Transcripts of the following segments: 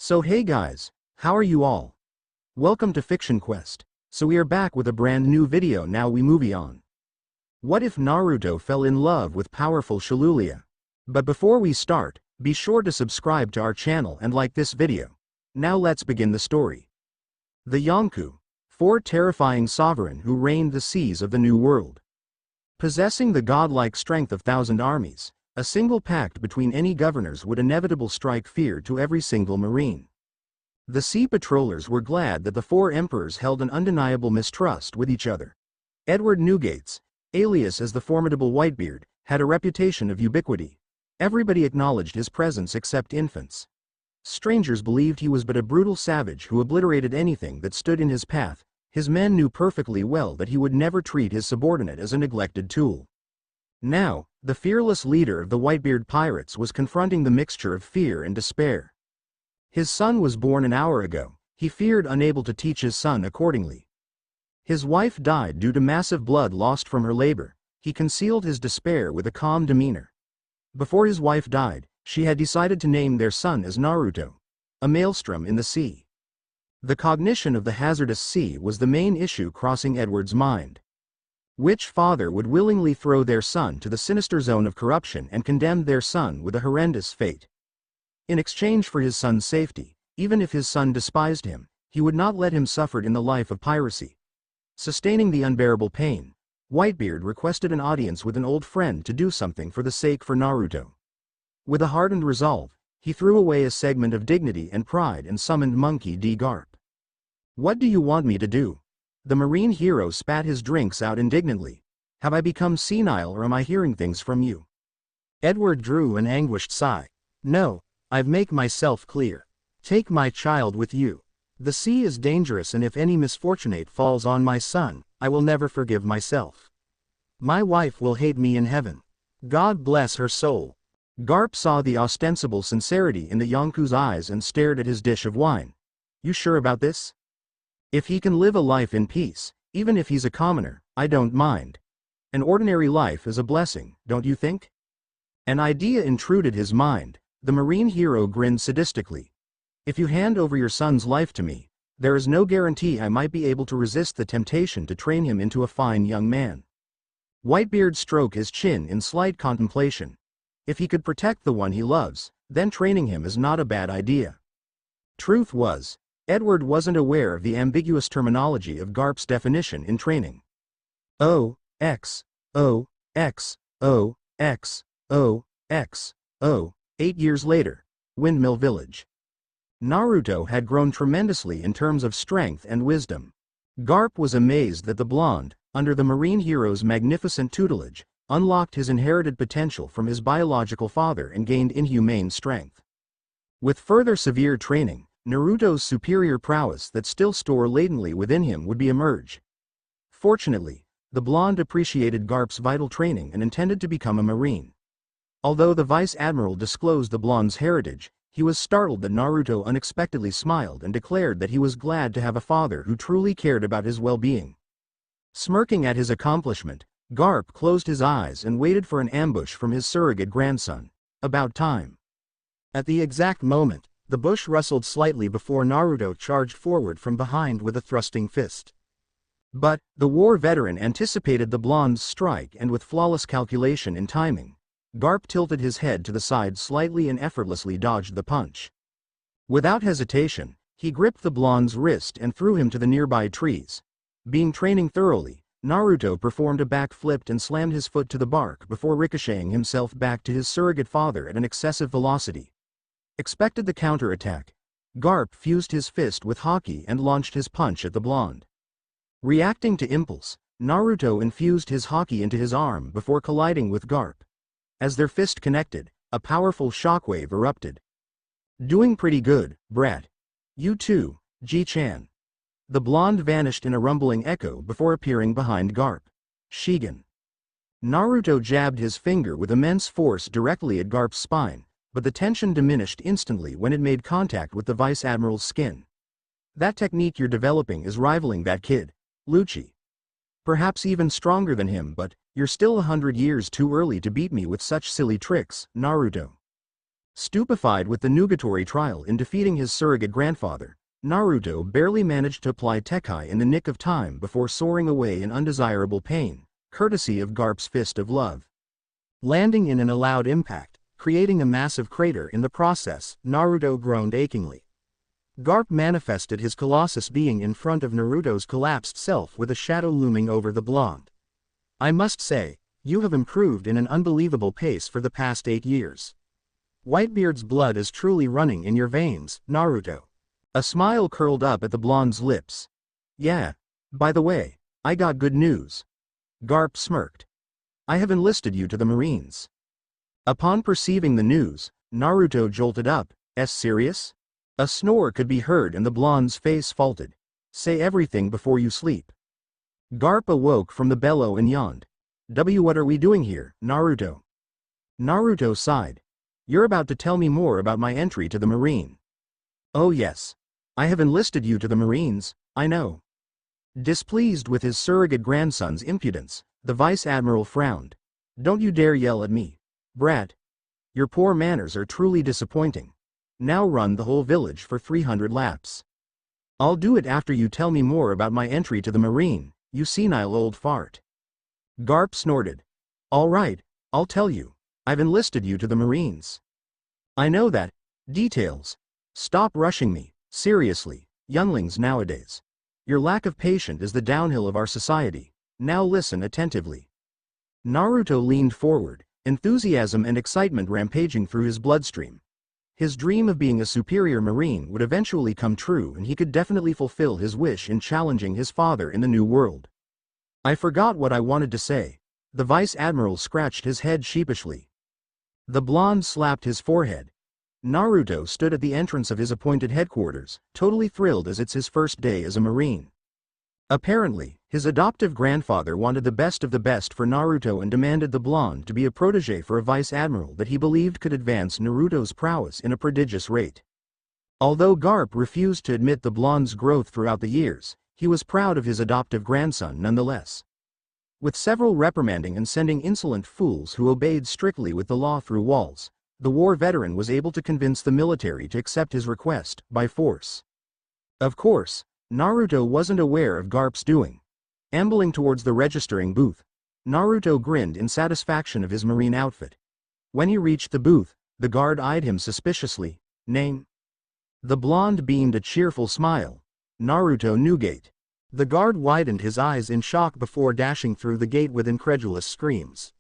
So hey guys, how are you all? Welcome to Fiction Quest. So we are back with a brand new video. Now we movie on. What if Naruto fell in love with Powerful Shalulia? But before we start, be sure to subscribe to our channel and like this video. Now let's begin the story. The Yonkou, four terrifying sovereign who reigned the seas of the New World. Possessing the godlike strength of thousand armies, a single pact between any governors would inevitably strike fear to every single marine. The sea patrollers were glad that the four emperors held an undeniable mistrust with each other. Edward Newgates, alias as the formidable Whitebeard, had a reputation of ubiquity. Everybody acknowledged his presence except infants. Strangers believed he was but a brutal savage who obliterated anything that stood in his path. His men knew perfectly well that he would never treat his subordinate as a neglected tool. Now, the fearless leader of the Whitebeard pirates was confronting the mixture of fear and despair. His son was born an hour ago. He feared unable to teach his son accordingly. His wife died due to massive blood lost from her labor. He concealed his despair with a calm demeanor. Before his wife died, she had decided to name their son as Naruto, a maelstrom in the sea. The cognition of the hazardous sea was the main issue crossing Edward's mind. Which father would willingly throw their son to the sinister zone of corruption and condemn their son with a horrendous fate? In exchange for his son's safety, even if his son despised him, he would not let him suffer in the life of piracy. Sustaining the unbearable pain, Whitebeard requested an audience with an old friend to do something for Naruto. With a hardened resolve, he threw away a segment of dignity and pride and summoned Monkey D. Garp. "What do you want me to do?" The marine hero spat his drinks out indignantly. "Have I become senile or am I hearing things from you?" Edward drew an anguished sigh. "No, I've make myself clear. Take my child with you. The sea is dangerous and if any misfortunate falls on my son, I will never forgive myself. My wife will hate me in heaven. God bless her soul." Garp saw the ostensible sincerity in the Yonkou's eyes and stared at his dish of wine. "You sure about this? If he can live a life in peace, even if he's a commoner, I don't mind. An ordinary life is a blessing, don't you think?" An idea intruded his mind. The marine hero grinned sadistically. "If you hand over your son's life to me, there is no guarantee I might be able to resist the temptation to train him into a fine young man." Whitebeard stroked his chin in slight contemplation. If he could protect the one he loves, then training him is not a bad idea. Truth was, Edward wasn't aware of the ambiguous terminology of Garp's definition in training. O, X, O, X, O, X, O, X, O. 8 years later, Windmill Village. Naruto had grown tremendously in terms of strength and wisdom. Garp was amazed that the blonde, under the marine hero's magnificent tutelage, unlocked his inherited potential from his biological father and gained inhumane strength. With further severe training, Naruto's superior prowess that still stored latently within him would be emerge. Fortunately, the blonde appreciated Garp's vital training and intended to become a marine. Although the vice admiral disclosed the blonde's heritage, he was startled that Naruto unexpectedly smiled and declared that he was glad to have a father who truly cared about his well-being. Smirking at his accomplishment, Garp closed his eyes and waited for an ambush from his surrogate grandson. About time. At the exact moment, the bush rustled slightly before Naruto charged forward from behind with a thrusting fist. But, the war veteran anticipated the blonde's strike and with flawless calculation and timing, Garp tilted his head to the side slightly and effortlessly dodged the punch. Without hesitation, he gripped the blonde's wrist and threw him to the nearby trees. Being training thoroughly, Naruto performed a backflip and slammed his foot to the bark before ricocheting himself back to his surrogate father at an excessive velocity. Expected the counterattack. Garp fused his fist with Hawkeye and launched his punch at the blonde. Reacting to impulse, Naruto infused his Hawkeye into his arm before colliding with Garp. As their fist connected, a powerful shockwave erupted. "Doing pretty good, brat. You too, Ji-chan." The blonde vanished in a rumbling echo before appearing behind Garp. "Shigen." Naruto jabbed his finger with immense force directly at Garp's spine, but the tension diminished instantly when it made contact with the vice admiral's skin. "That technique you're developing is rivaling that kid, Lucci. Perhaps even stronger than him, but you're still 100 years too early to beat me with such silly tricks, Naruto." Stupefied with the nugatory trial in defeating his surrogate grandfather, Naruto barely managed to apply Tekkai in the nick of time before soaring away in undesirable pain, courtesy of Garp's fist of love. Landing in an allowed impact, creating a massive crater in the process, Naruto groaned achingly. Garp manifested his Colossus being in front of Naruto's collapsed self with a shadow looming over the blonde. I must say, you have improved in an unbelievable pace for the past 8 years. Whitebeard's blood is truly running in your veins, Naruto. A smile curled up at the blonde's lips. Yeah. By the way, I got good news. Garp smirked. I have enlisted you to the Marines. Upon perceiving the news, Naruto jolted up. Serious? A snore could be heard and the blonde's face faltered. Say everything before you sleep. Garp awoke from the bellow and yawned. What are we doing here, Naruto? Naruto sighed. You're about to tell me more about my entry to the Marine. Oh yes. I have enlisted you to the Marines, I know. Displeased with his surrogate grandson's impudence, the Vice Admiral frowned. Don't you dare yell at me, brat. Your poor manners are truly disappointing. Now run the whole village for 300 laps. I'll do it after you tell me more about my entry to the Marine, you senile old fart. Garp snorted. All right, I'll tell you. I've enlisted you to the Marines. I know that. Details. Stop rushing me, seriously, younglings nowadays. Your lack of patience is the downhill of our society. Now listen attentively. Naruto leaned forward, enthusiasm and excitement rampaging through his bloodstream. His dream of being a superior Marine would eventually come true and he could definitely fulfill his wish in challenging his father in the new world. I forgot what I wanted to say. The Vice Admiral scratched his head sheepishly. The blonde slapped his forehead. Naruto stood at the entrance of his appointed headquarters, totally thrilled as it's his first day as a Marine. Apparently, his adoptive grandfather wanted the best of the best for Naruto and demanded the blonde to be a protege for a Vice Admiral that he believed could advance Naruto's prowess in a prodigious rate. Although Garp refused to admit the blonde's growth throughout the years, he was proud of his adoptive grandson nonetheless. With several reprimanding and sending insolent fools who obeyed strictly with the law through walls, the war veteran was able to convince the military to accept his request, by force. Of course, Naruto wasn't aware of Garp's doing. Ambling towards the registering booth, Naruto grinned in satisfaction of his Marine outfit. When he reached the booth, the guard eyed him suspiciously. Name? The blonde beamed a cheerful smile. Naruto Newgate. The guard widened his eyes in shock before dashing through the gate with incredulous screams.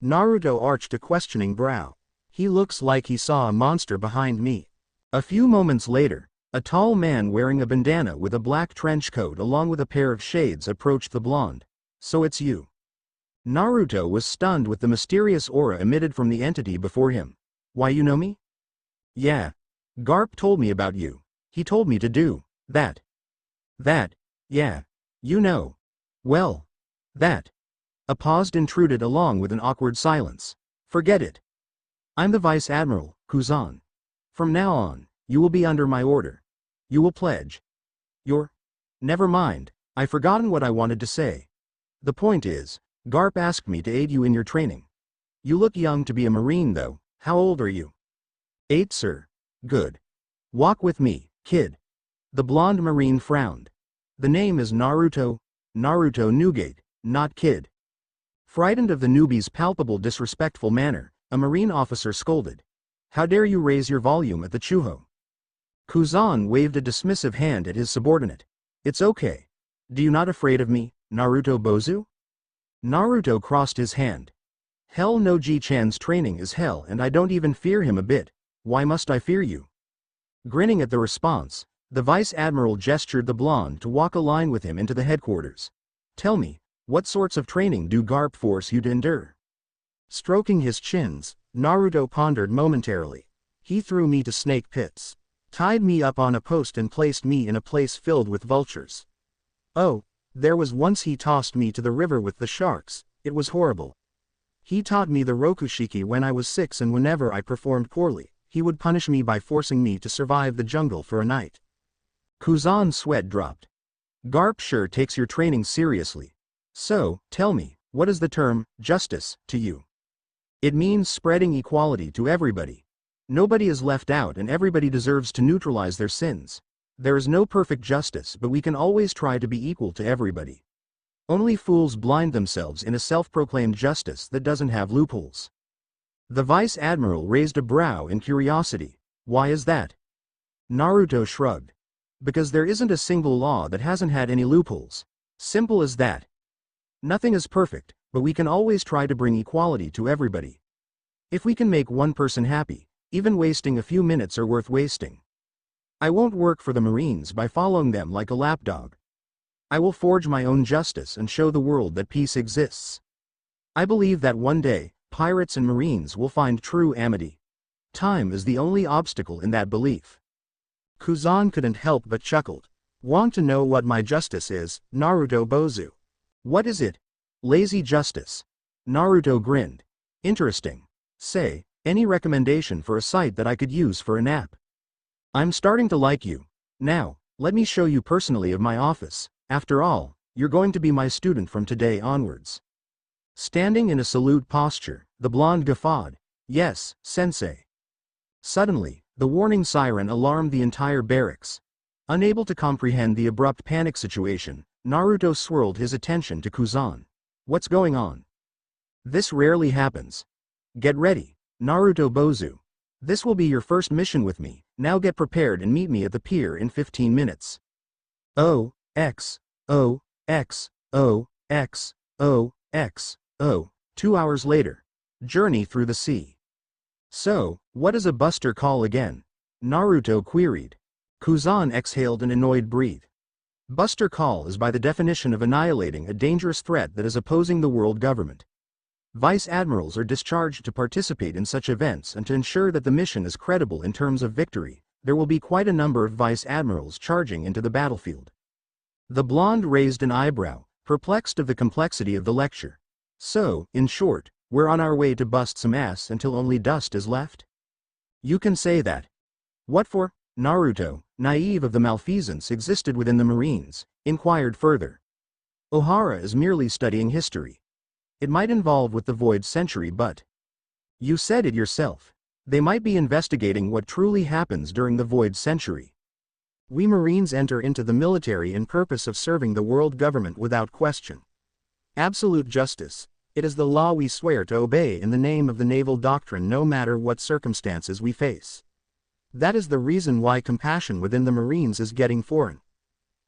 Naruto arched a questioning brow. He looks like he saw a monster behind me. A few moments later, a tall man wearing a bandana with a black trench coat along with a pair of shades approached the blonde. So it's you. Naruto was stunned with the mysterious aura emitted from the entity before him. Why, you know me? Yeah. Garp told me about you. He told me to do that. Yeah. You know. Well. That. A pause intruded along with an awkward silence. Forget it. I'm the Vice Admiral, Kuzan. From now on, you will be under my order. You will pledge. Never mind, I've forgotten what I wanted to say. The point is, Garp asked me to aid you in your training. You look young to be a Marine though. How old are you? 8, sir. Good. Walk with me, kid. The blonde Marine frowned. The name is Naruto Newgate, not kid. Frightened of the newbie's palpable disrespectful manner, a Marine officer scolded. How dare you raise your volume at the Chuho? Kuzan waved a dismissive hand at his subordinate. It's okay. Do you not afraid of me, Naruto Bozu? Naruto crossed his hand. Hell no, Ji-chan's training is hell and I don't even fear him a bit. Why must I fear you? Grinning at the response, the Vice Admiral gestured the blonde to walk a line with him into the headquarters. Tell me, what sorts of training do Garp force you to endure? Stroking his chins, Naruto pondered momentarily. He threw me to snake pits. Tied me up on a post and placed me in a place filled with vultures. Oh, there was once he tossed me to the river with the sharks. It was horrible. He taught me the Rokushiki when I was 6 and whenever I performed poorly, he would punish me by forcing me to survive the jungle for a night. Kuzan's sweat dropped. Garp sure takes your training seriously. So, tell me, what is the term, justice, to you? It means spreading equality to everybody. Nobody is left out and everybody deserves to neutralize their sins. There is no perfect justice, but we can always try to be equal to everybody. Only fools blind themselves in a self-proclaimed justice that doesn't have loopholes. The Vice Admiral raised a brow in curiosity. Why is that? Naruto shrugged. Because there isn't a single law that hasn't had any loopholes. Simple as that. Nothing is perfect, but we can always try to bring equality to everybody. If we can make one person happy, even wasting a few minutes are worth wasting. I won't work for the Marines by following them like a lapdog. I will forge my own justice and show the world that peace exists. I believe that one day, pirates and Marines will find true amity. Time is the only obstacle in that belief. Kuzan couldn't help but chuckled. Want to know what my justice is, Naruto Bozu? What is it? Lazy justice. Naruto grinned. Interesting. Say, any recommendation for a site that I could use for a nap? I'm starting to like you. Now, let me show you personally of my office. After all, you're going to be my student from today onwards. Standing in a salute posture, the blonde guffawed. Yes, sensei. Suddenly, the warning siren alarmed the entire barracks. Unable to comprehend the abrupt panic situation, Naruto swirled his attention to Kuzan. What's going on? This rarely happens. Get ready, Naruto Bozu. This will be your first mission with me. Now get prepared and meet me at the pier in 15 minutes. O, X, O, X, O, X, O, X, O. 2 hours later. Journey through the sea. So, what is a buster call again? Naruto queried. Kuzan exhaled an annoyed breath. Buster call is by the definition of annihilating a dangerous threat that is opposing the world government. Vice admirals are discharged to participate in such events, and to ensure that the mission is credible in terms of victory, there will be quite a number of vice admirals charging into the battlefield. The blonde raised an eyebrow, perplexed of the complexity of the lecture. So, in short, we're on our way to bust some ass until only dust is left? You can say that. What for? Naruto, naive of the malfeasance existed within the Marines, inquired further. Ohara is merely studying history. It might involve with the Void Century, but... You said it yourself. They might be investigating what truly happens during the Void Century. We Marines enter into the military in purpose of serving the world government without question. Absolute justice. It is the law we swear to obey in the name of the naval doctrine no matter what circumstances we face. That is the reason why compassion within the Marines is getting foreign.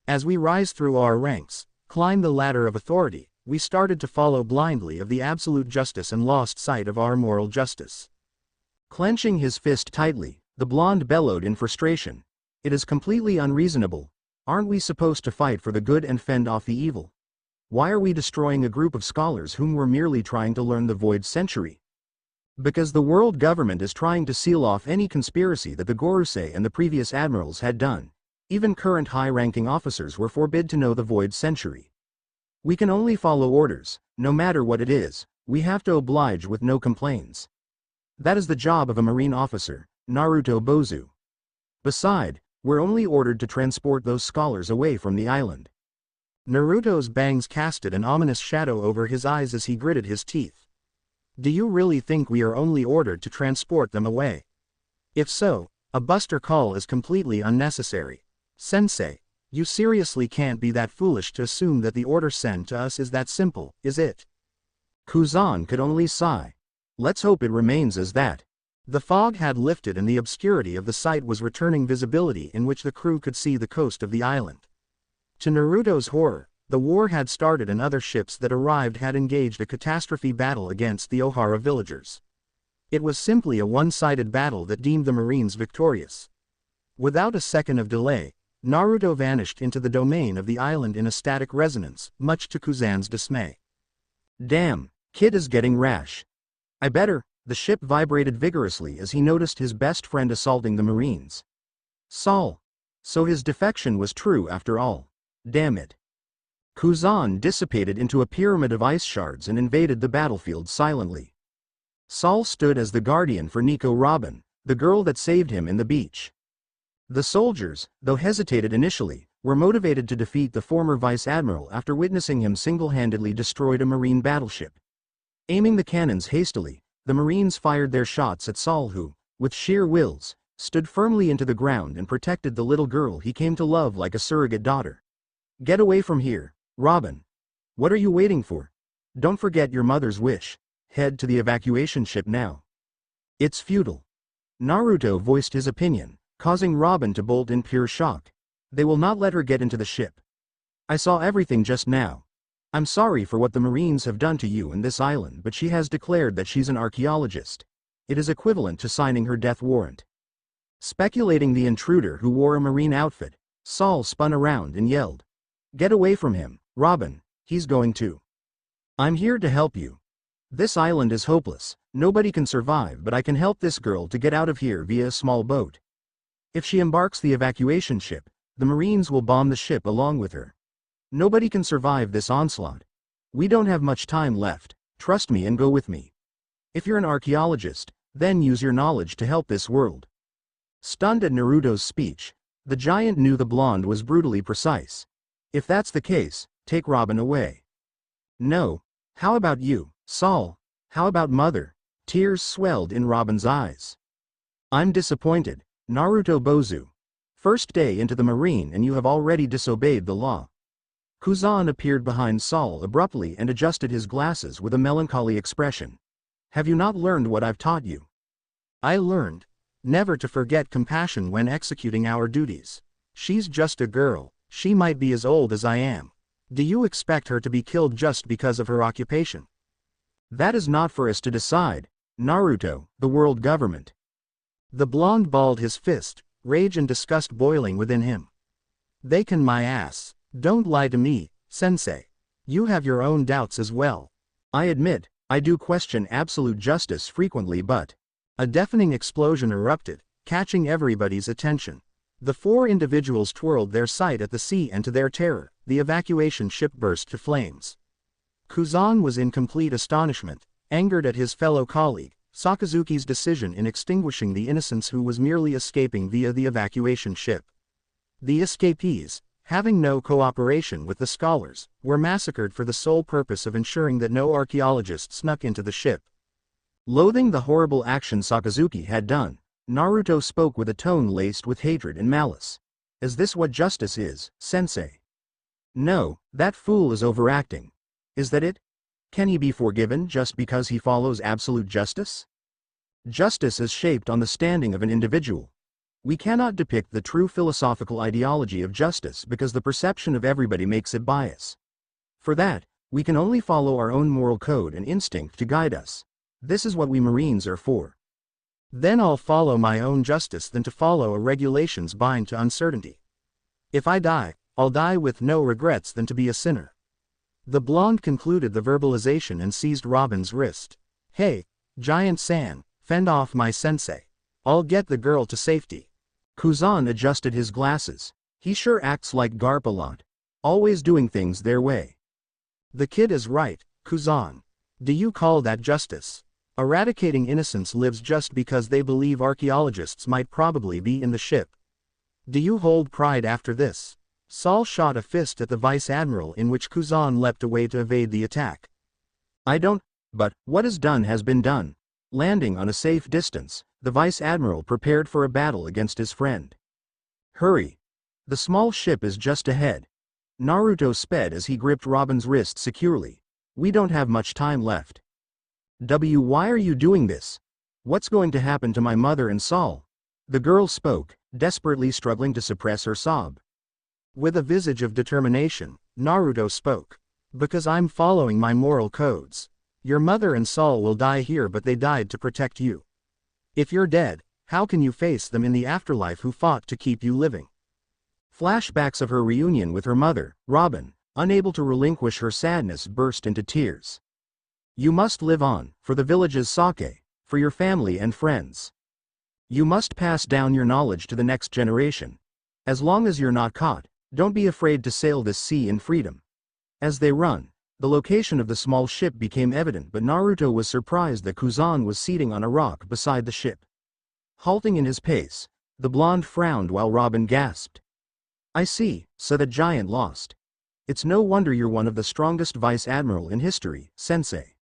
As we rise through our ranks, climb the ladder of authority, we started to follow blindly of the absolute justice and lost sight of our moral justice. Clenching his fist tightly, the blonde bellowed in frustration. It is completely unreasonable. Aren't we supposed to fight for the good and fend off the evil? Why are we destroying a group of scholars whom we're merely trying to learn the Void Century? Because the world government is trying to seal off any conspiracy that the Gorosei and the previous admirals had done. Even current high-ranking officers were forbid to know the Void Century. We can only follow orders, no matter what it is. We have to oblige with no complaints. That is the job of a Marine officer, Naruto Bozu. Beside, we're only ordered to transport those scholars away from the island. Naruto's bangs casted an ominous shadow over his eyes as he gritted his teeth. Do you really think we are only ordered to transport them away? If so, a buster call is completely unnecessary. Sensei, you seriously can't be that foolish to assume that the order sent to us is that simple, is it? Kuzan could only sigh. Let's hope it remains as that. The fog had lifted and the obscurity of the site was returning visibility in which the crew could see the coast of the island. To Naruto's horror, the war had started and other ships that arrived had engaged a catastrophe battle against the Ohara villagers. It was simply a one-sided battle that deemed the Marines victorious. Without a second of delay, Naruto vanished into the domain of the island in a static resonance, much to Kuzan's dismay. Damn, kid is getting rash. I better. The ship vibrated vigorously as he noticed his best friend assaulting the Marines. Sol. So his defection was true after all. Damn it. Kuzan dissipated into a pyramid of ice shards and invaded the battlefield silently. Sol stood as the guardian for Nico Robin, the girl that saved him in the beach. The soldiers, though hesitated initially, were motivated to defeat the former vice admiral after witnessing him single-handedly destroy a Marine battleship. Aiming the cannons hastily, the Marines fired their shots at Sol who, with sheer wills, stood firmly into the ground and protected the little girl he came to love like a surrogate daughter. Get away from here, Robin. What are you waiting for? Don't forget your mother's wish. Head to the evacuation ship now. It's futile. Naruto voiced his opinion, causing Robin to bolt in pure shock. They will not let her get into the ship. I saw everything just now. I'm sorry for what the Marines have done to you and this island, but she has declared that she's an archaeologist. It is equivalent to signing her death warrant. Speculating the intruder who wore a Marine outfit, Saul spun around and yelled. Get away from him, Robin, he's going to. I'm here to help you. This island is hopeless, nobody can survive, but I can help this girl to get out of here via a small boat. If she embarks the evacuation ship, the Marines will bomb the ship along with her. Nobody can survive this onslaught. We don't have much time left, trust me and go with me. If you're an archaeologist, then use your knowledge to help this world. Stunned at Naruto's speech, the giant knew the blonde was brutally precise. If that's the case, take Robin away. No, how about you, Saul? How about mother? Tears swelled in Robin's eyes. I'm disappointed, Naruto Bozu. First day into the Marine and you have already disobeyed the law. Kuzan appeared behind Saul abruptly and adjusted his glasses with a melancholy expression. Have you not learned what I've taught you? I learned. Never to forget compassion when executing our duties. She's just a girl, she might be as old as I am. Do you expect her to be killed just because of her occupation? That is not for us to decide, Naruto, the world government. The blonde balled his fist, rage and disgust boiling within him. They can my ass. Don't lie to me, sensei. You have your own doubts as well. I admit, I do question absolute justice frequently, but... A deafening explosion erupted, catching everybody's attention. The four individuals twirled their sight at the sea and to their terror, the evacuation ship burst to flames. Kuzan was in complete astonishment, angered at his fellow colleague, Sakazuki's decision in extinguishing the innocents who was merely escaping via the evacuation ship. The escapees, having no cooperation with the scholars, were massacred for the sole purpose of ensuring that no archaeologist snuck into the ship. Loathing the horrible action Sakazuki had done, Naruto spoke with a tone laced with hatred and malice. Is this what justice is, sensei? No, that fool is overacting. Is that it? Can he be forgiven just because he follows absolute justice? Justice is shaped on the standing of an individual. We cannot depict the true philosophical ideology of justice because the perception of everybody makes it bias. For that, we can only follow our own moral code and instinct to guide us. This is what we Marines are for. Then I'll follow my own justice than to follow a regulations bind to uncertainty. If I die, I'll die with no regrets than to be a sinner. The blonde concluded the verbalization and seized Robin's wrist. Hey, Giant San, fend off my sensei. I'll get the girl to safety. Kuzan adjusted his glasses. He sure acts like Garp a lot. Always doing things their way. The kid is right, Kuzan. Do you call that justice? Eradicating innocence lives just because they believe archaeologists might probably be in the ship. Do you hold pride after this? Saul shot a fist at the Vice Admiral in which Kuzan leapt away to evade the attack. I don't, but what is done has been done. Landing on a safe distance, the Vice Admiral prepared for a battle against his friend. Hurry. The small ship is just ahead. Naruto sped as he gripped Robin's wrist securely. We don't have much time left. Why are you doing this? What's going to happen to my mother and Saul? The girl spoke, desperately struggling to suppress her sob. With a visage of determination, Naruto spoke. Because I'm following my moral codes. Your mother and Saul will die here, but they died to protect you. If you're dead, how can you face them in the afterlife who fought to keep you living? Flashbacks of her reunion with her mother, Robin, unable to relinquish her sadness, burst into tears. You must live on, for the village's sake, for your family and friends. You must pass down your knowledge to the next generation. As long as you're not caught, don't be afraid to sail this sea in freedom. As they run, the location of the small ship became evident, but Naruto was surprised that Kuzan was seated on a rock beside the ship. Halting in his pace, the blonde frowned while Robin gasped. I see, so the giant lost. It's no wonder you're one of the strongest Vice Admiral in history, sensei.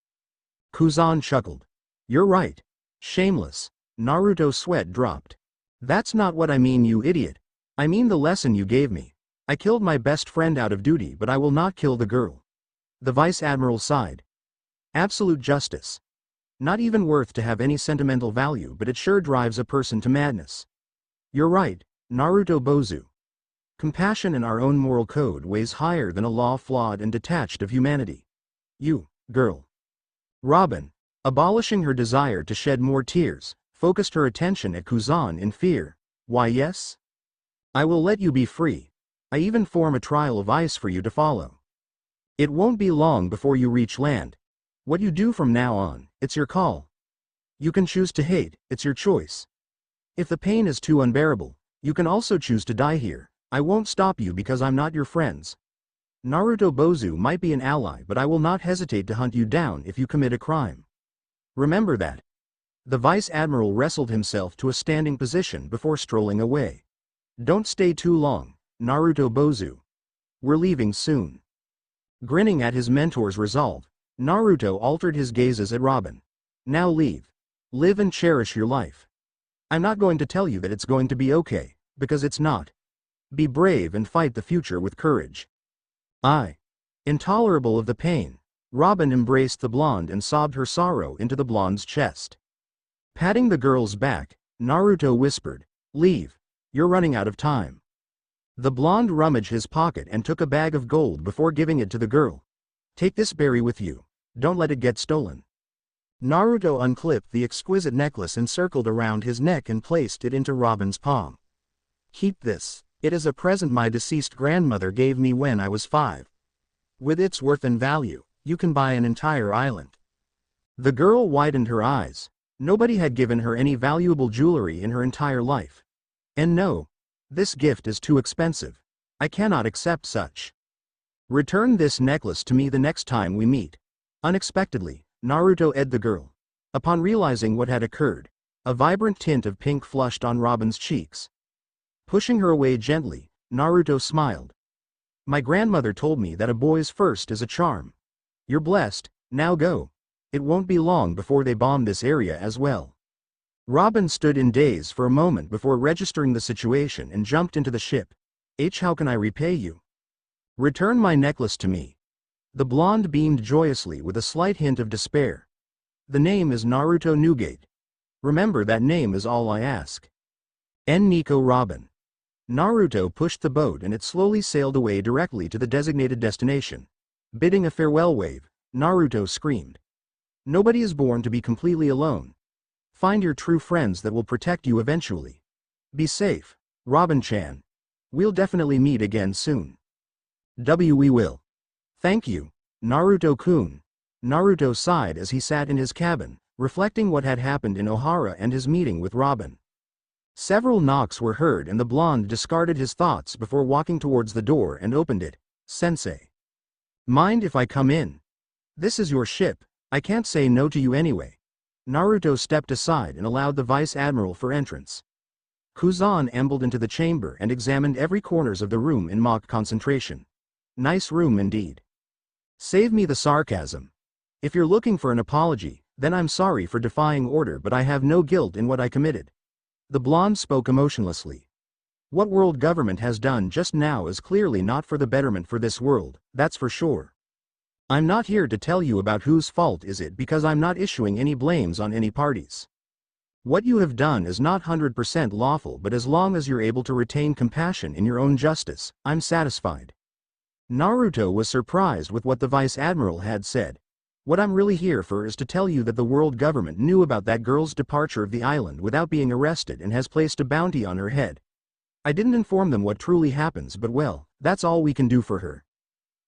Kuzan chuckled. You're right. Shameless. Naruto's sweat dropped. That's not what I mean, you idiot. I mean the lesson you gave me. I killed my best friend out of duty, but I will not kill the girl. The Vice Admiral sighed. Absolute justice. Not even worth to have any sentimental value, but it sure drives a person to madness. You're right, Naruto Bozu. Compassion and our own moral code weighs higher than a law flawed and detached of humanity. You, girl. Robin, abolishing her desire to shed more tears, focused her attention at Kuzan in fear. Why yes? I will let you be free. I even form a trial of ice for you to follow. It won't be long before you reach land. What you do from now on, it's your call. You can choose to hate, it's your choice. If the pain is too unbearable, you can also choose to die here. I won't stop you because I'm not your friends. Naruto Bozu might be an ally, but I will not hesitate to hunt you down if you commit a crime. Remember that. The Vice Admiral wrestled himself to a standing position before strolling away. Don't stay too long, Naruto Bozu. We're leaving soon. Grinning at his mentor's resolve, Naruto altered his gazes at Robin. Now leave. Live and cherish your life. I'm not going to tell you that it's going to be okay, because it's not. Be brave and fight the future with courage. Intolerable of the pain, Robin embraced the blonde and sobbed her sorrow into the blonde's chest. Patting the girl's back, Naruto whispered, "Leave. You're running out of time." The blonde rummaged his pocket and took a bag of gold before giving it to the girl. Take this berry with you. Don't let it get stolen. Naruto unclipped the exquisite necklace encircled around his neck and placed it into Robin's palm. Keep this. It is a present my deceased grandmother gave me when I was 5. With its worth and value, you can buy an entire island. The girl widened her eyes. Nobody had given her any valuable jewelry in her entire life. And no, this gift is too expensive. I cannot accept such. Return this necklace to me the next time we meet. Unexpectedly, Naruto eyed the girl. Upon realizing what had occurred, a vibrant tint of pink flushed on Robin's cheeks. Pushing her away gently, Naruto smiled. My grandmother told me that a boy's first is a charm. You're blessed, now go. It won't be long before they bomb this area as well. Robin stood in daze for a moment before registering the situation and jumped into the ship. How can I repay you? Return my necklace to me. The blonde beamed joyously with a slight hint of despair. The name is Naruto Newgate. Remember that name is all I ask. Nico Robin. Naruto pushed the boat and it slowly sailed away directly to the designated destination. Bidding a farewell wave, Naruto screamed. Nobody is born to be completely alone. Find your true friends that will protect you eventually. Be safe, Robin-chan. We'll definitely meet again soon. We will. Thank you, Naruto-kun. Naruto sighed as he sat in his cabin, reflecting what had happened in Ohara and his meeting with Robin. Several knocks were heard and the blonde discarded his thoughts before walking towards the door and opened it. Sensei. Mind if I come in? This is your ship, I can't say no to you anyway. Naruto stepped aside and allowed the Vice Admiral for entrance. Kuzan ambled into the chamber and examined every corners of the room in mock concentration. Nice room indeed. Save me the sarcasm. If you're looking for an apology, then I'm sorry for defying order, but I have no guilt in what I committed. The blonde spoke emotionlessly. What world government has done just now is clearly not for the betterment for this world, that's for sure. I'm not here to tell you about whose fault is it because I'm not issuing any blames on any parties. What you have done is not 100% lawful, but as long as you're able to retain compassion in your own justice, I'm satisfied. Naruto was surprised with what the Vice Admiral had said. What I'm really here for is to tell you that the world government knew about that girl's departure of the island without being arrested and has placed a bounty on her head. I didn't inform them what truly happens, but well, that's all we can do for her.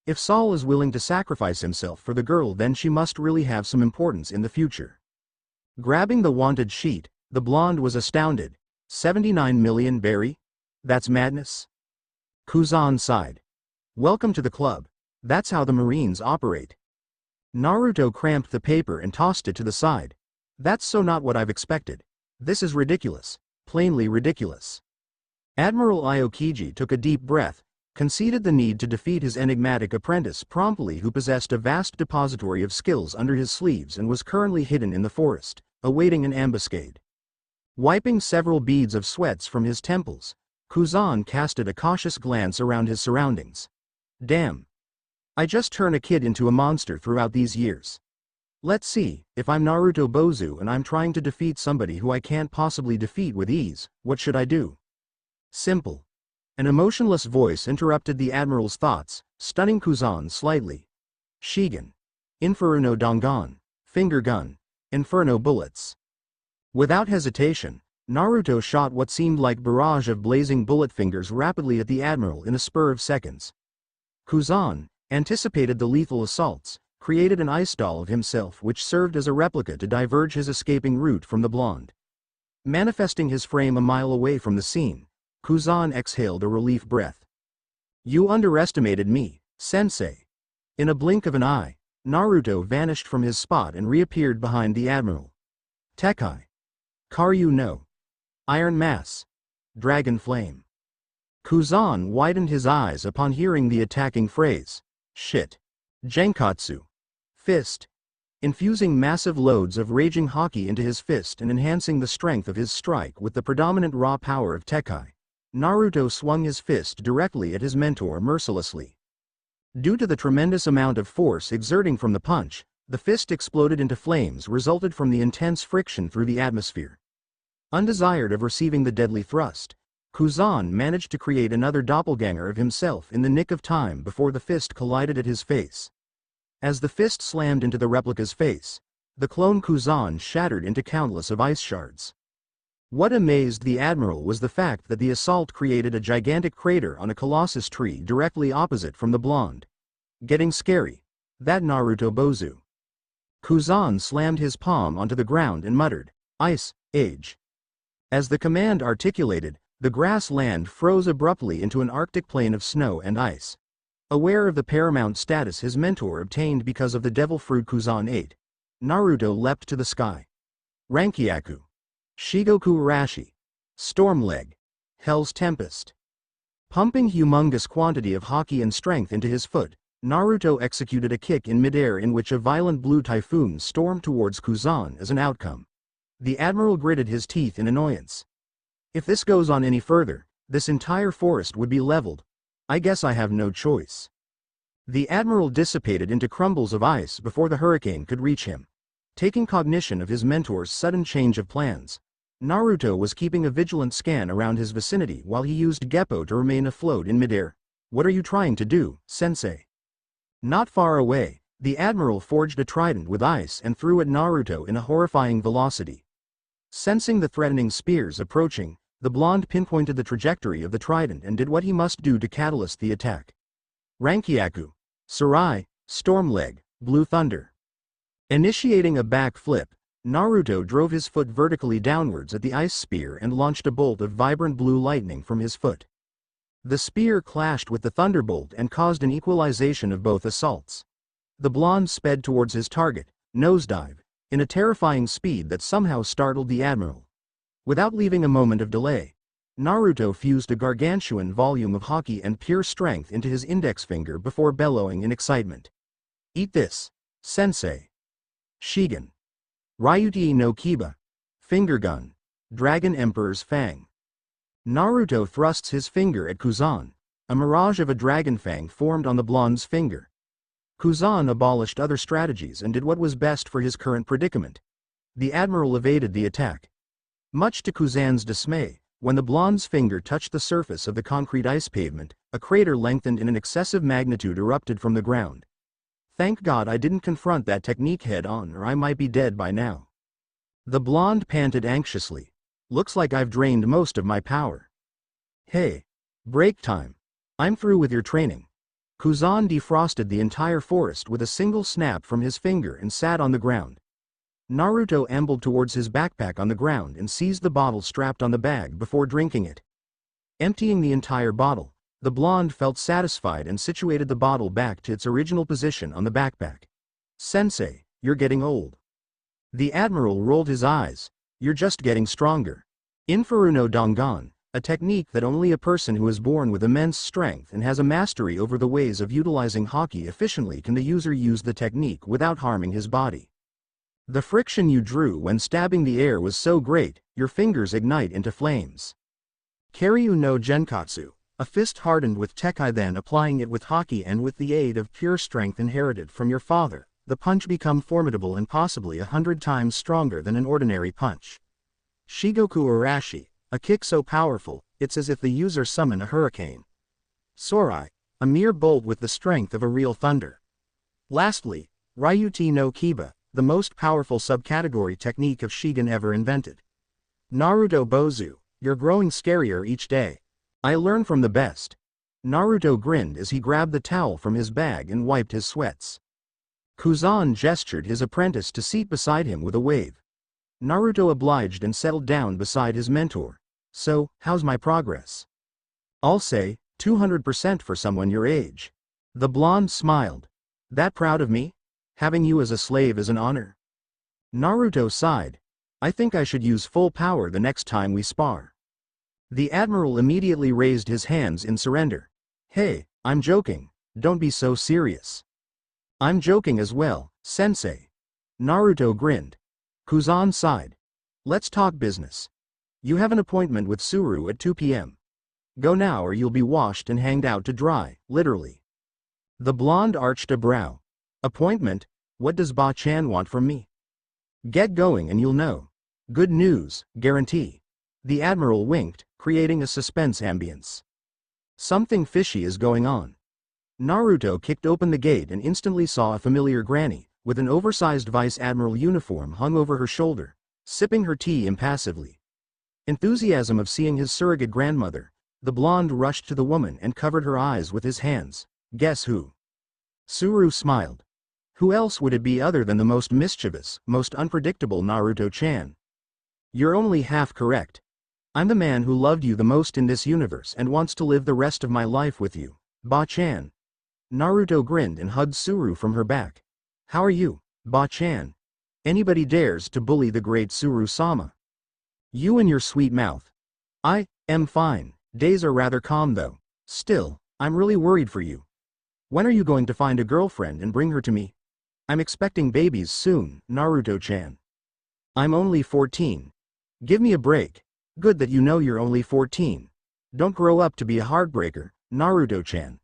If Saul is willing to sacrifice himself for the girl, then she must really have some importance in the future. Grabbing the wanted sheet, the blonde was astounded. 79 million berry? That's madness. Kuzan sighed. Welcome to the club. That's how the Marines operate. Naruto cramped the paper and tossed it to the side. That's so not what I've expected. This is ridiculous. Plainly ridiculous. Admiral Aokiji took a deep breath, conceded the need to defeat his enigmatic apprentice promptly, who possessed a vast depository of skills under his sleeves and was currently hidden in the forest, awaiting an ambuscade. Wiping several beads of sweats from his temples, Kuzan casted a cautious glance around his surroundings. Damn. I just turned a kid into a monster throughout these years. Let's see, if I'm Naruto Bozu and I'm trying to defeat somebody who I can't possibly defeat with ease, what should I do? Simple. An emotionless voice interrupted the Admiral's thoughts, stunning Kuzan slightly. Shigen. Inferno Dangan. Finger gun. Inferno bullets. Without hesitation, Naruto shot what seemed like barrage of blazing bullet fingers rapidly at the Admiral in a spur of seconds. Kuzan anticipated the lethal assaults, created an ice doll of himself which served as a replica to diverge his escaping route from the blonde. Manifesting his frame a mile away from the scene, Kuzan exhaled a relief breath. You underestimated me, sensei. In a blink of an eye, Naruto vanished from his spot and reappeared behind the Admiral. Tekai. Karyu no. Iron Mass. Dragon Flame. Kuzan widened his eyes upon hearing the attacking phrase. Shit. Genkatsu. Fist. Infusing massive loads of raging haki into his fist and enhancing the strength of his strike with the predominant raw power of Tekai, Naruto swung his fist directly at his mentor mercilessly. Due to the tremendous amount of force exerting from the punch, the fist exploded into flames resulted from the intense friction through the atmosphere. Undesired of receiving the deadly thrust, Kuzan managed to create another doppelganger of himself in the nick of time before the fist collided at his face. As the fist slammed into the replica's face, the clone Kuzan shattered into countless of ice shards. What amazed the Admiral was the fact that the assault created a gigantic crater on a colossus tree directly opposite from the blonde. Getting scary. That Naruto Bozu. Kuzan slammed his palm onto the ground and muttered, Ice Age. As the command articulated, the grassland froze abruptly into an arctic plain of snow and ice. Aware of the paramount status his mentor obtained because of the devil fruit Kuzan ate, Naruto leapt to the sky. Rankyaku. Shigoku Arashi. Stormleg. Hell's Tempest. Pumping humongous quantity of haki and strength into his foot, Naruto executed a kick in midair in which a violent blue typhoon stormed towards Kuzan as an outcome. The Admiral gritted his teeth in annoyance. If this goes on any further, this entire forest would be leveled. I guess I have no choice. The Admiral dissipated into crumbles of ice before the hurricane could reach him. Taking cognition of his mentor's sudden change of plans, Naruto was keeping a vigilant scan around his vicinity while he used Geppo to remain afloat in midair. What are you trying to do, sensei? Not far away, the Admiral forged a trident with ice and threw at Naruto in a horrifying velocity. Sensing the threatening spears approaching, the blonde pinpointed the trajectory of the trident and did what he must do to catalyst the attack. Rankyaku. Sarai. Stormleg. Blue Thunder. Initiating a back flip, Naruto drove his foot vertically downwards at the ice spear and launched a bolt of vibrant blue lightning from his foot. The spear clashed with the thunderbolt and caused an equalization of both assaults. The blonde sped towards his target, nosedive, in a terrifying speed that somehow startled the Admiral. Without leaving a moment of delay, Naruto fused a gargantuan volume of haki and pure strength into his index finger before bellowing in excitement. Eat this, sensei. Shigen. Ryuti no Kiba. Finger gun. Dragon Emperor's Fang. Naruto thrusts his finger at Kuzan. A mirage of a dragon fang formed on the blonde's finger. Kuzan abolished other strategies and did what was best for his current predicament. The Admiral evaded the attack. Much to Kuzan's dismay, when the blonde's finger touched the surface of the concrete ice pavement, a crater lengthened in an excessive magnitude erupted from the ground. Thank God I didn't confront that technique head-on or I might be dead by now. The blonde panted anxiously. Looks like I've drained most of my power. Hey. Break time. I'm through with your training. Kuzan defrosted the entire forest with a single snap from his finger and sat on the ground. Naruto ambled towards his backpack on the ground and seized the bottle strapped on the bag before drinking it. Emptying the entire bottle, the blonde felt satisfied and situated the bottle back to its original position on the backpack. Sensei, you're getting old. The Admiral rolled his eyes. You're just getting stronger. Inferno Dangan, a technique that only a person who is born with immense strength and has a mastery over the ways of utilizing haki efficiently can the user use the technique without harming his body. The friction you drew when stabbing the air was so great, Your fingers ignite into flames. Karyu no Genkatsu, a fist hardened with Tekai, then applying it with Haki, and with the aid of pure strength inherited from your father, the punch become formidable and possibly 100 times stronger than an ordinary punch. Shigoku Arashi, a kick so powerful, it's as if the user summoned a hurricane. Sorai, a mere bolt with the strength of a real thunder. Lastly, Ryuti no Kiba, the most powerful subcategory technique of Shigen ever invented. Naruto Bozu, you're growing scarier each day. I learn from the best. Naruto grinned as he grabbed the towel from his bag and wiped his sweats. Kuzan gestured his apprentice to seat beside him with a wave. Naruto obliged and settled down beside his mentor. So, how's my progress? I'll say, 200% for someone your age. The blonde smiled. That proud of me? Having you as a slave is an honor. Naruto sighed. I think I should use full power the next time we spar. The Admiral immediately raised his hands in surrender. Hey, I'm joking, don't be so serious. I'm joking as well, sensei. Naruto grinned. Kuzan sighed. Let's talk business. You have an appointment with Tsuru at 2 p.m. Go now or you'll be washed and hanged out to dry, literally. The blonde arched a brow. Appointment? What does Ba-chan want from me? Get going and you'll know. Good news, guarantee. The Admiral winked, creating a suspense ambience. Something fishy is going on. Naruto kicked open the gate and instantly saw a familiar granny, with an oversized Vice Admiral uniform hung over her shoulder, sipping her tea impassively. Enthusiasm of seeing his surrogate grandmother, the blonde rushed to the woman and covered her eyes with his hands. Guess who? Tsuru smiled. Who else would it be other than the most mischievous, most unpredictable Naruto-chan? You're only half correct. I'm the man who loved you the most in this universe and wants to live the rest of my life with you, Ba-chan. Naruto grinned and hugged Tsuru from her back. How are you, Ba-chan? Anybody dares to bully the great Tsuru-sama. You and your sweet mouth. I am fine. Days are rather calm though. Still, I'm really worried for you. When are you going to find a girlfriend and bring her to me? I'm expecting babies soon, Naruto-chan. I'm only 14. Give me a break. Good that you know you're only 14. Don't grow up to be a heartbreaker, Naruto-chan.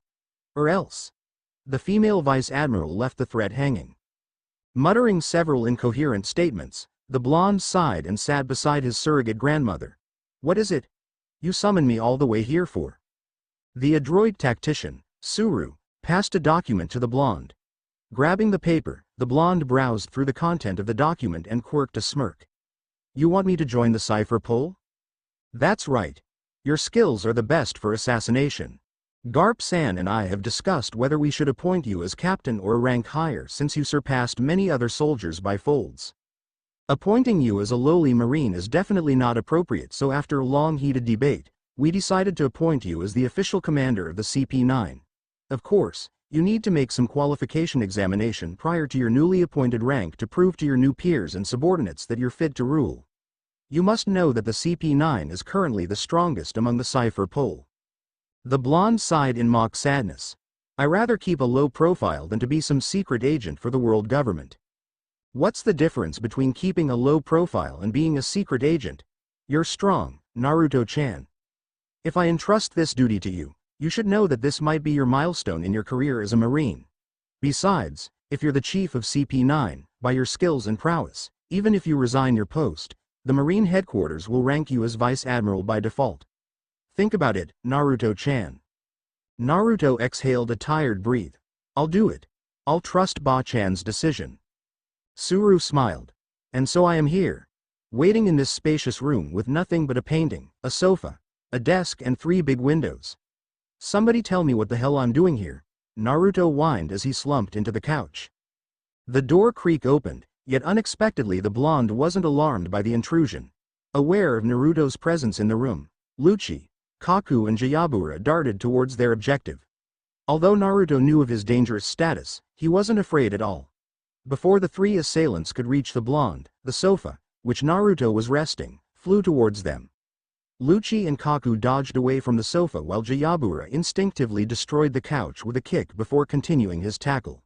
Or else. The female Vice Admiral left the threat hanging. Muttering several incoherent statements, the blonde sighed and sat beside his surrogate grandmother. What is it? You summoned me all the way here for? The adroit tactician, Tsuru, passed a document to the blonde. Grabbing the paper, the blonde browsed through the content of the document and quirked a smirk. You want me to join the cipher poll? That's right. Your skills are the best for assassination. Garp-san and I have discussed whether we should appoint you as captain or a rank higher since you surpassed many other soldiers by folds. Appointing you as a lowly marine is definitely not appropriate, so after a long heated debate, we decided to appoint you as the official commander of the CP9. Of course, you need to make some qualification examination prior to your newly appointed rank to prove to your new peers and subordinates that you're fit to rule. You must know that the CP9 is currently the strongest among the cipher poll. The blonde sighed in mock sadness. I rather keep a low profile than to be some secret agent for the world government. What's the difference between keeping a low profile and being a secret agent? You're strong, Naruto-chan. If I entrust this duty to you, you should know that this might be your milestone in your career as a Marine. Besides, if you're the chief of CP9, by your skills and prowess, even if you resign your post, the Marine headquarters will rank you as Vice Admiral by default. Think about it, Naruto-chan. Naruto exhaled a tired breath. I'll do it. I'll trust Ba-chan's decision. Tsuru smiled. And so I am here, waiting in this spacious room with nothing but a painting, a sofa, a desk and 3 big windows. Somebody tell me what the hell I'm doing here, Naruto whined as he slumped into the couch. The door creak opened, yet unexpectedly the blonde wasn't alarmed by the intrusion. Aware of Naruto's presence in the room, Lucci, Kaku and Jayabura darted towards their objective. Although Naruto knew of his dangerous status, he wasn't afraid at all. Before the 3 assailants could reach the blonde, the sofa, which Naruto was resting, flew towards them. Lucci and Kaku dodged away from the sofa while Jayabura instinctively destroyed the couch with a kick before continuing his tackle.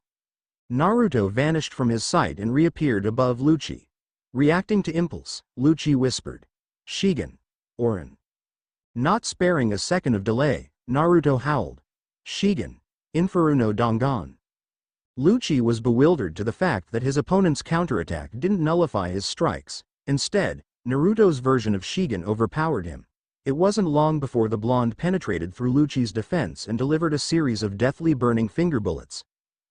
Naruto vanished from his sight and reappeared above Lucci. Reacting to impulse, Lucci whispered, Shigen. Orin. Not sparing a second of delay, Naruto howled. Shigen. Inferno Dangan. Lucci was bewildered to the fact that his opponent's counterattack didn't nullify his strikes. Instead, Naruto's version of Shigen overpowered him. It wasn't long before the blonde penetrated through Lucci's defense and delivered a series of deathly burning finger bullets.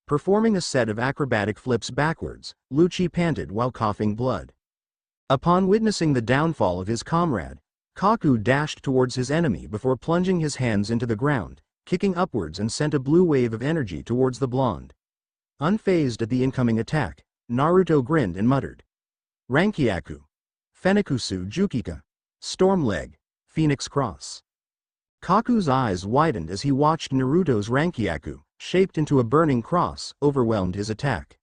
Performing a set of acrobatic flips backwards, Lucci panted while coughing blood. Upon witnessing the downfall of his comrade, Kaku dashed towards his enemy before plunging his hands into the ground, kicking upwards and sent a blue wave of energy towards the blonde. Unfazed at the incoming attack, Naruto grinned and muttered. Rankyaku. Fenikusu Jukika. Storm Leg. Phoenix Cross. Kaku's eyes widened as he watched Naruto's Rankyaku, shaped into a burning cross, overwhelmed his attack.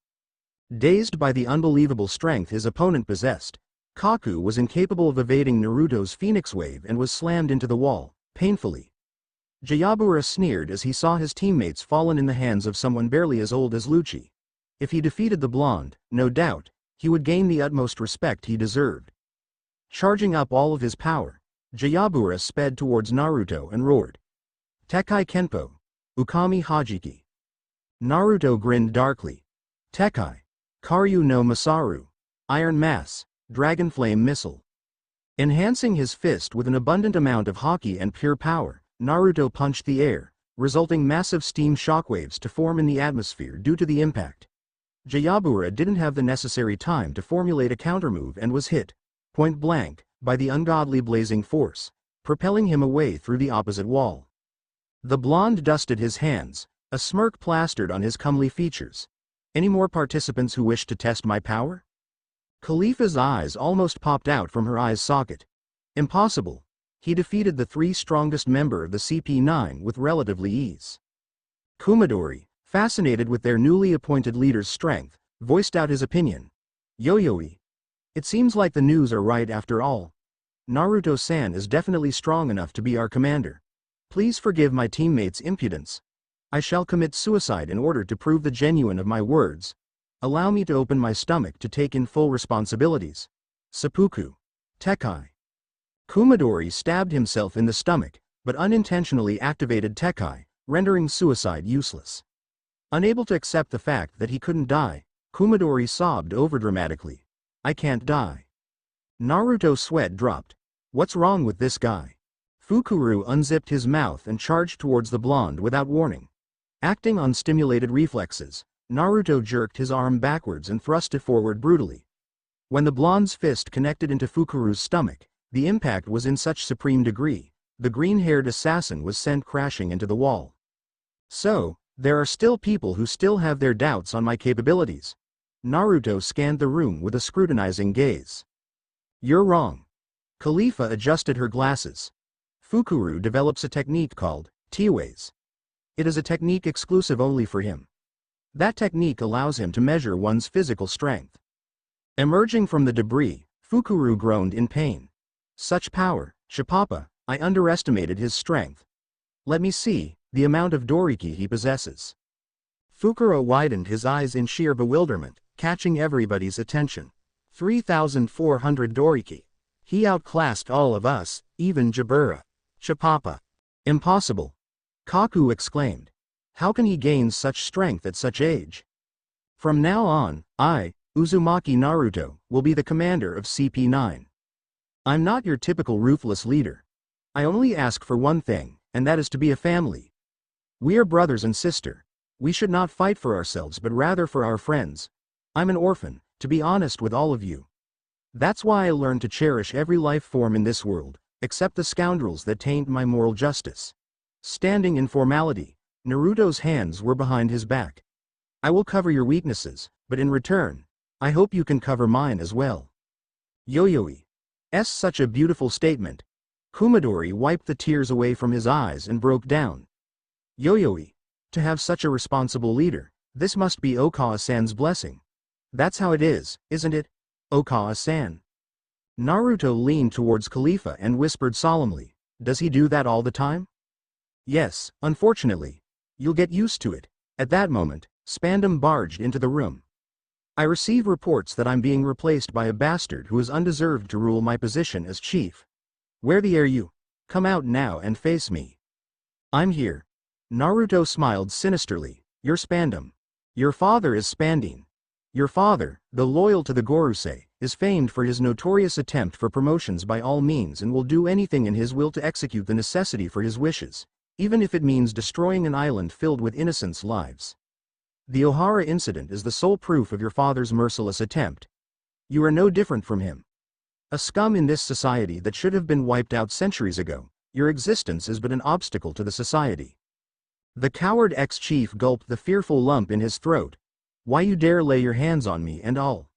Dazed by the unbelievable strength his opponent possessed, Kaku was incapable of evading Naruto's Phoenix Wave and was slammed into the wall, painfully. Jayabura sneered as he saw his teammates fallen in the hands of someone barely as old as Lucci. If he defeated the blonde, no doubt, he would gain the utmost respect he deserved. Charging up all of his power, Jayabura sped towards Naruto and roared. Tekai Kenpo. Ukami Hajiki. Naruto grinned darkly. Tekai. Karyu no Masaru. Iron Mass. Dragon Flame Missile. Enhancing his fist with an abundant amount of haki and pure power, Naruto punched the air, resulting massive steam shockwaves to form in the atmosphere due to the impact. Jayabura didn't have the necessary time to formulate a countermove and was hit, point blank, by the ungodly blazing force, propelling him away through the opposite wall. The blonde dusted his hands, a smirk plastered on his comely features. Any more participants who wish to test my power? Khalifa's eyes almost popped out from her eye's socket. Impossible. He defeated the 3 strongest member of the CP9 with relatively ease. Kumadori, fascinated with their newly appointed leader's strength, voiced out his opinion. Yo-Yoi. It seems like the news are right after all. Naruto-san is definitely strong enough to be our commander. Please forgive my teammates' impudence. I shall commit suicide in order to prove the genuine of my words. Allow me to open my stomach to take in full responsibilities. Seppuku. Tekai. Kumadori stabbed himself in the stomach, but unintentionally activated Tekai, rendering suicide useless. Unable to accept the fact that he couldn't die, Kumadori sobbed overdramatically. I can't die. Naruto's sweat dropped. What's wrong with this guy? Fukuru unzipped his mouth and charged towards the blonde without warning. Acting on stimulated reflexes, Naruto jerked his arm backwards and thrust it forward brutally. When the blonde's fist connected into Fukuru's stomach, the impact was in such supreme degree, the green-haired assassin was sent crashing into the wall. So, there are still people who still have their doubts on my capabilities. Naruto scanned the room with a scrutinizing gaze. You're wrong. Khalifa adjusted her glasses. Fukuru develops a technique called T-Ways. It is a technique exclusive only for him. That technique allows him to measure one's physical strength. Emerging from the debris, Fukuru groaned in pain. Such power, Shipapa, I underestimated his strength. Let me see the amount of Doriki he possesses. Fukuro widened his eyes in sheer bewilderment, catching everybody's attention. 3,400 Doriki. He outclassed all of us, even Jabura. Shipapa. Impossible. Kaku exclaimed. How can he gain such strength at such age? From now on, I, Uzumaki Naruto, will be the commander of CP9. I'm not your typical ruthless leader. I only ask for one thing, and that is to be a family. We are brothers and sister. We should not fight for ourselves but rather for our friends. I'm an orphan, to be honest with all of you. That's why I learned to cherish every life form in this world, except the scoundrels that taint my moral justice. Standing in formality, Naruto's hands were behind his back. I will cover your weaknesses, but in return, I hope you can cover mine as well. Yo-Yoi. Such a beautiful statement. Kumadori wiped the tears away from his eyes and broke down. Yo-Yoi. To have such a responsible leader, this must be Okawa-san's blessing. That's how it is, isn't it? Okawa-san. Naruto leaned towards Khalifa and whispered solemnly, does he do that all the time? Yes, unfortunately. You'll get used to it. At that moment, Spandam barged into the room. I receive reports that I'm being replaced by a bastard who is undeserved to rule my position as chief. Where the are you? Come out now and face me. I'm here. Naruto smiled sinisterly. You're Spandam. Your father is Spandine. Your father, though loyal to the Gorosei, is famed for his notorious attempt for promotions by all means and will do anything in his will to execute the necessity for his wishes, even if it means destroying an island filled with innocents' lives. The Ohara incident is the sole proof of your father's merciless attempt. You are no different from him. A scum in this society that should have been wiped out centuries ago, your existence is but an obstacle to the society. The coward ex-chief gulped the fearful lump in his throat. Why you dare lay your hands on me and all?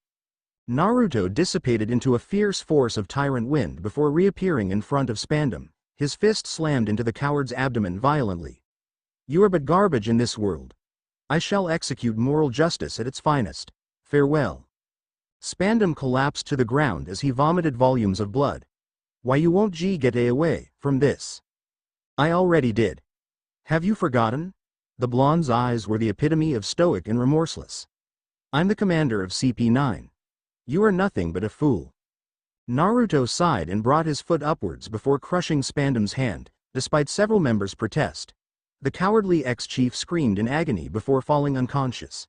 Naruto dissipated into a fierce force of tyrant wind before reappearing in front of Spandam, his fist slammed into the coward's abdomen violently. You are but garbage in this world. I shall execute moral justice at its finest. Farewell. Spandam collapsed to the ground as he vomited volumes of blood. Why you won't get away from this? I already did. Have you forgotten? The blonde's eyes were the epitome of stoic and remorseless. I'm the commander of CP9. You are nothing but a fool. Naruto sighed and brought his foot upwards before crushing Spandam's hand, despite several members' protest. The cowardly ex-chief screamed in agony before falling unconscious.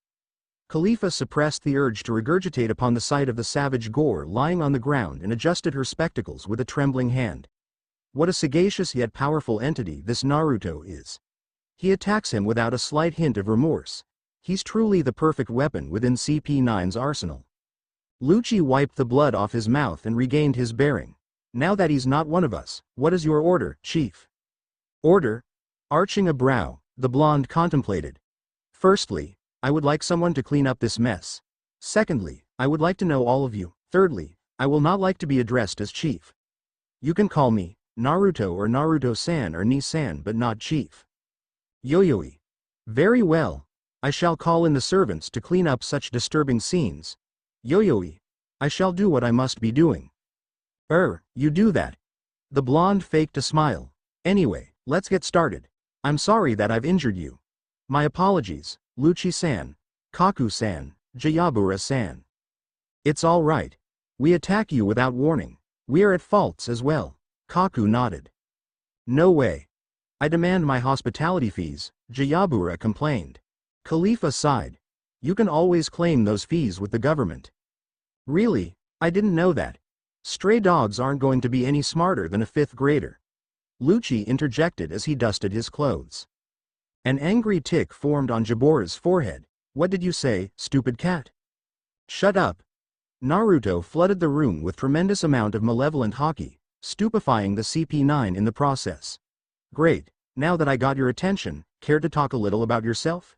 Khalifa suppressed the urge to regurgitate upon the sight of the savage gore lying on the ground and adjusted her spectacles with a trembling hand. What a sagacious yet powerful entity this Naruto is. He attacks him without a slight hint of remorse. He's truly the perfect weapon within CP9's arsenal. Lucci wiped the blood off his mouth and regained his bearing. Now that he's not one of us, what is your order, chief? Order? Arching a brow, the blonde contemplated. Firstly, I would like someone to clean up this mess. Secondly, I would like to know all of you. Thirdly, I will not like to be addressed as chief. You can call me Naruto or Naruto-san or Ni-san but not chief. Yoyoi. Very well. I shall call in the servants to clean up such disturbing scenes. Yoyoi. I shall do what I must be doing. You do that. The blonde faked a smile. Anyway, let's get started. I'm sorry that I've injured you. My apologies, Lucci-san, Kaku-san, Jayabura-san. It's all right. We attack you without warning. We are at faults as well. Kaku nodded. No way. I demand my hospitality fees, Jayabura complained. Khalifa sighed. You can always claim those fees with the government. Really? I didn't know that. Stray dogs aren't going to be any smarter than a fifth grader. Lucci interjected as he dusted his clothes. An angry tick formed on Jabura's forehead. What did you say, stupid cat? Shut up. Naruto flooded the room with tremendous amount of malevolent haki, stupefying the CP9 in the process. Great, now that I got your attention, care to talk a little about yourself?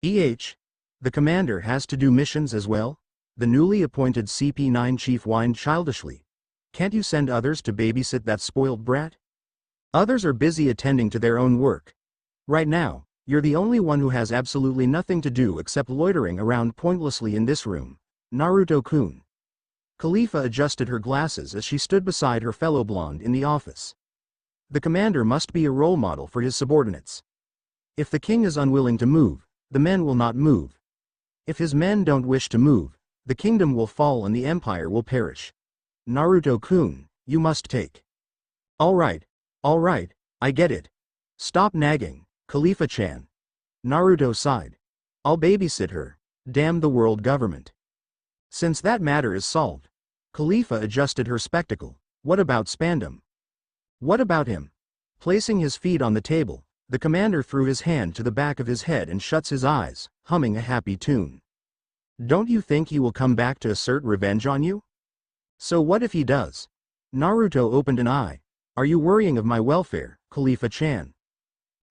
The commander has to do missions as well? The newly appointed CP9 chief whined childishly. Can't you send others to babysit that spoiled brat? Others are busy attending to their own work. Right now, you're the only one who has absolutely nothing to do except loitering around pointlessly in this room, Naruto-kun. Khalifa adjusted her glasses as she stood beside her fellow blonde in the office. The commander must be a role model for his subordinates. If the king is unwilling to move, the men will not move. If his men don't wish to move, the kingdom will fall and the empire will perish. Naruto-kun, you must take. All right, I get it. Stop nagging, Khalifa-chan. Naruto sighed. I'll babysit her. Damn the world government. Since that matter is solved. Khalifa adjusted her spectacle. What about Spandam? What about him? Placing his feet on the table, the commander threw his hand to the back of his head and shuts his eyes, humming a happy tune. Don't you think he will come back to assert revenge on you? So what if he does? Naruto opened an eye. Are you worrying of my welfare, Khalifa-chan?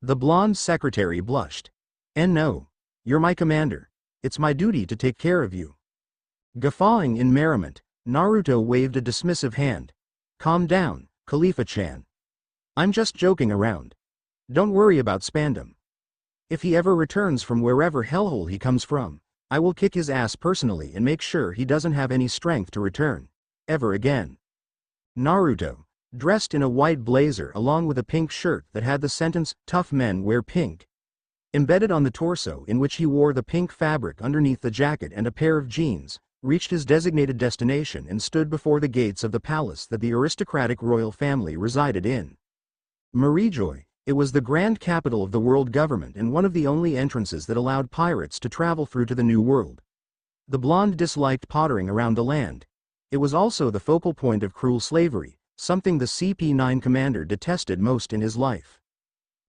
The blonde secretary blushed. And no. You're my commander. It's my duty to take care of you. Guffawing in merriment, Naruto waved a dismissive hand. Calm down, Khalifa-chan. I'm just joking around. Don't worry about Spandam. If he ever returns from wherever hellhole he comes from, I will kick his ass personally and make sure he doesn't have any strength to return. Ever again. Naruto, dressed in a white blazer along with a pink shirt that had the sentence, "Tough men wear pink," Embedded on the torso, in which he wore the pink fabric underneath the jacket and a pair of jeans, reached his designated destination and stood before the gates of the palace that the aristocratic royal family resided in. Marijoy, it was the grand capital of the world government and one of the only entrances that allowed pirates to travel through to the New World. The blonde disliked pottering around the land. It was also the focal point of cruel slavery, something the CP9 commander detested most in his life.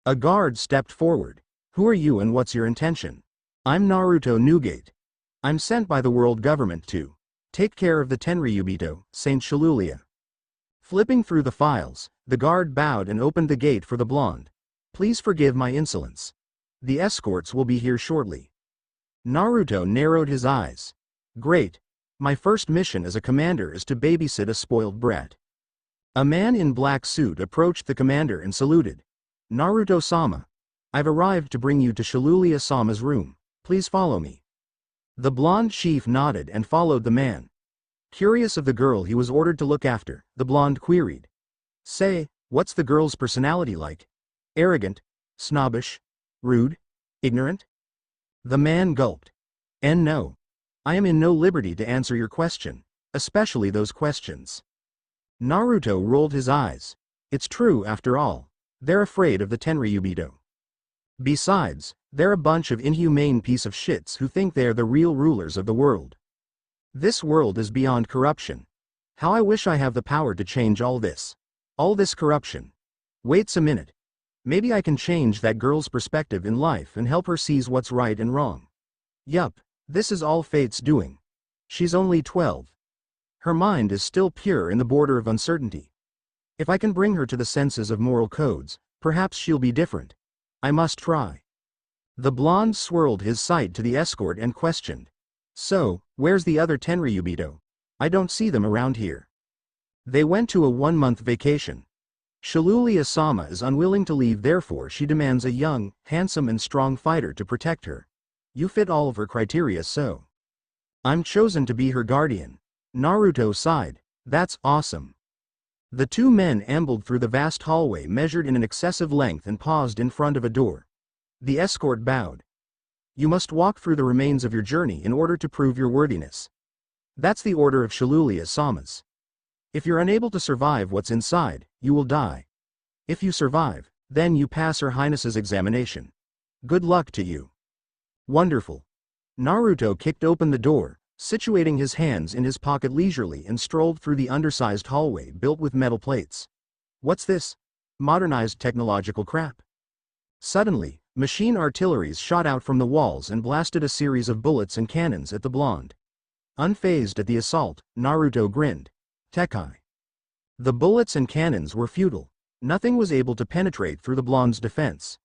A guard stepped forward. "Who are you and what's your intention?" "I'm Naruto Newgate. I'm sent by the world government to take care of the Tenryubito, Saint Shalulia." Flipping through the files, the guard bowed and opened the gate for the blonde. "Please forgive my insolence. The escorts will be here shortly." Naruto narrowed his eyes. "Great. My first mission as a commander is to babysit a spoiled brat." A man in black suit approached the commander and saluted. "Naruto-sama. I've arrived to bring you to Shalulia-sama's room. Please follow me." The blonde chief nodded and followed the man. Curious of the girl he was ordered to look after, the blonde queried. "Say, what's the girl's personality like? Arrogant? Snobbish? Rude? Ignorant?" The man gulped. "No. I am in no liberty to answer your question, especially those questions." Naruto rolled his eyes. "It's true after all. They're afraid of the Tenryubito. Besides, they're a bunch of inhumane piece of shits who think they're the real rulers of the world. This world is beyond corruption. How I wish I have the power to change all this. All this corruption. Wait a minute. Maybe I can change that girl's perspective in life and help her seize what's right and wrong. Yup, this is all fate's doing. She's only 12. Her mind is still pure in the border of uncertainty. If I can bring her to the senses of moral codes, perhaps she'll be different. I must try." The blonde swirled his sight to the escort and questioned. "So, where's the other Tenryubito? I don't see them around here." "They went to a 1-month vacation. Shalulia-sama is unwilling to leave, therefore she demands a young, handsome and strong fighter to protect her. You fit all of her criteria, so I'm chosen to be her guardian." Naruto sighed. "That's awesome." The two men ambled through the vast hallway measured in an excessive length and paused in front of a door. The escort bowed. "You must walk through the remains of your journey in order to prove your worthiness. That's the order of Shalulia-samas. If you're unable to survive what's inside, you will die. If you survive, then you pass Her Highness's examination. Good luck to you." "Wonderful." Naruto kicked open the door, situating his hands in his pocket leisurely, and strolled through the undersized hallway built with metal plates. "What's this? Modernized technological crap?" Suddenly, machine artilleries shot out from the walls and blasted a series of bullets and cannons at the blonde. Unfazed at the assault, Naruto grinned. "Tekai." The bullets and cannons were futile. Nothing was able to penetrate through the blonde's defense.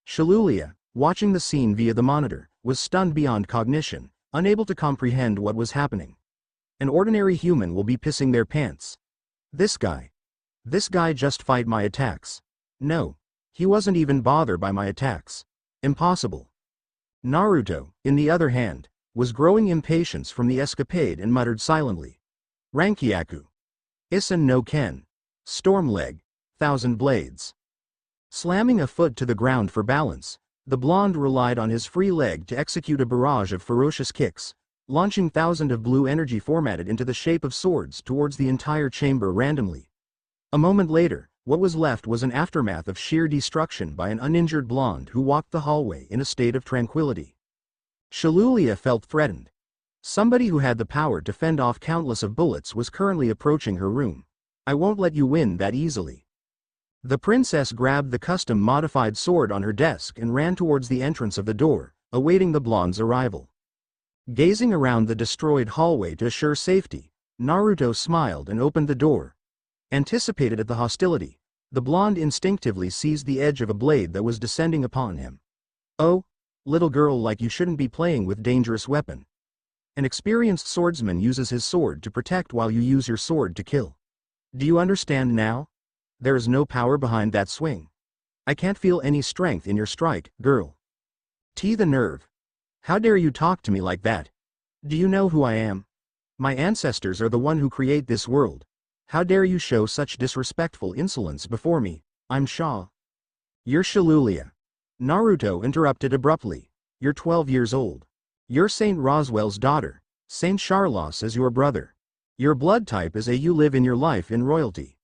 Shalulia, watching the scene via the monitor, was stunned beyond cognition, unable to comprehend what was happening. An ordinary human will be pissing their pants. This guy just fight my attacks. No. He wasn't even bothered by my attacks. Impossible. Naruto, in the other hand, was growing impatience from the escapade and muttered silently. "Rankyaku. Issen no Ken. Storm Leg. 1,000 Blades." Slamming a foot to the ground for balance, the blonde relied on his free leg to execute a barrage of ferocious kicks, launching thousands of blue energy formatted into the shape of swords towards the entire chamber randomly. A moment later, what was left was an aftermath of sheer destruction by an uninjured blonde who walked the hallway in a state of tranquility. Shalulia felt threatened. Somebody who had the power to fend off countless of bullets was currently approaching her room. "I won't let you win that easily." The princess grabbed the custom-modified sword on her desk and ran towards the entrance of the door, awaiting the blonde's arrival. Gazing around the destroyed hallway to assure safety, Naruto smiled and opened the door. Anticipated at the hostility, the blonde instinctively seized the edge of a blade that was descending upon him. "Oh, little girl, like you shouldn't be playing with dangerous weapon. An experienced swordsman uses his sword to protect while you use your sword to kill. Do you understand now? There is no power behind that swing. I can't feel any strength in your strike, girl. The nerve. How dare you talk to me like that? Do you know who I am? My ancestors are the one who create this world. How dare you show such disrespectful insolence before me? I'm Shaw." "You're Shalulia." Naruto interrupted abruptly. You're 12 years old. You're Saint Roswell's daughter. Saint Charlos is your brother. Your blood type is A. You live in your life in royalty.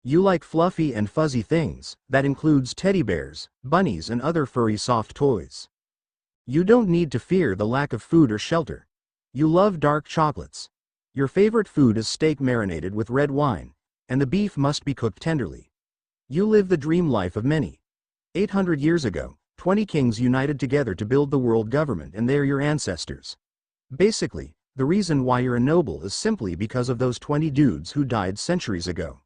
You like fluffy and fuzzy things, that includes teddy bears, bunnies and other furry soft toys. You don't need to fear the lack of food or shelter. You love dark chocolates. Your favorite food is steak marinated with red wine, and the beef must be cooked tenderly. You live the dream life of many. 800 years ago, 20 kings united together to build the world government, and they're your ancestors. Basically, the reason why you're a noble is simply because of those 20 dudes who died centuries ago.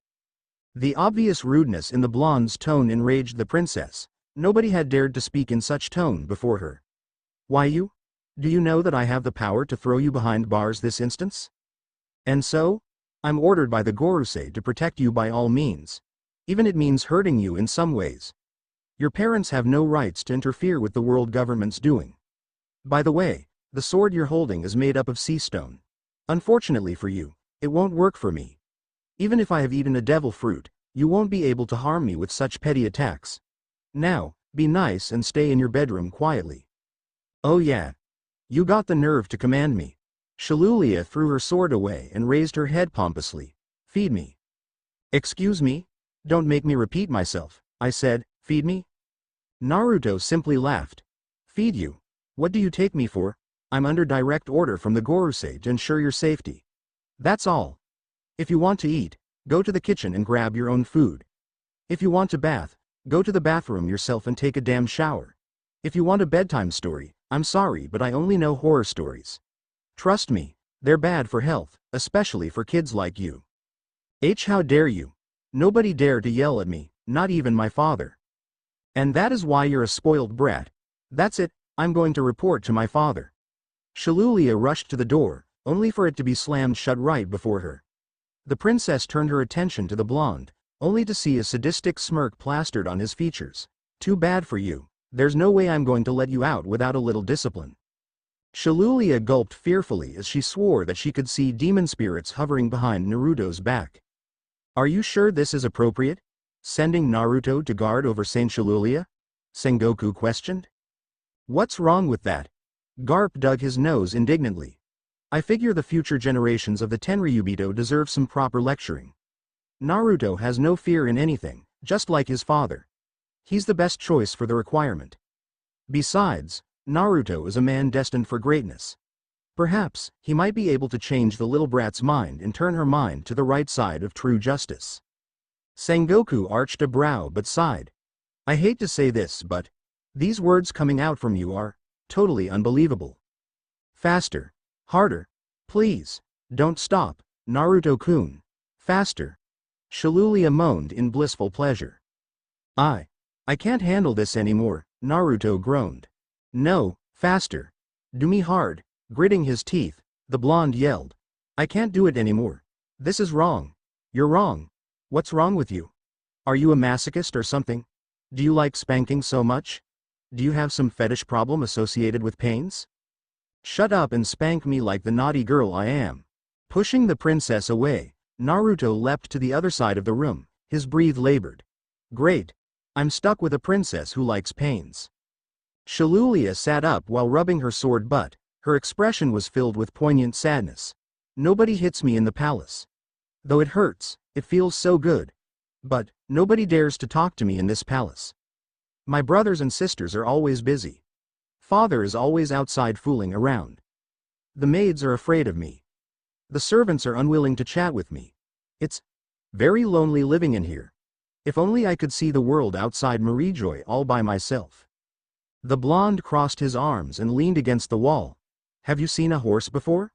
The obvious rudeness in the blonde's tone enraged the princess. Nobody had dared to speak in such tone before her. Why you? Do you know that I have the power to throw you behind bars this instance? And so? I'm ordered by the Gorosei to protect you by all means. Even it means hurting you in some ways. Your parents have no rights to interfere with the world government's doing. By the way, the sword you're holding is made up of sea stone. Unfortunately for you, it won't work for me. Even if I have eaten a devil fruit, you won't be able to harm me with such petty attacks. Now, be nice and stay in your bedroom quietly. Oh yeah. You got the nerve to command me. Shalulia threw her sword away and raised her head pompously. Feed me. Excuse me? Don't make me repeat myself. I said, feed me? Naruto simply laughed. Feed you? What do you take me for? I'm under direct order from the Gorosei to ensure your safety. That's all. If you want to eat, go to the kitchen and grab your own food. If you want to bath, go to the bathroom yourself and take a damn shower. If you want a bedtime story, I'm sorry but I only know horror stories. Trust me, they're bad for health, especially for kids like you. How dare you? Nobody dare to yell at me, not even my father. And that is why you're a spoiled brat. That's it, I'm going to report to my father. Shalulia rushed to the door, only for it to be slammed shut right before her. The princess turned her attention to the blonde, only to see a sadistic smirk plastered on his features. Too bad for you. There's no way I'm going to let you out without a little discipline. Shalulia gulped fearfully as she swore that she could see demon spirits hovering behind Naruto's back. Are you sure this is appropriate? Sending Naruto to guard over Saint Shalulia? Sengoku questioned. What's wrong with that? Garp dug his nose indignantly. I figure the future generations of the Tenryubito deserve some proper lecturing. Naruto has no fear in anything, just like his father. He's the best choice for the requirement. Besides, Naruto is a man destined for greatness. Perhaps, he might be able to change the little brat's mind and turn her mind to the right side of true justice. Sengoku arched a brow but sighed. I hate to say this, but these words coming out from you are totally unbelievable. Faster. Harder. Please. Don't stop, Naruto-kun. Faster. Shalulia moaned in blissful pleasure. I can't handle this anymore, Naruto groaned. No, faster. Do me hard. Gritting his teeth, the blonde yelled. I can't do it anymore. This is wrong. You're wrong. What's wrong with you? Are you a masochist or something? Do you like spanking so much? Do you have some fetish problem associated with pains? Shut up and spank me like the naughty girl I am. Pushing the princess away, Naruto leapt to the other side of the room, his breath labored. Great. I'm stuck with a princess who likes pains. Shalulia sat up while rubbing her sword butt. Her expression was filled with poignant sadness. Nobody hits me in the palace. Though it hurts, it feels so good. But nobody dares to talk to me in this palace. My brothers and sisters are always busy. Father is always outside fooling around. The maids are afraid of me. The servants are unwilling to chat with me. It's very lonely living in here. If only I could see the world outside Marijoy all by myself. The blonde crossed his arms and leaned against the wall. Have you seen a horse before?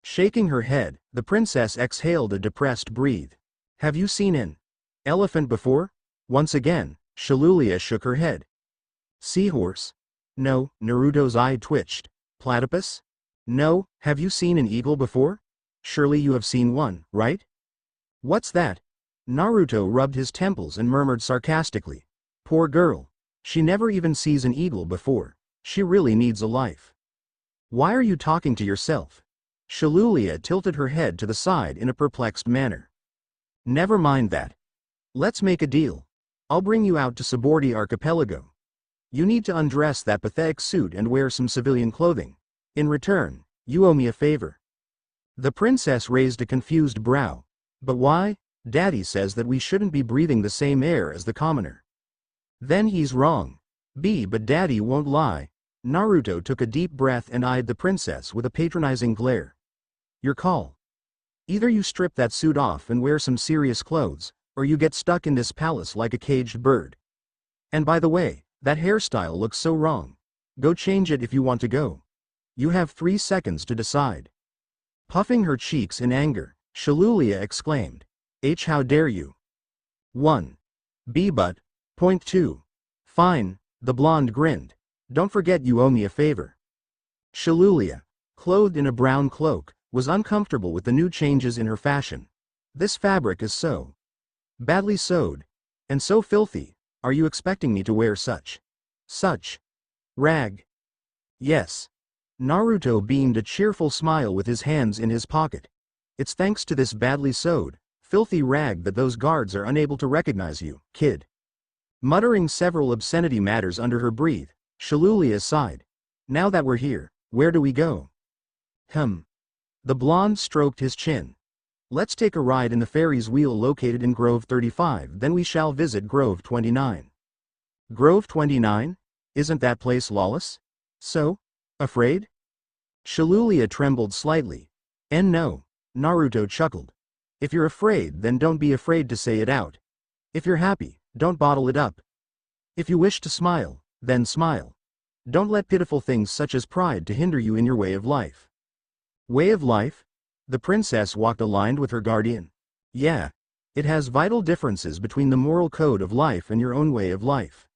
Shaking her head, the princess exhaled a depressed breath. Have you seen an elephant before? Once again, Shalulia shook her head. Seahorse? No, Naruto's eye twitched. Platypus? No, have you seen an eagle before? Surely you have seen one, right? What's that? Naruto rubbed his temples and murmured sarcastically. Poor girl. She never even sees an eagle before. She really needs a life. Why are you talking to yourself? Shalulia tilted her head to the side in a perplexed manner. Never mind that. Let's make a deal. I'll bring you out to Sabordi Archipelago. You need to undress that pathetic suit and wear some civilian clothing. In return, you owe me a favor. The princess raised a confused brow. But why? Daddy says that we shouldn't be breathing the same air as the commoner. Then he's wrong. But Daddy won't lie. Naruto took a deep breath and eyed the princess with a patronizing glare. Your call. Either you strip that suit off and wear some serious clothes, or you get stuck in this palace like a caged bird. And by the way, that hairstyle looks so wrong. Go change it if you want to go. You have 3 seconds to decide. Puffing her cheeks in anger, Shalulia exclaimed. How dare you? 1. But. Point 2. Fine, the blonde grinned. Don't forget you owe me a favor. Shalulia, clothed in a brown cloak, was uncomfortable with the new changes in her fashion. This fabric is so badly sewed, and so filthy. Are you expecting me to wear such rag? Yes. Naruto beamed a cheerful smile with his hands in his pocket. It's thanks to this badly sewed, filthy rag that those guards are unable to recognize you, kid. Muttering several obscenity matters under her breath, Shalulia sighed. Now that we're here, where do we go? The blonde stroked his chin. Let's take a ride in the Ferry's wheel located in Grove 35, then we shall visit Grove 29. Grove 29? Isn't that place lawless? So? Afraid? Shalulia trembled slightly. No. Naruto chuckled. If you're afraid, then don't be afraid to say it out. If you're happy, don't bottle it up. If you wish to smile, then smile. Don't let pitiful things such as pride to hinder you in your way of life. Way of life? The princess walked aligned with her guardian. Yeah. It has vital differences between the moral code of life and your own way of life.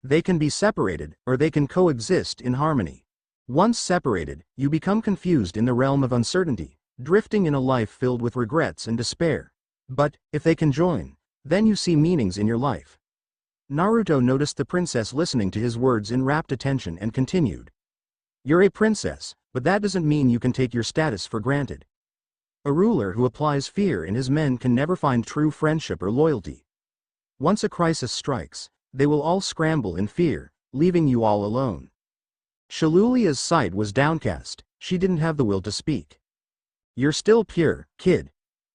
They can be separated, or they can coexist in harmony. Once separated, you become confused in the realm of uncertainty, drifting in a life filled with regrets and despair. But, if they can join, then you see meanings in your life. Naruto noticed the princess listening to his words in rapt attention and continued. You're a princess, but that doesn't mean you can take your status for granted. A ruler who applies fear in his men can never find true friendship or loyalty. Once a crisis strikes, they will all scramble in fear, leaving you all alone. Shalulia's sight was downcast. She didn't have the will to speak. You're still pure, kid.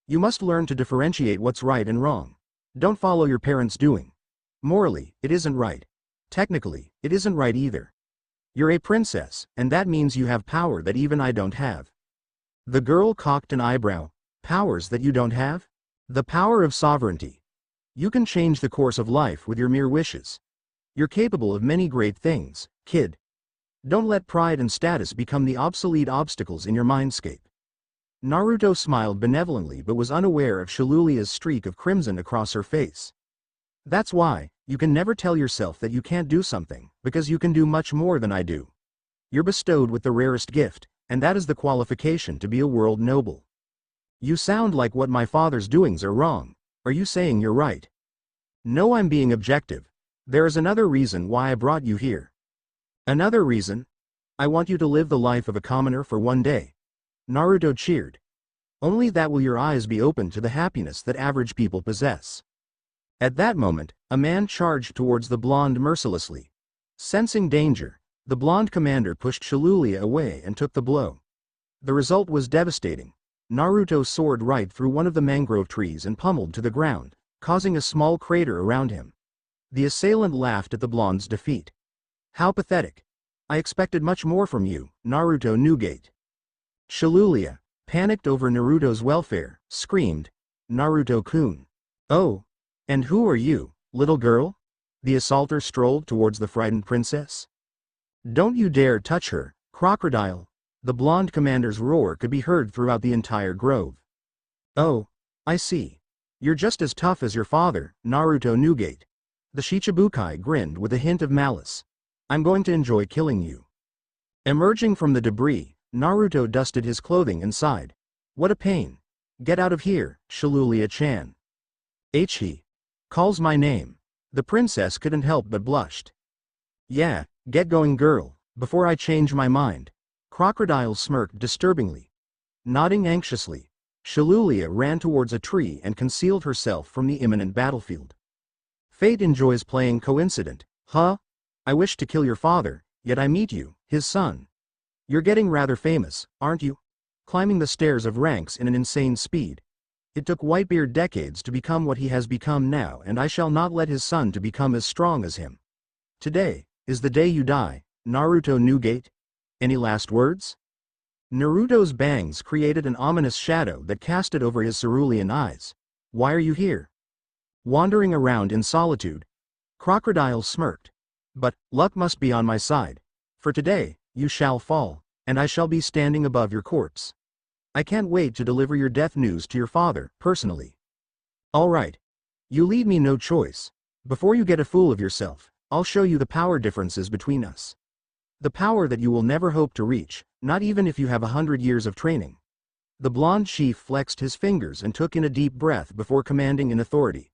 You must learn to differentiate what's right and wrong. Don't follow your parents' doing. Morally, it isn't right. Technically, it isn't right either. You're a princess, and that means you have power that even I don't have. The girl cocked an eyebrow. Powers that you don't have? The power of sovereignty. You can change the course of life with your mere wishes. You're capable of many great things, kid. Don't let pride and status become the obsolete obstacles in your mindscape. Naruto smiled benevolently but was unaware of Shalulia's streak of crimson across her face. That's why, you can never tell yourself that you can't do something, because you can do much more than I do. You're bestowed with the rarest gift, and that is the qualification to be a world noble. You sound like what my father's doings are wrong. Are you saying you're right? No, I'm being objective. There is another reason why I brought you here. Another reason? I want you to live the life of a commoner for one day. Naruto cheered. Only that will your eyes be open to the happiness that average people possess. At that moment, a man charged towards the blonde mercilessly. Sensing danger, the blonde commander pushed Shalulia away and took the blow. The result was devastating. Naruto soared right through one of the mangrove trees and pummeled to the ground, causing a small crater around him. The assailant laughed at the blonde's defeat. How pathetic. I expected much more from you, Naruto Nugate. Shalulia, panicked over Naruto's welfare, screamed, Naruto-kun. Oh. And who are you, little girl? The assaulter strolled towards the frightened princess. Don't you dare touch her, Crocodile. The blonde commander's roar could be heard throughout the entire grove. Oh, I see. You're just as tough as your father, Naruto Nugate. The Shichibukai grinned with a hint of malice. I'm going to enjoy killing you. Emerging from the debris, Naruto dusted his clothing and sighed. What a pain. Get out of here, Shalulia-chan. He calls my name. The princess couldn't help but blushed. Yeah, get going, girl, before I change my mind. Crocodile smirked disturbingly. Nodding anxiously, Shalulia ran towards a tree and concealed herself from the imminent battlefield. Fate enjoys playing coincident, huh? I wish to kill your father, yet I meet you, his son. You're getting rather famous, aren't you? Climbing the stairs of ranks in an insane speed. It took Whitebeard decades to become what he has become now, and I shall not let his son to become as strong as him. Today is the day you die, Naruto Newgate. Any last words? Naruto's bangs created an ominous shadow that casted over his cerulean eyes. Why are you here? Wandering around in solitude. Crocodile smirked. But luck must be on my side. For today, you shall fall, and I shall be standing above your corpse. I can't wait to deliver your death news to your father, personally. All right. You leave me no choice. Before you get a fool of yourself, I'll show you the power differences between us. The power that you will never hope to reach, not even if you have 100 years of training. The blonde chief flexed his fingers and took in a deep breath before commanding in authority.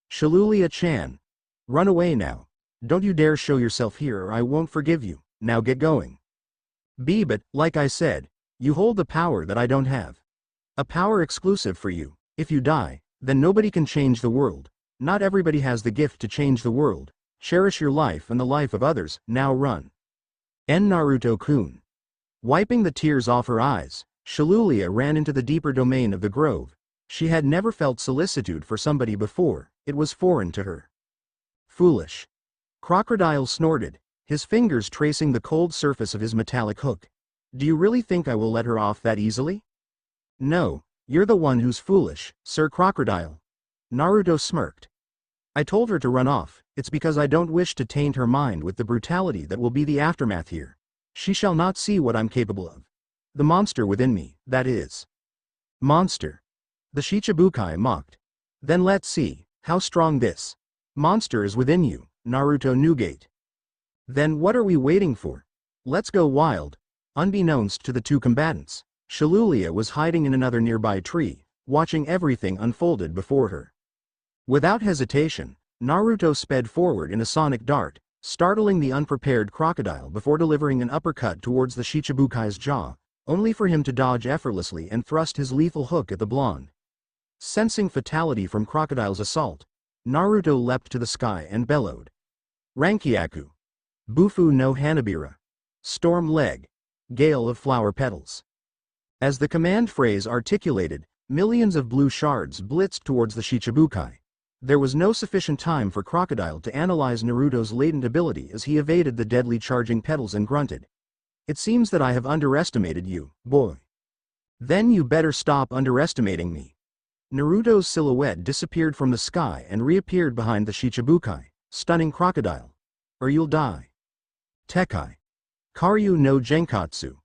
Shalulia-chan. Run away now. Don't you dare show yourself here or I won't forgive you. Now get going. But, like I said, you hold the power that I don't have. A power exclusive for you. If you die, then nobody can change the world. Not everybody has the gift to change the world. Cherish your life and the life of others. Now run. Naruto-kun. Wiping the tears off her eyes, Shalulia ran into the deeper domain of the grove. She had never felt solicitude for somebody before. It was foreign to her. Foolish. Crocodile snorted, his fingers tracing the cold surface of his metallic hook. Do you really think I will let her off that easily? No, you're the one who's foolish, Sir Crocodile. Naruto smirked. I told her to run off. It's because I don't wish to taint her mind with the brutality that will be the aftermath here. She shall not see what I'm capable of. The monster within me, that is. Monster. The Shichibukai mocked. Then let's see how strong this monster is within you, Naruto Newgate. Then what are we waiting for? Let's go wild. Unbeknownst to the two combatants, Shalulia was hiding in another nearby tree, watching everything unfolded before her. Without hesitation, Naruto sped forward in a sonic dart, startling the unprepared crocodile before delivering an uppercut towards the Shichibukai's jaw, only for him to dodge effortlessly and thrust his lethal hook at the blonde. Sensing fatality from Crocodile's assault, Naruto leapt to the sky and bellowed. Rankyaku. Bufu no Hanabira. Storm leg. Gale of flower petals. As the command phrase articulated, millions of blue shards blitzed towards the Shichibukai. There was no sufficient time for Crocodile to analyze Naruto's latent ability as he evaded the deadly charging petals and grunted. It seems that I have underestimated you, boy. Then you better stop underestimating me. Naruto's silhouette disappeared from the sky and reappeared behind the Shichibukai, stunning Crocodile. Or you'll die. Tekai. Karyu no Genkatsu.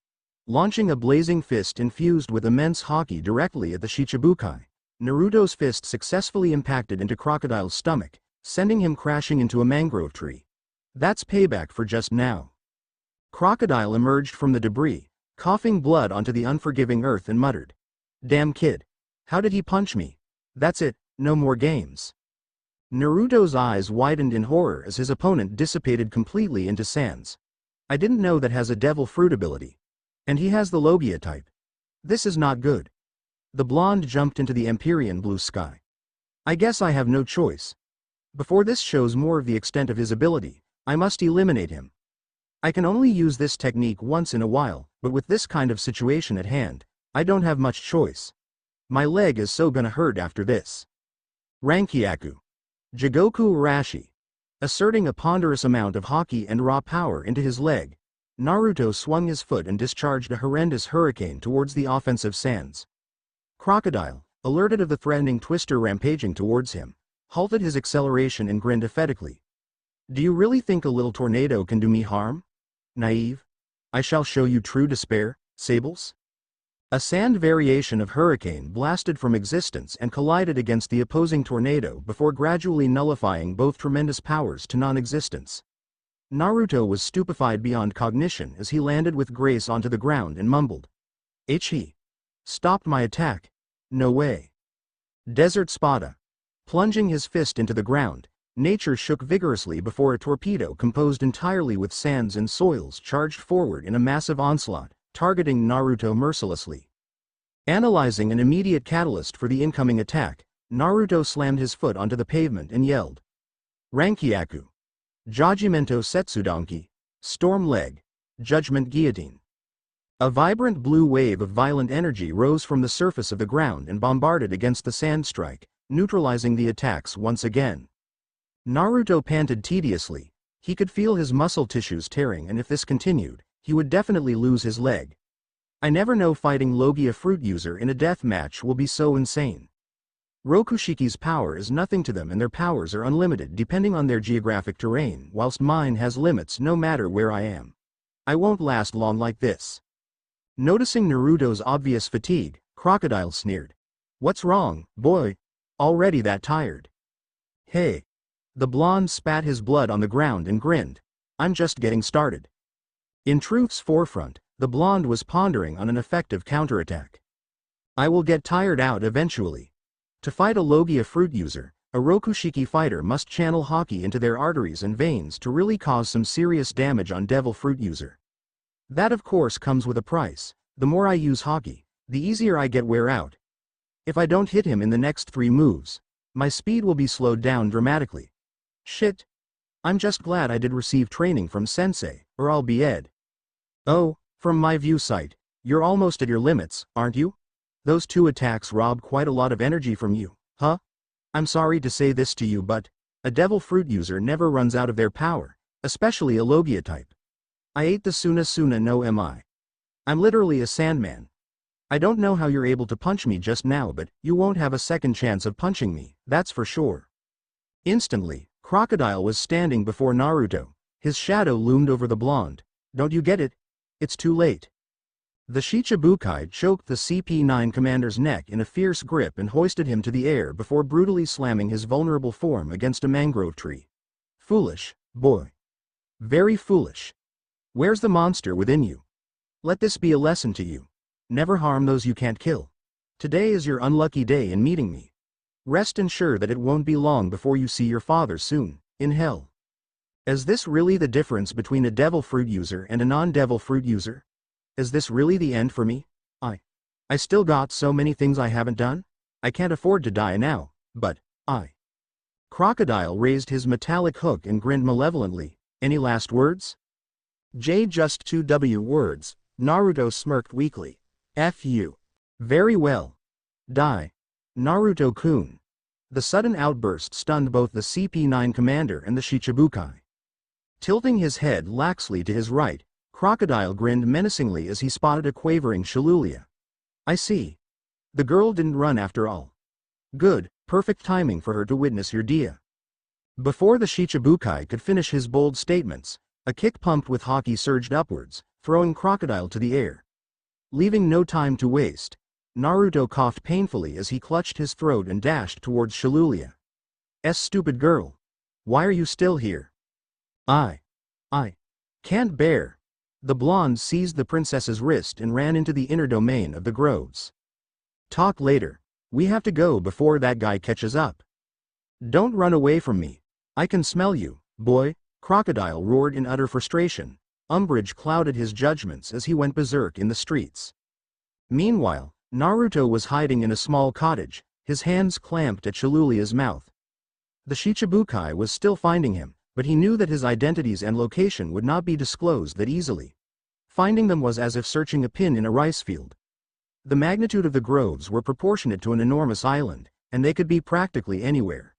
Launching a blazing fist infused with immense haki directly at the Shichibukai, Naruto's fist successfully impacted into Crocodile's stomach, sending him crashing into a mangrove tree. That's payback for just now. Crocodile emerged from the debris, coughing blood onto the unforgiving earth and muttered. Damn kid. How did he punch me? That's it, no more games. Naruto's eyes widened in horror as his opponent dissipated completely into sands. I didn't know that has a devil fruit ability. And he has the Logia type. This is not good. The blonde jumped into the Empyrean blue sky. I guess I have no choice. Before this shows more of the extent of his ability, I must eliminate him. I can only use this technique once in a while, but with this kind of situation at hand, I don't have much choice. My leg is so gonna hurt after this. Rankyaku. Jigoku Arashi. Asserting a ponderous amount of haki and raw power into his leg, Naruto swung his foot and discharged a horrendous hurricane towards the offensive sands. Crocodile, alerted of the threatening twister rampaging towards him, halted his acceleration and grinned emphatically. Do you really think a little tornado can do me harm? Naive. I shall show you true despair, Sables. A sand variation of hurricane blasted from existence and collided against the opposing tornado before gradually nullifying both tremendous powers to non-existence. Naruto was stupefied beyond cognition as he landed with grace onto the ground and mumbled. He stopped my attack. No way. Desert Spada. Plunging his fist into the ground, nature shook vigorously before a torpedo composed entirely with sands and soils charged forward in a massive onslaught, targeting Naruto mercilessly. Analyzing an immediate catalyst for the incoming attack, Naruto slammed his foot onto the pavement and yelled. Rankyaku. Judgmento Setsudanki, Storm Leg, Judgment Guillotine. A vibrant blue wave of violent energy rose from the surface of the ground and bombarded against the sand strike, neutralizing the attacks once again. Naruto panted tediously. He could feel his muscle tissues tearing, and if this continued, he would definitely lose his leg. I never know fighting Logia fruit user in a death match will be so insane. Rokushiki's power is nothing to them, and their powers are unlimited depending on their geographic terrain, whilst mine has limits no matter where I am. I won't last long like this. Noticing Naruto's obvious fatigue, Crocodile sneered. What's wrong, boy? Already that tired? Hey. The blonde spat his blood on the ground and grinned. I'm just getting started. In truth's forefront, the blonde was pondering on an effective counterattack. I will get tired out eventually. To fight a Logia fruit user, a Rokushiki fighter must channel Haki into their arteries and veins to really cause some serious damage on Devil fruit user. That of course comes with a price. The more I use Haki, the easier I get wear out. If I don't hit him in the next 3 moves, my speed will be slowed down dramatically. Shit. I'm just glad I did receive training from sensei, or I'll be dead. Oh, from my view sight, you're almost at your limits, aren't you? Those 2 attacks rob quite a lot of energy from you, huh? I'm sorry to say this to you, but a Devil fruit user never runs out of their power, especially a Logia type. I ate the Suna no mi. I'm literally a sandman. I don't know how you're able to punch me just now, but you won't have a second chance of punching me, that's for sure. Instantly, Crocodile was standing before Naruto. His shadow loomed over the blonde. Don't you get it? It's too late. The Shichibukai choked the CP9 commander's neck in a fierce grip and hoisted him to the air before brutally slamming his vulnerable form against a mangrove tree. Foolish, boy. Very foolish. Where's the monster within you? Let this be a lesson to you. Never harm those you can't kill. Today is your unlucky day in meeting me. Rest assured that it won't be long before you see your father soon, in hell. Is this really the difference between a Devil fruit user and a non-Devil fruit user? Is this really the end for me? I still got so many things I haven't done? I can't afford to die now, but Crocodile raised his metallic hook and grinned malevolently. Any last words? Just 2 words, Naruto smirked weakly. F you. Very well. Die. Naruto-kun. The sudden outburst stunned both the CP9 commander and the Shichibukai. Tilting his head laxly to his right, Crocodile grinned menacingly as he spotted a quavering Shalulia. I see. The girl didn't run after all. Good, perfect timing for her to witness your dia. Before the Shichibukai could finish his bold statements, a kick pumped with Haki surged upwards, throwing Crocodile to the air. Leaving no time to waste, Naruto coughed painfully as he clutched his throat and dashed towards Shalulia. Stupid girl. Why are you still here? I can't bear. The blonde seized the princess's wrist and ran into the inner domain of the groves. Talk later. We have to go before that guy catches up. Don't run away from me. I can smell you, boy, Crocodile roared in utter frustration. Umbrage clouded his judgments as he went berserk in the streets. Meanwhile, Naruto was hiding in a small cottage, his hands clamped at Shalulia's mouth. The Shichibukai was still finding him, but he knew that his identities and location would not be disclosed that easily. Finding them was as if searching a pin in a rice field. The magnitude of the groves were proportionate to an enormous island, and they could be practically anywhere.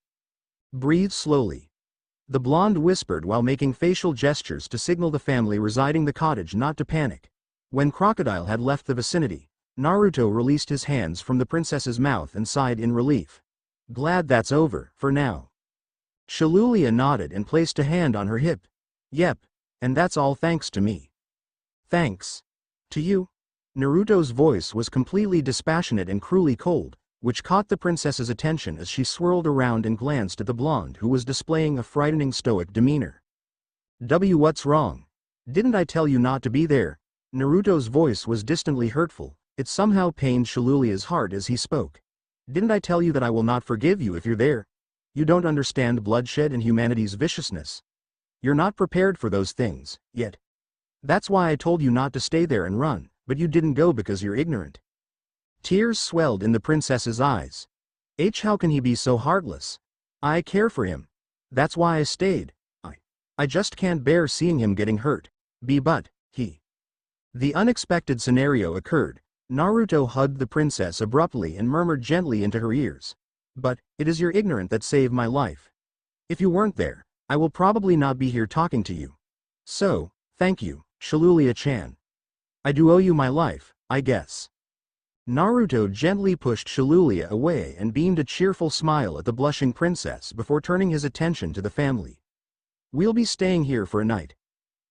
Breathe slowly. The blonde whispered while making facial gestures to signal the family residing the cottage not to panic. When Crocodile had left the vicinity, Naruto released his hands from the princess's mouth and sighed in relief. Glad that's over, for now. Shalulia nodded and placed a hand on her hip. Yep, and that's all thanks to me. Thanks. To you? Naruto's voice was completely dispassionate and cruelly cold, which caught the princess's attention as she swirled around and glanced at the blonde who was displaying a frightening stoic demeanor. What's wrong? Didn't I tell you not to be there? Naruto's voice was distantly hurtful. It somehow pained Shalulia's heart as he spoke. Didn't I tell you that I will not forgive you if you're there? You don't understand bloodshed and humanity's viciousness. You're not prepared for those things, yet. That's why I told you not to stay there and run, but you didn't go because you're ignorant. Tears swelled in the princess's eyes. How can he be so heartless? I care for him. That's why I stayed. I just can't bear seeing him getting hurt. But, he. The unexpected scenario occurred. Naruto hugged the princess abruptly and murmured gently into her ears. But, it is your ignorance that saved my life. If you weren't there, I will probably not be here talking to you. So, thank you, Shalulia-chan. I do owe you my life, I guess. Naruto gently pushed Shalulia away and beamed a cheerful smile at the blushing princess before turning his attention to the family. We'll be staying here for a night.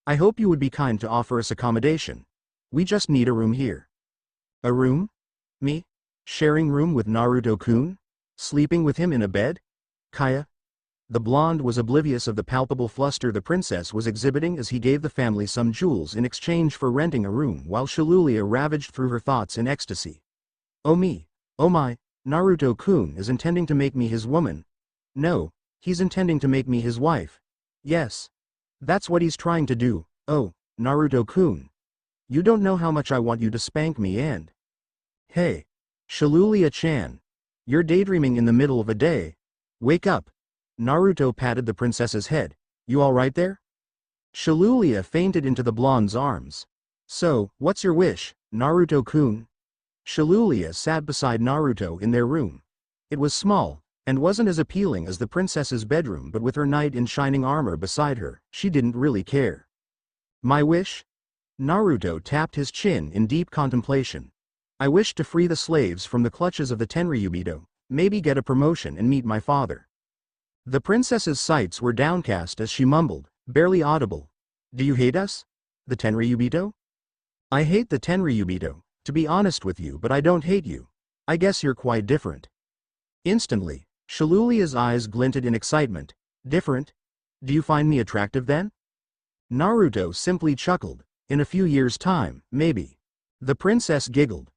I hope you would be kind to offer us accommodation. We just need a room here. A room? Me? Sharing room with Naruto-kun? Sleeping with him in a bed? Kaya? The blonde was oblivious of the palpable fluster the princess was exhibiting as he gave the family some jewels in exchange for renting a room while Shalulia ravaged through her thoughts in ecstasy. Oh me, oh my, Naruto-kun is intending to make me his woman. No, he's intending to make me his wife. Yes. That's what he's trying to do. Oh, Naruto-kun. You don't know how much I want you to spank me and… Hey. Shalulia-chan. You're daydreaming in the middle of a day. Wake up. Naruto patted the princess's head. You alright there? Shalulia fainted into the blonde's arms. So, what's your wish, Naruto-kun? Shalulia sat beside Naruto in their room. It was small, and wasn't as appealing as the princess's bedroom, but with her knight in shining armor beside her, she didn't really care. My wish? Naruto tapped his chin in deep contemplation. I wish to free the slaves from the clutches of the Tenryubito, maybe get a promotion and meet my father. The princess's sights were downcast as she mumbled, barely audible. Do you hate us? The Tenryubito? I hate the Tenryubito, to be honest with you, but I don't hate you. I guess you're quite different. Instantly, Shalulia's eyes glinted in excitement. Different? Do you find me attractive then? Naruto simply chuckled. In a few years' time, maybe. The princess giggled.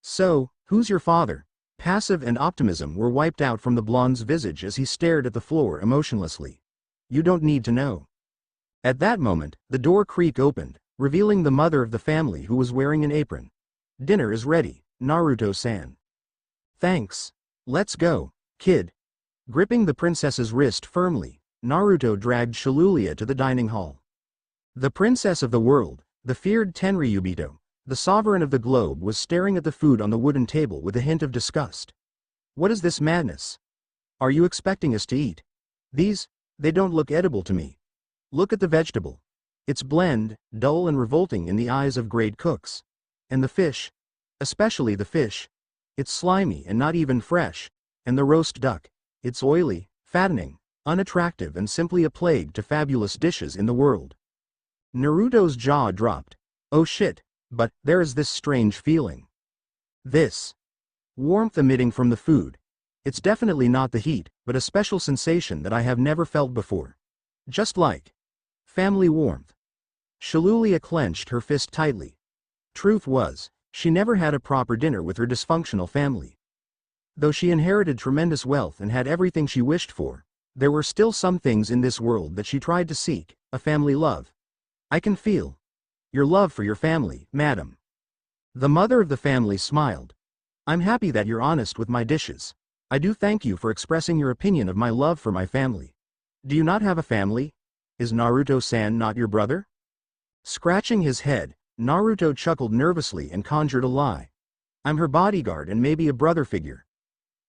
So, who's your father? Passive and optimism were wiped out from the blonde's visage as he stared at the floor emotionlessly. You don't need to know. At that moment, the door creak opened, revealing the mother of the family who was wearing an apron. Dinner is ready, Naruto-san. Thanks. Let's go, kid. Gripping the princess's wrist firmly, Naruto dragged Shalulia to the dining hall. The princess of the world, the feared Tenryubito, the sovereign of the globe, was staring at the food on the wooden table with a hint of disgust. What is this madness? Are you expecting us to eat? They don't look edible to me. Look at the vegetable. It's bland, dull and revolting in the eyes of great cooks. And the fish, especially the fish, it's slimy and not even fresh. And the roast duck, it's oily, fattening, unattractive and simply a plague to fabulous dishes in the world. Naruto's jaw dropped. Oh shit. But, there is this strange feeling. This warmth emitting from the food. It's definitely not the heat, but a special sensation that I have never felt before. Just like family warmth. Shalulia clenched her fist tightly. Truth was, she never had a proper dinner with her dysfunctional family. Though she inherited tremendous wealth and had everything she wished for, there were still some things in this world that she tried to seek, a family love. I can feel your love for your family, madam. The mother of the family smiled. I'm happy that you're honest with my dishes. I do thank you for expressing your opinion of my love for my family. Do you not have a family? Is Naruto-san not your brother? Scratching his head, Naruto chuckled nervously and conjured a lie. I'm her bodyguard and maybe a brother figure.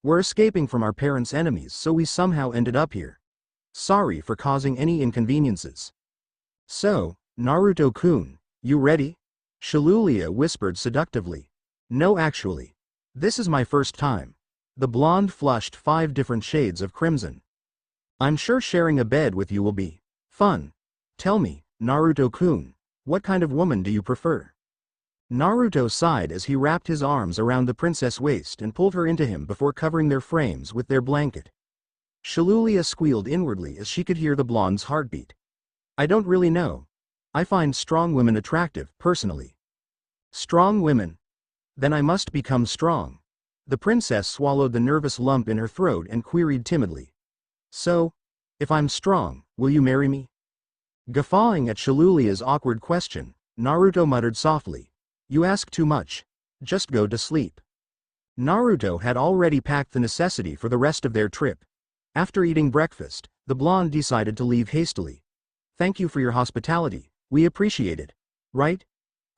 We're escaping from our parents' enemies, so we somehow ended up here. Sorry for causing any inconveniences. So, Naruto-kun, you ready? Shalulia whispered seductively. No, actually. This is my first time. The blonde flushed 5 different shades of crimson. I'm sure sharing a bed with you will be fun. Tell me, Naruto-kun, what kind of woman do you prefer? Naruto sighed as he wrapped his arms around the princess' waist and pulled her into him before covering their frames with their blanket. Shalulia squealed inwardly as she could hear the blonde's heartbeat. I don't really know. I find strong women attractive, personally. Strong women? Then I must become strong. The princess swallowed the nervous lump in her throat and queried timidly. So, if I'm strong, will you marry me? Guffawing at Shalulia's awkward question, Naruto muttered softly. You ask too much. Just go to sleep. Naruto had already packed the necessity for the rest of their trip. After eating breakfast, the blonde decided to leave hastily. Thank you for your hospitality, we appreciate it. Right?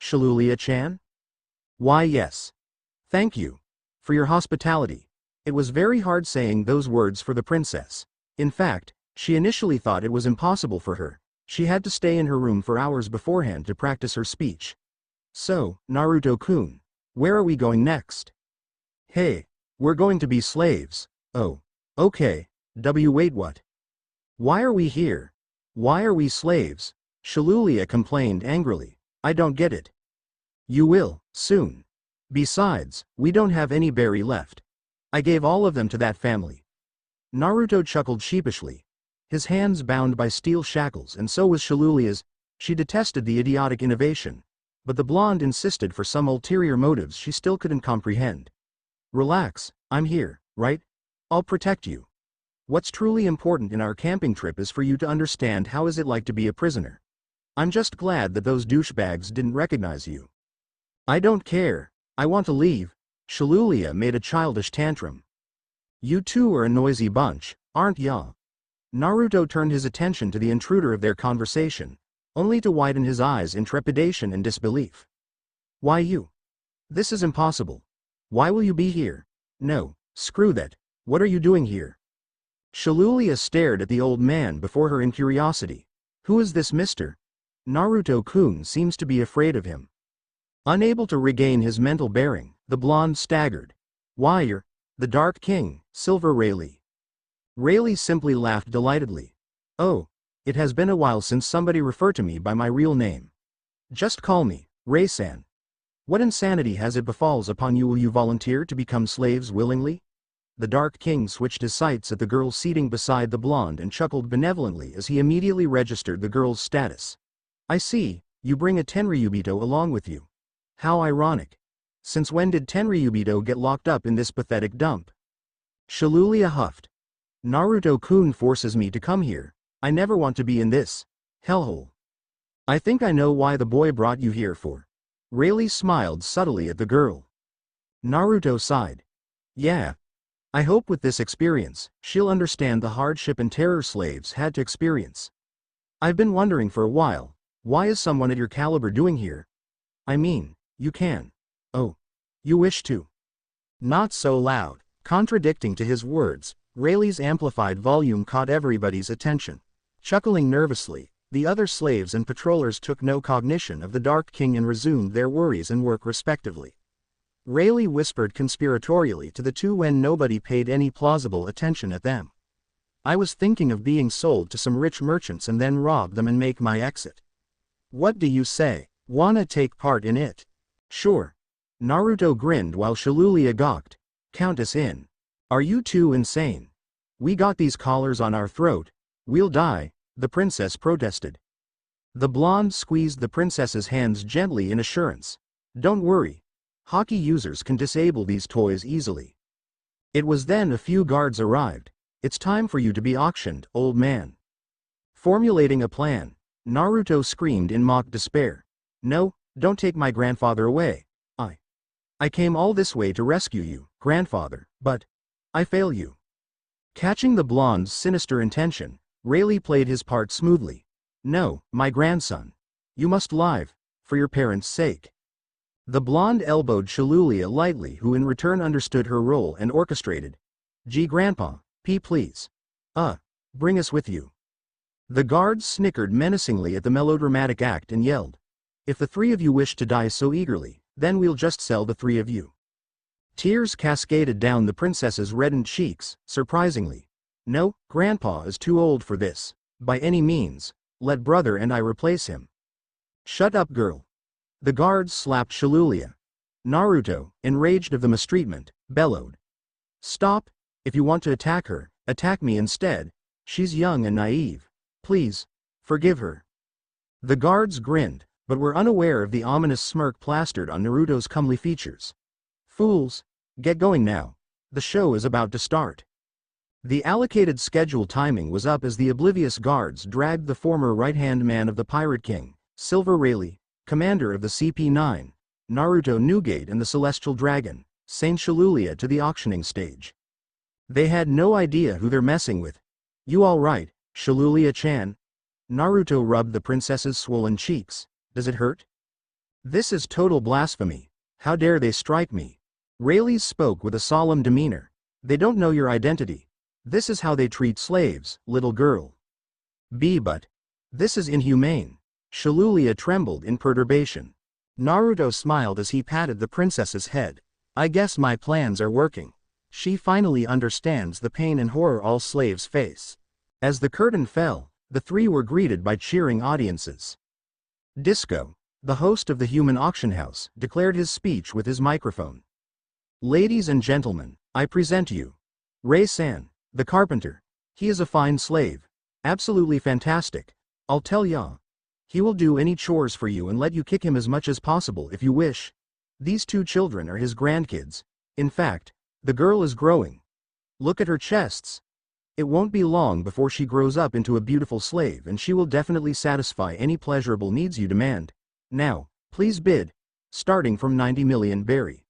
Shalulia-chan? Why yes. Thank you. For your hospitality. It was very hard saying those words for the princess. In fact, she initially thought it was impossible for her. She had to stay in her room for hours beforehand to practice her speech. So, Naruto-kun, where are we going next? Hey, we're going to be slaves. Oh, okay. Wait, what? Why are we here? Why are we slaves? Shalulia complained angrily. I don't get it. You will, soon. Besides, we don't have any berry left. I gave all of them to that family. Naruto chuckled sheepishly. His hands bound by steel shackles, and so was Shalulia's. She detested the idiotic innovation. But the blonde insisted for some ulterior motives she still couldn't comprehend. Relax, I'm here, right? I'll protect you. What's truly important in our camping trip is for you to understand how is it like to be a prisoner. I'm just glad that those douchebags didn't recognize you. I don't care, I want to leave. Shalulia made a childish tantrum. You two are a noisy bunch, aren't ya? Naruto turned his attention to the intruder of their conversation, only to widen his eyes in trepidation and disbelief. Why you? This is impossible. Why will you be here? No, screw that. What are you doing here? Shalulia stared at the old man before her in curiosity. Who is this mister? Naruto-kun seems to be afraid of him. Unable to regain his mental bearing, the blonde staggered. Why, you're the Dark King, Silver Rayleigh. Rayleigh simply laughed delightedly. Oh, it has been a while since somebody referred to me by my real name. Just call me, Ray-san. What insanity has it befalls upon you? Will you volunteer to become slaves willingly? The Dark King switched his sights at the girl seating beside the blonde and chuckled benevolently as he immediately registered the girl's status. I see, you bring a Tenryubito along with you. How ironic. Since when did Tenryubito get locked up in this pathetic dump? Shalulia huffed. Naruto-kun forces me to come here. I never want to be in this hellhole. I think I know why the boy brought you here for. Rayleigh smiled subtly at the girl. Naruto sighed. Yeah. I hope with this experience, she'll understand the hardship and terror slaves had to experience. I've been wondering for a while, why is someone at your caliber doing here? I mean, you can. Oh. You wish to. Not so loud. Contradicting to his words, Rayleigh's amplified volume caught everybody's attention. Chuckling nervously, the other slaves and patrollers took no cognition of the Dark King and resumed their worries and work respectively. Rayleigh whispered conspiratorially to the two when nobody paid any plausible attention at them. I was thinking of being sold to some rich merchants and then rob them and make my exit. What do you say? Wanna take part in it? Sure. Naruto grinned while Shalulia gawked. Count us in. Are you two insane? We got these collars on our throat. We'll die, the princess protested. The blonde squeezed the princess's hands gently in assurance. Don't worry. Hockey users can disable these toys easily. It was then a few guards arrived. It's time for you to be auctioned, old man. Formulating a plan, Naruto screamed in mock despair. No, don't take my grandfather away. I came all this way to rescue you, grandfather, but I fail you. Catching the blonde's sinister intention, Rayleigh played his part smoothly. No, my grandson. You must live, for your parents' sake. The blonde elbowed Shalulia lightly, who in return understood her role and orchestrated. Gee grandpa, please. Bring us with you. The guards snickered menacingly at the melodramatic act and yelled. If the three of you wish to die so eagerly, then we'll just sell the three of you. Tears cascaded down the princess's reddened cheeks, surprisingly. No, grandpa is too old for this. By any means, let brother and I replace him. Shut up, girl. The guards slapped Shalulia. Naruto, enraged of the mistreatment, bellowed. Stop, if you want to attack her, attack me instead. She's young and naive. Please, forgive her. The guards grinned, but were unaware of the ominous smirk plastered on Naruto's comely features. Fools, get going now. The show is about to start. The allocated schedule timing was up as the oblivious guards dragged the former right-hand man of the Pirate King, Silver Rayleigh, commander of the CP9, Naruto Newgate and the Celestial Dragon, Saint Shalulia to the auctioning stage. They had no idea who they're messing with. You all right, Shalulia-chan? Naruto rubbed the princess's swollen cheeks. Does it hurt? This is total blasphemy. How dare they strike me? Rayleigh spoke with a solemn demeanor. They don't know your identity. This is how they treat slaves, little girl. But this is inhumane. Shalulia trembled in perturbation. Naruto smiled as he patted the princess's head. I guess my plans are working. She finally understands the pain and horror all slaves face. As the curtain fell, the three were greeted by cheering audiences. Disco, the host of the human auction house, declared his speech with his microphone. Ladies and gentlemen, I present you Ray-san, the carpenter. He is a fine slave. Absolutely fantastic. I'll tell ya. He will do any chores for you and let you kick him as much as possible if you wish. These two children are his grandkids. In fact, the girl is growing. Look at her chests. It won't be long before she grows up into a beautiful slave, and she will definitely satisfy any pleasurable needs you demand. Now, please bid. Starting from 90 million berry.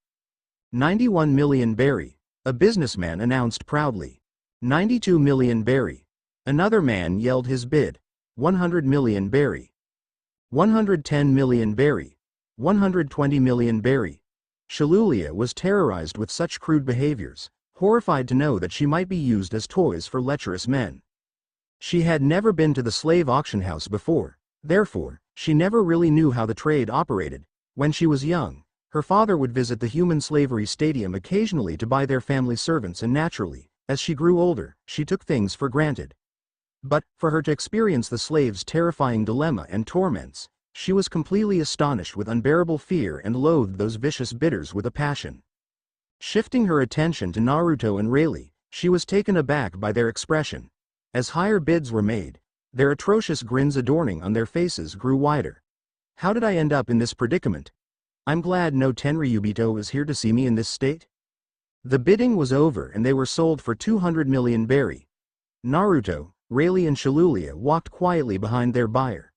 91 million berry. A businessman announced proudly. 92 million berry. Another man yelled his bid. 100 million berry. 110 million berry. 120 million berry. Shalulia was terrorized with such crude behaviors, horrified to know that she might be used as toys for lecherous men. She had never been to the slave auction house before, therefore, she never really knew how the trade operated. When she was young, her father would visit the human slavery stadium occasionally to buy their family servants, and naturally, as she grew older, she took things for granted. But, for her to experience the slave's terrifying dilemma and torments, she was completely astonished with unbearable fear and loathed those vicious bidders with a passion. Shifting her attention to Naruto and Rayleigh, she was taken aback by their expression. As higher bids were made, their atrocious grins adorning on their faces grew wider. How did I end up in this predicament? I'm glad no Tenryubito is here to see me in this state. The bidding was over and they were sold for 200 million berry. Naruto, Rayleigh and Shalulia walked quietly behind their buyer.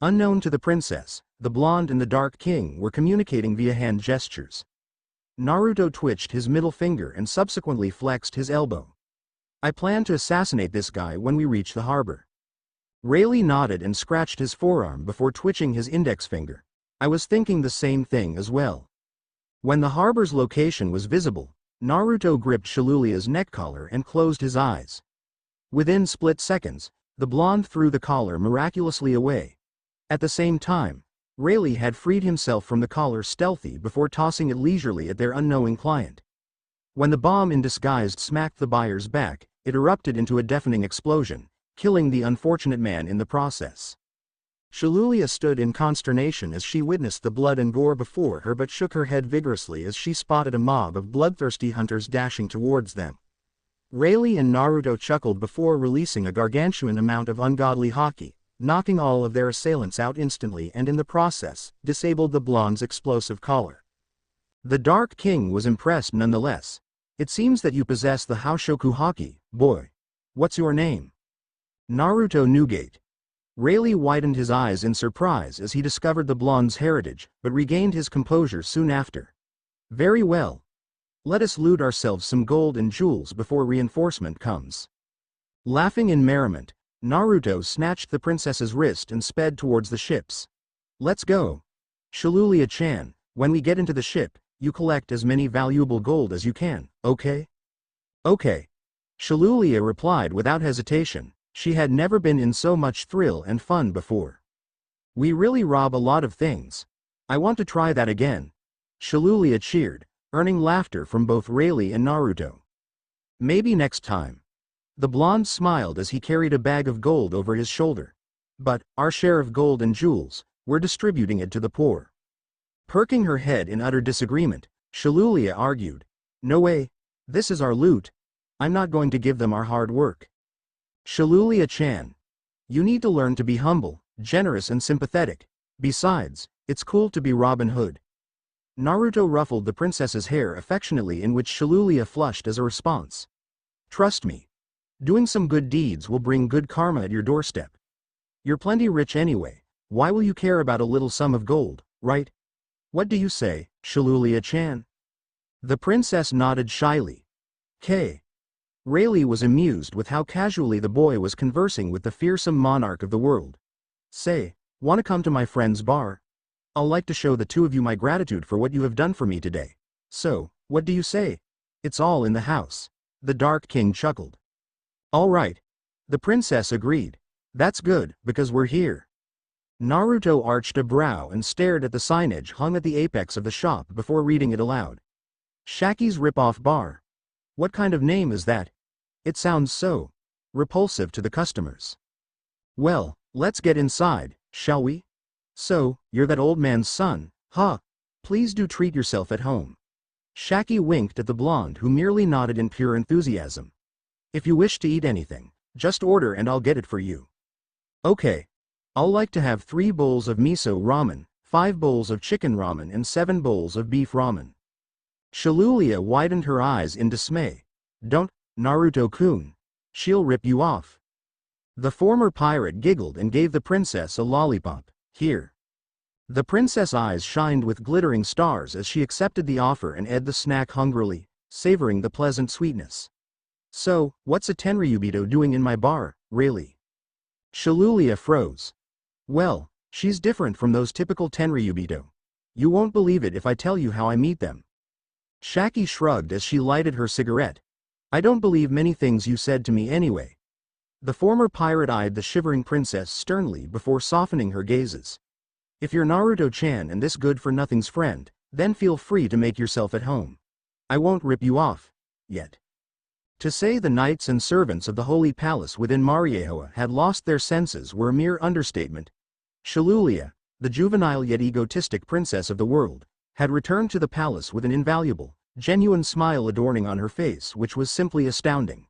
Unknown to the princess, the blonde and the dark king were communicating via hand gestures. Naruto twitched his middle finger and subsequently flexed his elbow. I plan to assassinate this guy when we reach the harbor. Rayleigh nodded and scratched his forearm before twitching his index finger. I was thinking the same thing as well. When the harbor's location was visible, Naruto gripped Shalulia's neck collar and closed his eyes. Within split seconds, the blonde threw the collar miraculously away. At the same time, Rayleigh had freed himself from the collar stealthy before tossing it leisurely at their unknowing client. When the bomb in disguise smacked the buyer's back, it erupted into a deafening explosion, killing the unfortunate man in the process. Shalulia stood in consternation as she witnessed the blood and gore before her, but shook her head vigorously as she spotted a mob of bloodthirsty hunters dashing towards them. Rayleigh and Naruto chuckled before releasing a gargantuan amount of ungodly haki, knocking all of their assailants out instantly, and in the process, disabled the blonde's explosive collar. The Dark King was impressed nonetheless. It seems that you possess the Haoshoku haki, boy. What's your name? Naruto Newgate. Rayleigh widened his eyes in surprise as he discovered the blonde's heritage, but regained his composure soon after. Very well. Let us loot ourselves some gold and jewels before reinforcement comes. Laughing in merriment, Naruto snatched the princess's wrist and sped towards the ships. Let's go. Shalulia-chan, when we get into the ship, you collect as many valuable gold as you can, okay? Okay. Shalulia replied without hesitation. She had never been in so much thrill and fun before. We really rob a lot of things. I want to try that again. Shalulia cheered, earning laughter from both Rayleigh and Naruto. Maybe next time. The blonde smiled as he carried a bag of gold over his shoulder. But, our share of gold and jewels, we're distributing it to the poor. Perking her head in utter disagreement, Shalulia argued. No way. This is our loot. I'm not going to give them our hard work. Shalulia-chan. You need to learn to be humble, generous and sympathetic. Besides, it's cool to be Robin Hood. Naruto ruffled the princess's hair affectionately, in which Shalulia flushed as a response. Trust me. Doing some good deeds will bring good karma at your doorstep. You're plenty rich anyway. Why will you care about a little sum of gold, right? What do you say, Shalulia-chan? The princess nodded shyly. Rayleigh was amused with how casually the boy was conversing with the fearsome monarch of the world. Say, wanna come to my friend's bar? I'll like to show the two of you my gratitude for what you have done for me today. So, what do you say? It's all in the house. The Dark King chuckled. All right. The princess agreed. That's good, because we're here. Naruto arched a brow and stared at the signage hung at the apex of the shop before reading it aloud. Shaki's Rip-Off Bar. What kind of name is that? It sounds so repulsive to the customers. Well, let's get inside, shall we? So, you're that old man's son, huh? Please do treat yourself at home. Shaki winked at the blonde who merely nodded in pure enthusiasm. If you wish to eat anything, just order and I'll get it for you. Okay. I'll like to have 3 bowls of miso ramen, 5 bowls of chicken ramen and 7 bowls of beef ramen. Shalulia widened her eyes in dismay. Don't, Naruto-kun. She'll rip you off. The former pirate giggled and gave the princess a lollipop. Here. The princess' eyes shined with glittering stars as she accepted the offer and ate the snack hungrily, savoring the pleasant sweetness. So, what's a Tenryubito doing in my bar, really? Shalulia froze. Well, she's different from those typical Tenryubito. You won't believe it if I tell you how I meet them. Shaki shrugged as she lighted her cigarette. I don't believe many things you said to me anyway. The former pirate eyed the shivering princess sternly before softening her gazes. If you're Naruto-chan and this good-for-nothing's friend, then feel free to make yourself at home. I won't rip you off. Yet. To say the knights and servants of the Holy Palace within Mariehoa had lost their senses were a mere understatement. Shalulia, the juvenile yet egotistic princess of the world, had returned to the palace with an invaluable, genuine smile adorning on her face which was simply astounding.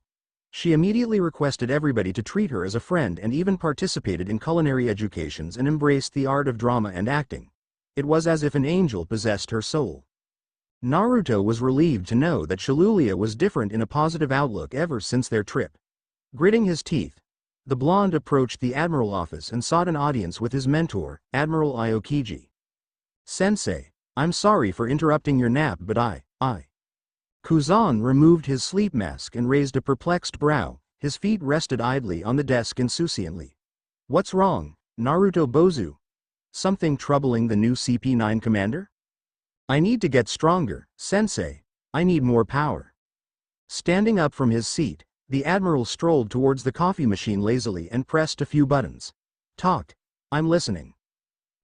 She immediately requested everybody to treat her as a friend and even participated in culinary educations and embraced the art of drama and acting. It was as if an angel possessed her soul. Naruto was relieved to know that Shalulia was different in a positive outlook ever since their trip. Gritting his teeth, the blonde approached the Admiral office and sought an audience with his mentor, Admiral Aokiji. Sensei, I'm sorry for interrupting your nap but I. Kuzan removed his sleep mask and raised a perplexed brow, his feet rested idly on the desk insouciantly. What's wrong, Naruto Bozu? Something troubling the new CP9 commander? I need to get stronger, sensei. I need more power. Standing up from his seat, the Admiral strolled towards the coffee machine lazily and pressed a few buttons. Talk. I'm listening.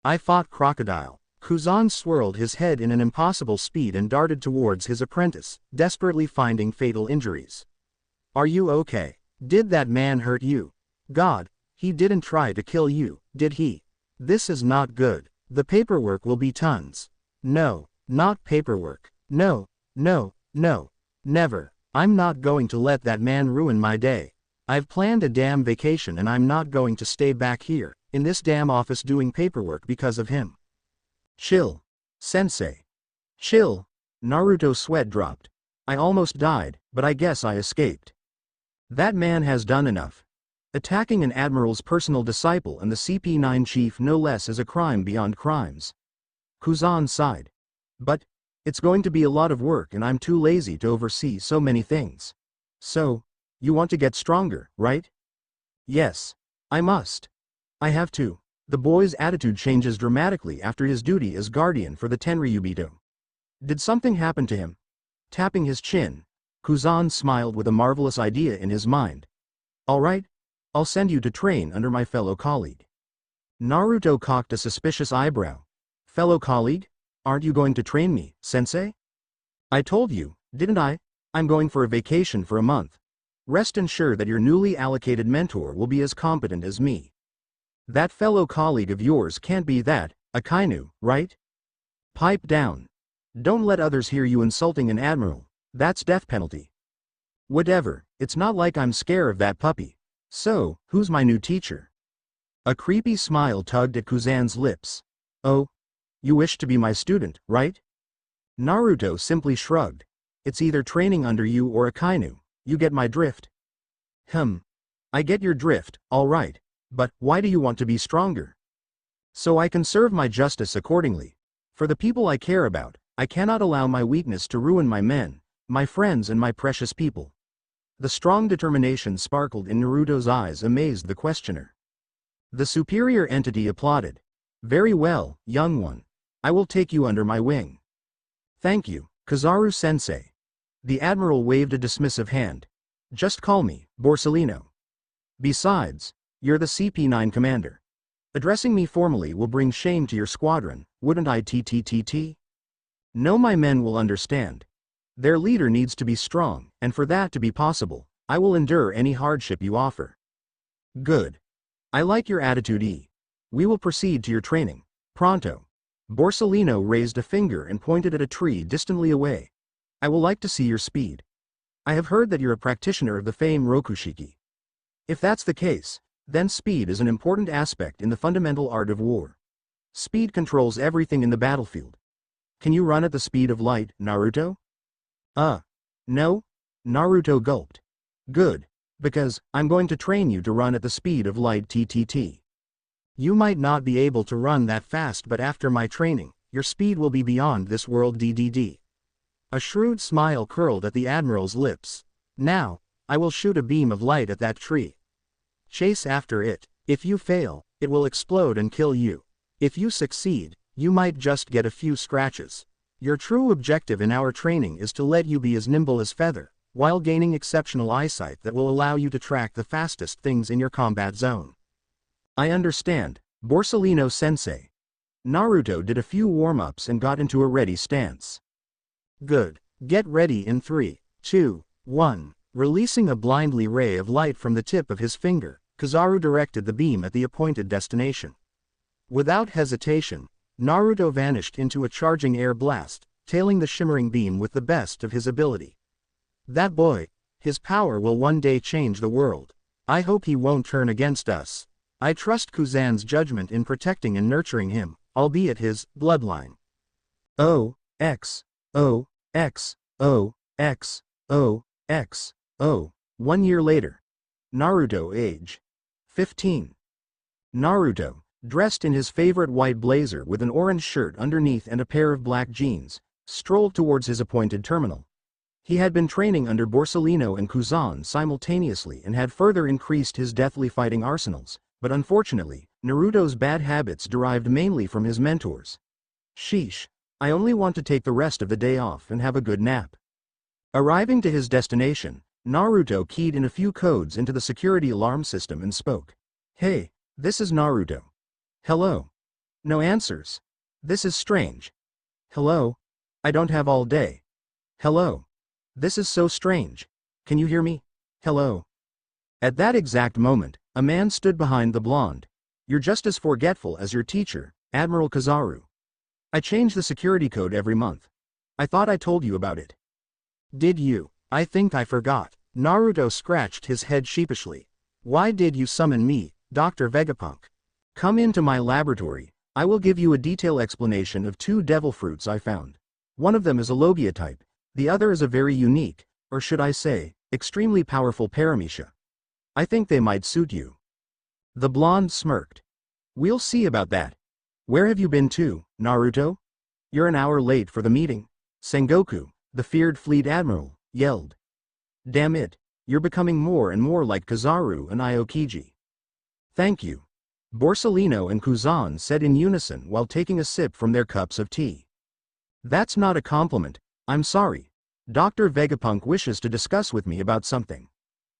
I fought Crocodile. Kuzan swirled his head in an impossible speed and darted towards his apprentice, desperately finding fatal injuries. Are you okay? Did that man hurt you? God, he didn't try to kill you, did he? This is not good. The paperwork will be tons. No, not paperwork. No, never. I'm not going to let that man ruin my day. I've planned a damn vacation and I'm not going to stay back here, in this damn office doing paperwork because of him. Chill. Sensei. Chill. Naruto's sweat dropped. I almost died, but I guess I escaped. That man has done enough. Attacking an admiral's personal disciple and the CP9 chief no less is a crime beyond crimes. Kuzan sighed. But, it's going to be a lot of work and I'm too lazy to oversee so many things. So, you want to get stronger, right? Yes. I must. I have to. The boy's attitude changes dramatically after his duty as guardian for the Tenryubito. Did something happen to him? Tapping his chin, Kuzan smiled with a marvelous idea in his mind. All right. I'll send you to train under my fellow colleague. Naruto cocked a suspicious eyebrow. Fellow colleague? Aren't you going to train me, sensei? I told you, didn't I? I'm going for a vacation for a month. Rest assured that your newly allocated mentor will be as competent as me. That fellow colleague of yours can't be that, Akainu, right? Pipe down. Don't let others hear you insulting an admiral. That's death penalty. Whatever, it's not like I'm scared of that puppy. So, who's my new teacher? A creepy smile tugged at Kuzan's lips. Oh? You wish to be my student, right? Naruto simply shrugged. It's either training under you or Akainu, you get my drift? I get your drift, all right, but why do you want to be stronger? So I can serve my justice accordingly. For the people I care about, I cannot allow my weakness to ruin my men, my friends and my precious people. The strong determination sparkled in Naruto's eyes amazed the questioner. The superior entity applauded. Very well, young one. I will take you under my wing. Thank you, Kizaru-sensei. The Admiral waved a dismissive hand. Just call me, Borsalino. Besides, you're the CP9 commander. Addressing me formally will bring shame to your squadron, wouldn't I ttt? No, my men will understand. Their leader needs to be strong, and for that to be possible, I will endure any hardship you offer. Good. I like your attitude, E. We will proceed to your training. Pronto. Borsalino raised a finger and pointed at a tree distantly away. I will like to see your speed. I have heard that you're a practitioner of the famed Rokushiki. If that's the case, then speed is an important aspect in the fundamental art of war. Speed controls everything in the battlefield. Can you run at the speed of light, Naruto? No? Naruto gulped. Good, because I'm going to train you to run at the speed of light ttt. You might not be able to run that fast, but after my training, your speed will be beyond this world ddd. A shrewd smile curled at the Admiral's lips. Now, I will shoot a beam of light at that tree. Chase after it. If you fail, it will explode and kill you. If you succeed, you might just get a few scratches. Your true objective in our training is to let you be as nimble as feather, while gaining exceptional eyesight that will allow you to track the fastest things in your combat zone. I understand, Borsalino-sensei. Naruto did a few warm-ups and got into a ready stance. Good. Get ready in 3, 2, 1. Releasing a blindly ray of light from the tip of his finger, Kizaru directed the beam at the appointed destination. Without hesitation, Naruto vanished into a charging air blast, tailing the shimmering beam with the best of his ability. That boy, his power will one day change the world. I hope he won't turn against us. I trust Kuzan's judgment in protecting and nurturing him, albeit his bloodline. O, X, O, X, O, X, O, X, O. 1 year later. Naruto age 15. Naruto, dressed in his favorite white blazer with an orange shirt underneath and a pair of black jeans, strolled towards his appointed terminal. He had been training under Borsalino and Kuzan simultaneously and had further increased his deathly fighting arsenals, but unfortunately, Naruto's bad habits derived mainly from his mentors. Sheesh. I only want to take the rest of the day off and have a good nap. Arriving to his destination, Naruto keyed in a few codes into the security alarm system and spoke. Hey, this is Naruto. Hello. No answers. This is strange. Hello. I don't have all day. Hello. This is so strange. Can you hear me? Hello. At that exact moment, a man stood behind the blonde. You're just as forgetful as your teacher, Admiral Kizaru. I change the security code every month. I thought I told you about it. Did you? I think I forgot. Naruto scratched his head sheepishly. Why did you summon me, Dr. Vegapunk? Come into my laboratory. I will give you a detailed explanation of 2 devil fruits I found. One of them is a Logia type. The other is a very unique, or should I say, extremely powerful paramecia. I think they might suit you. The blonde smirked. We'll see about that. Where have you been to, Naruto? You're an hour late for the meeting. Sengoku, the feared fleet admiral, yelled. Damn it, you're becoming more and more like Kizaru and Aokiji. Thank you. Borsalino and Kuzan said in unison while taking a sip from their cups of tea. That's not a compliment, I'm sorry. Dr. Vegapunk wishes to discuss with me about something.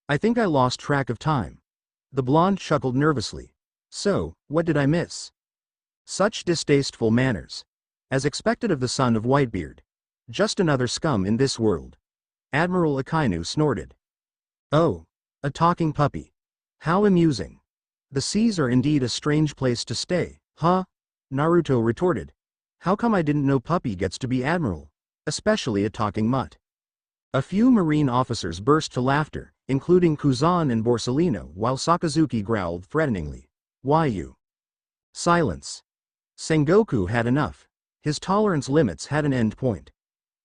I think I lost track of time. The blonde chuckled nervously. So, what did I miss? Such distasteful manners. As expected of the son of Whitebeard. Just another scum in this world. Admiral Akainu snorted. Oh, a talking puppy. How amusing. The seas are indeed a strange place to stay, huh? Naruto retorted. How come I didn't know Puppy gets to be admiral? Especially a talking mutt. A few marine officers burst to laughter, including Kuzan and Borsalino, while Sakazuki growled threateningly. Why you? Silence. Sengoku had enough. His tolerance limits had an end point.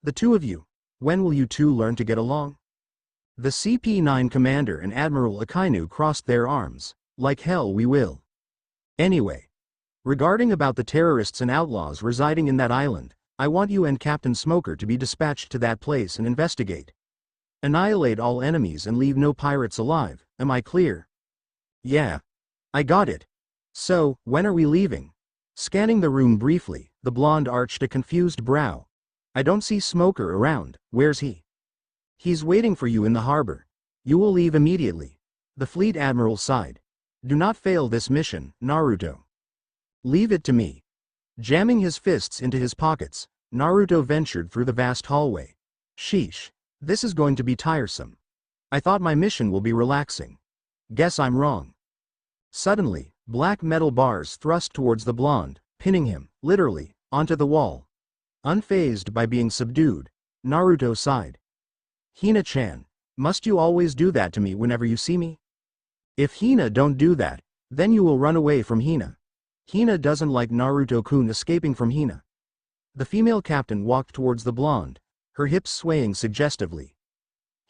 The two of you, when will you two learn to get along? The CP9 commander and Admiral Akainu crossed their arms. Like hell we will. Anyway. Regarding about the terrorists and outlaws residing in that island, I want you and Captain Smoker to be dispatched to that place and investigate. Annihilate all enemies and leave no pirates alive, am I clear? Yeah. I got it. So, when are we leaving? Scanning the room briefly, the blonde arched a confused brow. I don't see Smoker around, where's he? He's waiting for you in the harbor. You will leave immediately. The fleet admiral sighed. Do not fail this mission, Naruto. Leave it to me. Jamming his fists into his pockets, Naruto ventured through the vast hallway. Sheesh. This is going to be tiresome. I thought my mission will be relaxing. Guess I'm wrong. Suddenly, black metal bars thrust towards the blonde, pinning him, literally, onto the wall. Unfazed by being subdued, Naruto sighed. Hina-chan, must you always do that to me whenever you see me? If Hina don't do that, then you will run away from Hina. Hina doesn't like Naruto-kun escaping from Hina. The female captain walked towards the blonde, her hips swaying suggestively.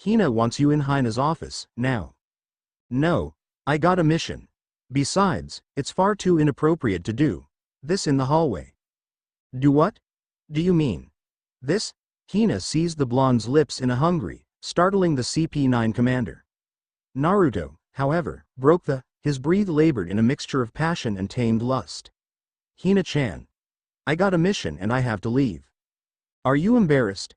Hina wants you in Hina's office, now. No, I got a mission. Besides, it's far too inappropriate to do this in the hallway. Do what? Do you mean this? Hina seized the blonde's lips in a hungry, startling the CP9 commander. Naruto, however, broke his breath labored in a mixture of passion and tamed lust. Hina-chan. I got a mission and I have to leave. Are you embarrassed?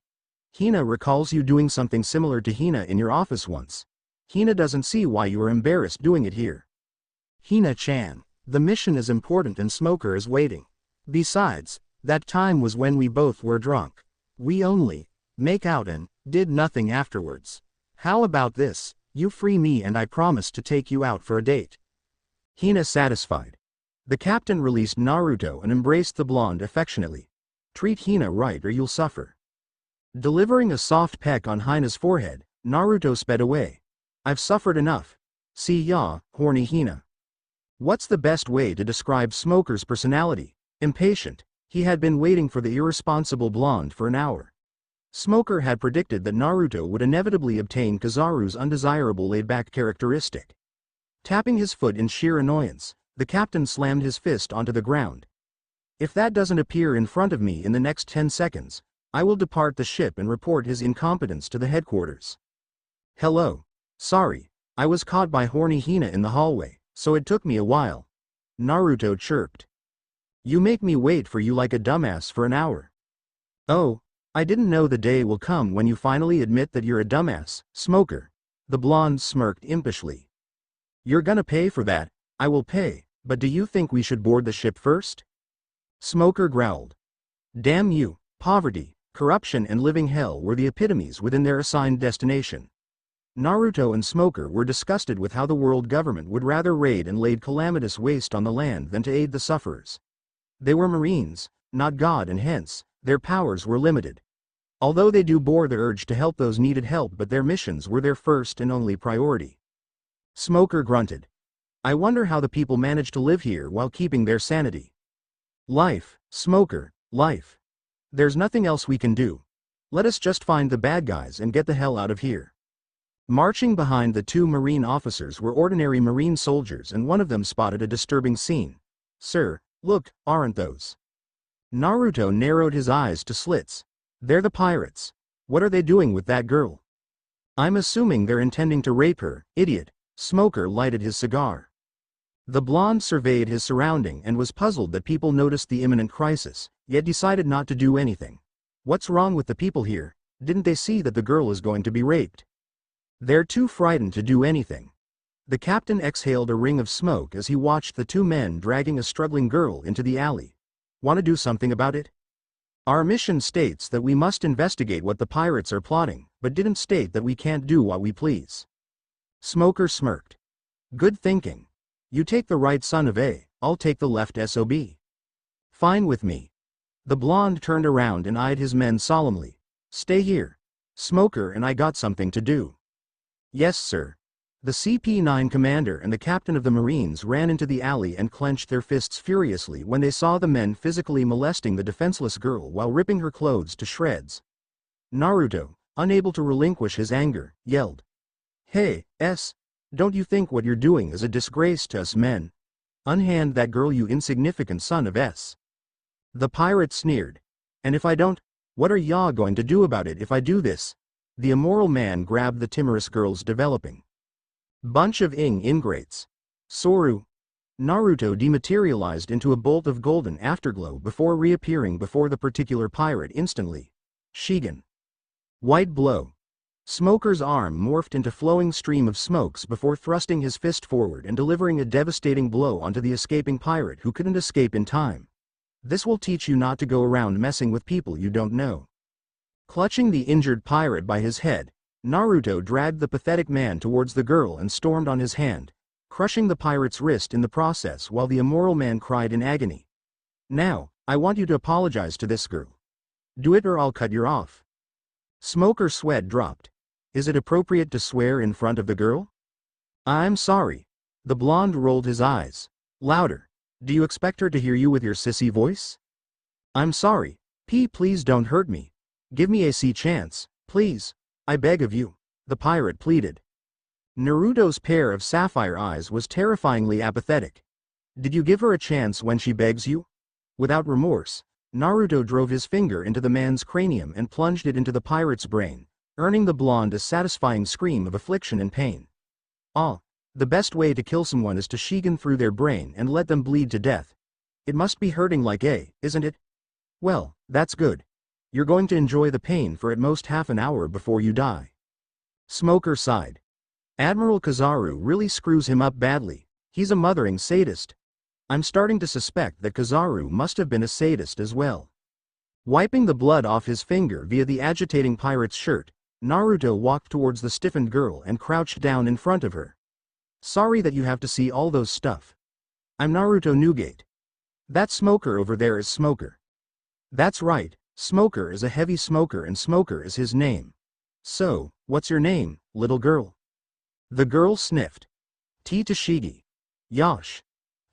Hina recalls you doing something similar to Hina in your office once. Hina doesn't see why you are embarrassed doing it here. Hina-chan, the mission is important and Smoker is waiting. Besides, that time was when we both were drunk. We only make out and did nothing afterwards. How about this? You free me and I promise to take you out for a date. Hina satisfied. The captain released Naruto and embraced the blonde affectionately. Treat Hina right or you'll suffer. Delivering a soft peck on Hina's forehead, Naruto sped away. I've suffered enough. See ya, horny Hina. What's the best way to describe Smoker's personality? Impatient. He had been waiting for the irresponsible blonde for an hour. Smoker had predicted that Naruto would inevitably obtain Kizaru's undesirable laid-back characteristic. Tapping his foot in sheer annoyance, the captain slammed his fist onto the ground. If that doesn't appear in front of me in the next 10 seconds, I will depart the ship and report his incompetence to the headquarters. Hello. Sorry, I was caught by horny Hina in the hallway, so it took me a while. Naruto chirped. You make me wait for you like a dumbass for an hour. Oh, I didn't know the day will come when you finally admit that you're a dumbass, Smoker. The blonde smirked impishly. You're gonna pay for that. I will pay, but do you think we should board the ship first? Smoker growled. Damn you, poverty, corruption and living hell were the epitomes within their assigned destination. Naruto and Smoker were disgusted with how the world government would rather raid and laid calamitous waste on the land than to aid the sufferers. They were Marines, not God, and hence, their powers were limited. Although they do bore the urge to help those needed help, but their missions were their first and only priority. Smoker grunted. I wonder how the people manage to live here while keeping their sanity. Life, Smoker, life. There's nothing else we can do. Let us just find the bad guys and get the hell out of here. Marching behind the two Marine officers were ordinary Marine soldiers, and one of them spotted a disturbing scene. Sir, look, aren't those? Naruto narrowed his eyes to slits. They're the pirates. What are they doing with that girl? I'm assuming they're intending to rape her, idiot. Smoker lighted his cigar. The blonde surveyed his surrounding and was puzzled that people noticed the imminent crisis, yet decided not to do anything. What's wrong with the people here? Didn't they see that the girl is going to be raped? They're too frightened to do anything. The captain exhaled a ring of smoke as he watched the two men dragging a struggling girl into the alley. Want to do something about it? Our mission states that we must investigate what the pirates are plotting, but didn't state that we can't do what we please. Smoker smirked. Good thinking. You take the right, son of A, I'll take the left, SOB. Fine with me. The blonde turned around and eyed his men solemnly. Stay here. Smoker and I got something to do. Yes, sir. The CP9 commander and the captain of the Marines ran into the alley and clenched their fists furiously when they saw the men physically molesting the defenseless girl while ripping her clothes to shreds. Naruto, unable to relinquish his anger, yelled. Hey, don't you think what you're doing is a disgrace to us men? Unhand that girl, you insignificant son of S. The pirate sneered. And if I don't, what are y'all going to do about it if I do this? The immoral man grabbed the timorous girl's developing. Bunch of ingrates. Soru. Naruto dematerialized into a bolt of golden afterglow before reappearing before the particular pirate instantly. Shigen. White blow. Smoker's arm morphed into flowing stream of smokes before thrusting his fist forward and delivering a devastating blow onto the escaping pirate who couldn't escape in time. This will teach you not to go around messing with people you don't know. Clutching the injured pirate by his head, Naruto dragged the pathetic man towards the girl and stormed on his hand, crushing the pirate's wrist in the process while the immoral man cried in agony. Now, I want you to apologize to this girl. Do it or I'll cut you off. Smoker's sweat dropped. Is it appropriate to swear in front of the girl? I'm sorry. The blonde rolled his eyes. Louder. Do you expect her to hear you with your sissy voice? I'm sorry. Please don't hurt me. Give me a chance, please. I beg of you. The pirate pleaded. Naruto's pair of sapphire eyes was terrifyingly apathetic. Did you give her a chance when she begs you? Without remorse, Naruto drove his finger into the man's cranium and plunged it into the pirate's brain, earning the blonde a satisfying scream of affliction and pain. Ah, the best way to kill someone is to Shigen through their brain and let them bleed to death. It must be hurting like isn't it? Well, that's good. You're going to enjoy the pain for at most half an hour before you die. Smoker sighed. Admiral Kizaru really screws him up badly. He's a mothering sadist. I'm starting to suspect that Kizaru must have been a sadist as well. Wiping the blood off his finger via the agitating pirate's shirt, Naruto walked towards the stiffened girl and crouched down in front of her. Sorry that you have to see all those stuff. I'm Naruto Newgate. That smoker over there is Smoker. That's right, Smoker is a heavy smoker and Smoker is his name. So, what's your name, little girl? The girl sniffed. Tashigi. Yosh.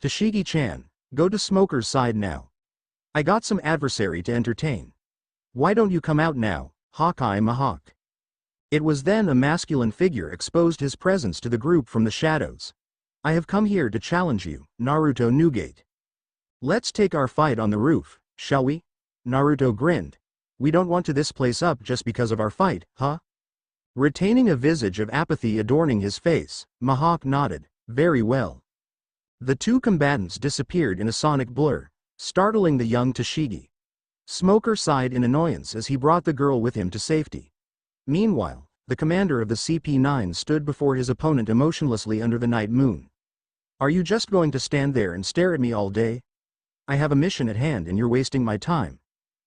Tashigi-chan, go to Smoker's side now. I got some adversary to entertain. Why don't you come out now, Hawkeye Mahawk? It was then a masculine figure exposed his presence to the group from the shadows. I have come here to challenge you, Naruto Newgate. Let's take our fight on the roof, shall we? Naruto grinned. We don't want to this place up just because of our fight, huh? Retaining a visage of apathy adorning his face, Mahawk nodded. Very well. The two combatants disappeared in a sonic blur, startling the young Tashigi. Smoker sighed in annoyance as he brought the girl with him to safety. Meanwhile, the commander of the CP9 stood before his opponent emotionlessly under the night moon. Are you just going to stand there and stare at me all day? I have a mission at hand and you're wasting my time.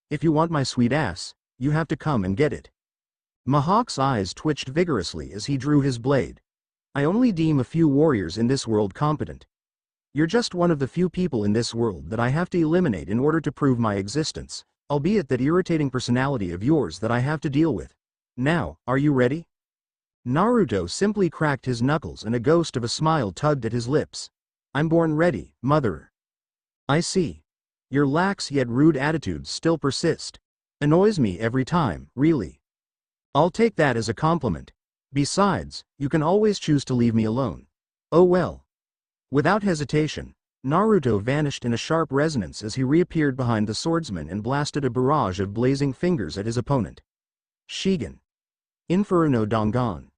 If you want my sweet ass, you have to come and get it. Mahawk's eyes twitched vigorously as he drew his blade. I only deem a few warriors in this world competent. You're just one of the few people in this world that I have to eliminate in order to prove my existence, albeit that irritating personality of yours that I have to deal with. Now, are you ready? Naruto simply cracked his knuckles and a ghost of a smile tugged at his lips. I'm born ready, mother. I see. Your lax yet rude attitudes still persist. Annoys me every time, really. I'll take that as a compliment. Besides, you can always choose to leave me alone. Oh well. Without hesitation, Naruto vanished in a sharp resonance as he reappeared behind the swordsman and blasted a barrage of blazing fingers at his opponent. Shigen. Inferno Dangan.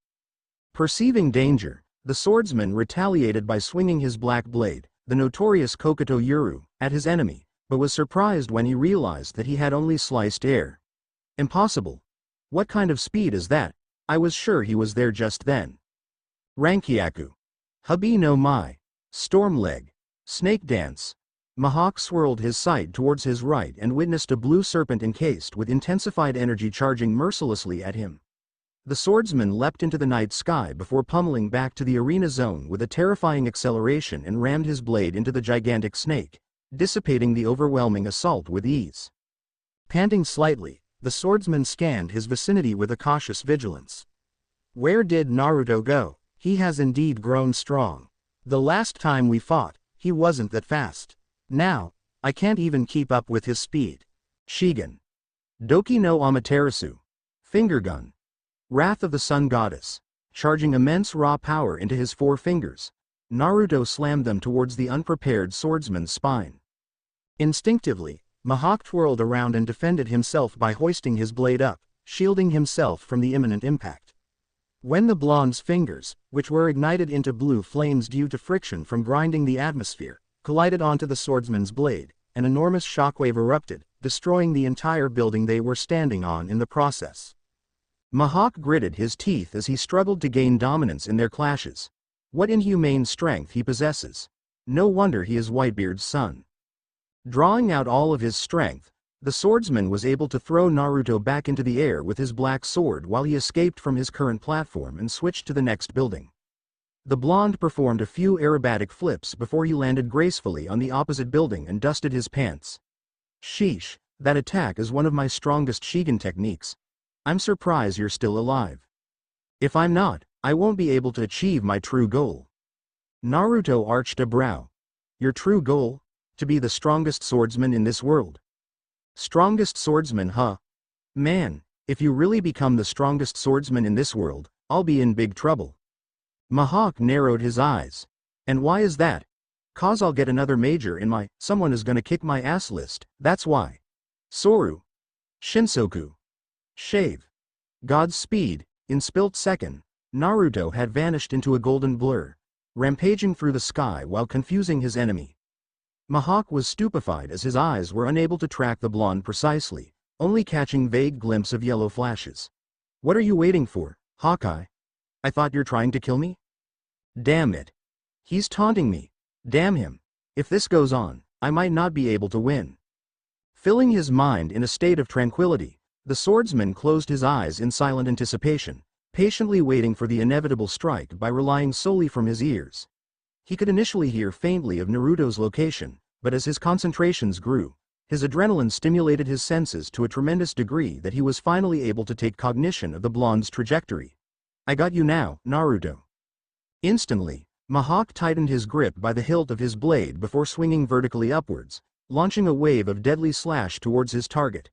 Perceiving danger, the swordsman retaliated by swinging his black blade, the notorious Kokuto Yuru, at his enemy, but was surprised when he realized that he had only sliced air. Impossible. What kind of speed is that? I was sure he was there just then. Rankyaku. Habi no Mai. Stormleg. Snake Dance. Mahawk swirled his sight towards his right and witnessed a blue serpent encased with intensified energy charging mercilessly at him. The swordsman leapt into the night sky before pummeling back to the arena zone with a terrifying acceleration and rammed his blade into the gigantic snake, dissipating the overwhelming assault with ease. Panting slightly, the swordsman scanned his vicinity with a cautious vigilance. Where did Naruto go? He has indeed grown strong. The last time we fought, he wasn't that fast. Now, I can't even keep up with his speed. Shigen. Doki no Amaterasu. Finger gun. Wrath of the Sun Goddess. Charging immense raw power into his four fingers, Naruto slammed them towards the unprepared swordsman's spine. Instinctively, Mahawk twirled around and defended himself by hoisting his blade up, shielding himself from the imminent impact. When the blonde's fingers, which were ignited into blue flames due to friction from grinding the atmosphere, collided onto the swordsman's blade, an enormous shockwave erupted, destroying the entire building they were standing on in the process. Mihawk gritted his teeth as he struggled to gain dominance in their clashes. What inhumane strength he possesses. No wonder he is Whitebeard's son. Drawing out all of his strength, the swordsman was able to throw Naruto back into the air with his black sword while he escaped from his current platform and switched to the next building. The blonde performed a few aerobatic flips before he landed gracefully on the opposite building and dusted his pants. Sheesh, that attack is one of my strongest Shigen techniques. I'm surprised you're still alive. If I'm not, I won't be able to achieve my true goal. Naruto arched a brow. Your true goal? To be the strongest swordsman in this world. Strongest swordsman, huh? Man, if you really become the strongest swordsman in this world, I'll be in big trouble. Mihawk narrowed his eyes. And why is that? 'Cause I'll get another major in my someone is gonna kick my ass list, that's why. Soru. Shinsoku. Shave. Godspeed. In split second, Naruto had vanished into a golden blur, rampaging through the sky while confusing his enemy. Mihawk was stupefied as his eyes were unable to track the blonde precisely, only catching vague glimpses of yellow flashes. What are you waiting for, Hawkeye? I thought you're trying to kill me? Damn it. He's taunting me. Damn him. If this goes on, I might not be able to win. Filling his mind in a state of tranquility, the swordsman closed his eyes in silent anticipation, patiently waiting for the inevitable strike by relying solely from his ears. He could initially hear faintly of Naruto's location, but as his concentrations grew, his adrenaline stimulated his senses to a tremendous degree that he was finally able to take cognition of the blonde's trajectory. I got you now, Naruto. Instantly, Mihawk tightened his grip by the hilt of his blade before swinging vertically upwards, launching a wave of deadly slash towards his target.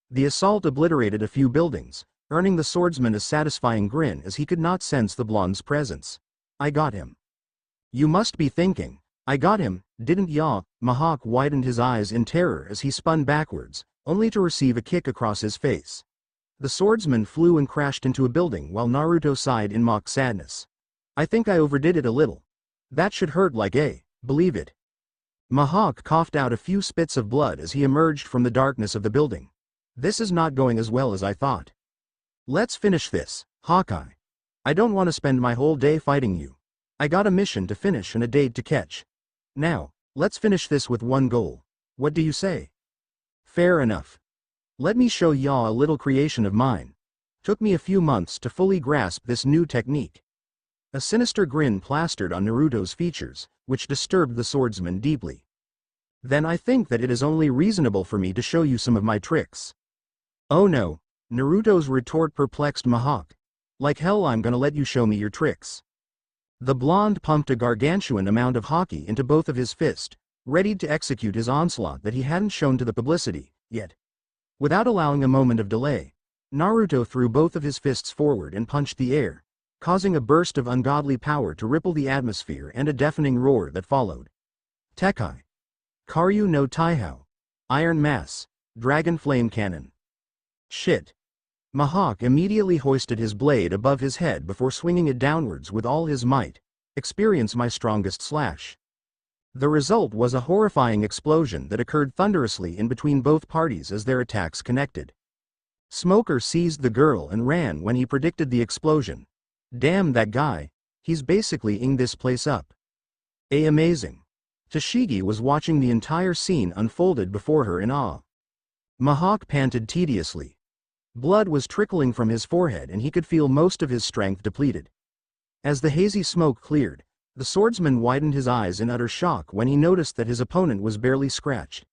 The assault obliterated a few buildings, earning the swordsman a satisfying grin as he could not sense the blonde's presence. I got him. You must be thinking, I got him, didn't ya? Mihawk widened his eyes in terror as he spun backwards, only to receive a kick across his face. The swordsman flew and crashed into a building while Naruto sighed in mock sadness. I think I overdid it a little. That should hurt like believe it. Mihawk coughed out a few spits of blood as he emerged from the darkness of the building. This is not going as well as I thought. Let's finish this, Hawkeye. I don't want to spend my whole day fighting you. I got a mission to finish and a date to catch. Now, let's finish this with one goal. What do you say? Fair enough. Let me show y'all a little creation of mine. Took me a few months to fully grasp this new technique. A sinister grin plastered on Naruto's features, which disturbed the swordsman deeply. Then I think that it is only reasonable for me to show you some of my tricks. Oh no, Naruto's retort perplexed Mihawk. Like hell I'm gonna let you show me your tricks. The blonde pumped a gargantuan amount of hockey into both of his fists, ready to execute his onslaught that he hadn't shown to the publicity yet. Without allowing a moment of delay, Naruto threw both of his fists forward and punched the air, causing a burst of ungodly power to ripple the atmosphere and a deafening roar that followed. Tekai. Karyu no Taihao. Iron Mass. Dragon Flame Cannon. Shit. Mihawk immediately hoisted his blade above his head before swinging it downwards with all his might. Experience my strongest slash. The result was a horrifying explosion that occurred thunderously in between both parties as their attacks connected. Smoker seized the girl and ran when he predicted the explosion. Damn that guy, he's basically ing this place up. Amazing. Tashigi was watching the entire scene unfolded before her in awe. Mihawk panted tediously. Blood was trickling from his forehead and he could feel most of his strength depleted. As the hazy smoke cleared, the swordsman widened his eyes in utter shock when he noticed that his opponent was barely scratched.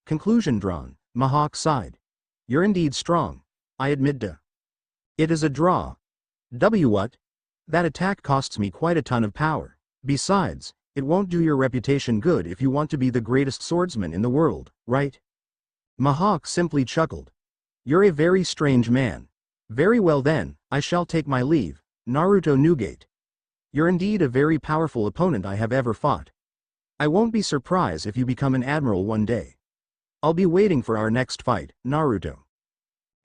Conclusion drawn, Mihawk sighed. You're indeed strong, I admit. It is a draw. What? That attack costs me quite a ton of power. Besides, it won't do your reputation good if you want to be the greatest swordsman in the world, right? Mihawk simply chuckled. You're a very strange man. Very well then, I shall take my leave, Naruto Nugate. You're indeed a very powerful opponent I have ever fought. I won't be surprised if you become an admiral one day. I'll be waiting for our next fight, Naruto.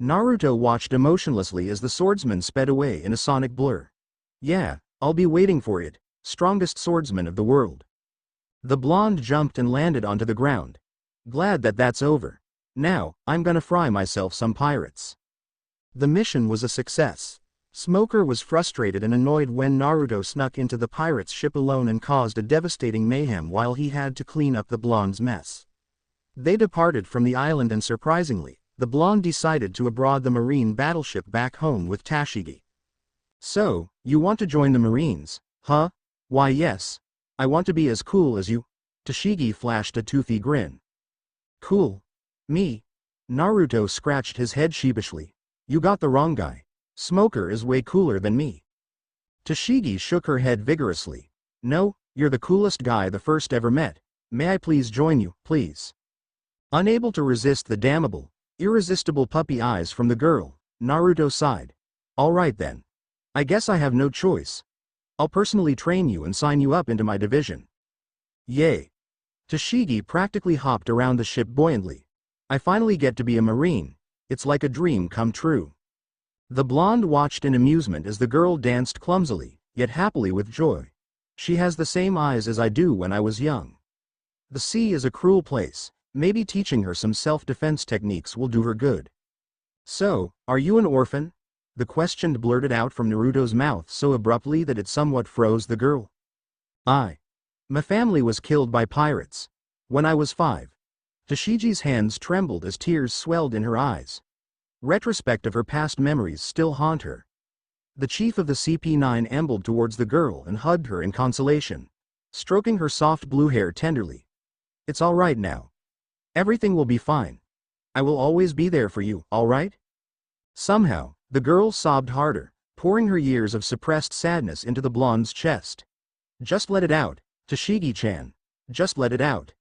Naruto watched emotionlessly as the swordsman sped away in a sonic blur. Yeah, I'll be waiting for it, strongest swordsman of the world. The blonde jumped and landed onto the ground. Glad that that's over. Now, I'm gonna fry myself some pirates. The mission was a success. Smoker was frustrated and annoyed when Naruto snuck into the pirate's ship alone and caused a devastating mayhem while he had to clean up the blonde's mess. They departed from the island and surprisingly, the blonde decided to abroad the marine battleship back home with Tashigi. So, you want to join the Marines, huh? Why yes. I want to be as cool as you. Tashigi flashed a toothy grin. Cool? Me? Naruto scratched his head sheepishly. You got the wrong guy. Smoker is way cooler than me. Tashigi shook her head vigorously. No, you're the coolest guy the first ever met. May I please join you, please? Unable to resist the damnable, irresistible puppy eyes from the girl, Naruto sighed. Alright then. I guess I have no choice. I'll personally train you and sign you up into my division. Yay. Tashigi practically hopped around the ship buoyantly. I finally get to be a Marine. It's like a dream come true. The blonde watched in amusement as the girl danced clumsily, yet happily with joy. She has the same eyes as I do when I was young. The sea is a cruel place. Maybe teaching her some self-defense techniques will do her good. So, are you an orphan? The question blurted out from Naruto's mouth so abruptly that it somewhat froze the girl. My family was killed by pirates. When I was 5. Tashigi's hands trembled as tears swelled in her eyes. Retrospect of her past memories still haunt her. The chief of the CP9 ambled towards the girl and hugged her in consolation, stroking her soft blue hair tenderly. It's all right now. Everything will be fine. I will always be there for you, all right? Somehow, the girl sobbed harder, pouring her years of suppressed sadness into the blonde's chest. Just let it out, Tashigi-chan. Just let it out.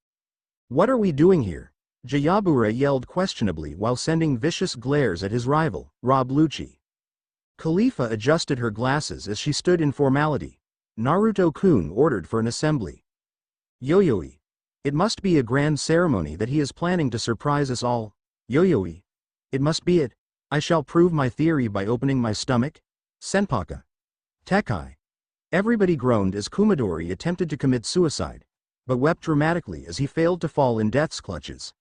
What are we doing here? Jayabura yelled questionably while sending vicious glares at his rival, Rob Lucci. Khalifa adjusted her glasses as she stood in formality. Naruto-kun ordered for an assembly. Yo-yoi. It must be a grand ceremony that he is planning to surprise us all. Yo-yoi. It must be it. I shall prove my theory by opening my stomach. Senpaka. Tekai. Everybody groaned as Kumadori attempted to commit suicide, but wept dramatically as he failed to fall in death's clutches.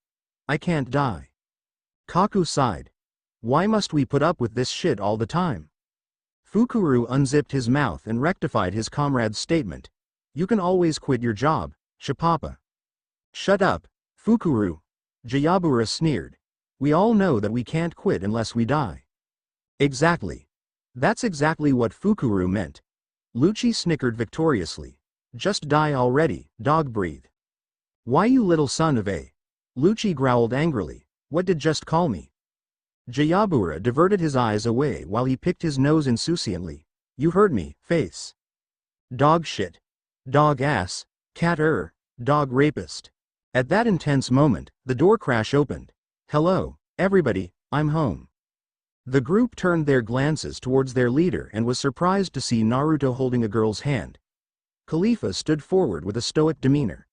I can't die. Kaku sighed. Why must we put up with this shit all the time? Fukuru unzipped his mouth and rectified his comrade's statement. You can always quit your job, Shipapa. Shut up, Fukuru. Jayabura sneered. We all know that we can't quit unless we die. Exactly. That's exactly what Fukuru meant. Lucci snickered victoriously. Just die already, dog breathe. Why you little son of a... Lucci growled angrily. What did just call me? Jayabura diverted his eyes away while he picked his nose insouciantly. You heard me, face. Dog shit. Dog ass. Cat dog rapist. At that intense moment, the door crash opened. Hello, everybody, I'm home. The group turned their glances towards their leader and was surprised to see Naruto holding a girl's hand. Khalifa stood forward with a stoic demeanor.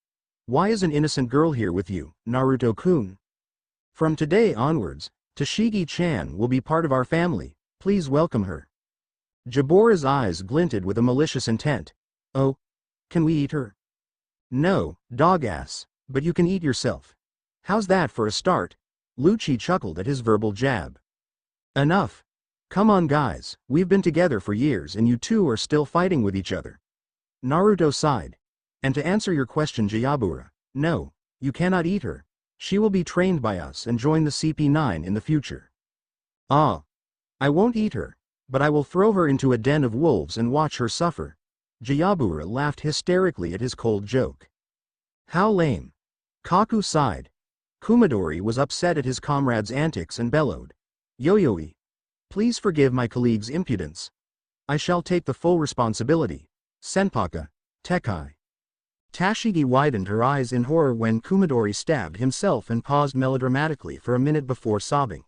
Why is an innocent girl here with you, Naruto-kun? From today onwards, Tashigi-chan will be part of our family, please welcome her. Jabora's eyes glinted with a malicious intent. Oh? Can we eat her? No, dog ass, but you can eat yourself. How's that for a start? Lucci chuckled at his verbal jab. Enough. Come on guys, we've been together for years and you two are still fighting with each other. Naruto sighed. And to answer your question Jayabura, no, you cannot eat her. She will be trained by us and join the CP9 in the future. Ah. I won't eat her, but I will throw her into a den of wolves and watch her suffer. Jayabura laughed hysterically at his cold joke. How lame. Kaku sighed. Kumadori was upset at his comrade's antics and bellowed. Yo-yoi. Please forgive my colleague's impudence. I shall take the full responsibility. Senpaka. Tekai. Tashigi widened her eyes in horror when Kumadori stabbed himself and paused melodramatically for a minute before sobbing.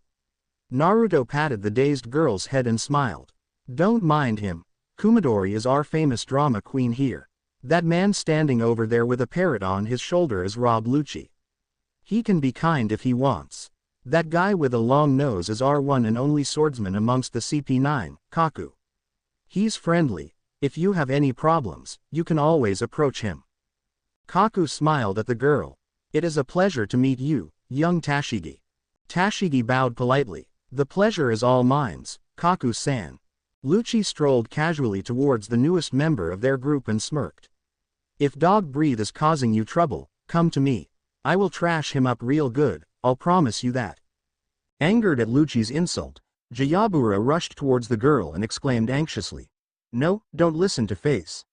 Naruto patted the dazed girl's head and smiled. Don't mind him. Kumadori is our famous drama queen here. That man standing over there with a parrot on his shoulder is Rob Lucci. He can be kind if he wants. That guy with a long nose is our one and only swordsman amongst the CP9, Kaku. He's friendly. If you have any problems, you can always approach him. Kaku smiled at the girl. It is a pleasure to meet you, young Tashigi. Tashigi bowed politely. The pleasure is all mine, Kaku-san. Lucci strolled casually towards the newest member of their group and smirked. If Dog Breathe is causing you trouble, come to me. I will trash him up real good, I'll promise you that. Angered at Lucci's insult, Jayabura rushed towards the girl and exclaimed anxiously. No, don't listen to Face.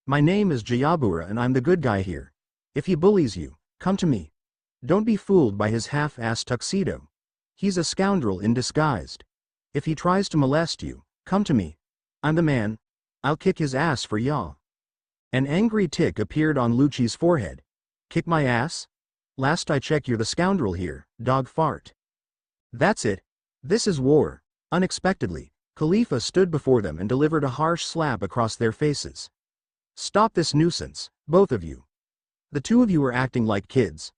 My name is Jayabura and I'm the good guy here. If he bullies you, come to me. Don't be fooled by his half-assed tuxedo. He's a scoundrel in disguise. If he tries to molest you, come to me. I'm the man. I'll kick his ass for ya. An angry tick appeared on Lucci's forehead. Kick my ass? Last I check you're the scoundrel here, dog fart. That's it. This is war. Unexpectedly, Khalifa stood before them and delivered a harsh slap across their faces. Stop this nuisance, both of you. The two of you are acting like kids.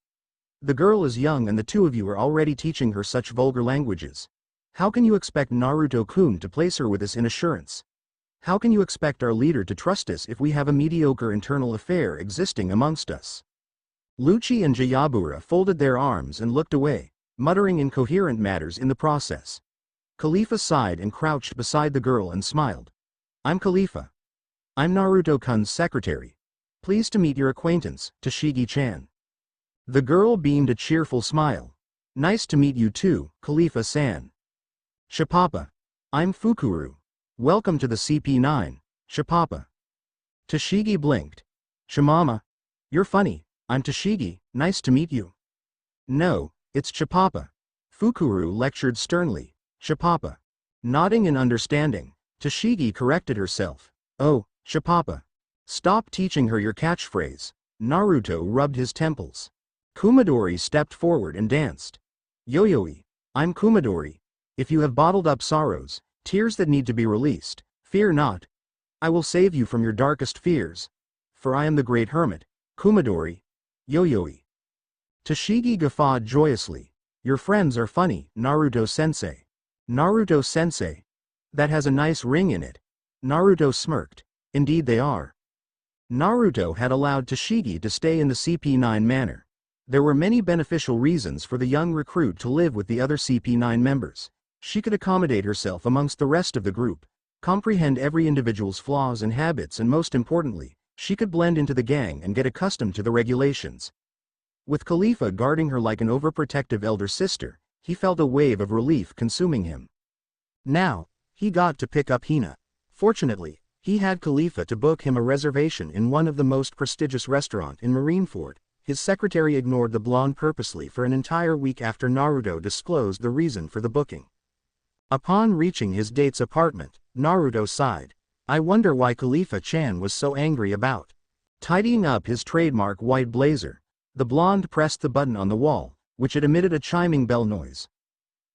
The girl is young and the two of you are already teaching her such vulgar languages. How can you expect Naruto-kun to place her with us in assurance? How can you expect our leader to trust us if we have a mediocre internal affair existing amongst us? Lucci and Jayabura folded their arms and looked away, muttering incoherent matters in the process. Khalifa sighed and crouched beside the girl and smiled. I'm Khalifa. I'm Naruto-kun's secretary. Pleased to meet your acquaintance, Tashigi-chan. The girl beamed a cheerful smile. Nice to meet you too, Khalifa-san. Shipapa. I'm Fukuru. Welcome to the CP9, Shipapa. Tashigi blinked. Shimama. You're funny, I'm Tashigi, nice to meet you. No, it's Shipapa. Fukuru lectured sternly. Shipapa. Nodding in understanding, Tashigi corrected herself. Oh, Shipapa. Stop teaching her your catchphrase. Naruto rubbed his temples. Kumadori stepped forward and danced. Yo-yoi. I'm Kumadori. If you have bottled up sorrows, tears that need to be released, fear not. I will save you from your darkest fears. For I am the great hermit, Kumadori. Yo-yoi. Tashigi guffawed joyously. Your friends are funny, Naruto-sensei. Naruto-sensei. That has a nice ring in it. Naruto smirked. Indeed they are. Naruto had allowed Tashigi to stay in the CP9 manor. There were many beneficial reasons for the young recruit to live with the other CP9 members. She could accommodate herself amongst the rest of the group, comprehend every individual's flaws and habits, and most importantly, she could blend into the gang and get accustomed to the regulations. With Khalifa guarding her like an overprotective elder sister, he felt a wave of relief consuming him. Now, he got to pick up Hina. Fortunately, he had Khalifa to book him a reservation in one of the most prestigious restaurants in Marineford. His secretary ignored the blonde purposely for an entire week after Naruto disclosed the reason for the booking. Upon reaching his date's apartment, Naruto sighed. I wonder why Khalifa-chan was so angry about. Tidying up his trademark white blazer, the blonde pressed the button on the wall, which had emitted a chiming bell noise.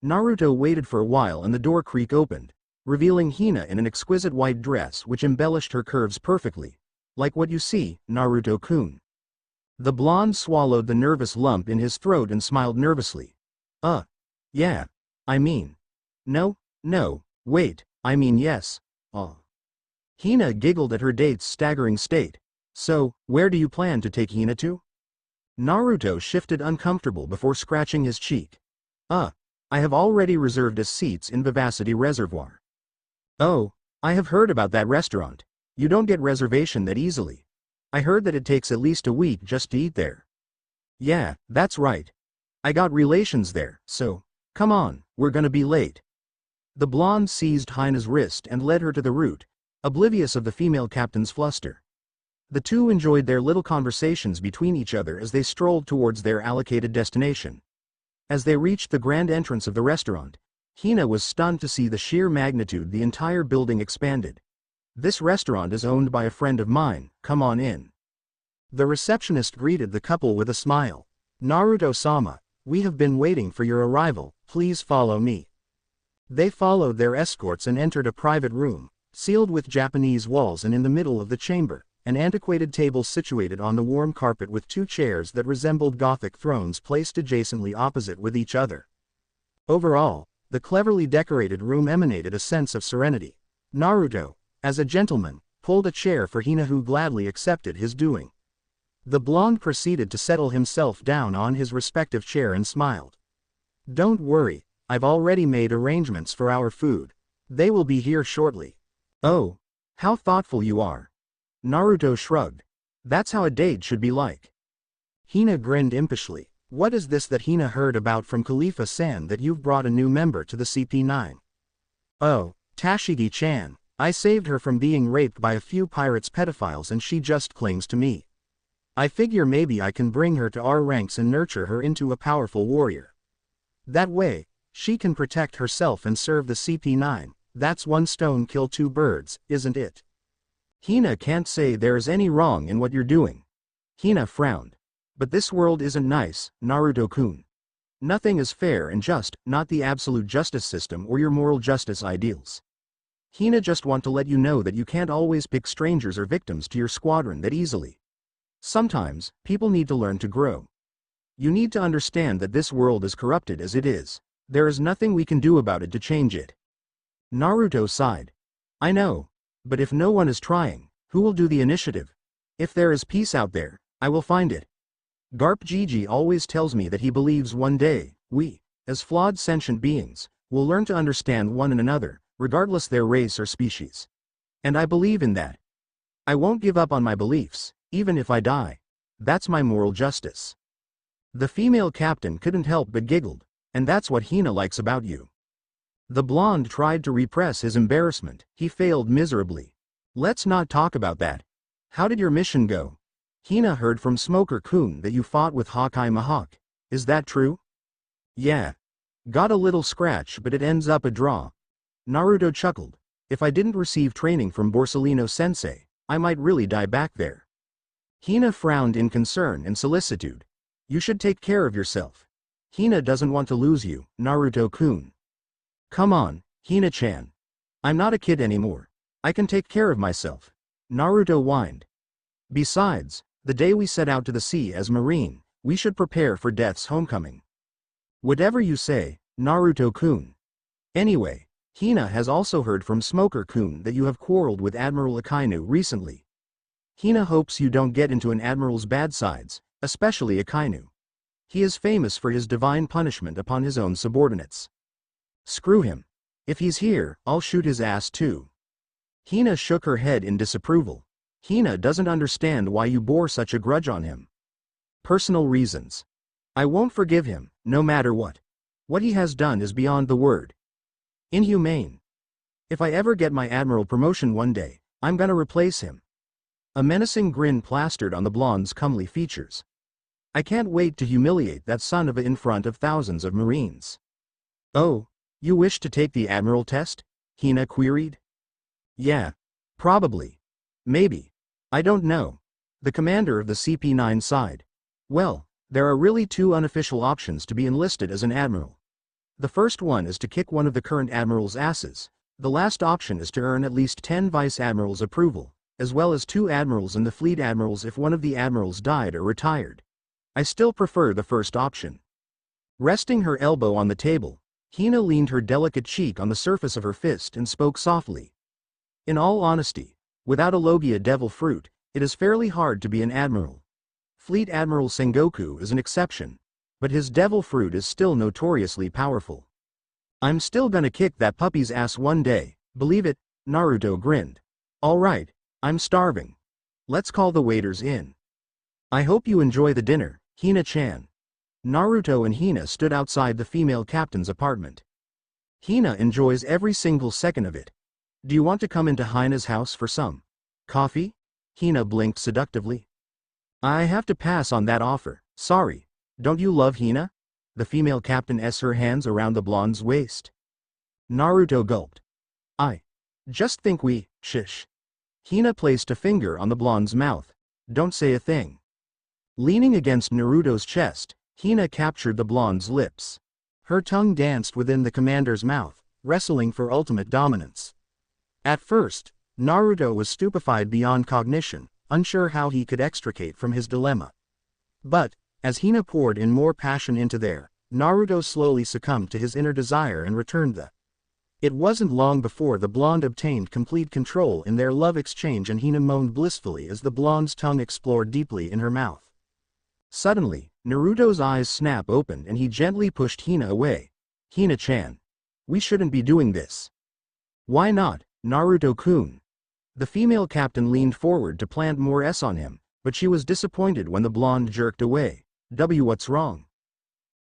Naruto waited for a while and the door creak opened, revealing Hina in an exquisite white dress which embellished her curves perfectly. Like what you see, Naruto-kun. The blonde swallowed the nervous lump in his throat and smiled nervously. Yeah. I mean. No, wait, I mean yes. Hina giggled at her date's staggering state. So, where do you plan to take Hina to? Naruto shifted uncomfortable before scratching his cheek. I have already reserved us seats in Vivacity Reservoir. Oh, I have heard about that restaurant. You don't get reservation that easily. I heard that it takes at least a week just to eat there. Yeah, that's right. I got relations there, so, come on, we're gonna be late. The blonde seized Hina's wrist and led her to the route, oblivious of the female captain's fluster. The two enjoyed their little conversations between each other as they strolled towards their allocated destination. As they reached the grand entrance of the restaurant, Hina was stunned to see the sheer magnitude the entire building expanded. This restaurant is owned by a friend of mine, come on in. The receptionist greeted the couple with a smile. Naruto-sama, we have been waiting for your arrival, please follow me. They followed their escorts and entered a private room, sealed with Japanese walls, and in the middle of the chamber, an antiquated table situated on the warm carpet with two chairs that resembled Gothic thrones placed adjacently opposite with each other. Overall, the cleverly decorated room emanated a sense of serenity. Naruto, as a gentleman, pulled a chair for Hina, who gladly accepted his doing. The blonde proceeded to settle himself down on his respective chair and smiled. "Don't worry, I've already made arrangements for our food. They will be here shortly." "Oh, how thoughtful you are." Naruto shrugged. "That's how a date should be like." Hina grinned impishly. "What is this that Hina heard about from Khalifa-san that you've brought a new member to the CP9? "Oh, Tashigi-chan. I saved her from being raped by a few pirates pedophiles and she just clings to me. I figure maybe I can bring her to our ranks and nurture her into a powerful warrior. That way, she can protect herself and serve the CP9. That's one stone kill two birds, isn't it?" Hina can't say there's any wrong in what you're doing. Hina frowned. "But this world isn't nice, Naruto-kun. Nothing is fair and just, not the absolute justice system or your moral justice ideals. Hina just want to let you know that you can't always pick strangers or victims to your squadron that easily. Sometimes, people need to learn to grow. You need to understand that this world is corrupted as it is. There is nothing we can do about it to change it." Naruto sighed. "I know. But if no one is trying, who will do the initiative? If there is peace out there, I will find it. Garp Gigi always tells me that he believes one day, we, as flawed sentient beings, will learn to understand one another, regardless their race or species. And I believe in that. I won't give up on my beliefs, even if I die. That's my moral justice." The female captain couldn't help but giggled, "And that's what Hina likes about you." The blonde tried to repress his embarrassment. He failed miserably. "Let's not talk about that. How did your mission go? Hina heard from Smoker-kun that you fought with Hawkeye Mahawk. Is that true?" "Yeah. Got a little scratch but it ends up a draw." Naruto chuckled. "If I didn't receive training from Borsalino-sensei, I might really die back there." Hina frowned in concern and solicitude. "You should take care of yourself. Hina doesn't want to lose you, Naruto-kun." "Come on, Hina-chan. I'm not a kid anymore. I can take care of myself." Naruto whined. "Besides, the day we set out to the sea as Marine, we should prepare for Death's homecoming." "Whatever you say, Naruto-kun. Anyway, Hina has also heard from Smoker-kun that you have quarreled with Admiral Akainu recently. Hina hopes you don't get into an admiral's bad sides, especially Akainu. He is famous for his divine punishment upon his own subordinates." "Screw him. If he's here, I'll shoot his ass too." Hina shook her head in disapproval. "Hina doesn't understand why you bore such a grudge on him. Personal reasons. I won't forgive him, no matter what. What he has done is beyond the word. Inhumane. If I ever get my admiral promotion one day, I'm gonna replace him." A menacing grin plastered on the blonde's comely features. "I can't wait to humiliate that son of a in front of thousands of Marines." "Oh, you wish to take the admiral test?" Hina queried. "Yeah. Probably. Maybe. I don't know." The commander of the CP9 sighed. "Well, there are really two unofficial options to be enlisted as an admiral. The first one is to kick one of the current admirals' asses. The last option is to earn at least 10 vice admirals' approval, as well as 2 admirals and the fleet admirals if one of the admirals died or retired. I still prefer the first option." Resting her elbow on the table, Hina leaned her delicate cheek on the surface of her fist and spoke softly. "In all honesty, without a Logia devil fruit, it is fairly hard to be an admiral. Fleet Admiral Sengoku is an exception, but his devil fruit is still notoriously powerful. I'm still gonna kick that puppy's ass one day, believe it." Naruto grinned. "All right, I'm starving. Let's call the waiters in." "I hope you enjoy the dinner, Hina-chan." Naruto and Hina stood outside the female captain's apartment. "Hina enjoys every single second of it. Do you want to come into Hina's house for some coffee?" Hina blinked seductively. "I have to pass on that offer, sorry. Don't you love Hina?" The female captain s her hands around the blonde's waist. Naruto gulped. "I just think we, shish." Hina placed a finger on the blonde's mouth. "Don't say a thing." Leaning against Naruto's chest, Hina captured the blonde's lips. Her tongue danced within the commander's mouth, wrestling for ultimate dominance. At first, Naruto was stupefied beyond cognition, unsure how he could extricate from his dilemma. But, as Hina poured in more passion into their Naruto slowly succumbed to his inner desire and returned the. It wasn't long before the blonde obtained complete control in their love exchange, and Hina moaned blissfully as the blonde's tongue explored deeply in her mouth. Suddenly, Naruto's eyes snap open and he gently pushed Hina away. Hina-chan. We shouldn't be doing this. Why not, Naruto-kun? The female captain leaned forward to plant more S on him, but she was disappointed when the blonde jerked away. What's wrong?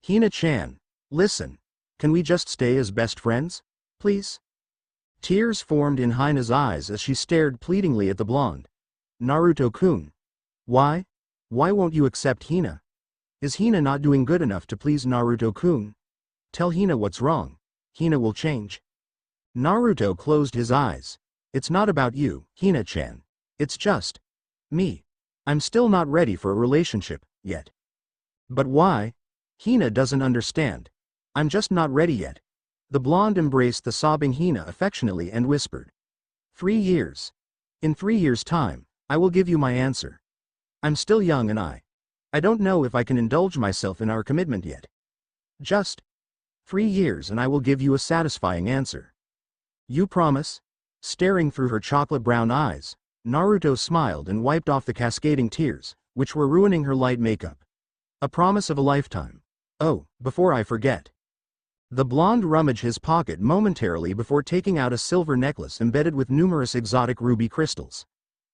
Hina-chan. Listen. Can we just stay as best friends? Please? Tears formed in Hina's eyes as she stared pleadingly at the blonde. Naruto-kun. Why? Why won't you accept Hina? Is Hina not doing good enough to please Naruto-kun? Tell Hina what's wrong. Hina will change. Naruto closed his eyes. It's not about you, Hina-chan. It's just me. I'm still not ready for a relationship, yet. But why? Hina doesn't understand. I'm just not ready yet. The blonde embraced the sobbing Hina affectionately and whispered. 3 years. In 3 years' time, I will give you my answer. I'm still young and I don't know if I can indulge myself in our commitment yet. Just 3 years and I will give you a satisfying answer. You promise? Staring through her chocolate brown eyes, Naruto smiled and wiped off the cascading tears, which were ruining her light makeup. A promise of a lifetime. Oh, before I forget. The blonde rummaged his pocket momentarily before taking out a silver necklace embedded with numerous exotic ruby crystals.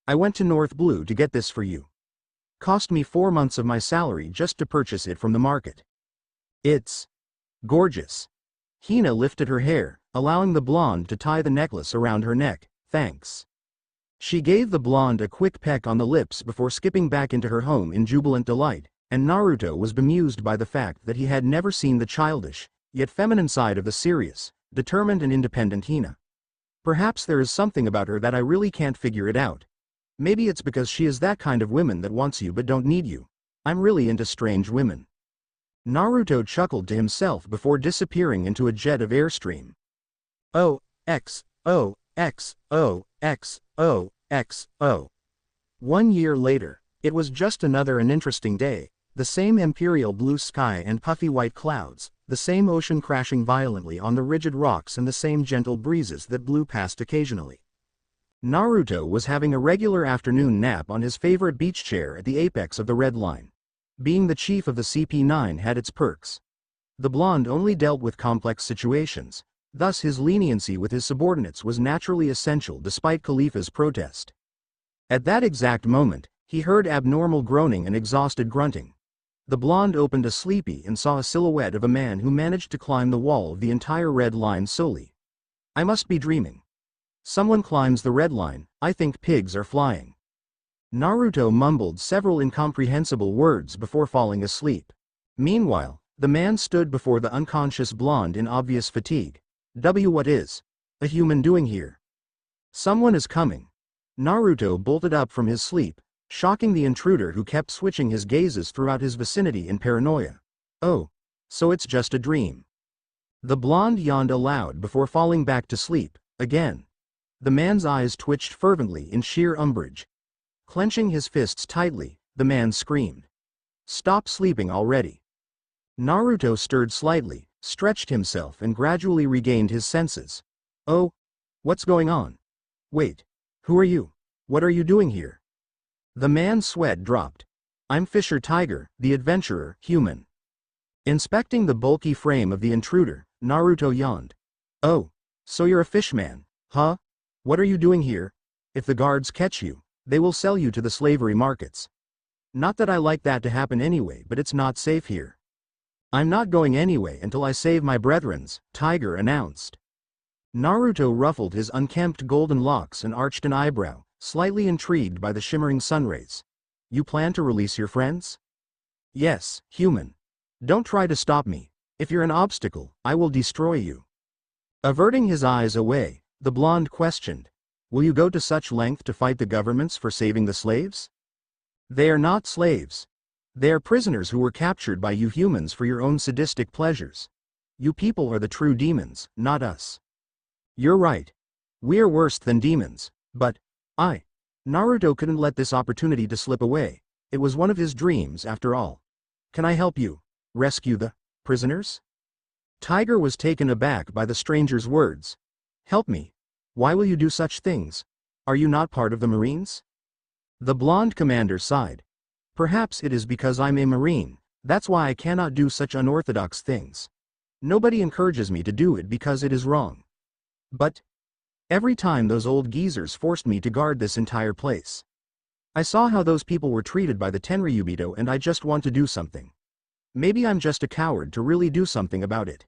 I went to North Blue to get this for you. Cost me 4 months of my salary just to purchase it from the market. It's gorgeous. Hina lifted her hair, allowing the blonde to tie the necklace around her neck. Thanks. She gave the blonde a quick peck on the lips before skipping back into her home in jubilant delight, and Naruto was bemused by the fact that he had never seen the childish, yet feminine side of the serious, determined and independent Hina. Perhaps there is something about her that I really can't figure it out. Maybe it's because she is that kind of woman that wants you but don't need you. I'm really into strange women. Naruto chuckled to himself before disappearing into a jet of airstream. XOXO. 1 year later, it was just another and interesting day. The same imperial blue sky and puffy white clouds, the same ocean crashing violently on the rigid rocks, and the same gentle breezes that blew past occasionally. Naruto was having a regular afternoon nap on his favorite beach chair at the apex of the Red Line. Being the chief of the CP9 had its perks. The blonde only dealt with complex situations, thus his leniency with his subordinates was naturally essential despite Khalifa's protest. At that exact moment, he heard abnormal groaning and exhausted grunting. The blonde opened a sleepy and saw a silhouette of a man who managed to climb the wall of the entire Red Line solely. I must be dreaming. Someone climbs the Red Line, I think pigs are flying. Naruto mumbled several incomprehensible words before falling asleep. Meanwhile, the man stood before the unconscious blonde in obvious fatigue. What is a human doing here? Someone is coming. Naruto bolted up from his sleep, shocking the intruder who kept switching his gazes throughout his vicinity in paranoia. Oh, so it's just a dream. The blonde yawned aloud before falling back to sleep, again. The man's eyes twitched fervently in sheer umbrage. Clenching his fists tightly, the man screamed. Stop sleeping already. Naruto stirred slightly, stretched himself and gradually regained his senses. Oh? What's going on? Wait. Who are you? What are you doing here? The man's sweat dropped. I'm Fisher Tiger, the adventurer, human. Inspecting the bulky frame of the intruder, Naruto yawned. Oh, so you're a fishman, huh? What are you doing here? If the guards catch you, they will sell you to the slavery markets. Not that I like that to happen anyway, but it's not safe here. I'm not going anyway until I save my brethrens, Tiger announced. Naruto ruffled his unkempt golden locks and arched an eyebrow, slightly intrigued by the shimmering sunrays. You plan to release your friends? Yes, human. Don't try to stop me. If you're an obstacle, I will destroy you. Averting his eyes away, the blonde questioned. Will you go to such length to fight the governments for saving the slaves? They are not slaves. They are prisoners who were captured by you humans for your own sadistic pleasures. You people are the true demons, not us. You're right. We are worse than demons, but Naruto couldn't let this opportunity to slip away. It was one of his dreams after all. Can I help you rescue the Prisoners? Tiger was taken aback by the stranger's words. Help me. Why will you do such things? Are you not part of the Marines? The blonde commander sighed. Perhaps it is because I'm a Marine, that's why I cannot do such unorthodox things. Nobody encourages me to do it because it is wrong. But every time those old geezers forced me to guard this entire place. I saw how those people were treated by the Tenryubito and I just want to do something. Maybe I'm just a coward to really do something about it.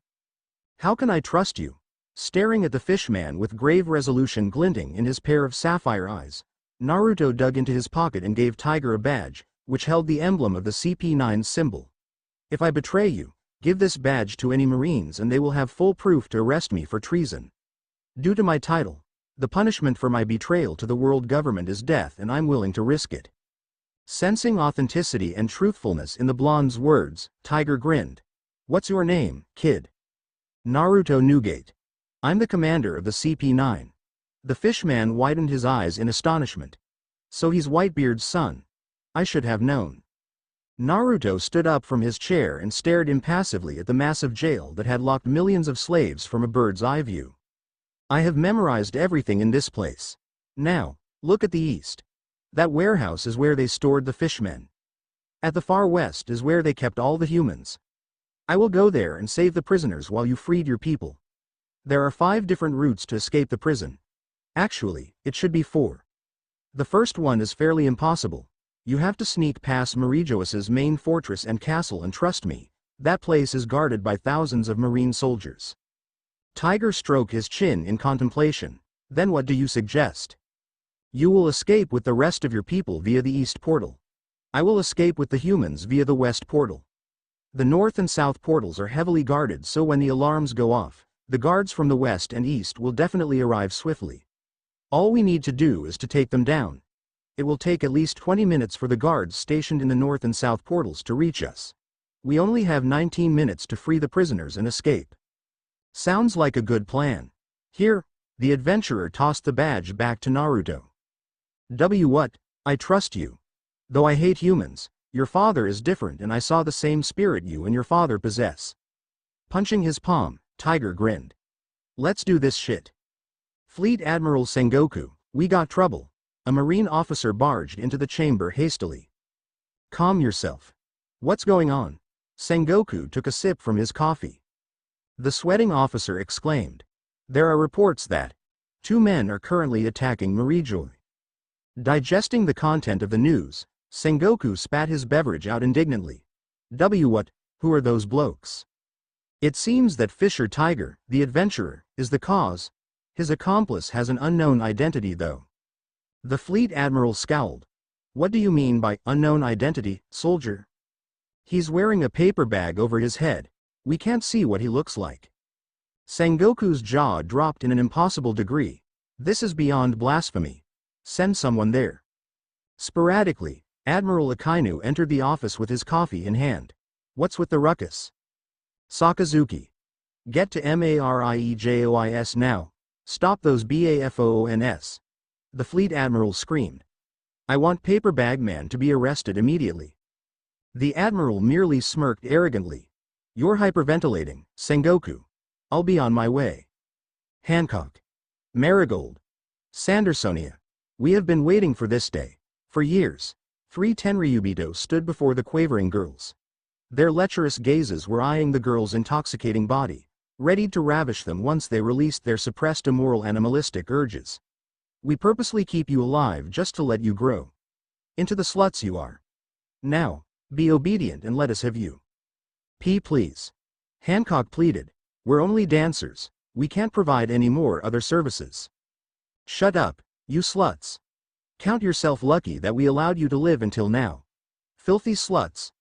How can I trust you? Staring at the fishman with grave resolution glinting in his pair of sapphire eyes, Naruto dug into his pocket and gave Tiger a badge, which held the emblem of the CP9 symbol. If I betray you, give this badge to any Marines and they will have full proof to arrest me for treason. Due to my title, the punishment for my betrayal to the world government is death and I'm willing to risk it. Sensing authenticity and truthfulness in the blonde's words, Tiger grinned. What's your name, kid? Naruto Newgate. I'm the commander of the CP9. The fishman widened his eyes in astonishment. So he's Whitebeard's son. I should have known. Naruto stood up from his chair and stared impassively at the massive jail that had locked millions of slaves from a bird's eye view. I have memorized everything in this place. Now, look at the east. That warehouse is where they stored the fishmen. At the far west is where they kept all the humans. I will go there and save the prisoners while you freed your people. There are 5 different routes to escape the prison. Actually, it should be 4. The first one is fairly impossible. You have to sneak past Marijois's main fortress and castle and trust me, that place is guarded by thousands of Marine soldiers. Tiger stroked his chin in contemplation. Then what do you suggest? You will escape with the rest of your people via the east portal. I will escape with the humans via the west portal. The north and south portals are heavily guarded, so when the alarms go off, the guards from the west and east will definitely arrive swiftly. All we need to do is to take them down. It will take at least 20 minutes for the guards stationed in the north and south portals to reach us. We only have 19 minutes to free the prisoners and escape. Sounds like a good plan. Here, the adventurer tossed the badge back to Naruto. What? I trust you. Though I hate humans, your father is different and I saw the same spirit you and your father possess. Punching his palm, Tiger grinned. Let's do this shit. Fleet Admiral Sengoku, we got trouble. A Marine officer barged into the chamber hastily. Calm yourself. What's going on? Sengoku took a sip from his coffee. The sweating officer exclaimed. There are reports that 2 men are currently attacking Marijoy. Digesting the content of the news, Sengoku spat his beverage out indignantly. What? Who are those blokes? It seems that Fisher Tiger, the adventurer, is the cause. His accomplice has an unknown identity though. The fleet admiral scowled. What do you mean by unknown identity, soldier? He's wearing a paper bag over his head. We can't see what he looks like. Sengoku's jaw dropped in an impossible degree. This is beyond blasphemy. Send someone there. Sporadically, Admiral Akainu entered the office with his coffee in hand. What's with the ruckus? Sakazuki. Get to Mariejois now. Stop those BAFOONS. The fleet admiral screamed. I want Paper Bag Man to be arrested immediately. The admiral merely smirked arrogantly. You're hyperventilating, Sengoku. I'll be on my way. Hancock. Marigold. Sandersonia. We have been waiting for this day. For years. 3 Tenryubito stood before the quavering girls. Their lecherous gazes were eyeing the girl's intoxicating body, ready to ravish them once they released their suppressed immoral animalistic urges. We purposely keep you alive just to let you grow into the sluts you are. Now, be obedient and let us have you. Please. Hancock pleaded. We're only dancers, we can't provide any more other services. Shut up, you sluts. Count yourself lucky that we allowed you to live until now. Filthy sluts.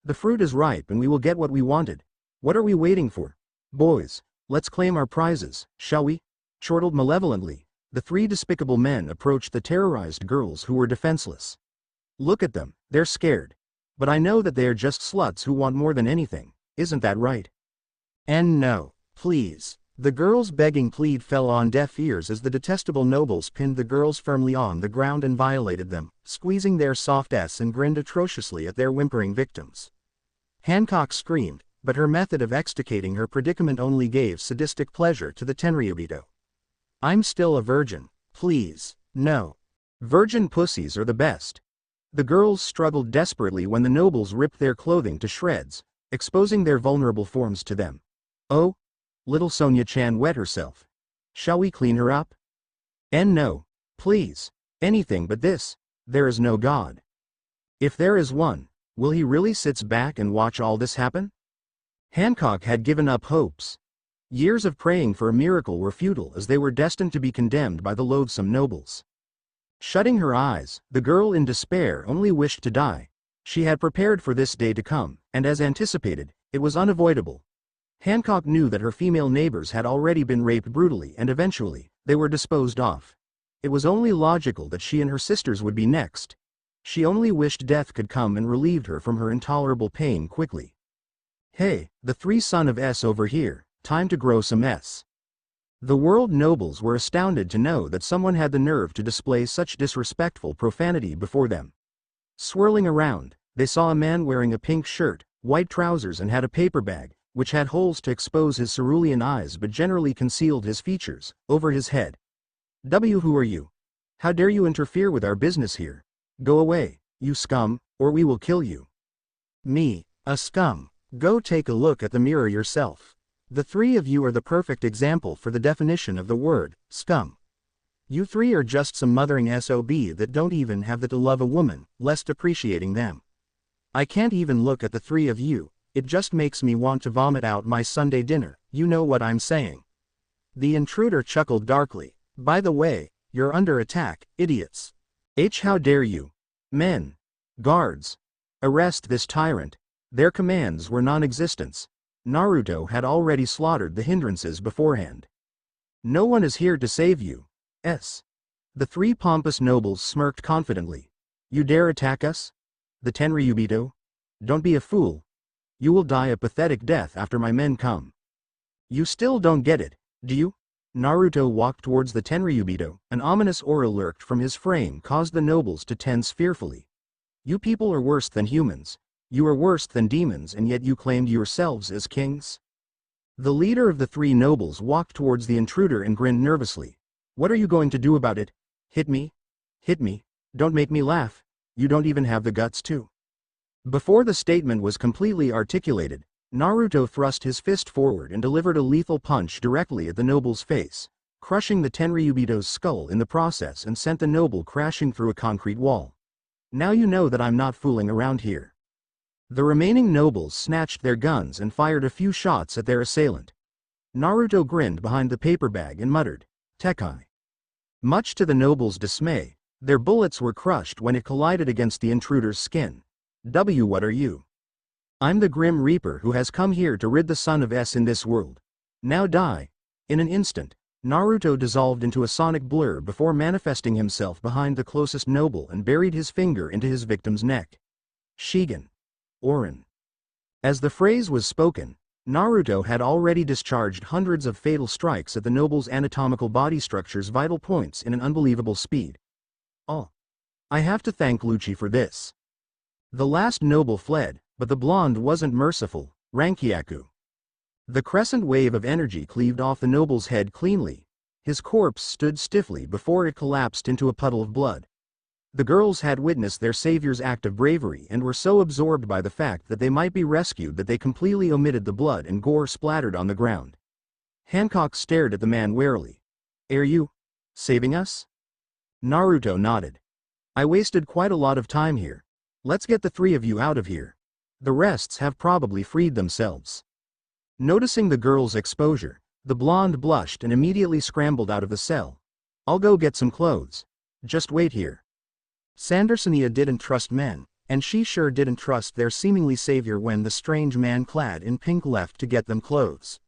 The fruit is ripe and we will get what we wanted. What are we waiting for? Boys, let's claim our prizes, shall we? Chortled malevolently, the 3 despicable men approached the terrorized girls who were defenseless. Look at them, they're scared. But I know that they are just sluts who want more than anything, isn't that right? And no, please. The girls' begging plead fell on deaf ears as the detestable nobles pinned the girls firmly on the ground and violated them, squeezing their soft ass and grinned atrociously at their whimpering victims. Hancock screamed, but her method of extricating her predicament only gave sadistic pleasure to the Tenryubito. I'm still a virgin, please, no. Virgin pussies are the best. The girls struggled desperately when the nobles ripped their clothing to shreds, exposing their vulnerable forms to them. Oh? Little Sonia-chan wet herself. Shall we clean her up? No. Please. Anything but this. There is no God. If there is one, will he really sit back and watch all this happen? Hancock had given up hopes. Years of praying for a miracle were futile as they were destined to be condemned by the loathsome nobles. Shutting her eyes, the girl in despair only wished to die. She had prepared for this day to come, and as anticipated, it was unavoidable. Hancock knew that her female neighbors had already been raped brutally and eventually, they were disposed of. It was only logical that she and her sisters would be next. She only wished death could come and relieved her from her intolerable pain quickly. Hey, the three son of S over here, time to grow some S. The world nobles were astounded to know that someone had the nerve to display such disrespectful profanity before them. Swirling around, they saw a man wearing a pink shirt, white trousers and had a paper bag, which had holes to expose his cerulean eyes but generally concealed his features, over his head. Who are you? How dare you interfere with our business here? Go away, you scum, or we will kill you. Me, a scum. Go take a look at the mirror yourself. The three of you are the perfect example for the definition of the word, scum. You three are just some mothering SOB that don't even have the to love a woman, lest appreciating them. I can't even look at the three of you, it just makes me want to vomit out my Sunday dinner, you know what I'm saying. The intruder chuckled darkly. By the way, you're under attack, idiots. How dare you? Men. Guards. Arrest this tyrant. Their commands were non-existent. Naruto had already slaughtered the hindrances beforehand. No one is here to save you. The three pompous nobles smirked confidently. You dare attack us? The Tenryubito? Don't be a fool. You will die a pathetic death after my men come. You still don't get it, do you? Naruto walked towards the Tenryubito. An ominous aura lurked from his frame caused the nobles to tense fearfully. You people are worse than humans. You are worse than demons and yet you claimed yourselves as kings? The leader of the three nobles walked towards the intruder and grinned nervously. What are you going to do about it? Hit me? Hit me? Don't make me laugh. You don't even have the guts to. Before the statement was completely articulated, Naruto thrust his fist forward and delivered a lethal punch directly at the noble's face, crushing the Tenryubito's skull in the process and sent the noble crashing through a concrete wall. Now you know that I'm not fooling around here. The remaining nobles snatched their guns and fired a few shots at their assailant. Naruto grinned behind the paper bag and muttered, Tekai. Much to the nobles' dismay, their bullets were crushed when it collided against the intruder's skin. What are you? I'm the Grim Reaper who has come here to rid the son of S in this world. Now die. In an instant, Naruto dissolved into a sonic blur before manifesting himself behind the closest noble and buried his finger into his victim's neck. Shigen. Orin. As the phrase was spoken, Naruto had already discharged hundreds of fatal strikes at the noble's anatomical body structure's vital points in an unbelievable speed. Oh. I have to thank Lucci for this. The last noble fled, but the blonde wasn't merciful, Rankyaku. The crescent wave of energy cleaved off the noble's head cleanly. His corpse stood stiffly before it collapsed into a puddle of blood. The girls had witnessed their savior's act of bravery and were so absorbed by the fact that they might be rescued that they completely omitted the blood and gore splattered on the ground. Hancock stared at the man warily. Are you saving us? Naruto nodded. I wasted quite a lot of time here. Let's get the three of you out of here. The rests have probably freed themselves. Noticing the girl's exposure, the blonde blushed and immediately scrambled out of the cell. I'll go get some clothes. Just wait here. Sandersonia didn't trust men, and she sure didn't trust their seemingly savior when the strange man clad in pink left to get them clothes.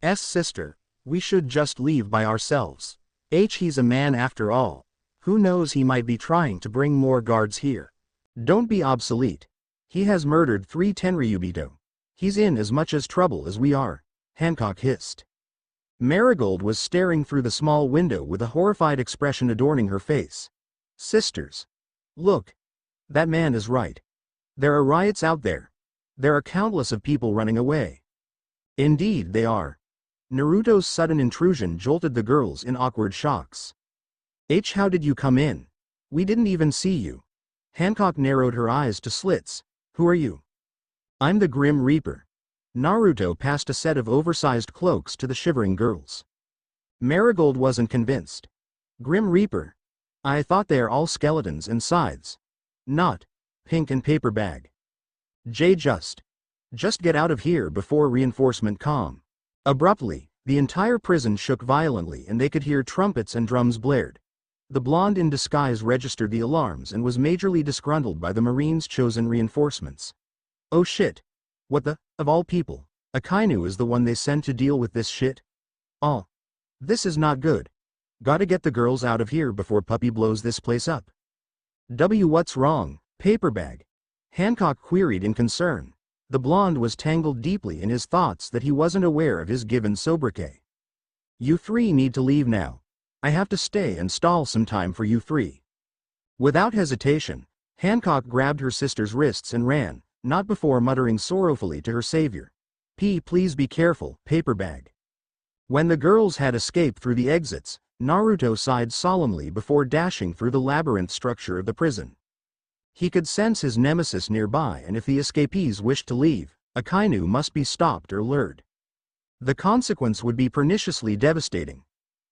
Sister, we should just leave by ourselves. He's a man after all. Who knows, he might be trying to bring more guards here. Don't be obsolete. He has murdered 3 Tenryubito. He's in as much as trouble as we are, Hancock hissed. Marigold was staring through the small window with a horrified expression adorning her face. Sisters. Look. That man is right. There are riots out there. There are countless of people running away. Indeed, they are. Naruto's sudden intrusion jolted the girls in awkward shocks. How did you come in? We didn't even see you. Hancock narrowed her eyes to slits. Who are you? I'm the Grim Reaper. Naruto passed a set of oversized cloaks to the shivering girls. Marigold wasn't convinced. Grim Reaper? I thought they are all skeletons and scythes. Not. Pink and paper bag. Just get out of here before reinforcement come. Abruptly, the entire prison shook violently and they could hear trumpets and drums blared. The blonde in disguise registered the alarms and was majorly disgruntled by the Marines' chosen reinforcements. Oh shit. What the, of all people, Akainu is the one they sent to deal with this shit? Oh. This is not good. Gotta get the girls out of here before Puppy blows this place up. What's wrong, paper bag? Hancock queried in concern. The blonde was tangled deeply in his thoughts that he wasn't aware of his given sobriquet. You three need to leave now. I have to stay and stall some time for you three. Without hesitation, Hancock grabbed her sister's wrists and ran, not before muttering sorrowfully to her savior. Please be careful, paper bag. When the girls had escaped through the exits, Naruto sighed solemnly before dashing through the labyrinth structure of the prison. He could sense his nemesis nearby, and if the escapees wished to leave, Akainu must be stopped or lured. The consequence would be perniciously devastating.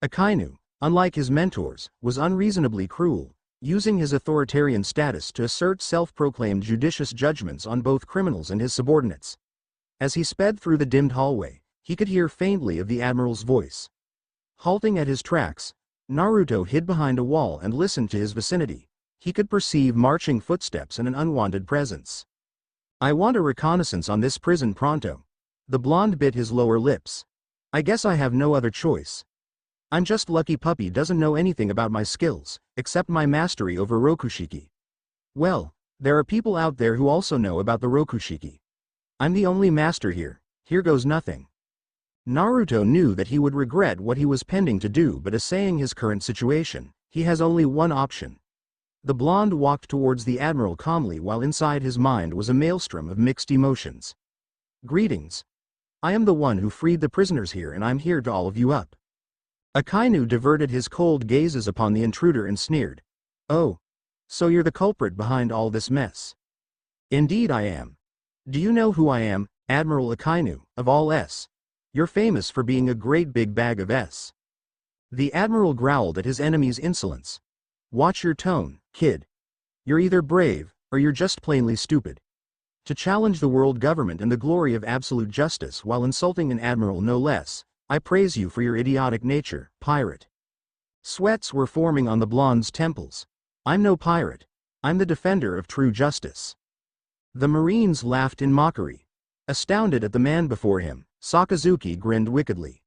Akainu, unlike his mentors, was unreasonably cruel, using his authoritarian status to assert self-proclaimed judicious judgments on both criminals and his subordinates. As he sped through the dimmed hallway, he could hear faintly of the Admiral's voice. Halting at his tracks, Naruto hid behind a wall and listened to his vicinity. He could perceive marching footsteps and an unwanted presence. I want a reconnaissance on this prison pronto. The blonde bit his lower lips. I guess I have no other choice. I'm just lucky Puppy doesn't know anything about my skills, except my mastery over Rokushiki. Well, there are people out there who also know about the Rokushiki. I'm the only master here. Here goes nothing. Naruto knew that he would regret what he was pending to do, but assaying his current situation, he has only one option. The blonde walked towards the Admiral calmly while inside his mind was a maelstrom of mixed emotions. Greetings. I am the one who freed the prisoners here and I'm here to all of you up. Akainu diverted his cold gazes upon the intruder and sneered. Oh. So you're the culprit behind all this mess. Indeed I am. Do you know who I am, Admiral Akainu, of all S? You're famous for being a great big bag of S. The Admiral growled at his enemy's insolence. Watch your tone, kid. You're either brave, or you're just plainly stupid. To challenge the world government and the glory of absolute justice while insulting an admiral no less, I praise you for your idiotic nature, pirate. Sweats were forming on the blonde's temples. I'm no pirate. I'm the defender of true justice. The Marines laughed in mockery. Astounded at the man before him, Sakazuki grinned wickedly.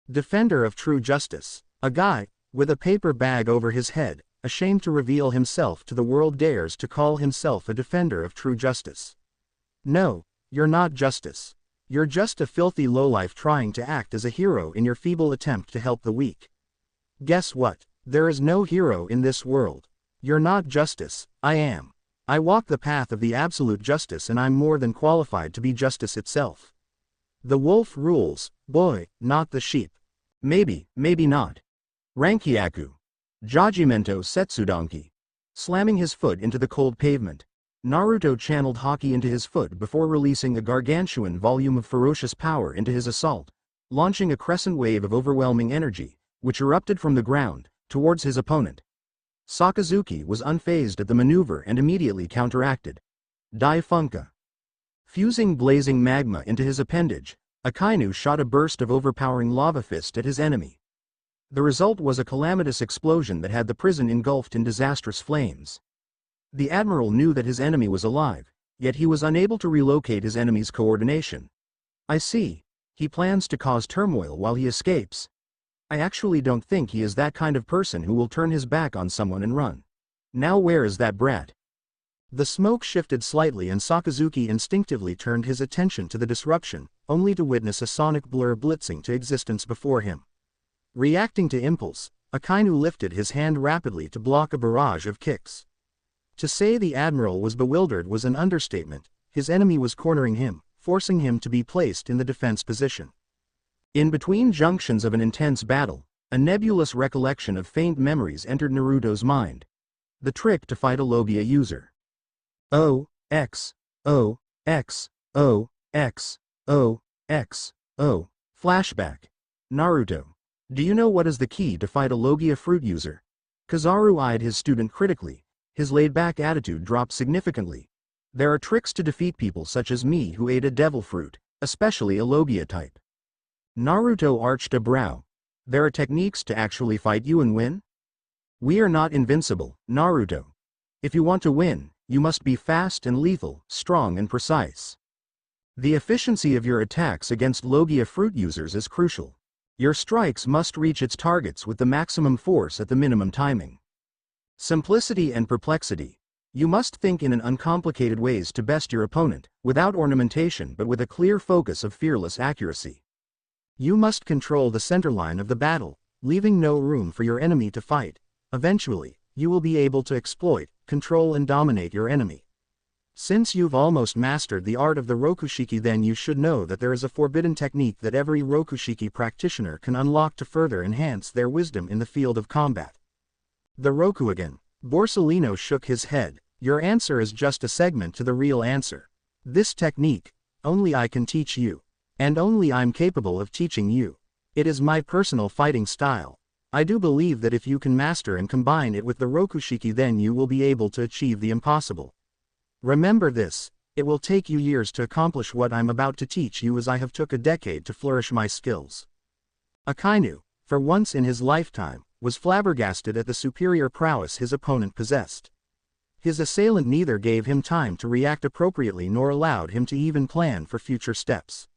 Defender of true justice, a guy, with a paper bag over his head, ashamed to reveal himself to the world, dares to call himself a defender of true justice. No, you're not justice. You're just a filthy lowlife trying to act as a hero in your feeble attempt to help the weak. Guess what? There is no hero in this world. You're not justice, I am. I walk the path of the absolute justice and I'm more than qualified to be justice itself. The wolf rules, boy, not the sheep. Maybe not. Rankyaku. Jajimento Setsudanki. Slamming his foot into the cold pavement, Naruto channeled Haki into his foot before releasing a gargantuan volume of ferocious power into his assault, launching a crescent wave of overwhelming energy, which erupted from the ground, towards his opponent. Sakazuki was unfazed at the maneuver and immediately counteracted. Dai Funka. Fusing blazing magma into his appendage, Akainu shot a burst of overpowering lava fist at his enemy. The result was a calamitous explosion that had the prison engulfed in disastrous flames. The Admiral knew that his enemy was alive, yet he was unable to relocate his enemy's coordination. I see. He plans to cause turmoil while he escapes. I actually don't think he is that kind of person who will turn his back on someone and run. Now where is that brat? The smoke shifted slightly and Sakazuki instinctively turned his attention to the disruption, only to witness a sonic blur blitzing to existence before him. Reacting to impulse, Akainu lifted his hand rapidly to block a barrage of kicks. To say the Admiral was bewildered was an understatement. His enemy was cornering him, forcing him to be placed in the defense position. In between junctions of an intense battle, a nebulous recollection of faint memories entered Naruto's mind. The trick to fight a Logia user. O, X, O, X, O, X, O, X, O. Flashback. Naruto. Do you know what is the key to fight a Logia fruit user? Kizaru eyed his student critically. His laid-back attitude dropped significantly. There are tricks to defeat people such as me who ate a devil fruit, especially a Logia type. Naruto arched a brow. There are techniques to actually fight you and win? We are not invincible, Naruto. If you want to win, you must be fast and lethal, strong and precise. The efficiency of your attacks against Logia fruit users is crucial. Your strikes must reach its targets with the maximum force at the minimum timing. Simplicity and perplexity. You must think in an uncomplicated ways to best your opponent, without ornamentation but with a clear focus of fearless accuracy. You must control the center line of the battle, leaving no room for your enemy to fight. Eventually, you will be able to exploit, control and dominate your enemy. Since you've almost mastered the art of the Rokushiki, then you should know that there is a forbidden technique that every Rokushiki practitioner can unlock to further enhance their wisdom in the field of combat. The Rokugan. Borsalino shook his head. Your answer is just a segment to the real answer. This technique, only I can teach you. And only I'm capable of teaching you. It is my personal fighting style. I do believe that if you can master and combine it with the Rokushiki, then you will be able to achieve the impossible. Remember this, it will take you years to accomplish what I'm about to teach you, as I have took a decade to flourish my skills. Akainu, for once in his lifetime, was flabbergasted at the superior prowess his opponent possessed. His assailant neither gave him time to react appropriately nor allowed him to even plan for future steps.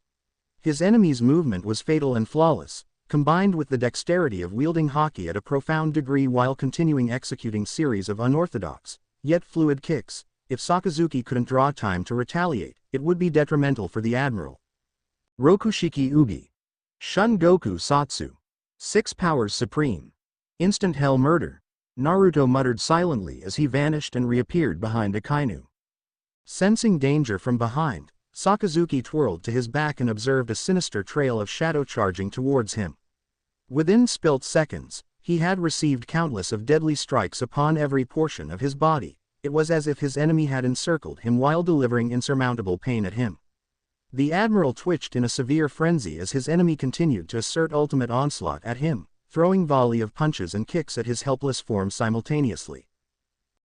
His enemy's movement was fatal and flawless, combined with the dexterity of wielding Hawkeye at a profound degree while continuing executing series of unorthodox, yet fluid kicks. If Sakazuki couldn't draw time to retaliate, it would be detrimental for the Admiral. Rokushiki Ugi. Shun Goku Satsu. 6 powers supreme. Instant hell murder. Naruto muttered silently as he vanished and reappeared behind Akainu. Sensing danger from behind, Sakazuki twirled to his back and observed a sinister trail of shadow charging towards him. Within spilt seconds, he had received countless of deadly strikes upon every portion of his body. It was as if his enemy had encircled him while delivering insurmountable pain at him. The Admiral twitched in a severe frenzy as his enemy continued to assert ultimate onslaught at him, throwing volley of punches and kicks at his helpless form simultaneously.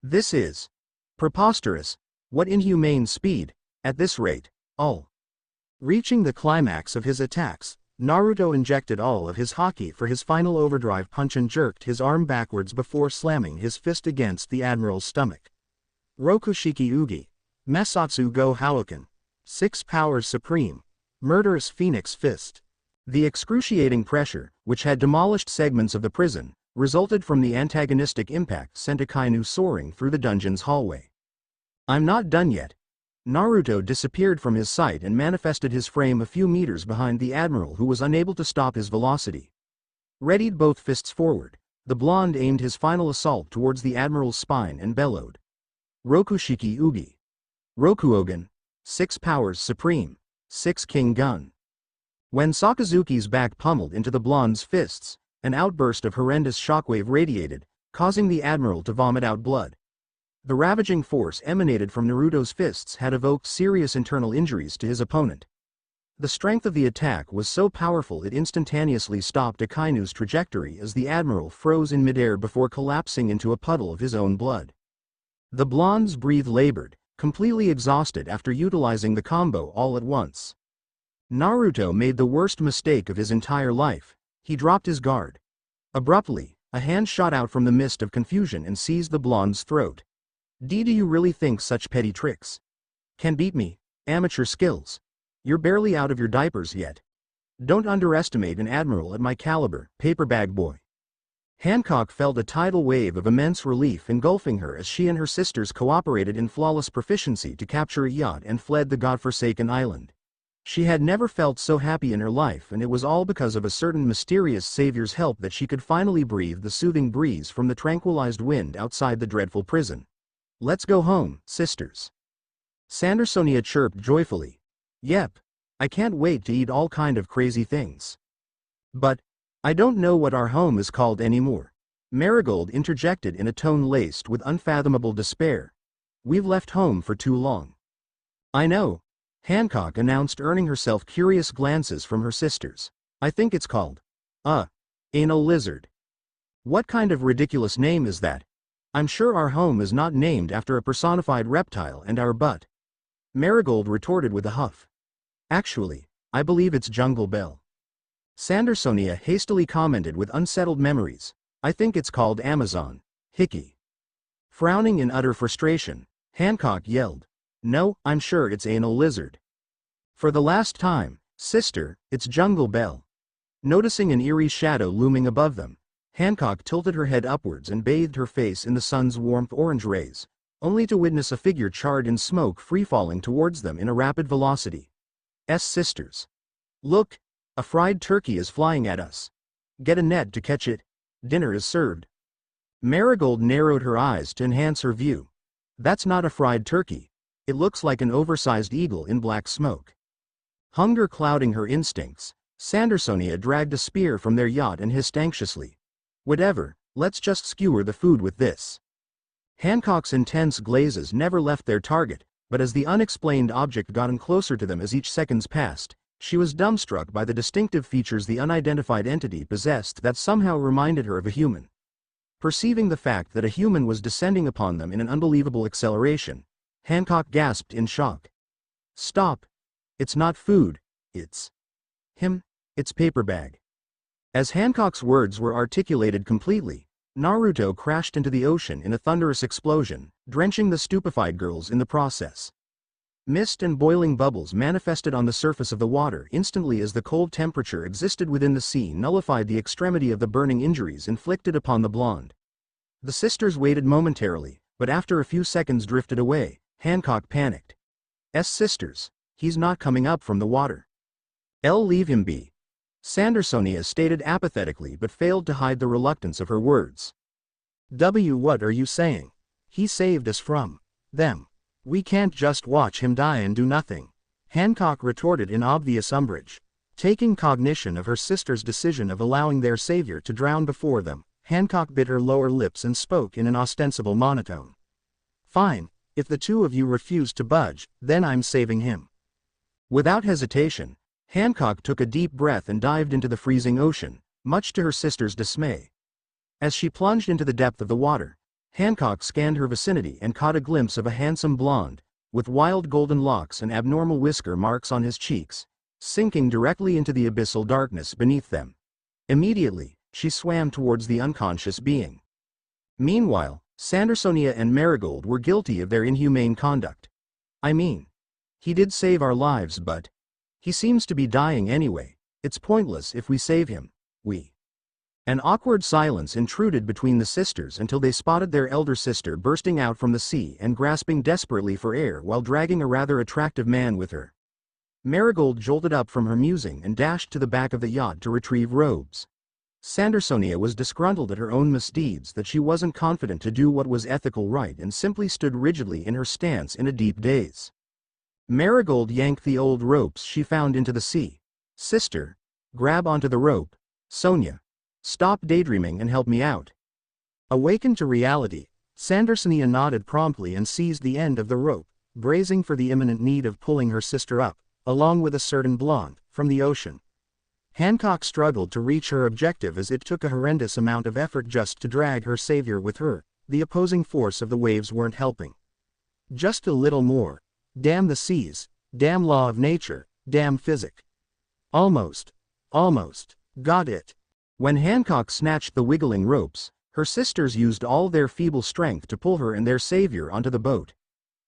This is preposterous. What inhumane speed, at this rate, all. Reaching the climax of his attacks, Naruto injected all of his Haki for his final overdrive punch and jerked his arm backwards before slamming his fist against the Admiral's stomach. Rokushiki Ugi. Mesatsu Go Hauken. 6 powers supreme. Murderous Phoenix Fist. The excruciating pressure, which had demolished segments of the prison, resulted from the antagonistic impact sent Akainu soaring through the dungeon's hallway. I'm not done yet. Naruto disappeared from his sight and manifested his frame a few meters behind the Admiral, who was unable to stop his velocity. Readied both fists forward, the blonde aimed his final assault towards the Admiral's spine and bellowed. Rokushiki Ugi. Rokuogan. 6 powers supreme. 6 King Gun. When Sakazuki's back pummeled into the blonde's fists, an outburst of horrendous shockwave radiated, causing the Admiral to vomit out blood. The ravaging force emanated from Naruto's fists had evoked serious internal injuries to his opponent. The strength of the attack was so powerful it instantaneously stopped Akainu's trajectory as the Admiral froze in midair before collapsing into a puddle of his own blood. The blonde's breath labored, completely exhausted after utilizing the combo all at once. Naruto made the worst mistake of his entire life. He dropped his guard. Abruptly, a hand shot out from the mist of confusion and seized the blonde's throat. Do you really think such petty tricks can beat me? Amateur skills. You're barely out of your diapers yet. Don't underestimate an admiral at my caliber, paper bag boy. Hancock felt a tidal wave of immense relief engulfing her as she and her sisters cooperated in flawless proficiency to capture a yacht and fled the godforsaken island. She had never felt so happy in her life, and it was all because of a certain mysterious savior's help that she could finally breathe the soothing breeze from the tranquilized wind outside the dreadful prison. Let's go home, sisters. Sandersonia chirped joyfully. Yep. I can't wait to eat all kind of crazy things. But, I don't know what our home is called anymore. Marigold interjected in a tone laced with unfathomable despair. We've left home for too long. I know. Hancock announced, earning herself curious glances from her sisters. I think it's called, anal lizard. What kind of ridiculous name is that? I'm sure our home is not named after a personified reptile and our butt. Marigold retorted with a huff. Actually, I believe it's Jungle Bell. Sandersonia hastily commented with unsettled memories. I think it's called Amazon. Hickey. Frowning in utter frustration, Hancock yelled. No, I'm sure it's anal lizard. For the last time, sister, it's Jungle Bell. Noticing an eerie shadow looming above them, Hancock tilted her head upwards and bathed her face in the sun's warmth orange rays, only to witness a figure charred in smoke free-falling towards them in a rapid velocity. Sisters. Look, a fried turkey is flying at us. Get a net to catch it. Dinner is served. Marigold narrowed her eyes to enhance her view. That's not a fried turkey. It looks like an oversized eagle in black smoke. Hunger clouding her instincts, Sandersonia dragged a spear from their yacht and hissed anxiously. Whatever, let's just skewer the food with this. Hancock's intense glazes never left their target, but as the unexplained object got closer to them as each seconds passed, she was dumbstruck by the distinctive features the unidentified entity possessed that somehow reminded her of a human. Perceiving the fact that a human was descending upon them in an unbelievable acceleration, Hancock gasped in shock. Stop. It's not food, it's him, it's paper bag. As Hancock's words were articulated completely, Naruto crashed into the ocean in a thunderous explosion, drenching the stupefied girls in the process. Mist and boiling bubbles manifested on the surface of the water instantly as the cold temperature existed within the sea nullified the extremity of the burning injuries inflicted upon the blonde. The sisters waited momentarily, but after a few seconds drifted away. Hancock panicked. Sisters, he's not coming up from the water. Leave him be. Sandersonia stated apathetically but failed to hide the reluctance of her words. What are you saying? He saved us from them. We can't just watch him die and do nothing. Hancock retorted in obvious umbrage. Taking cognition of her sister's decision of allowing their savior to drown before them, Hancock bit her lower lips and spoke in an ostensible monotone. Fine. If the two of you refuse to budge, then I'm saving him. Without hesitation, Hancock took a deep breath and dived into the freezing ocean, much to her sister's dismay. As she plunged into the depth of the water, Hancock scanned her vicinity and caught a glimpse of a handsome blonde, with wild golden locks and abnormal whisker marks on his cheeks, sinking directly into the abyssal darkness beneath them. Immediately, she swam towards the unconscious being. Meanwhile, Sandersonia and Marigold were guilty of their inhumane conduct. I mean, he did save our lives, but he seems to be dying anyway. It's pointless if we save him. An awkward silence intruded between the sisters until they spotted their elder sister bursting out from the sea and grasping desperately for air while dragging a rather attractive man with her. Marigold jolted up from her musing and dashed to the back of the yacht to retrieve robes. Sandersonia was disgruntled at her own misdeeds that she wasn't confident to do what was ethical right and simply stood rigidly in her stance in a deep daze. Marigold yanked the old ropes she found into the sea. Sister, grab onto the rope. Sonia, stop daydreaming and help me out. Awakened to reality, Sandersonia nodded promptly and seized the end of the rope, bracing for the imminent need of pulling her sister up, along with a certain blonde, from the ocean. Hancock struggled to reach her objective as it took a horrendous amount of effort just to drag her savior with her. The opposing force of the waves weren't helping. Just a little more. Damn the seas, damn law of nature, damn physics. Almost. Got it. When Hancock snatched the wiggling ropes, her sisters used all their feeble strength to pull her and their savior onto the boat.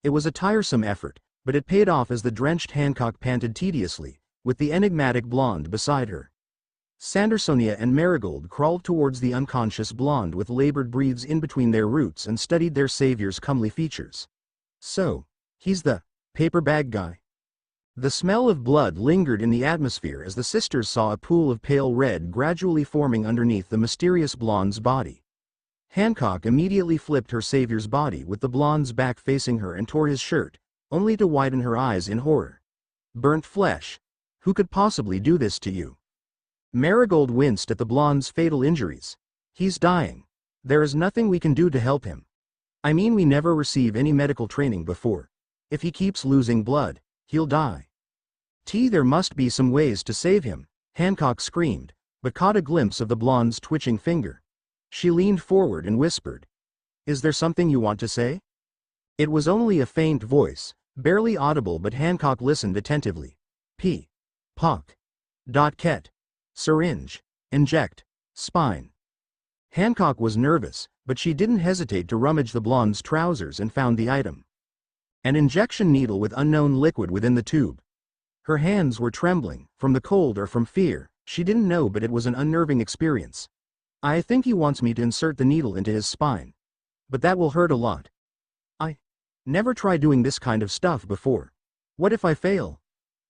It was a tiresome effort, but it paid off as the drenched Hancock panted tediously, with the enigmatic blonde beside her. Sandersonia and Marigold crawled towards the unconscious blonde with labored breaths in between their roots and studied their savior's comely features. So, he's the paper bag guy. The smell of blood lingered in the atmosphere as the sisters saw a pool of pale red gradually forming underneath the mysterious blonde's body. Hancock immediately flipped her savior's body with the blonde's back facing her and tore his shirt, only to widen her eyes in horror. Burnt flesh. Who could possibly do this to you? Marigold winced at the blonde's fatal injuries. He's dying. There is nothing we can do to help him. I mean, we never receive any medical training before. If he keeps losing blood, he'll die. There must be some ways to save him, Hancock screamed, but caught a glimpse of the blonde's twitching finger. She leaned forward and whispered, "Is there something you want to say?" It was only a faint voice, barely audible, but Hancock listened attentively. Pock. Ket. Syringe. Inject. Spine. Hancock was nervous, but she didn't hesitate to rummage the blonde's trousers and found the item. An injection needle with unknown liquid within the tube. Her hands were trembling, from the cold or from fear, she didn't know, but it was an unnerving experience. "I think he wants me to insert the needle into his spine. But that will hurt a lot. I never tried doing this kind of stuff before. What if I fail?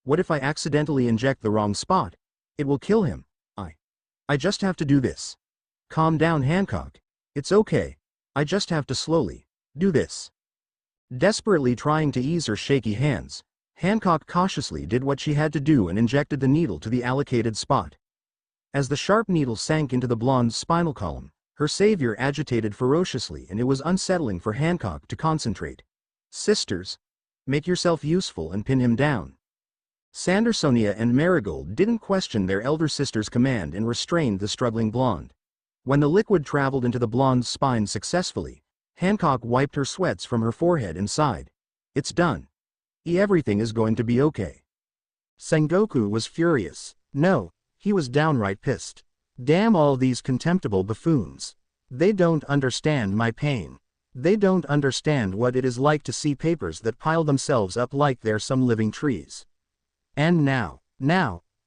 What if I accidentally inject the wrong spot? It will kill him. I just have to do this." "Calm down, Hancock. It's okay. I just have to slowly do this." Desperately trying to ease her shaky hands, Hancock cautiously did what she had to do and injected the needle to the allocated spot. As the sharp needle sank into the blonde's spinal column, her savior agitated ferociously, and it was unsettling for Hancock to concentrate. "Sisters, make yourself useful and pin him down." Sandersonia and Marigold didn't question their elder sister's command and restrained the struggling blonde. When the liquid traveled into the blonde's spine successfully, Hancock wiped her sweats from her forehead and sighed. "It's done. Everything is going to be okay." Sengoku was furious. No, he was downright pissed. Damn all these contemptible buffoons. They don't understand my pain. They don't understand what it is like to see papers that pile themselves up like they're some living trees. And now,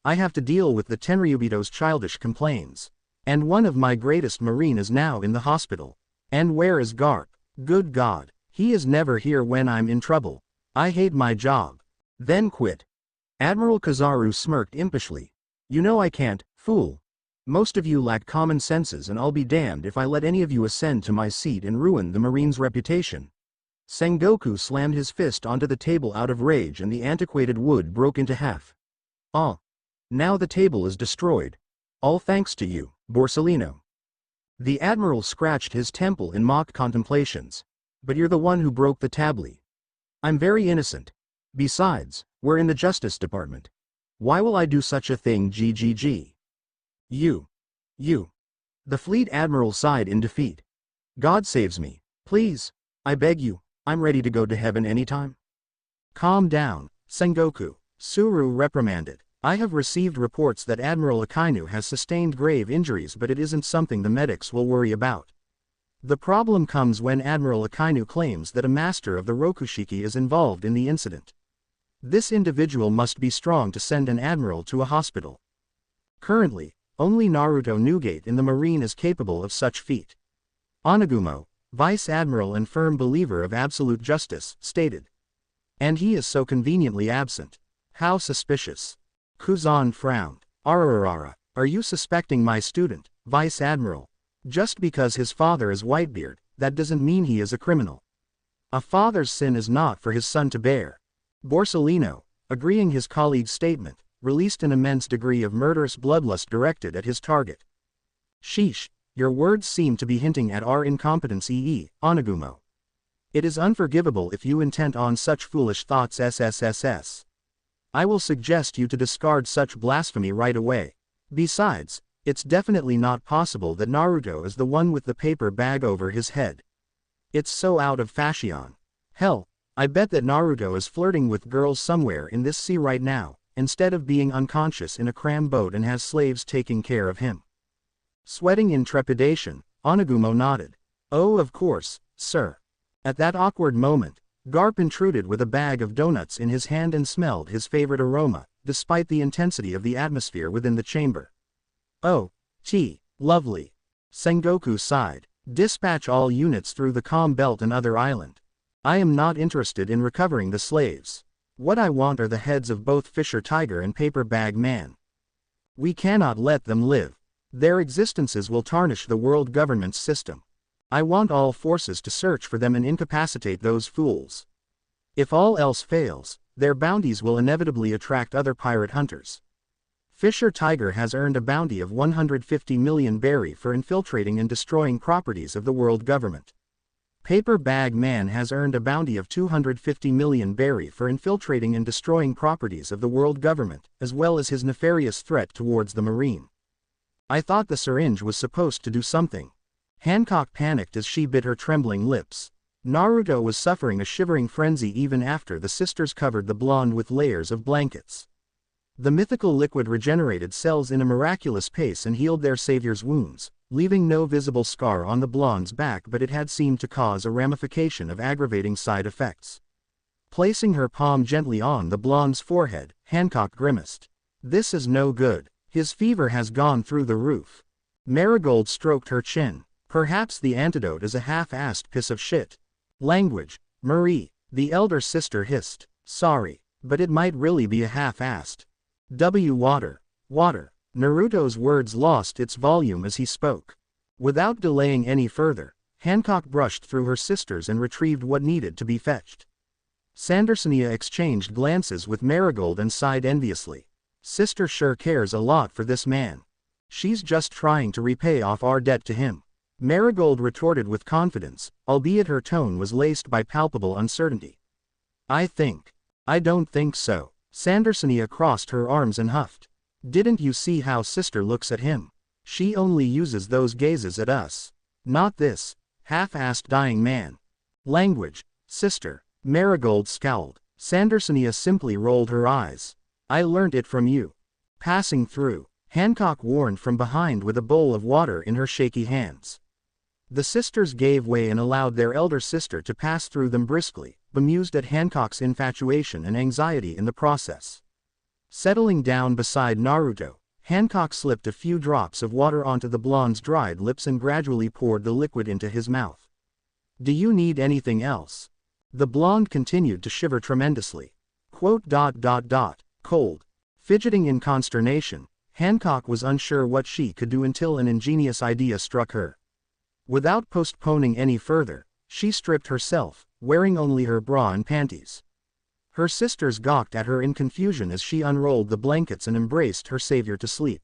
I have to deal with the Tenryubito's childish complaints. And one of my greatest marine is now in the hospital. And where is Garp? Good God, he is never here when I'm in trouble. I hate my job. Then quit. Admiral Kizaru smirked impishly. "You know I can't, fool. Most of you lack common senses, and I'll be damned if I let any of you ascend to my seat and ruin the Marine's reputation." Sengoku slammed his fist onto the table out of rage, and the antiquated wood broke into half. "Ah. Now the table is destroyed. All thanks to you, Borsellino." The Admiral scratched his temple in mock contemplations. "But you're the one who broke the tablet. I'm very innocent. Besides, we're in the Justice Department. Why will I do such a thing, GGG? You. The Fleet Admiral sighed in defeat. "God saves me. Please, I beg you, I'm ready to go to heaven anytime." "Calm down, Sengoku," Suru reprimanded. "I have received reports that Admiral Akainu has sustained grave injuries, but it isn't something the medics will worry about. The problem comes when Admiral Akainu claims that a master of the Rokushiki is involved in the incident. This individual must be strong to send an admiral to a hospital. Currently, only Naruto Newgate in the Marine is capable of such feat." Onagumo, Vice Admiral and firm believer of absolute justice, stated. "And he is so conveniently absent. How suspicious." Kuzan frowned. "Ararara, are you suspecting my student, Vice Admiral? Just because his father is Whitebeard, that doesn't mean he is a criminal. A father's sin is not for his son to bear." Borsellino, agreeing his colleague's statement, released an immense degree of murderous bloodlust directed at his target. "Sheesh, your words seem to be hinting at our incompetence, Onagumo. It is unforgivable if you intend on such foolish thoughts, SSSS. I will suggest you to discard such blasphemy right away. Besides, it's definitely not possible that Naruto is the one with the paper bag over his head. It's so out of fashion. Hell, I bet that Naruto is flirting with girls somewhere in this sea right now, instead of being unconscious in a cram boat and has slaves taking care of him." Sweating in trepidation, Onagumo nodded. "Oh, of course, sir." At that awkward moment, Garp intruded with a bag of donuts in his hand and smelled his favorite aroma, despite the intensity of the atmosphere within the chamber. "Oh, lovely." Sengoku sighed. "Dispatch all units through the Calm Belt and other island. I am not interested in recovering the slaves. What I want are the heads of both Fisher Tiger and Paper Bag Man. We cannot let them live. Their existences will tarnish the world government's system. I want all forces to search for them and incapacitate those fools." If all else fails, their bounties will inevitably attract other pirate hunters. Fisher Tiger has earned a bounty of 150 million berry for infiltrating and destroying properties of the world government. Paper Bag Man has earned a bounty of 250 million berry for infiltrating and destroying properties of the world government, as well as his nefarious threat towards the Marine. I thought the syringe was supposed to do something. Hancock panicked as she bit her trembling lips. Naruto was suffering a shivering frenzy even after the sisters covered the blonde with layers of blankets. The mythical liquid regenerated cells in a miraculous pace and healed their savior's wounds, leaving no visible scar on the blonde's back, but it had seemed to cause a ramification of aggravating side effects. Placing her palm gently on the blonde's forehead, Hancock grimaced. "This is no good. His fever has gone through the roof." Marigold stroked her chin. "Perhaps the antidote is a half-assed piece of shit." "Language, Marie," the elder sister hissed. "Sorry, but it might really be a half-assed. Water. Water." Naruto's words lost its volume as he spoke. Without delaying any further, Hancock brushed through her sisters and retrieved what needed to be fetched. Sandersonia exchanged glances with Marigold and sighed enviously. "Sister sure cares a lot for this man. She's just trying to repay off our debt to him." Marigold retorted with confidence, albeit her tone was laced by palpable uncertainty. I don't think so." Sandersonia crossed her arms and huffed. "Didn't you see how sister looks at him? She only uses those gazes at us. Not this half-assed dying man." "Language, sister." Marigold scowled. Sandersonia simply rolled her eyes. "I learnt it from you." Passing through, Hancock warned from behind with a bowl of water in her shaky hands. The sisters gave way and allowed their elder sister to pass through them briskly, bemused at Hancock's infatuation and anxiety in the process. Settling down beside Naruto, Hancock slipped a few drops of water onto the blonde's dried lips and gradually poured the liquid into his mouth. "Do you need anything else?" The blonde continued to shiver tremendously. Cold. Fidgeting in consternation, Hancock was unsure what she could do until an ingenious idea struck her. Without postponing any further, she stripped herself, wearing only her bra and panties. Her sisters gawked at her in confusion as she unrolled the blankets and embraced her savior to sleep.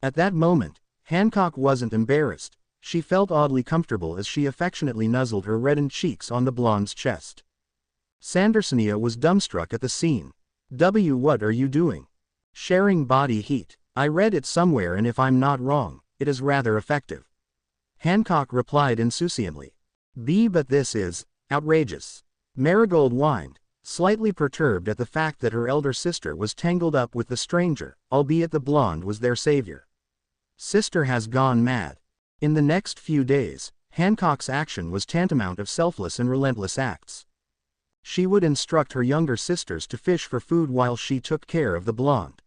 At that moment, Hancock wasn't embarrassed. She felt oddly comfortable as she affectionately nuzzled her reddened cheeks on the blonde's chest. Sandersonia was dumbstruck at the scene. What are you doing?" "Sharing body heat. I read it somewhere and if I'm not wrong, it is rather effective." Hancock replied insouciantly. But this is outrageous." Marigold whined, slightly perturbed at the fact that her elder sister was tangled up with the stranger, albeit the blonde was their savior. Sister has gone mad. In the next few days, Hancock's action was tantamount of selfless and relentless acts. She would instruct her younger sisters to fish for food while she took care of the blonde.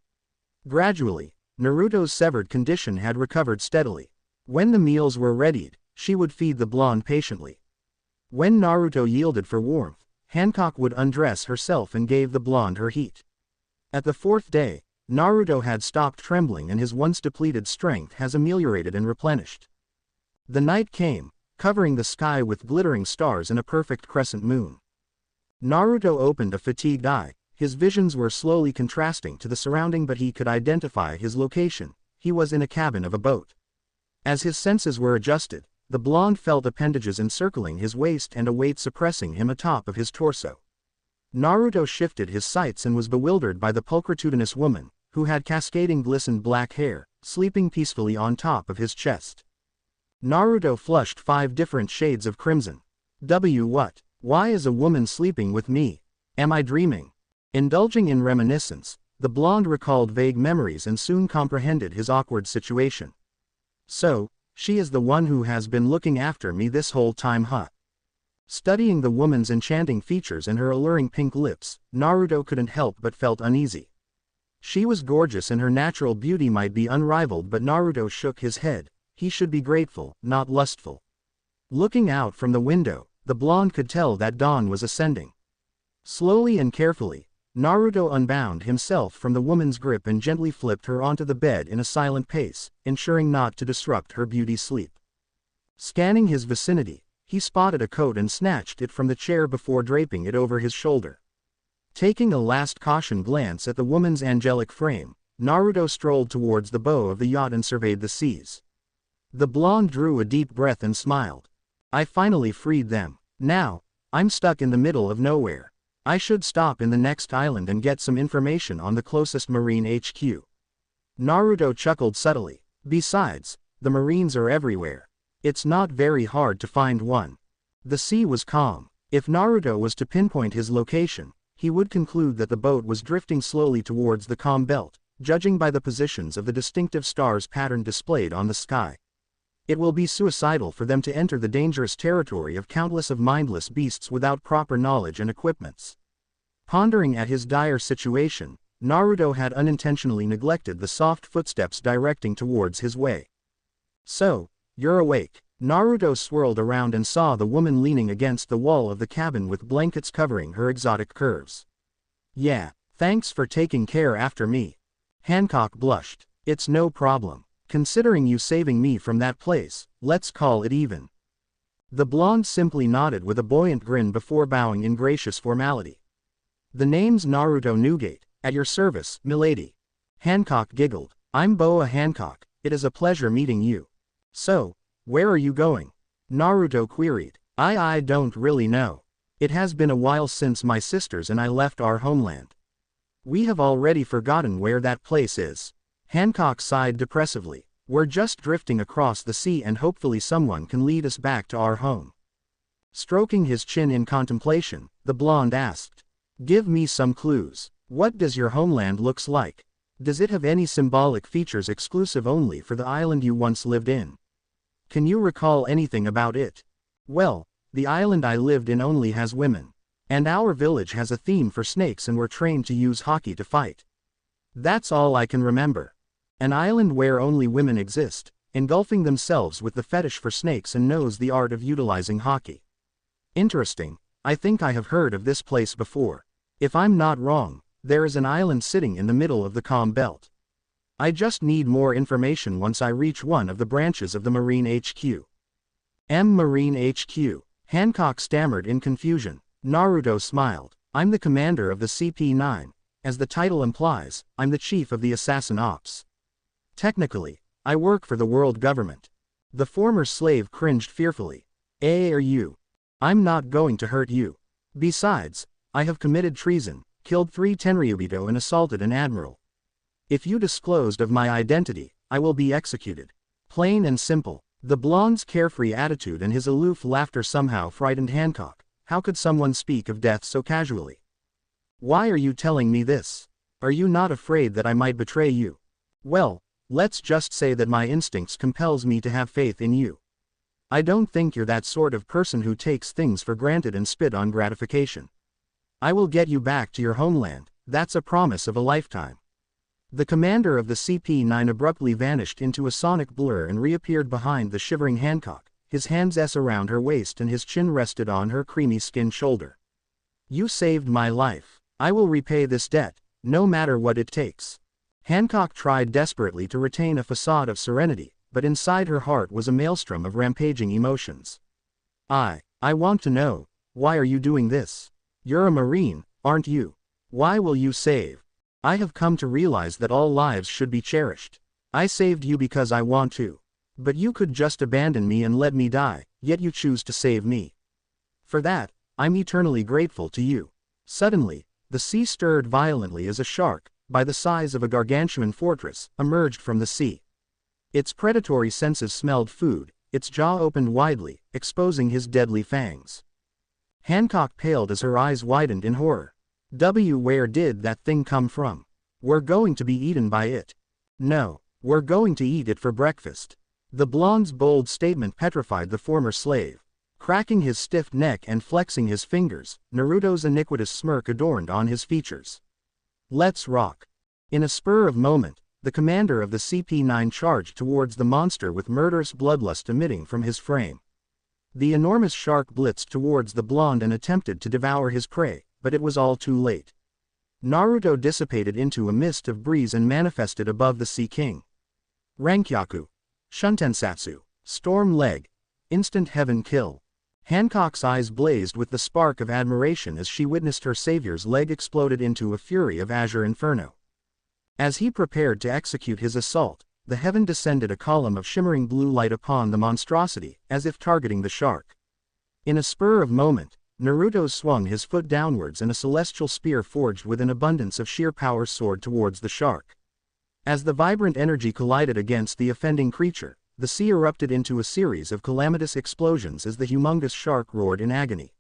Gradually, Naruto's severed condition had recovered steadily. When the meals were readied, she would feed the blonde patiently. When Naruto yielded for warmth, Hancock would undress herself and gave the blonde her heat. At the fourth day, Naruto had stopped trembling and his once depleted strength has ameliorated and replenished. The night came, covering the sky with glittering stars and a perfect crescent moon. Naruto opened a fatigued eye. His visions were slowly contrasting to the surrounding, but he could identify his location. He was in a cabin of a boat. As his senses were adjusted, the blonde felt appendages encircling his waist and a weight suppressing him atop of his torso. Naruto shifted his sights and was bewildered by the pulchritudinous woman, who had cascading glistened black hair, sleeping peacefully on top of his chest. Naruto flushed 5 different shades of crimson. What? Why is a woman sleeping with me? Am I dreaming? Indulging in reminiscence, the blonde recalled vague memories and soon comprehended his awkward situation. So, she is the one who has been looking after me this whole time, huh? Studying the woman's enchanting features and her alluring pink lips, Naruto couldn't help but felt uneasy. She was gorgeous and her natural beauty might be unrivaled, but Naruto shook his head. He should be grateful, not lustful. Looking out from the window, the blonde could tell that dawn was ascending. Slowly and carefully, Naruto unbound himself from the woman's grip and gently flipped her onto the bed in a silent pace, ensuring not to disrupt her beauty's sleep. Scanning his vicinity, He spotted a coat and snatched it from the chair before draping it over his shoulder. Taking a last caution glance at the woman's angelic frame, Naruto strolled towards the bow of the yacht and surveyed the seas. The blonde drew a deep breath and smiled. I finally freed them. Now, I'm stuck in the middle of nowhere. I should stop in the next island and get some information on the closest Marine HQ. Naruto chuckled subtly. Besides, the Marines are everywhere. It's not very hard to find one. The sea was calm. If Naruto was to pinpoint his location, he would conclude that the boat was drifting slowly towards the calm belt, judging by the positions of the distinctive stars pattern displayed on the sky. It will be suicidal for them to enter the dangerous territory of countless of mindless beasts without proper knowledge and equipments. Pondering at his dire situation, Naruto had unintentionally neglected the soft footsteps directing towards his way. So, you're awake. Naruto swirled around and saw the woman leaning against the wall of the cabin with blankets covering her exotic curves. Yeah, thanks for taking care after me. Hancock blushed. It's no problem. Considering you saving me from that place, let's call it even. The blonde simply nodded with a buoyant grin before bowing in gracious formality. The name's Naruto Newgate, at your service, milady. Hancock giggled. I'm Boa Hancock, it is a pleasure meeting you. So, where are you going? Naruto queried. I don't really know. It has been a while since my sisters and I left our homeland. We have already forgotten where that place is. Hancock sighed depressively. We're just drifting across the sea and hopefully someone can lead us back to our home. Stroking his chin in contemplation, the blonde asked. Give me some clues. What does your homeland looks like? Does it have any symbolic features exclusive only for the island you once lived in? Can you recall anything about it? Well, the island I lived in only has women. And our village has a theme for snakes and we're trained to use hockey to fight. That's all I can remember. An island where only women exist, engulfing themselves with the fetish for snakes and knows the art of utilizing hockey. Interesting, I think I have heard of this place before. If I'm not wrong, there is an island sitting in the middle of the calm belt. I just need more information once I reach one of the branches of the Marine HQ. Marine HQ. Hancock stammered in confusion. Naruto smiled. I'm the commander of the CP9. As the title implies, I'm the chief of the assassin ops. Technically, I work for the world government. The former slave cringed fearfully. Are you? I'm not going to hurt you. Besides, I have committed treason, killed 3 Tenryubito and assaulted an admiral. If you disclosed of my identity, I will be executed. Plain and simple. The blonde's carefree attitude and his aloof laughter somehow frightened Hancock. How could someone speak of death so casually? Why are you telling me this? Are you not afraid that I might betray you? Well, let's just say that my instincts compels me to have faith in you. I don't think you're that sort of person who takes things for granted and spit on gratification. I will get you back to your homeland, that's a promise of a lifetime. The commander of the CP9 abruptly vanished into a sonic blur and reappeared behind the shivering Hancock, his hands around her waist and his chin rested on her creamy skinned shoulder. You saved my life. I will repay this debt, no matter what it takes. Hancock tried desperately to retain a facade of serenity, but inside her heart was a maelstrom of rampaging emotions. I want to know, why are you doing this? You're a Marine, aren't you? Why will you save? I have come to realize that all lives should be cherished. I saved you because I want to. But you could just abandon me and let me die, yet you choose to save me. For that, I'm eternally grateful to you. Suddenly, the sea stirred violently as a shark, by the size of a gargantuan fortress, emerged from the sea. Its predatory senses smelled food, its jaw opened widely, exposing his deadly fangs. Hancock paled as her eyes widened in horror. Where did that thing come from? We're going to be eaten by it. No, we're going to eat it for breakfast. The blonde's bold statement petrified the former slave. Cracking his stiff neck and flexing his fingers, Naruto's iniquitous smirk adorned on his features. Let's rock. In a spur of moment, the commander of the CP9 charged towards the monster with murderous bloodlust emitting from his frame. The enormous shark blitzed towards the blonde and attempted to devour his prey, but it was all too late. Naruto dissipated into a mist of breeze and manifested above the Sea King. Rankyaku. Shuntensatsu. Storm Leg. Instant heaven kill. Hancock's eyes blazed with the spark of admiration as she witnessed her savior's leg exploded into a fury of azure inferno. As he prepared to execute his assault, the heaven descended a column of shimmering blue light upon the monstrosity, as if targeting the shark. In a spur of moment, Naruto swung his foot downwards and a celestial spear forged with an abundance of sheer power soared towards the shark. As the vibrant energy collided against the offending creature, the sea erupted into a series of calamitous explosions as the humongous shark roared in agony.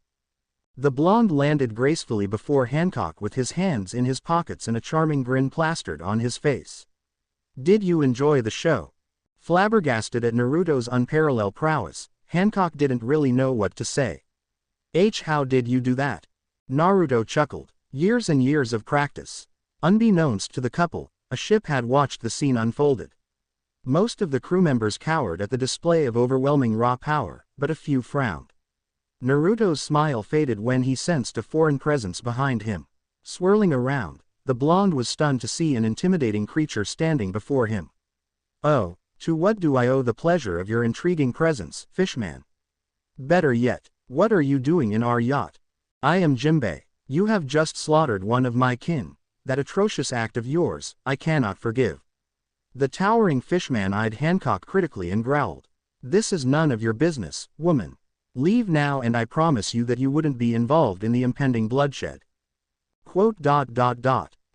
The blonde landed gracefully before Hancock with his hands in his pockets and a charming grin plastered on his face. Did you enjoy the show? Flabbergasted at Naruto's unparalleled prowess, Hancock didn't really know what to say. How did you do that? Naruto chuckled. Years and years of practice. Unbeknownst to the couple, a ship had watched the scene unfolded. Most of the crew members cowered at the display of overwhelming raw power, but a few frowned. Naruto's smile faded when he sensed a foreign presence behind him. Swirling around, the blonde was stunned to see an intimidating creature standing before him. Oh, to what do I owe the pleasure of your intriguing presence, Fishman? Better yet, what are you doing in our yacht? I am Jimbei. You have just slaughtered one of my kin. That atrocious act of yours, I cannot forgive. The towering fishman eyed Hancock critically and growled. This is none of your business, woman. Leave now and I promise you that you wouldn't be involved in the impending bloodshed.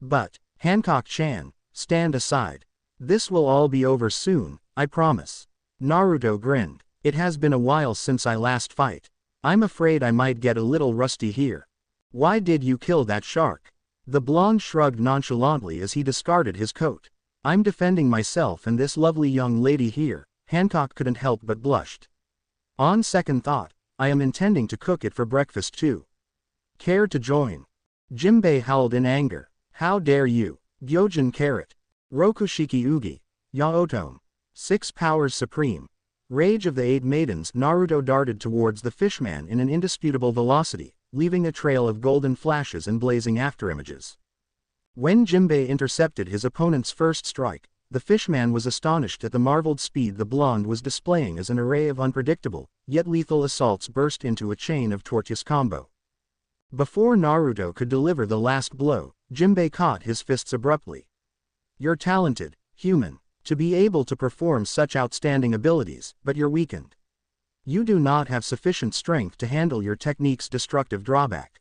But, Hancock-chan, stand aside. This will all be over soon, I promise. Naruto grinned. It has been a while since I last fight. I'm afraid I might get a little rusty here. Why did you kill that shark? The blonde shrugged nonchalantly as he discarded his coat. I'm defending myself and this lovely young lady here. Hancock couldn't help but blushed. On second thought, I am intending to cook it for breakfast too. Care to join? Jimbei howled in anger. How dare you? Gyojin Carrot. Rokushiki Ugi. Yaotome. 6 powers supreme. Rage of the 8 maidens. Naruto darted towards the fishman in an indisputable velocity, leaving a trail of golden flashes and blazing afterimages. When Jimbei intercepted his opponent's first strike, the fishman was astonished at the marveled speed the blonde was displaying as an array of unpredictable, yet lethal assaults burst into a chain of tortuous combo. Before Naruto could deliver the last blow, Jimbei caught his fists abruptly. You're talented, human, to be able to perform such outstanding abilities, but you're weakened. You do not have sufficient strength to handle your technique's destructive drawback.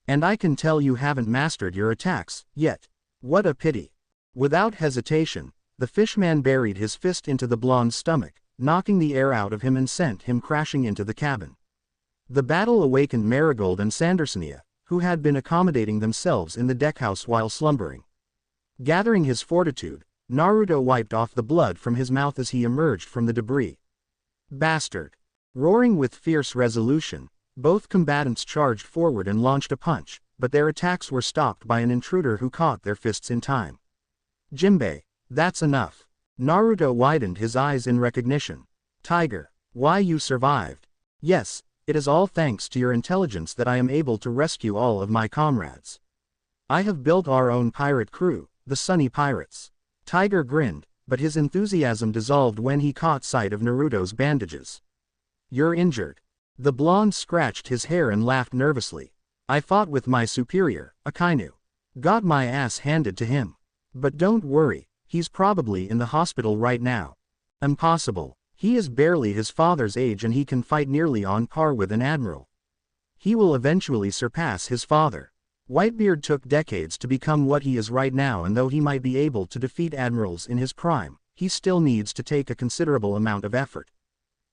And I can tell you haven't mastered your attacks, yet. What a pity. Without hesitation, the fishman buried his fist into the blonde's stomach, knocking the air out of him and sent him crashing into the cabin. The battle awakened Marigold and Sandersonia, who had been accommodating themselves in the deckhouse while slumbering. Gathering his fortitude, Naruto wiped off the blood from his mouth as he emerged from the debris. Bastard! Roaring with fierce resolution, both combatants charged forward and launched a punch, but their attacks were stopped by an intruder who caught their fists in time. Jimbei, that's enough. Naruto widened his eyes in recognition. Tiger, why you survived. Yes, it is all thanks to your intelligence that I am able to rescue all of my comrades. I have built our own pirate crew, the Sunny Pirates. Tiger grinned, but his enthusiasm dissolved when he caught sight of Naruto's bandages. You're injured. The blonde scratched his hair and laughed nervously. I fought with my superior, Akainu. Got my ass handed to him. But don't worry, he's probably in the hospital right now. Impossible. He is barely his father's age and he can fight nearly on par with an admiral. He will eventually surpass his father. Whitebeard took decades to become what he is right now, and though he might be able to defeat admirals in his prime, he still needs to take a considerable amount of effort.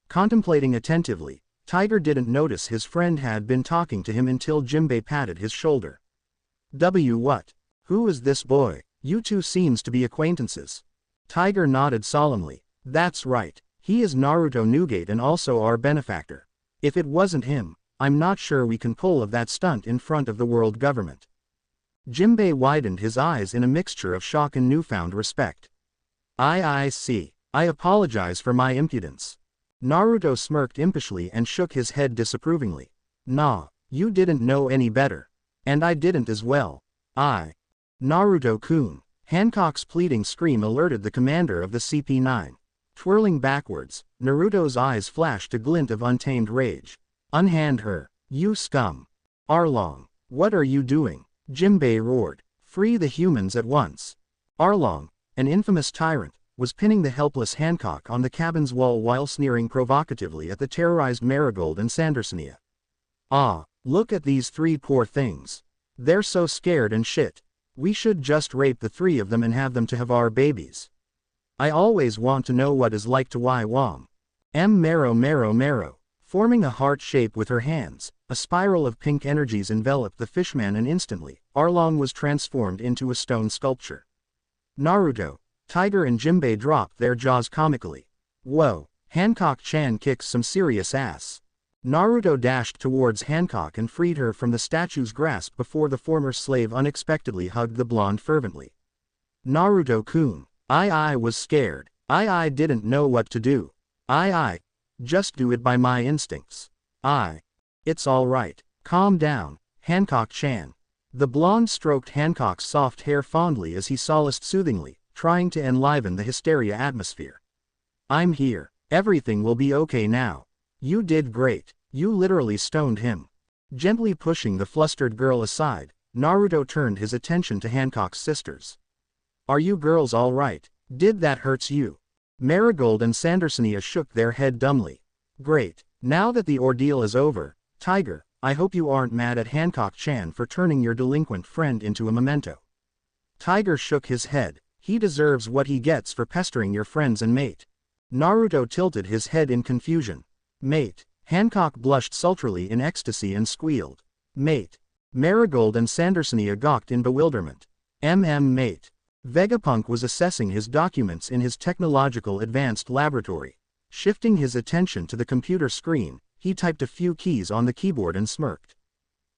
Contemplating attentively, Tiger didn't notice his friend had been talking to him until Jimbei patted his shoulder. What? Who is this boy? You two seems to be acquaintances. Tiger nodded solemnly. That's right, he is Naruto Newgate and also our benefactor. If it wasn't him, I'm not sure we can pull off that stunt in front of the world government. Jimbei widened his eyes in a mixture of shock and newfound respect. I see. I apologize for my impudence. Naruto smirked impishly and shook his head disapprovingly. Nah, you didn't know any better. And I didn't as well. Naruto-kun. Hancock's pleading scream alerted the commander of the CP9. Twirling backwards, Naruto's eyes flashed a glint of untamed rage. Unhand her, you scum. Arlong, what are you doing? Jimbei roared. Free the humans at once. Arlong, an infamous tyrant, was pinning the helpless Hancock on the cabin's wall while sneering provocatively at the terrorized Marigold and Sandersonia. Ah, look at these three poor things. They're so scared and shit. We should just rape the three of them and have them to have our babies. I always want to know what is like to Wom. Marrow. Forming a heart shape with her hands, a spiral of pink energies enveloped the fishman and instantly, Arlong was transformed into a stone sculpture. Naruto, Tiger and Jimbei dropped their jaws comically. Whoa, Hancock-chan kicks some serious ass. Naruto dashed towards Hancock and freed her from the statue's grasp before the former slave unexpectedly hugged the blonde fervently. Naruto-kun, I was scared. I didn't know what to do. I just do it by my instincts. It's alright. Calm down, Hancock-chan. The blonde stroked Hancock's soft hair fondly as he solaced soothingly, trying to enliven the hysteria atmosphere. I'm here. Everything will be okay now. You did great. You literally stoned him. Gently pushing the flustered girl aside, Naruto turned his attention to Hancock's sisters. Are you girls alright? Did that hurt you? Marigold and Sandersonia shook their head dumbly. Great. Now that the ordeal is over, Tiger, I hope you aren't mad at Hancock-chan for turning your delinquent friend into a memento. Tiger shook his head. He deserves what he gets for pestering your friends and mate. Naruto tilted his head in confusion. Mate. Hancock blushed sultrily in ecstasy and squealed. Mate. Marigold and Sandersonia gawked in bewilderment. Mate. Vegapunk was assessing his documents in his technological advanced laboratory. Shifting his attention to the computer screen, he typed a few keys on the keyboard and smirked.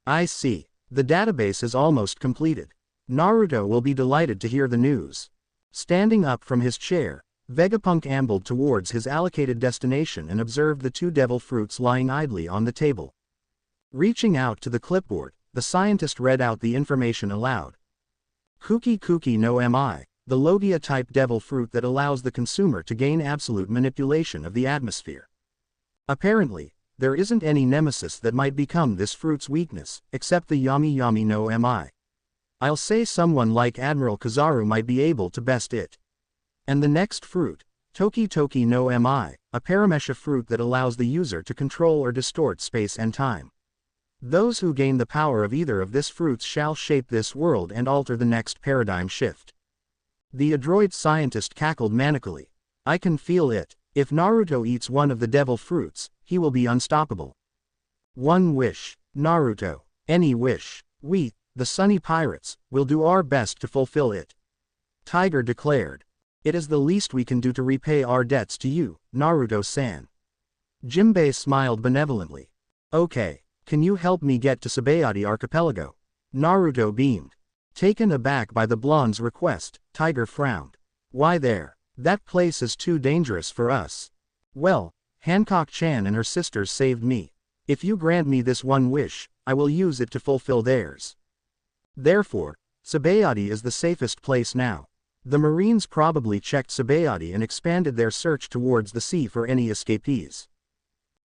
I see. The database is almost completed. Naruto will be delighted to hear the news. Standing up from his chair, Vegapunk ambled towards his allocated destination and observed the two devil fruits lying idly on the table. Reaching out to the clipboard, the scientist read out the information aloud. Kuki no Mi, the Logia-type devil fruit that allows the consumer to gain absolute manipulation of the atmosphere. Apparently, there isn't any nemesis that might become this fruit's weakness, except the Yami no Mi. I'll say someone like Admiral Kizaru might be able to best it. And the next fruit, Toki no Mi, a paramesha fruit that allows the user to control or distort space and time. Those who gain the power of either of these fruits shall shape this world and alter the next paradigm shift. The adroit scientist cackled manically. I can feel it. If Naruto eats one of the devil fruits, he will be unstoppable. One wish, Naruto. Any wish. We, the Sunny Pirates, will do our best to fulfill it. Tiger declared. It is the least we can do to repay our debts to you, Naruto-san. Jimbei smiled benevolently. Okay. Can you help me get to Sabayati Archipelago? Naruto beamed. Taken aback by the blonde's request, Tiger frowned. Why there? That place is too dangerous for us. Well, Hancock-chan and her sisters saved me. If you grant me this one wish, I will use it to fulfill theirs. Therefore, Sabayati is the safest place now. The Marines probably checked Sabayati and expanded their search towards the sea for any escapees.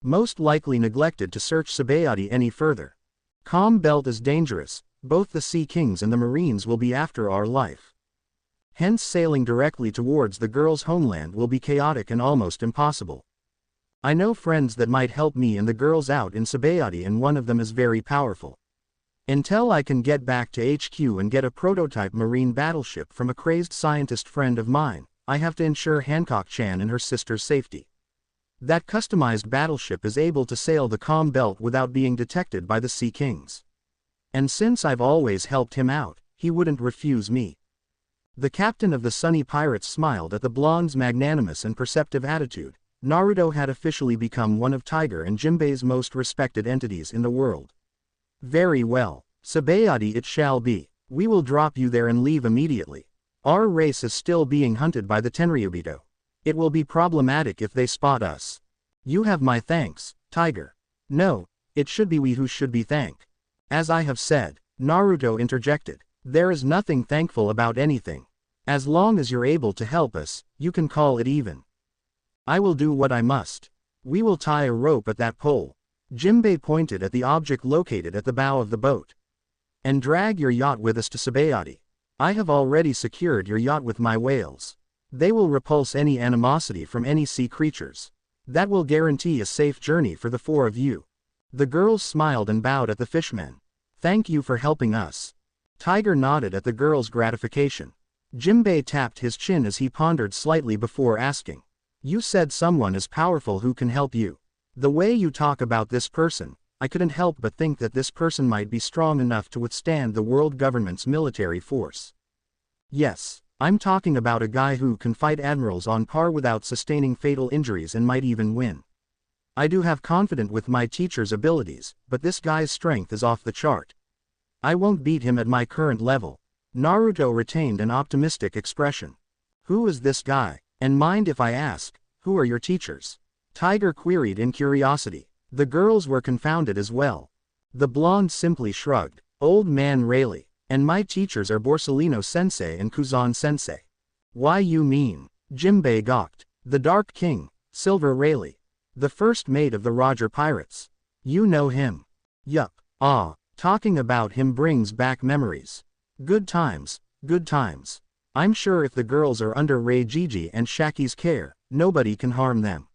Most likely neglected to search Sabayati any further. Calm Belt is dangerous, both the Sea Kings and the Marines will be after our life. Hence sailing directly towards the girls' homeland will be chaotic and almost impossible. I know friends that might help me and the girls out in Sabayati and one of them is very powerful. Until I can get back to HQ and get a prototype marine battleship from a crazed scientist friend of mine, I have to ensure Hancock-chan and her sister's safety. That customized battleship is able to sail the Calm Belt without being detected by the Sea Kings. And since I've always helped him out, he wouldn't refuse me. The captain of the Sunny Pirates smiled at the blonde's magnanimous and perceptive attitude. Naruto had officially become one of Tiger and Jimbei's most respected entities in the world. Very well. Sabayati it shall be. We will drop you there and leave immediately. Our race is still being hunted by the Tenryubito. It will be problematic if they spot us. You have my thanks, Tiger. No, it should be we who should be thanked. As I have said, Naruto interjected, there is nothing thankful about anything. As long as you're able to help us, you can call it even. I will do what I must. We will tie a rope at that pole. Jimbei pointed at the object located at the bow of the boat. And drag your yacht with us to Sabayati. I have already secured your yacht with my whales. They will repulse any animosity from any sea creatures. That will guarantee a safe journey for the four of you. The girls smiled and bowed at the fishmen. Thank you for helping us. Tiger nodded at the girl's gratification. Jimbei tapped his chin as he pondered slightly before asking. You said someone is powerful who can help you. The way you talk about this person, I couldn't help but think that this person might be strong enough to withstand the world government's military force. Yes, I'm talking about a guy who can fight admirals on par without sustaining fatal injuries and might even win. I do have confidence with my teacher's abilities, but this guy's strength is off the chart. I won't beat him at my current level. Naruto retained an optimistic expression. Who is this guy? And mind if I ask, who are your teachers? Tiger queried in curiosity. The girls were confounded as well. The blonde simply shrugged. Old man Rayleigh. And my teachers are Borsalino-sensei and Kuzan-sensei. Why you mean? Jimbei gawked. The Dark King, Silver Rayleigh. The first mate of the Roger Pirates. You know him. Yup. Ah, talking about him brings back memories. Good times, good times. I'm sure if the girls are under Ray Gigi and Shaki's care, nobody can harm them.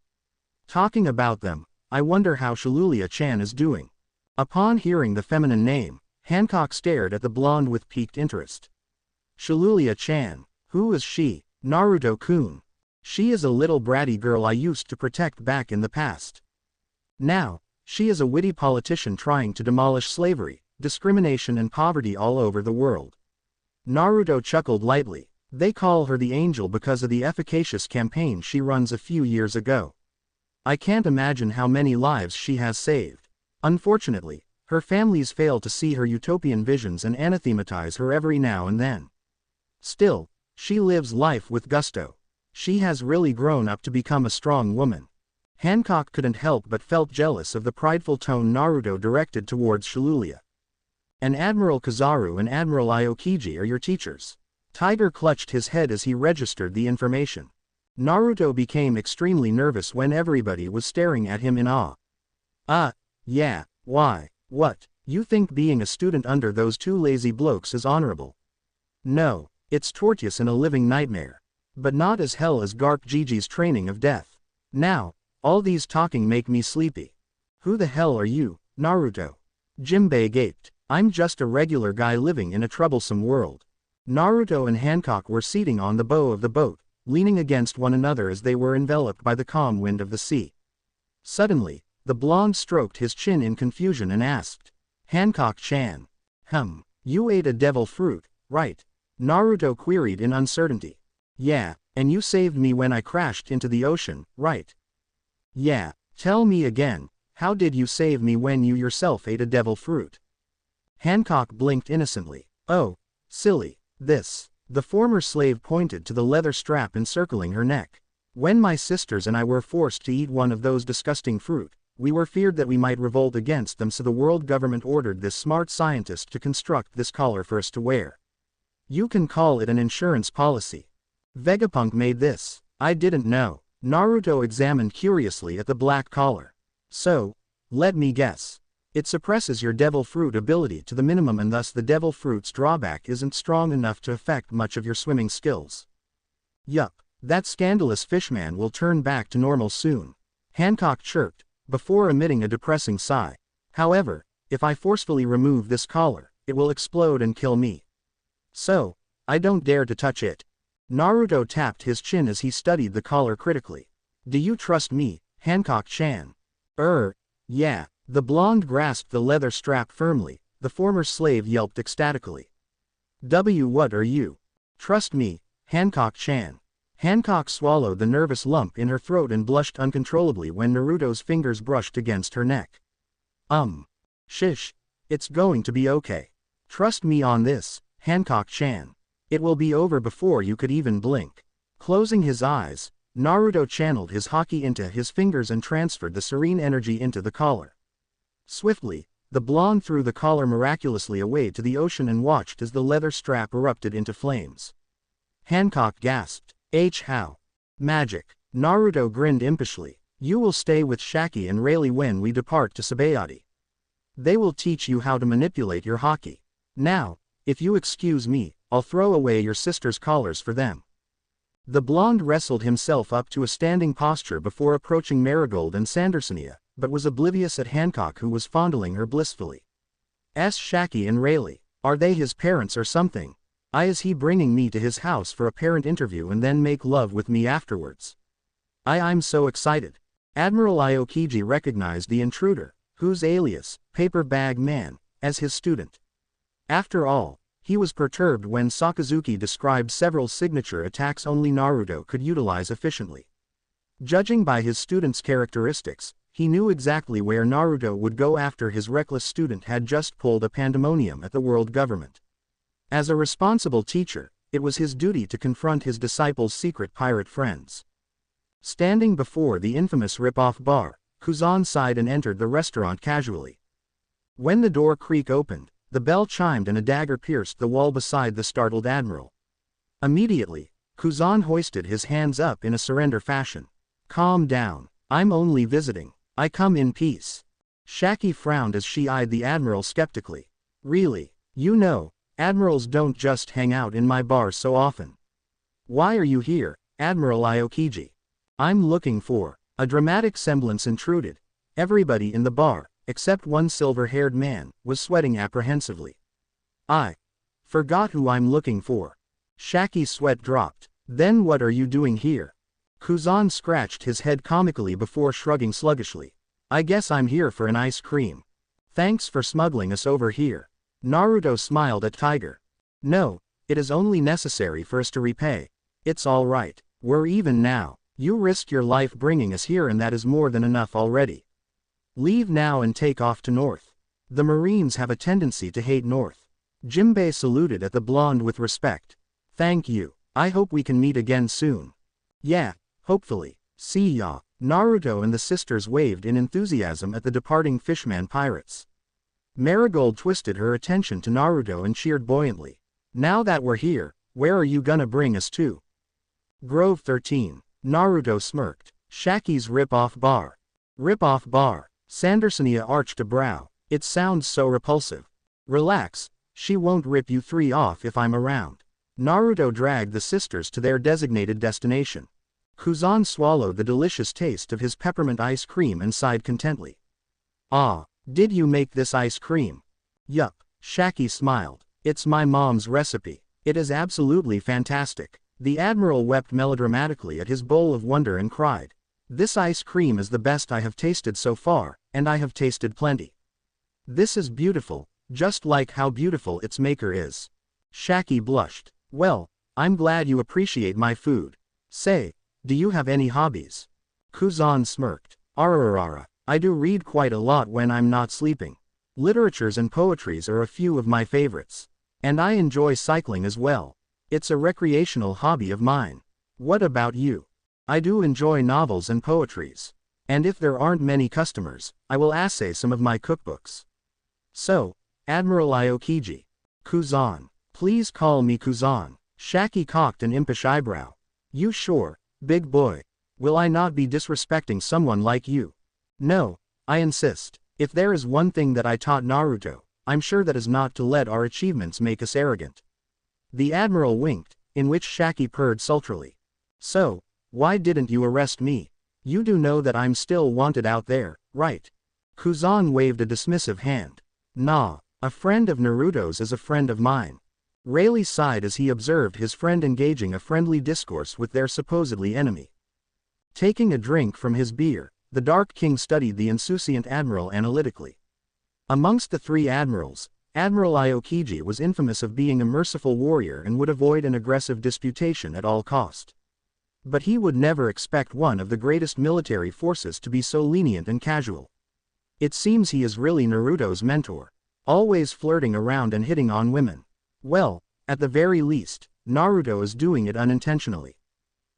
Talking about them, I wonder how Shalulia-chan is doing. Upon hearing the feminine name, Hancock stared at the blonde with piqued interest. Shalulia-chan, who is she? Naruto-kun. She is a little bratty girl I used to protect back in the past. Now, she is a witty politician trying to demolish slavery, discrimination and poverty all over the world. Naruto chuckled lightly. They call her the Angel because of the efficacious campaign she runs a few years ago. I can't imagine how many lives she has saved. Unfortunately, her families fail to see her utopian visions and anathematize her every now and then. Still, she lives life with gusto. She has really grown up to become a strong woman. Hancock couldn't help but felt jealous of the prideful tone Naruto directed towards Shalulia. And Admiral Kizaru and Admiral Aokiji are your teachers. Tiger clutched his head as he registered the information. Naruto became extremely nervous when everybody was staring at him in awe. Yeah, why, what, you think being a student under those two lazy blokes is honorable? No, it's tortuous and a living nightmare. But not as hell as Garp Gigi's training of death. Now, all these talking make me sleepy. Who the hell are you, Naruto? Jimbei gaped. I'm just a regular guy living in a troublesome world. Naruto and Hancock were seating on the bow of the boat, leaning against one another as they were enveloped by the calm wind of the sea. Suddenly, the blonde stroked his chin in confusion and asked, Hancock-chan. You ate a devil fruit, right? Naruto queried in uncertainty. Yeah, and you saved me when I crashed into the ocean, right? Yeah, tell me again, how did you save me when you yourself ate a devil fruit? Hancock blinked innocently. Oh, silly, this. The former slave pointed to the leather strap encircling her neck. When my sisters and I were forced to eat one of those disgusting fruit, we were feared that we might revolt against them, so the world government ordered this smart scientist to construct this collar for us to wear. You can call it an insurance policy. Vegapunk made this. I didn't know. Naruto examined curiously at the black collar. So, let me guess. It suppresses your devil fruit ability to the minimum, and thus the devil fruit's drawback isn't strong enough to affect much of your swimming skills. Yup, that scandalous fishman will turn back to normal soon. Hancock chirped, before emitting a depressing sigh. However, if I forcefully remove this collar, it will explode and kill me. So, I don't dare to touch it. Naruto tapped his chin as he studied the collar critically. Do you trust me, Hancock-chan? Yeah. The blonde grasped the leather strap firmly. The former slave yelped ecstatically. What are you? Trust me, Hancock-chan. Hancock swallowed the nervous lump in her throat and blushed uncontrollably when Naruto's fingers brushed against her neck. Shish. It's going to be okay. Trust me on this, Hancock-chan. It will be over before you could even blink. Closing his eyes, Naruto channeled his haki into his fingers and transferred the serene energy into the collar. Swiftly, the blonde threw the collar miraculously away to the ocean and watched as the leather strap erupted into flames. Hancock gasped. How? Magic. Naruto grinned impishly. You will stay with Shaki and Rayleigh when we depart to Sabayati. They will teach you how to manipulate your hockey. Now, if you excuse me, I'll throw away your sister's collars for them. The blonde wrestled himself up to a standing posture before approaching Marigold and Sandersonia, but was oblivious at Hancock, who was fondling her blissfully. Shaki and Rayleigh, are they his parents or something? Is he bringing me to his house for a parent interview and then make love with me afterwards? I'm so excited. Admiral Aokiji recognized the intruder, whose alias, Paper Bag Man, as his student. After all, he was perturbed when Sakazuki described several signature attacks only Naruto could utilize efficiently. Judging by his student's characteristics, he knew exactly where Naruto would go after his reckless student had just pulled a pandemonium at the world government. As a responsible teacher, it was his duty to confront his disciples' secret pirate friends. Standing before the infamous rip-off bar, Kuzan sighed and entered the restaurant casually. When the door creak opened, the bell chimed and a dagger pierced the wall beside the startled admiral. Immediately, Kuzan hoisted his hands up in a surrender fashion. Calm down, I'm only visiting, I come in peace. Shaki frowned as she eyed the admiral skeptically. Really, you know, admirals don't just hang out in my bar so often. Why are you here, Admiral Aokiji? I'm looking for. A dramatic semblance intruded. Everybody in the bar, except one silver-haired man, was sweating apprehensively. I forgot who I'm looking for. Shaki's sweat dropped. Then what are you doing here? Kuzan scratched his head comically before shrugging sluggishly. I guess I'm here for an ice cream. Thanks for smuggling us over here. Naruto smiled at Tiger. No, it is only necessary for us to repay. It's all right, we're even now. You risked your life bringing us here and that is more than enough already. Leave now and take off to North. The Marines have a tendency to hate North. Jimbei saluted at the blonde with respect. Thank you, I hope we can meet again soon. Yeah, hopefully. See ya. Naruto and the sisters waved in enthusiasm at the departing fishman pirates. Marigold twisted her attention to Naruto and cheered buoyantly. Now that we're here, where are you gonna bring us to? Grove 13. Naruto smirked. Shaki's rip-off bar. Rip-off bar. Sandersonia arched a brow. It sounds so repulsive. Relax, she won't rip you three off if I'm around. Naruto dragged the sisters to their designated destination. Kuzan swallowed the delicious taste of his peppermint ice cream and sighed contently. Ah, did you make this ice cream? Yup, Shaki smiled. It's my mom's recipe. It is absolutely fantastic. The admiral wept melodramatically at his bowl of wonder and cried. This ice cream is the best I have tasted so far, and I have tasted plenty. This is beautiful, just like how beautiful its maker is. Shaki blushed. Well, I'm glad you appreciate my food. Say, do you have any hobbies? Kuzan smirked. Ararara, I do read quite a lot when I'm not sleeping. Literatures and poetries are a few of my favorites. And I enjoy cycling as well. It's a recreational hobby of mine. What about you? I do enjoy novels and poetries. And if there aren't many customers, I will essay some of my cookbooks. So, Admiral Aokiji. Kuzan. Please call me Kuzan. Shaki cocked an impish eyebrow. You sure, big boy? Will I not be disrespecting someone like you? No, I insist. If there is one thing that I taught Naruto, I'm sure that is not to let our achievements make us arrogant. The admiral winked, in which Shaki purred sultrily. So, why didn't you arrest me? You do know that I'm still wanted out there, right? Kuzan waved a dismissive hand. Nah, a friend of Naruto's is a friend of mine. Rayleigh sighed as he observed his friend engaging a friendly discourse with their supposedly enemy. Taking a drink from his beer, the Dark King studied the insouciant admiral analytically. Amongst the three admirals, Admiral Aokiji was infamous of being a merciful warrior and would avoid an aggressive disputation at all cost. But he would never expect one of the greatest military forces to be so lenient and casual. It seems he is really Naruto's mentor, always flirting around and hitting on women. Well, at the very least, Naruto is doing it unintentionally.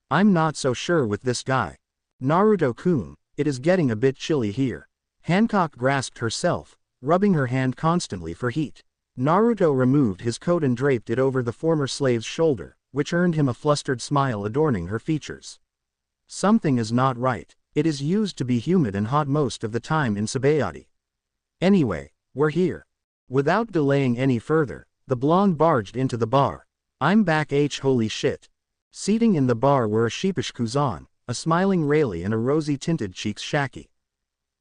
I'm not so sure with this guy. Naruto-kun, it is getting a bit chilly here. Hancock grasped herself, rubbing her hand constantly for heat. Naruto removed his coat and draped it over the former slave's shoulder, which earned him a flustered smile adorning her features. Something is not right. It is used to be humid and hot most of the time in Sabayati. Anyway, we're here. Without delaying any further, the blonde barged into the bar. I'm back holy shit. Seating in the bar were a sheepish Kuzan, a smiling Rayleigh and a rosy-tinted cheeks Shaki.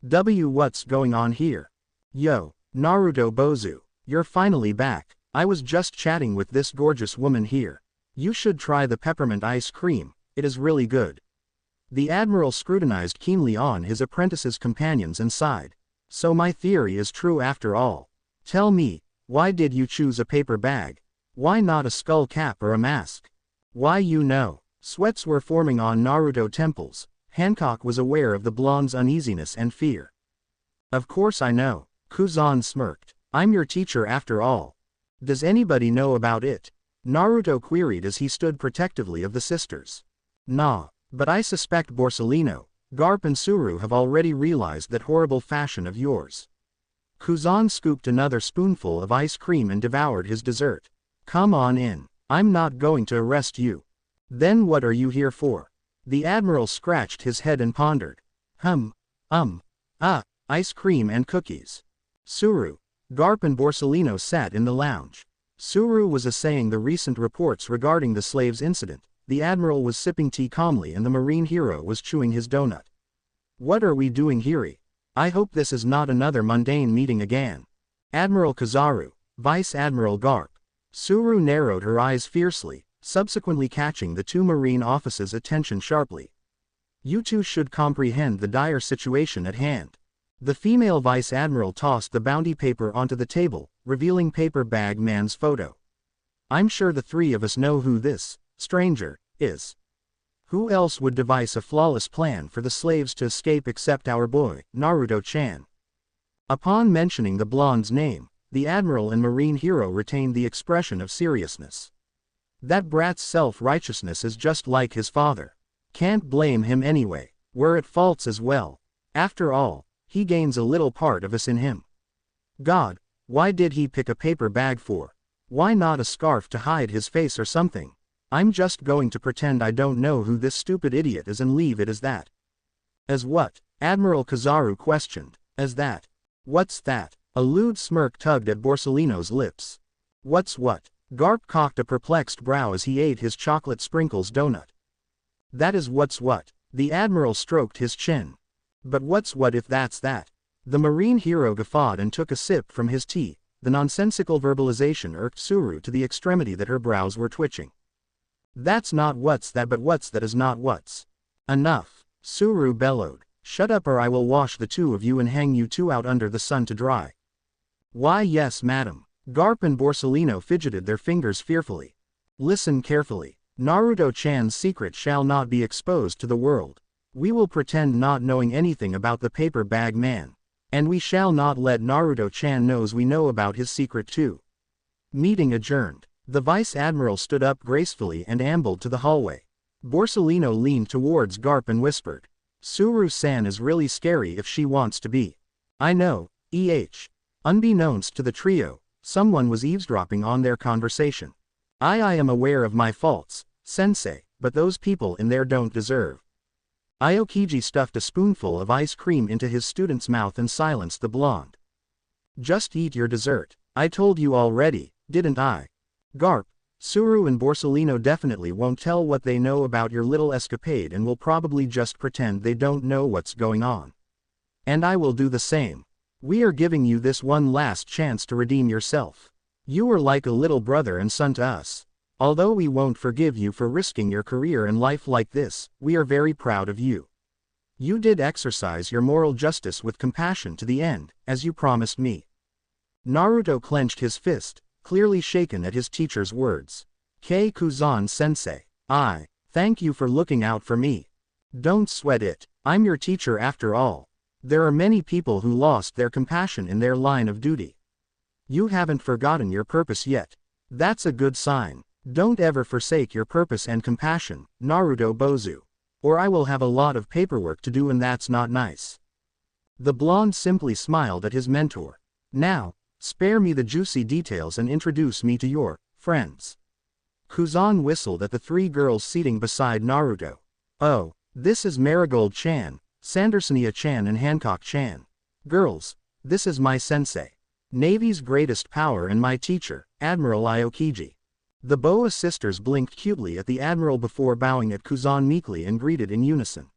What's going on here? Yo, Naruto Bozu, you're finally back. I was just chatting with this gorgeous woman here. You should try the peppermint ice cream, it is really good. The Admiral scrutinized keenly on his apprentice's companions and sighed. So my theory is true after all. Tell me, why did you choose a paper bag? Why not a skull cap or a mask? Why sweats were forming on Naruto temples. Hancock was aware of the blonde's uneasiness and fear. Of course I know, Kuzan smirked. I'm your teacher after all. Does anybody know about it? Naruto queried as he stood protectively of the sisters. Nah, but I suspect Borsalino, Garp and Suru have already realized that horrible fashion of yours. Kuzan scooped another spoonful of ice cream and devoured his dessert. Come on in, I'm not going to arrest you. Then what are you here for? The Admiral scratched his head and pondered. Ice cream and cookies. Suru, Garp and Borsalino sat in the lounge. Suru was assaying the recent reports regarding the slaves incident, the Admiral was sipping tea calmly and the marine hero was chewing his donut. What are we doing here? I hope this is not another mundane meeting again. Admiral Kizaru, Vice Admiral Garp. Suru narrowed her eyes fiercely, subsequently catching the two marine officers' attention sharply. You two should comprehend the dire situation at hand. The female Vice Admiral tossed the bounty paper onto the table, revealing Paper Bag Man's photo. I'm sure the three of us know who this stranger is. Who else would devise a flawless plan for the slaves to escape except our boy, Naruto-chan? Upon mentioning the blonde's name, the Admiral and marine hero retained the expression of seriousness. That brat's self-righteousness is just like his father. Can't blame him anyway, we're at faults as well. After all, he gains a little part of us in him. God, why did he pick a paper bag for? Why not a scarf to hide his face or something? I'm just going to pretend I don't know who this stupid idiot is and leave it as that. As what? Admiral Kizaru questioned. As that. What's that? A lewd smirk tugged at Borsalino's lips. What's what? Garp cocked a perplexed brow as he ate his chocolate sprinkles donut. That is what's what. The Admiral stroked his chin. But what's what if that's that? The marine hero guffawed and took a sip from his tea. The nonsensical verbalization irked Suru to the extremity that her brows were twitching. That's not what's that, but what's that is not what's. Enough, Suru bellowed. Shut up or I will wash the two of you and hang you two out under the sun to dry. Why yes madam. Garp and Borsalino fidgeted their fingers fearfully. Listen carefully. Naruto-chan's secret shall not be exposed to the world. We will pretend not knowing anything about the paper bag man. And we shall not let Naruto-chan knows we know about his secret too. Meeting adjourned. The Vice Admiral stood up gracefully and ambled to the hallway. Borsalino leaned towards Garp and whispered. Suru-san is really scary if she wants to be. I know, Unbeknownst to the trio, someone was eavesdropping on their conversation. I am aware of my faults, sensei, but those people in there don't deserve. Aokiji stuffed a spoonful of ice cream into his student's mouth and silenced the blonde. Just eat your dessert. I told you already, didn't I? Garp, Suru and Borsalino definitely won't tell what they know about your little escapade and will probably just pretend they don't know what's going on. And I will do the same. We are giving you this one last chance to redeem yourself. You were like a little brother and son to us. Although we won't forgive you for risking your career and life like this, we are very proud of you. You did exercise your moral justice with compassion to the end, as you promised me. Naruto clenched his fist, clearly shaken at his teacher's words. Kuzan-sensei, I thank you for looking out for me. Don't sweat it, I'm your teacher after all. There are many people who lost their compassion in their line of duty. You haven't forgotten your purpose yet. That's a good sign. Don't ever forsake your purpose and compassion, Naruto Bozu. Or I will have a lot of paperwork to do and that's not nice. The blonde simply smiled at his mentor. Now, spare me the juicy details and introduce me to your friends. Kuzan whistled at the three girls seating beside Naruto. Oh, this is Marigold-chan, Sandersonia-chan and Hancock-chan. Girls, this is my sensei. Navy's greatest power and my teacher, Admiral Aokiji. The Boa sisters blinked cutely at the Admiral before bowing at Kuzan meekly and greeted in unison.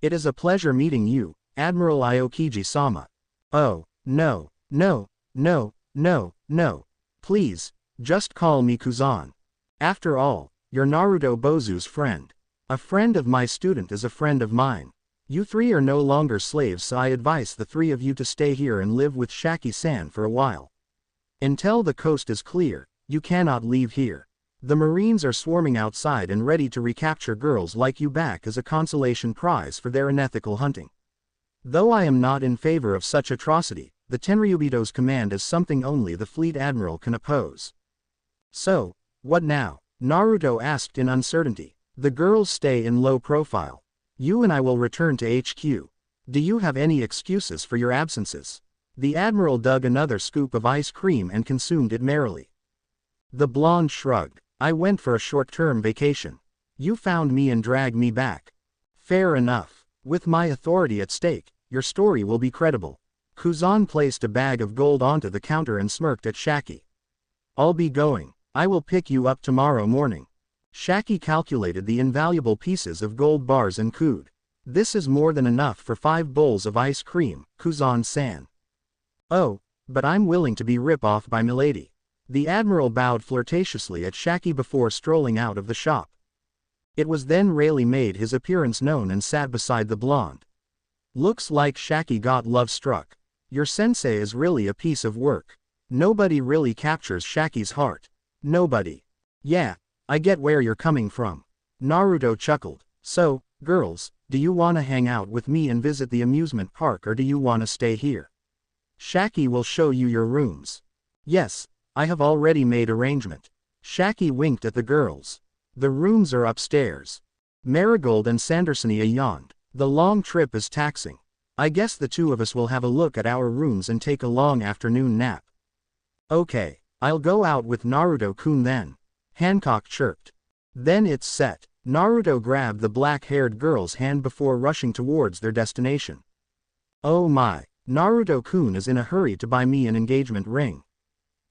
It is a pleasure meeting you, Admiral Aokiji-sama. Oh, no, no, no, no, no. Please, just call me Kuzan. After all, you're Naruto Bozu's friend. A friend of my student is a friend of mine. You three are no longer slaves, so I advise the three of you to stay here and live with Shaki-san for a while. Until the coast is clear, you cannot leave here. The Marines are swarming outside and ready to recapture girls like you back as a consolation prize for their unethical hunting. Though I am not in favor of such atrocity, the Tenryubito's command is something only the fleet admiral can oppose. So, what now? Naruto asked in uncertainty. The girls stay in low profile. You and I will return to HQ. Do you have any excuses for your absences? The admiral dug another scoop of ice cream and consumed it merrily. The blonde shrugged. I went for a short-term vacation. You found me and dragged me back. Fair enough. With my authority at stake, your story will be credible. Kuzan placed a bag of gold onto the counter and smirked at Shaki. I'll be going. I will pick you up tomorrow morning. Shaki calculated the invaluable pieces of gold bars and cooed. This is more than enough for 5 bowls of ice cream, Kuzan-san. Oh, but I'm willing to be rip-off by milady. The admiral bowed flirtatiously at Shaki before strolling out of the shop. It was then Rayleigh made his appearance known and sat beside the blonde. Looks like Shaki got love-struck. Your sensei is really a piece of work. Nobody really captures Shaki's heart. Nobody. Yeah, I get where you're coming from. Naruto chuckled. So, girls, do you wanna hang out with me and visit the amusement park, or do you wanna stay here? Shaki will show you your rooms. Yes, I have already made arrangement. Shaki winked at the girls. The rooms are upstairs. Marigold and Sandersonia yawned. The long trip is taxing. I guess the two of us will have a look at our rooms and take a long afternoon nap. Okay, I'll go out with Naruto-kun then. Hancock chirped. Then it's set. Naruto grabbed the black-haired girl's hand before rushing towards their destination. Oh my, Naruto-kun is in a hurry to buy me an engagement ring.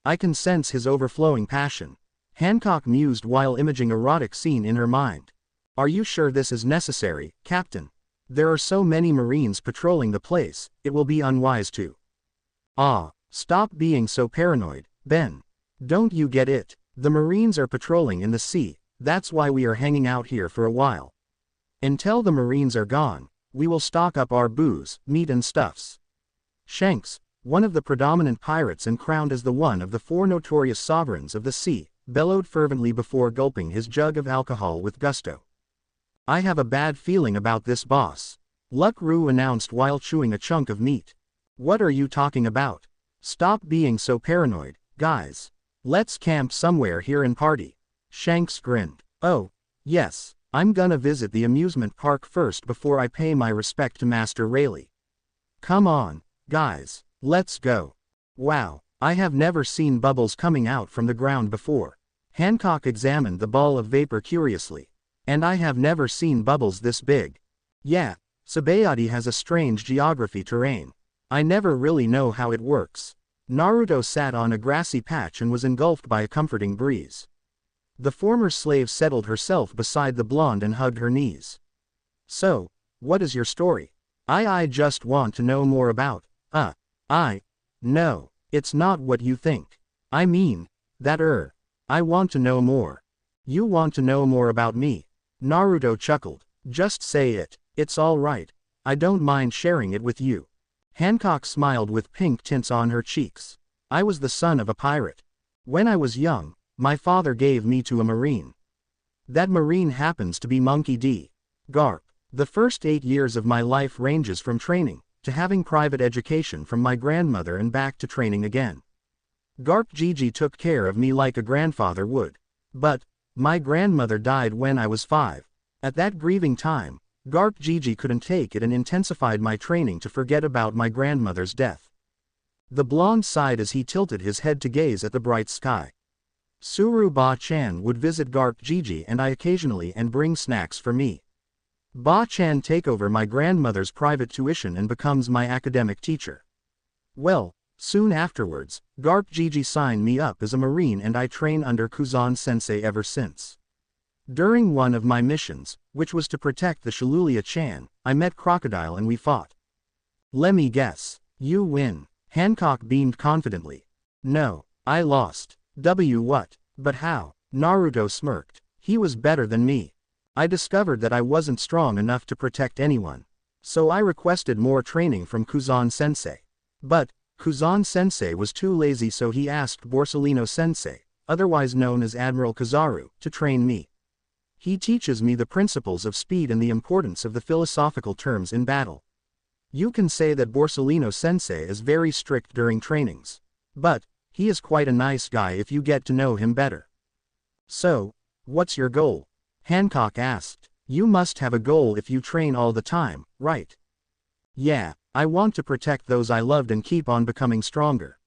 I can sense his overflowing passion. Hancock mused while imaging erotic scene in her mind. Are you sure this is necessary, Captain? There are so many Marines patrolling the place, it will be unwise to. Ah, stop being so paranoid, Ben. Don't you get it? The Marines are patrolling in the sea, that's why we are hanging out here for a while. Until the Marines are gone, we will stock up our booze, meat and stuffs. Shanks, one of the predominant pirates and crowned as the one of the 4 notorious sovereigns of the sea, bellowed fervently before gulping his jug of alcohol with gusto. I have a bad feeling about this, boss. Luck-Roo announced while chewing a chunk of meat. What are you talking about? Stop being so paranoid, guys. Let's camp somewhere here and party. Shanks grinned. Oh, yes, I'm gonna visit the amusement park first before I pay my respect to Master Rayleigh. Come on, guys, let's go. Wow, I have never seen bubbles coming out from the ground before. Hancock examined the ball of vapor curiously. And I have never seen bubbles this big. Yeah, Sabayati has a strange geography terrain. I never really know how it works. Naruto sat on a grassy patch and was engulfed by a comforting breeze. The former slave settled herself beside the blonde and hugged her knees. So, what is your story? I just want to know more about, no, it's not what you think. I mean, I want to know more. You want to know more about me? Naruto chuckled. Just say it, it's all right. I don't mind sharing it with you. Hancock smiled with pink tints on her cheeks. I was the son of a pirate. When I was young, my father gave me to a Marine. That Marine happens to be Monkey D. Garp. The first 8 years of my life ranges from training, to having private education from my grandmother and back to training again. Garp Gigi took care of me like a grandfather would. But, my grandmother died when I was 5. At that grieving time, Garp Gigi couldn't take it and intensified my training to forget about my grandmother's death. The blonde sighed as he tilted his head to gaze at the bright sky. Suru Ba-chan would visit Garp Gigi and I occasionally and bring snacks for me. Ba-chan take over my grandmother's private tuition and becomes my academic teacher. Well, soon afterwards, Garp Gigi signed me up as a marine and I train under Kuzan sensei ever since. During one of my missions, which was to protect the Shalulia-chan, I met Crocodile and we fought. Lemme guess. You win. Hancock beamed confidently. No, I lost. What? But how? Naruto smirked. He was better than me. I discovered that I wasn't strong enough to protect anyone. So I requested more training from Kuzan sensei. But Kuzan sensei was too lazy, so he asked Borsalino sensei, otherwise known as Admiral Kizaru, to train me. He teaches me the principles of speed and the importance of the philosophical terms in battle. You can say that Borsalino sensei is very strict during trainings. But he is quite a nice guy if you get to know him better. So, what's your goal? Hancock asked. You must have a goal if you train all the time, right? Yeah, I want to protect those I loved and keep on becoming stronger.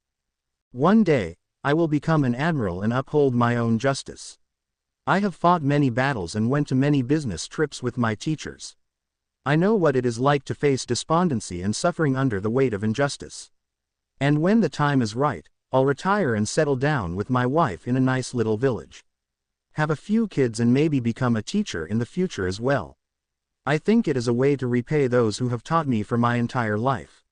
One day, I will become an admiral and uphold my own justice. I have fought many battles and went to many business trips with my teachers. I know what it is like to face despondency and suffering under the weight of injustice. And when the time is right, I'll retire and settle down with my wife in a nice little village. Have a few kids and maybe become a teacher in the future as well. I think it is a way to repay those who have taught me for my entire life.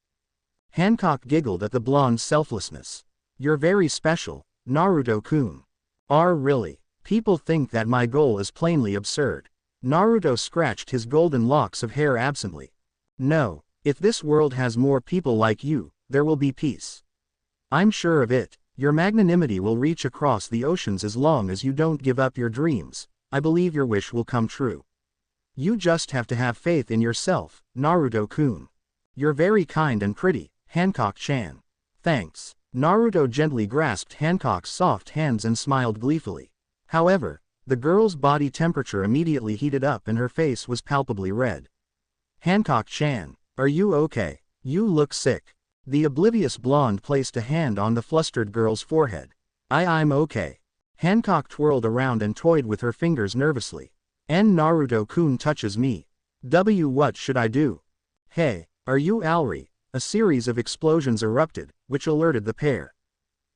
Hancock giggled at the blonde's selflessness. You're very special, Naruto-kun. Really? People think that my goal is plainly absurd. Naruto scratched his golden locks of hair absently. No, if this world has more people like you, there will be peace. I'm sure of it. Your magnanimity will reach across the oceans as long as you don't give up your dreams. I believe your wish will come true. You just have to have faith in yourself, Naruto-kun. You're very kind and pretty, Hancock-chan. Thanks. Naruto gently grasped Hancock's soft hands and smiled gleefully. However, the girl's body temperature immediately heated up and her face was palpably red. Hancock-chan, are you okay? You look sick. The oblivious blonde placed a hand on the flustered girl's forehead. I'm okay. Hancock twirled around and toyed with her fingers nervously. Naruto-kun touches me. What should I do? Hey, are you Alri? A series of explosions erupted, which alerted the pair.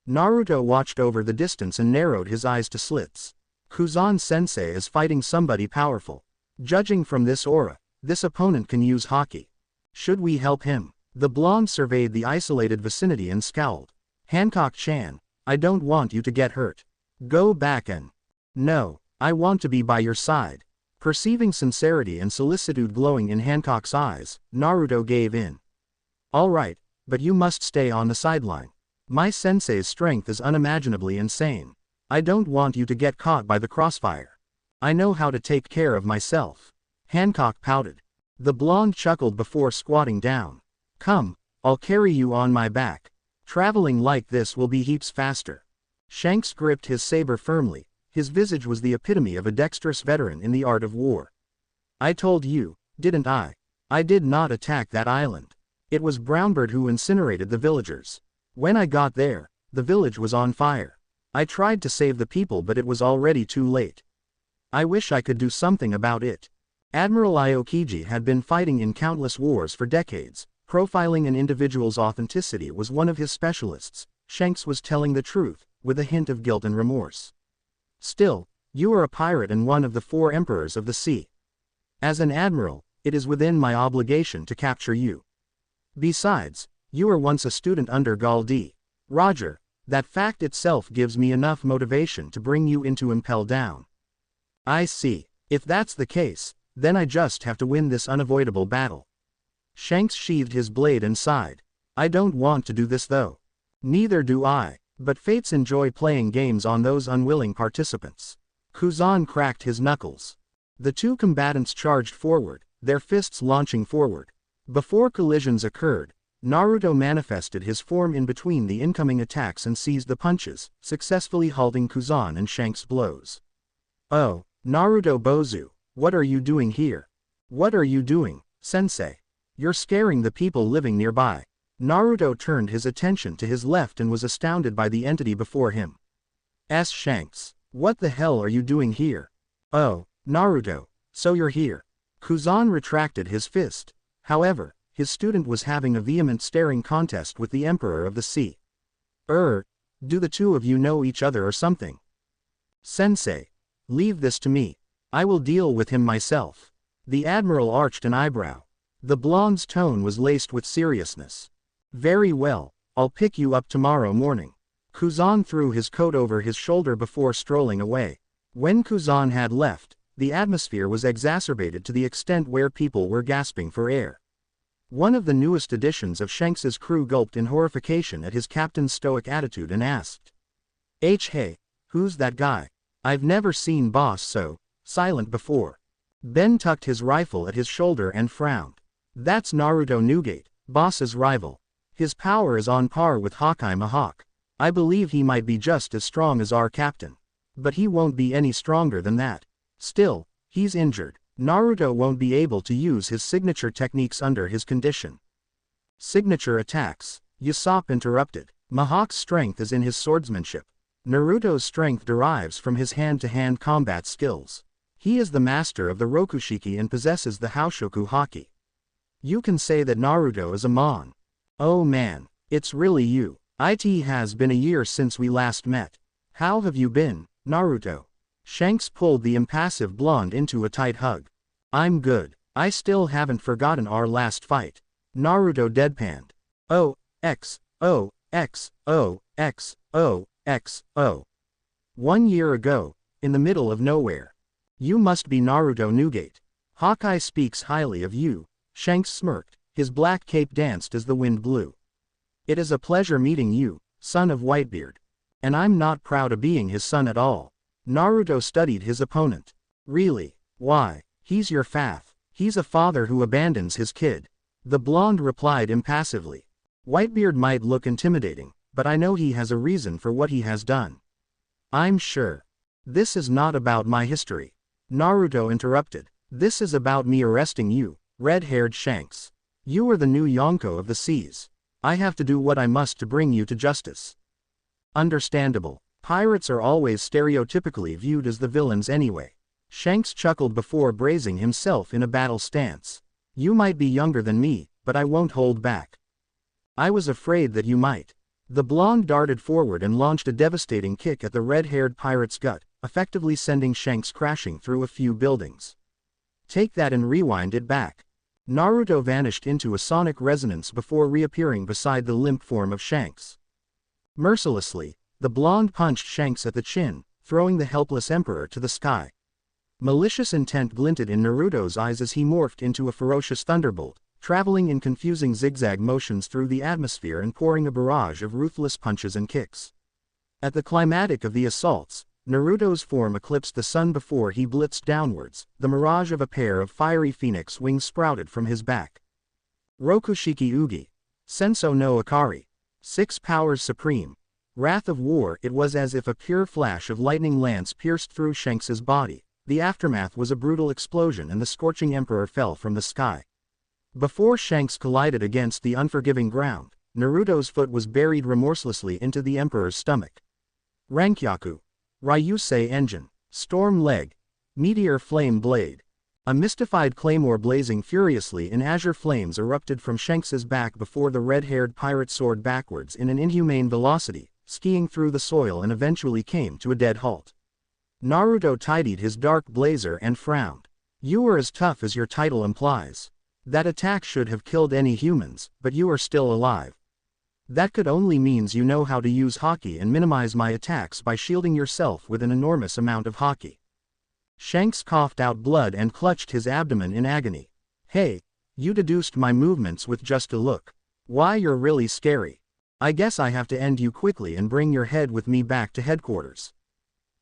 Naruto watched over the distance and narrowed his eyes to slits. Kuzan sensei is fighting somebody powerful. Judging from this aura, this opponent can use Haki. Should we help him? The blonde surveyed the isolated vicinity and scowled. Hancock-chan, I don't want you to get hurt. Go back and... No, I want to be by your side. Perceiving sincerity and solicitude glowing in Hancock's eyes, Naruto gave in. All right, but you must stay on the sideline. My sensei's strength is unimaginably insane. I don't want you to get caught by the crossfire. I know how to take care of myself. Hancock pouted. The blonde chuckled before squatting down. Come, I'll carry you on my back. Traveling like this will be heaps faster. Shanks gripped his saber firmly. His visage was the epitome of a dexterous veteran in the art of war. I told you, didn't I? I did not attack that island. It was Brownbird who incinerated the villagers. When I got there, the village was on fire. I tried to save the people but it was already too late. I wish I could do something about it. Admiral Aokiji had been fighting in countless wars for decades. Profiling an individual's authenticity was one of his specialists. Shanks was telling the truth, with a hint of guilt and remorse. Still, you are a pirate and one of the 4 emperors of the sea. As an admiral, it is within my obligation to capture you. Besides, you were once a student under Galdi. Roger, that fact itself gives me enough motivation to bring you into Impel down. I see. If that's the case, then I just have to win this unavoidable battle. Shanks sheathed his blade and sighed. I don't want to do this though. Neither do I, but fates enjoy playing games on those unwilling participants. Kuzan cracked his knuckles. The 2 combatants charged forward, their fists launching forward. Before collisions occurred, Naruto manifested his form in between the incoming attacks and seized the punches, successfully halting Kuzan and Shanks' blows. Oh, Naruto Bozu, what are you doing here? What are you doing, sensei? You're scaring the people living nearby. Naruto turned his attention to his left and was astounded by the entity before him. Shanks, what the hell are you doing here? Oh, Naruto, so you're here. Kuzan retracted his fist. However, his student was having a vehement staring contest with the Emperor of the Sea. Do the two of you know each other or something? Sensei. Leave this to me. I will deal with him myself. The Admiral arched an eyebrow. The blonde's tone was laced with seriousness. Very well, I'll pick you up tomorrow morning. Kuzan threw his coat over his shoulder before strolling away. When Kuzan had left, the atmosphere was exacerbated to the extent where people were gasping for air. One of the newest additions of Shanks's crew gulped in horrification at his captain's stoic attitude and asked, Hey, who's that guy? I've never seen Boss so silent before. Ben tucked his rifle at his shoulder and frowned. That's Naruto Newgate, Boss's rival. His power is on par with Hawkeye Mahawk. I believe he might be just as strong as our captain. But he won't be any stronger than that. Still, he's injured. Naruto won't be able to use his signature techniques under his condition. Signature attacks, Usopp interrupted. Mahawk's strength is in his swordsmanship. Naruto's strength derives from his hand-to-hand combat skills. He is the master of the Rokushiki and possesses the Haoshoku Haki. You can say that Naruto is a mon. Oh man, it's really you. It has been a year since we last met. How have you been, Naruto? Shanks pulled the impassive blonde into a tight hug. I'm good. I still haven't forgotten our last fight. Naruto deadpanned. XO. 1 year ago, in the middle of nowhere. You must be Naruto Newgate. Hawkeye speaks highly of you. Shanks smirked. His black cape danced as the wind blew. It is a pleasure meeting you, son of Whitebeard. And I'm not proud of being his son at all. Naruto studied his opponent. Really? Why? He's your fath. He's a father who abandons his kid. The blonde replied impassively. Whitebeard might look intimidating, but I know he has a reason for what he has done. I'm sure. This is not about my history. Naruto interrupted. This is about me arresting you, red-haired Shanks. You are the new Yonko of the seas. I have to do what I must to bring you to justice. Understandable. Pirates are always stereotypically viewed as the villains anyway. Shanks chuckled before bracing himself in a battle stance. You might be younger than me, but I won't hold back. I was afraid that you might. The blonde darted forward and launched a devastating kick at the red-haired pirate's gut, effectively sending Shanks crashing through a few buildings. Take that and rewind it back. Naruto vanished into a sonic resonance before reappearing beside the limp form of Shanks. Mercilessly, the blonde punched Shanks at the chin, throwing the helpless emperor to the sky. Malicious intent glinted in Naruto's eyes as he morphed into a ferocious thunderbolt, traveling in confusing zigzag motions through the atmosphere and pouring a barrage of ruthless punches and kicks. At the climatic of the assaults, Naruto's form eclipsed the sun before he blitzed downwards. The mirage of a pair of fiery phoenix wings sprouted from his back. Rokushiki Ugi. Senso no Akari. 6 powers supreme. Wrath of War. It was as if a pure flash of lightning lance pierced through Shanks's body. The aftermath was a brutal explosion and the scorching emperor fell from the sky. Before Shanks collided against the unforgiving ground, Naruto's foot was buried remorselessly into the emperor's stomach. Rankyaku. Ryusei Engine. Storm Leg. Meteor Flame Blade. A mystified claymore blazing furiously in azure flames erupted from Shanks's back before the red-haired pirate soared backwards in an inhumane velocity, skiing through the soil and eventually came to a dead halt. Naruto tidied his dark blazer and frowned. You are as tough as your title implies. That attack should have killed any humans, but you are still alive. That could only means you know how to use Haki and minimize my attacks by shielding yourself with an enormous amount of Haki. Shanks coughed out blood and clutched his abdomen in agony. Hey, you deduced my movements with just a look. Why, you're really scary. I guess I have to end you quickly and bring your head with me back to headquarters.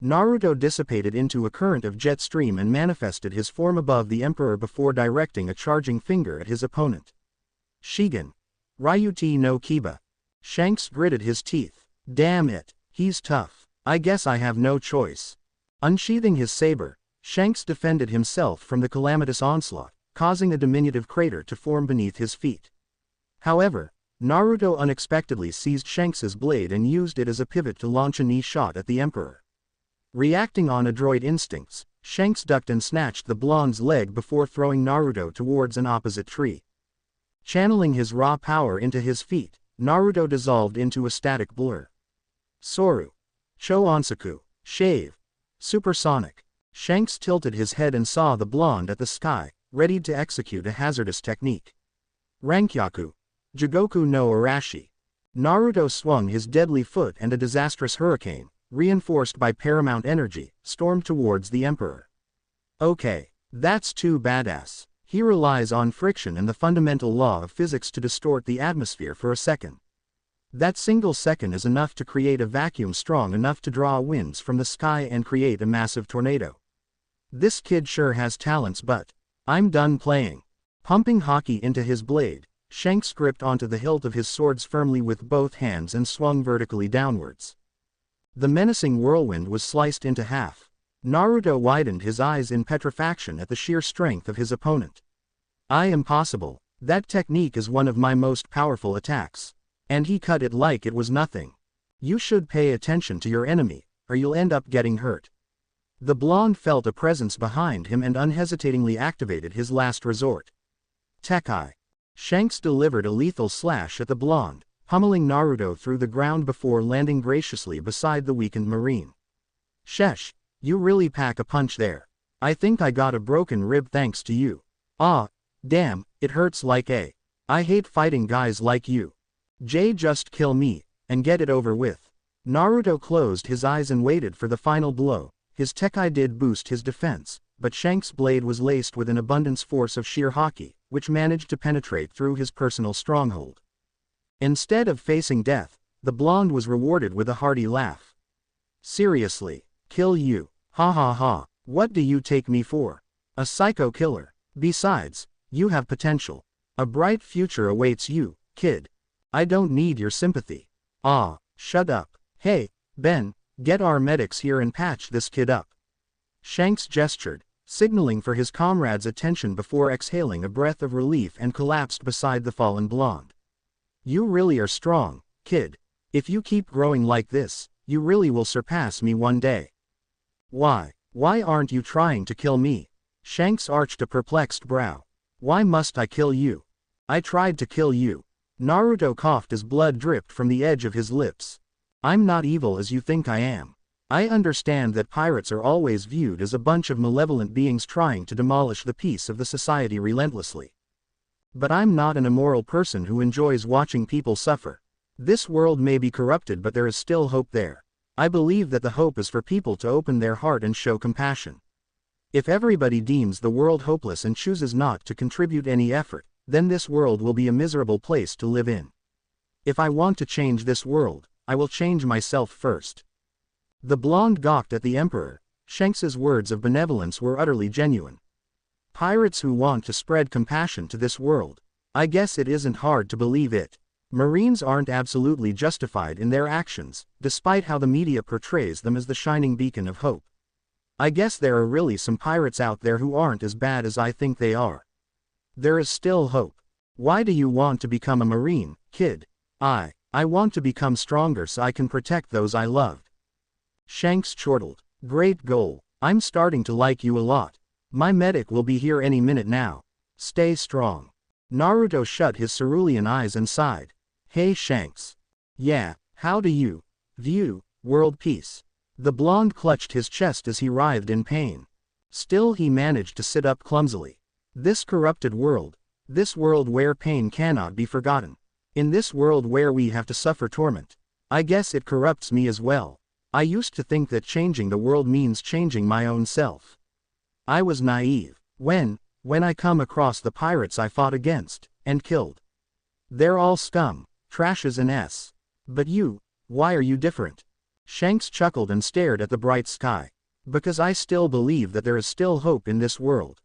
Naruto dissipated into a current of jet stream and manifested his form above the emperor before directing a charging finger at his opponent. Shigen. Ryuti no Kiba. Shanks gritted his teeth. Damn it, he's tough. I guess I have no choice. Unsheathing his saber, Shanks defended himself from the calamitous onslaught, causing a diminutive crater to form beneath his feet. However, Naruto unexpectedly seized Shanks's blade and used it as a pivot to launch a knee shot at the emperor. Reacting on adroit instincts, Shanks ducked and snatched the blonde's leg before throwing Naruto towards an opposite tree. Channeling his raw power into his feet, Naruto dissolved into a static blur. Soru. Cho Onsaku. Shave. Supersonic. Shanks tilted his head and saw the blonde at the sky, ready to execute a hazardous technique. Rankyaku. Jigoku no Arashi. Naruto swung his deadly foot and a disastrous hurricane, reinforced by paramount energy, stormed towards the Emperor. Okay. That's too badass. He relies on friction and the fundamental law of physics to distort the atmosphere for a second. That single second is enough to create a vacuum strong enough to draw winds from the sky and create a massive tornado. This kid sure has talents, but I'm done playing. Pumping haki into his blade, Shanks gripped onto the hilt of his swords firmly with both hands and swung vertically downwards. The menacing whirlwind was sliced into half. Naruto widened his eyes in petrifaction at the sheer strength of his opponent. Impossible. That technique is one of my most powerful attacks. And he cut it like it was nothing. You should pay attention to your enemy, or you'll end up getting hurt. The blonde felt a presence behind him and unhesitatingly activated his last resort. Tekai. Shanks delivered a lethal slash at the blonde, pummeling Naruto through the ground before landing graciously beside the weakened marine. Sheesh. You really pack a punch there. I think I got a broken rib thanks to you. Ah, damn, it hurts like a. I hate fighting guys like you. Just kill me, and get it over with. Naruto closed his eyes and waited for the final blow. His Tekai did boost his defense, but Shanks' blade was laced with an abundance force of sheer haki, which managed to penetrate through his personal stronghold. Instead of facing death, the blonde was rewarded with a hearty laugh. Seriously. Kill you. Ha ha ha. What do you take me for? A psycho killer. Besides, you have potential. A bright future awaits you, kid. I don't need your sympathy. Ah, shut up. Hey, Ben, get our medics here and patch this kid up. Shanks gestured, signaling for his comrade's attention before exhaling a breath of relief and collapsed beside the fallen blonde. You really are strong, kid. If you keep growing like this, you really will surpass me one day. Why aren't you trying to kill me? Shanks arched a perplexed brow. Why must I kill you? I tried to kill you. Naruto coughed as blood dripped from the edge of his lips. I'm not evil as you think I am. I understand that pirates are always viewed as a bunch of malevolent beings trying to demolish the peace of the society relentlessly. But I'm not an immoral person who enjoys watching people suffer. This world may be corrupted, but there is still hope there. I believe that the hope is for people to open their heart and show compassion. If everybody deems the world hopeless and chooses not to contribute any effort, then this world will be a miserable place to live in. If I want to change this world, I will change myself first. The blonde gawked at the Emperor. Shanks's words of benevolence were utterly genuine. Pirates who want to spread compassion to this world. I guess it isn't hard to believe it. Marines aren't absolutely justified in their actions, despite how the media portrays them as the shining beacon of hope. I guess there are really some pirates out there who aren't as bad as I think they are. There is still hope. Why do you want to become a Marine, kid? I want to become stronger so I can protect those I loved. Shanks chortled. Great goal. I'm starting to like you a lot. My medic will be here any minute now. Stay strong. Naruto shut his cerulean eyes and sighed. Hey Shanks. Yeah, how do you view world peace? The blonde clutched his chest as he writhed in pain. Still he managed to sit up clumsily. This corrupted world. This world where pain cannot be forgotten. In this world where we have to suffer torment. I guess it corrupts me as well. I used to think that changing the world means changing my own self. I was naive. When I come across the pirates I fought against, and killed. They're all scum. Trash as an S. But you, why are you different? Shanks chuckled and stared at the bright sky. Because I still believe that there is still hope in this world.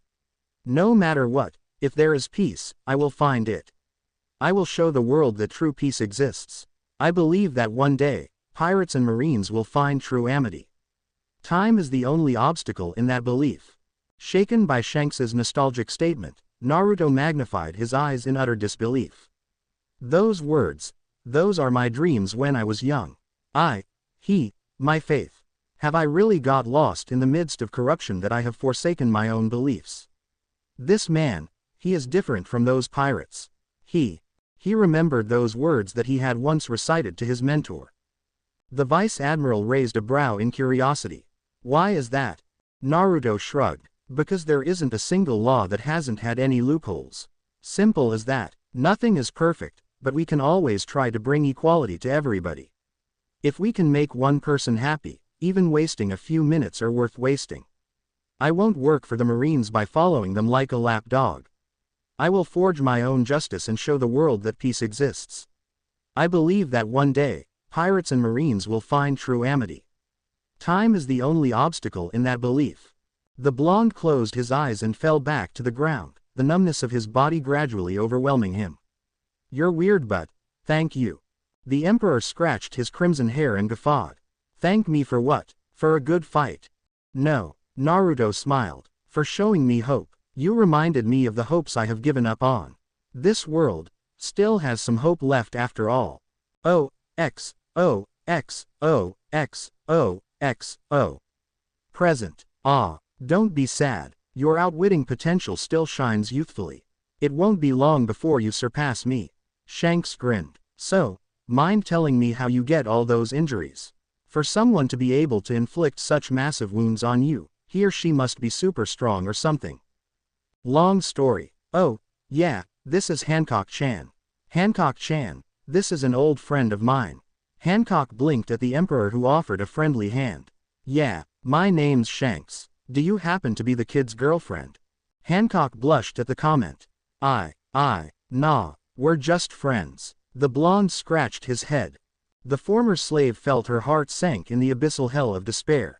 No matter what, if there is peace, I will find it. I will show the world that true peace exists. I believe that one day, pirates and Marines will find true amity. Time is the only obstacle in that belief. Shaken by Shanks's nostalgic statement, Naruto magnified his eyes in utter disbelief. Those words, those are my dreams when I was young. My faith. Have I really got lost in the midst of corruption that I have forsaken my own beliefs? This man, he is different from those pirates. He remembered those words that he had once recited to his mentor. The Vice Admiral raised a brow in curiosity. Why is that? Naruto shrugged. Because there isn't a single law that hasn't had any loopholes. Simple as that. Nothing is perfect, but we can always try to bring equality to everybody. If we can make one person happy, even wasting a few minutes are worth wasting. I won't work for the Marines by following them like a lap dog. I will forge my own justice and show the world that peace exists. I believe that one day, pirates and Marines will find true amity. Time is the only obstacle in that belief. The blonde closed his eyes and fell back to the ground, the numbness of his body gradually overwhelming him. You're weird, but thank you. The Emperor scratched his crimson hair and guffawed. Thank me for what? For a good fight? No, Naruto smiled. For showing me hope. You reminded me of the hopes I have given up on. This world still has some hope left after all. O, X, O, X, O, X, O, X, O. Present. Ah, don't be sad. Your outwitting potential still shines youthfully. It won't be long before you surpass me. Shanks grinned. So, mind telling me how you get all those injuries? For someone to be able to inflict such massive wounds on you, he or she must be super strong or something. Long story. Oh, yeah, this is Hancock-chan. Hancock-chan, this is an old friend of mine. Hancock blinked at the Emperor, who offered a friendly hand. Yeah, my name's Shanks. Do you happen to be the kid's girlfriend? Hancock blushed at the comment. Nah, we're just friends. The blonde scratched his head. The former slave felt her heart sank in the abyssal hell of despair.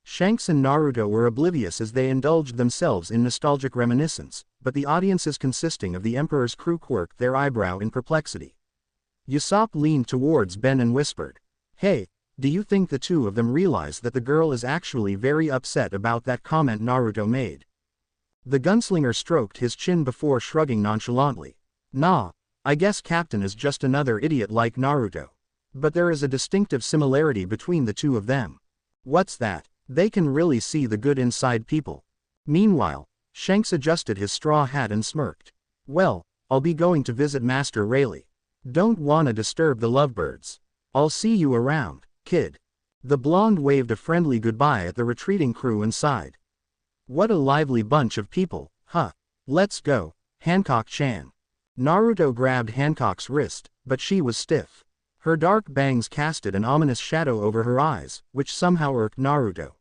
Shanks and Naruto were oblivious as they indulged themselves in nostalgic reminiscence, but the audiences consisting of the Emperor's crew quirked their eyebrow in perplexity. Usopp leaned towards Ben and whispered, "Hey, do you think the two of them realize that the girl is actually very upset about that comment Naruto made?" The gunslinger stroked his chin before shrugging nonchalantly. Nah, I guess Captain is just another idiot like Naruto. But there is a distinctive similarity between the two of them. What's that? They can really see the good inside people. Meanwhile, Shanks adjusted his straw hat and smirked. Well, I'll be going to visit Master Rayleigh. Don't wanna disturb the lovebirds. I'll see you around, kid. The blonde waved a friendly goodbye at the retreating crew and sighed. What a lively bunch of people, huh? Let's go, Hancock-chan. Naruto grabbed Hancock's wrist, but she was stiff. Her dark bangs casted an ominous shadow over her eyes, which somehow irked Naruto.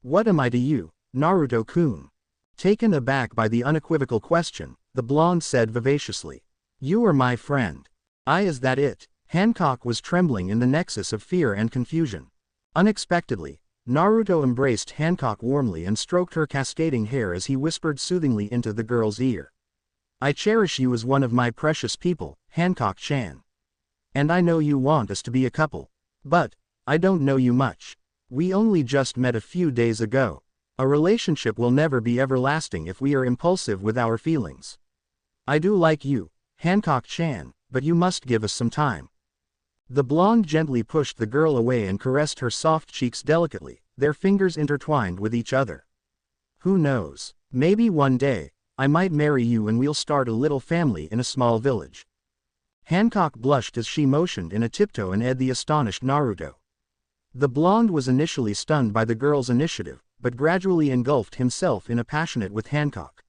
What am I to you, Naruto-kun? Taken aback by the unequivocal question, the blonde said vivaciously. You are my friend. Is that it? Hancock was trembling in the nexus of fear and confusion. Unexpectedly, Naruto embraced Hancock warmly and stroked her cascading hair as he whispered soothingly into the girl's ear. I cherish you as one of my precious people, Hancock-chan. And I know you want us to be a couple. But I don't know you much. We only just met a few days ago. A relationship will never be everlasting if we are impulsive with our feelings. I do like you, Hancock-chan, but you must give us some time. The blonde gently pushed the girl away and caressed her soft cheeks delicately, their fingers intertwined with each other. Who knows? Maybe one day, I might marry you and we'll start a little family in a small village. Hancock blushed as she motioned in a tiptoe and eyed the astonished Naruto. The blonde was initially stunned by the girl's initiative, but gradually engulfed himself in a passionate with Hancock.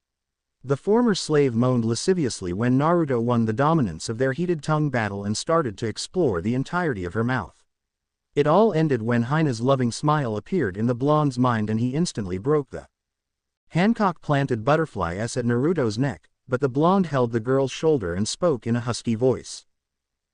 The former slave moaned lasciviously when Naruto won the dominance of their heated tongue battle and started to explore the entirety of her mouth. It all ended when Hina's loving smile appeared in the blonde's mind and he instantly broke the. Hancock planted butterfly S at Naruto's neck, but the blonde held the girl's shoulder and spoke in a husky voice.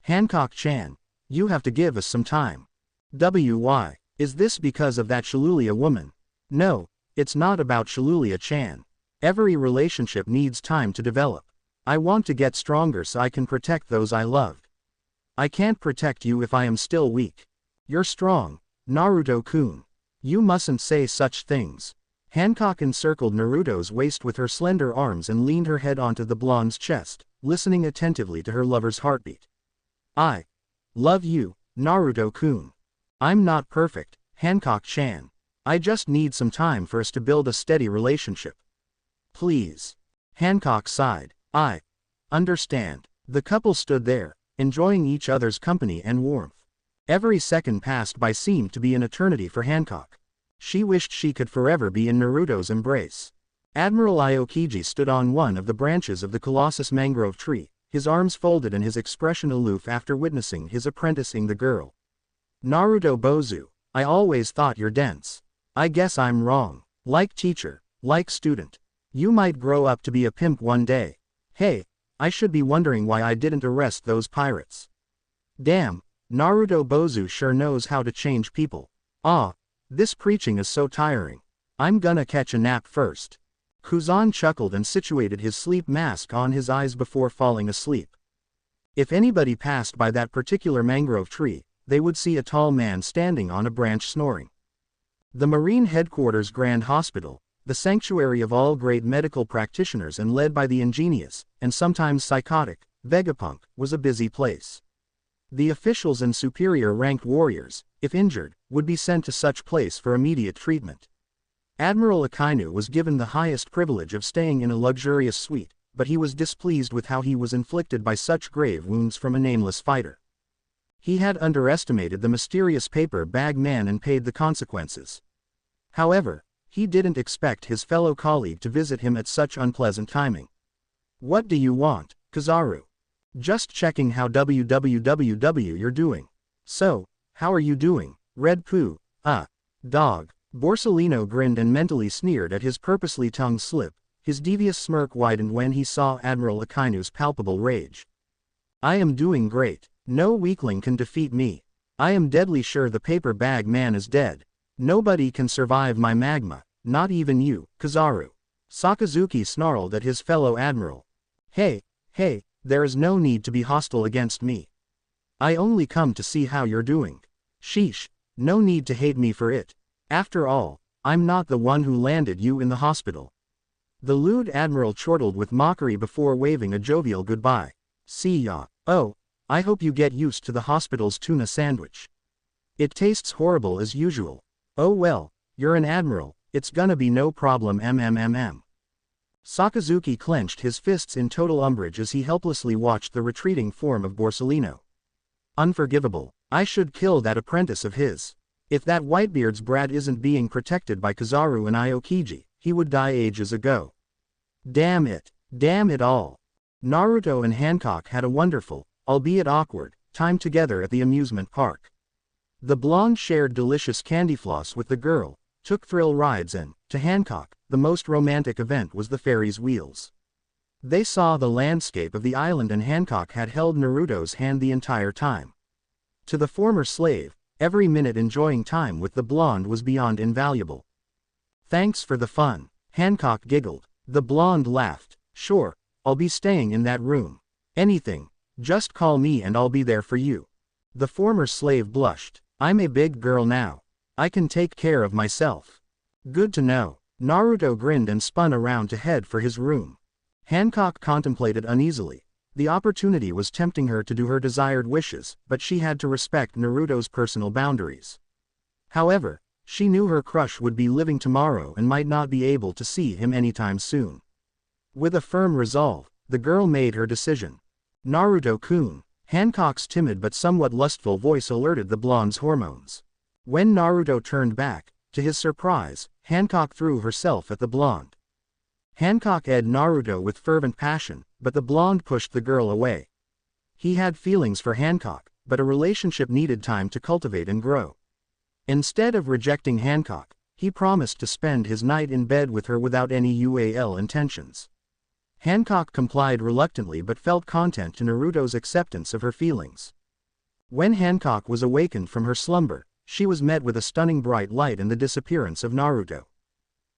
Hancock-chan, you have to give us some time. Why? Is this because of that Shalulia woman? No, it's not about Shalulia-chan. Every relationship needs time to develop. I want to get stronger so I can protect those I loved. I can't protect you if I am still weak. You're strong, Naruto-kun. You mustn't say such things. Hancock encircled Naruto's waist with her slender arms and leaned her head onto the blonde's chest, listening attentively to her lover's heartbeat. I love you, Naruto-kun. I'm not perfect, Hancock-chan. I just need some time for us to build a steady relationship. Please. Hancock sighed. I understand. The couple stood there, enjoying each other's company and warmth. Every second passed by seemed to be an eternity for Hancock. She wished she could forever be in Naruto's embrace. Admiral Aokiji stood on one of the branches of the Colossus mangrove tree, his arms folded and his expression aloof after witnessing his apprenticing the girl. Naruto Bozu, I always thought you're dense. I guess I'm wrong. Like teacher, like student. You might grow up to be a pimp one day. Hey, I should be wondering why I didn't arrest those pirates. Damn, Naruto Bozu sure knows how to change people. Ah, this preaching is so tiring. I'm gonna catch a nap first. Kuzan chuckled and situated his sleep mask on his eyes before falling asleep. If anybody passed by that particular mangrove tree, they would see a tall man standing on a branch snoring. The Marine Headquarters Grand Hospital, the sanctuary of all great medical practitioners and led by the ingenious, and sometimes psychotic, Vegapunk, was a busy place. The officials and superior-ranked warriors, if injured, would be sent to such place for immediate treatment. Admiral Akainu was given the highest privilege of staying in a luxurious suite, but he was displeased with how he was inflicted by such grave wounds from a nameless fighter. He had underestimated the mysterious paper bag man and paid the consequences. However, he didn't expect his fellow colleague to visit him at such unpleasant timing. What do you want, Kizaru? Just checking how you're doing. So, how are you doing, Red Poo? Dog. Borsalino grinned and mentally sneered at his purposely tongue slip. His devious smirk widened when he saw Admiral Akainu's palpable rage. I am doing great. No weakling can defeat me. I am deadly sure the paper bag man is dead. Nobody can survive my magma, not even you, Kizaru. Sakazuki snarled at his fellow admiral. Hey, there is no need to be hostile against me. I only come to see how you're doing. Sheesh, no need to hate me for it. After all, I'm not the one who landed you in the hospital. The lewd admiral chortled with mockery before waving a jovial goodbye. See ya. Oh, I hope you get used to the hospital's tuna sandwich. It tastes horrible as usual. Oh well, you're an admiral, it's gonna be no problem Sakazuki clenched his fists in total umbrage as he helplessly watched the retreating form of Borsalino. Unforgivable. I should kill that apprentice of his. If that Whitebeard's brat isn't being protected by Kizaru and Aokiji, he would die ages ago. Damn it all. Naruto and Hancock had a wonderful, albeit awkward, time together at the amusement park. The blonde shared delicious candy floss with the girl, took thrill rides and, to Hancock, the most romantic event was the Ferry's wheels. They saw the landscape of the island and Hancock had held Naruto's hand the entire time. To the former slave, every minute enjoying time with the blonde was beyond invaluable. Thanks for the fun, Hancock giggled. The blonde laughed. Sure, I'll be staying in that room. Anything, just call me and I'll be there for you. The former slave blushed. I'm a big girl now. I can take care of myself. Good to know. Naruto grinned and spun around to head for his room. Hancock contemplated uneasily. The opportunity was tempting her to do her desired wishes, but she had to respect Naruto's personal boundaries. However, she knew her crush would be living tomorrow and might not be able to see him anytime soon. With a firm resolve, the girl made her decision. Naruto-kun. Hancock's timid but somewhat lustful voice alerted the blonde's hormones. When Naruto turned back, to his surprise, Hancock threw herself at the blonde. Hancock eyed Naruto with fervent passion, but the blonde pushed the girl away. He had feelings for Hancock, but a relationship needed time to cultivate and grow. Instead of rejecting Hancock, he promised to spend his night in bed with her without any UAL intentions. Hancock complied reluctantly but felt content to Naruto's acceptance of her feelings. When Hancock was awakened from her slumber, she was met with a stunning bright light and the disappearance of Naruto.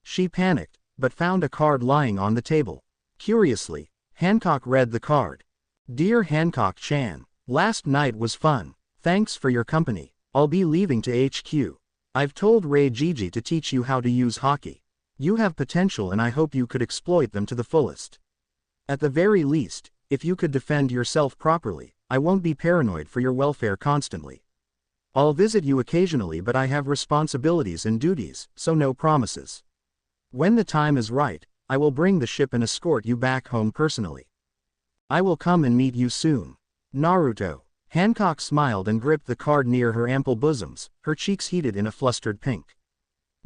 She panicked, but found a card lying on the table. Curiously, Hancock read the card. Dear Hancock-chan, last night was fun. Thanks for your company. I'll be leaving to HQ. I've told Ray Gigi to teach you how to use hockey. You have potential and I hope you could exploit them to the fullest. At the very least, if you could defend yourself properly, I won't be paranoid for your welfare constantly. I'll visit you occasionally, but I have responsibilities and duties, so no promises. When the time is right, I will bring the ship and escort you back home personally. I will come and meet you soon. Naruto. Hancock smiled and gripped the card near her ample bosoms, her cheeks heated in a flustered pink.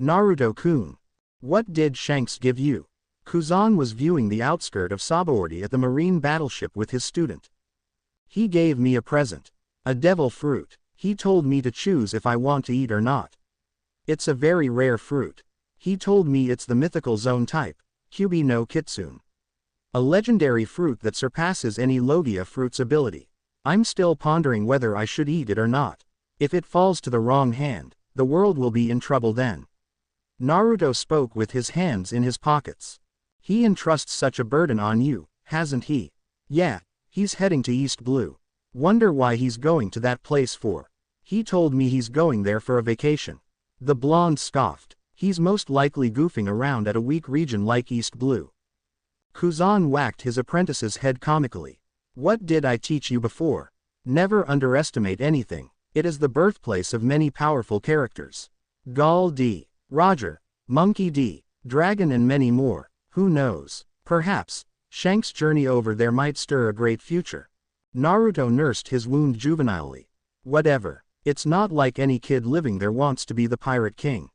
Naruto-kun. What did Shanks give you? Kuzan was viewing the outskirt of Sabaody at the marine battleship with his student. He gave me a present. A devil fruit. He told me to choose if I want to eat or not. It's a very rare fruit. He told me it's the mythical zone type, Kyubi no Kitsune. A legendary fruit that surpasses any Logia fruit's ability. I'm still pondering whether I should eat it or not. If it falls to the wrong hand, the world will be in trouble then. Naruto spoke with his hands in his pockets. He entrusts such a burden on you, hasn't he? Yeah, he's heading to East Blue. Wonder why he's going to that place for. He told me he's going there for a vacation. The blonde scoffed. He's most likely goofing around at a weak region like East Blue. Kuzan whacked his apprentice's head comically. What did I teach you before? Never underestimate anything. It is the birthplace of many powerful characters. Gall D, Roger, Monkey D, Dragon and many more. Who knows? Perhaps, Shanks' journey over there might stir a great future. Naruto nursed his wound juvenilely. Whatever. It's not like any kid living there wants to be the pirate king.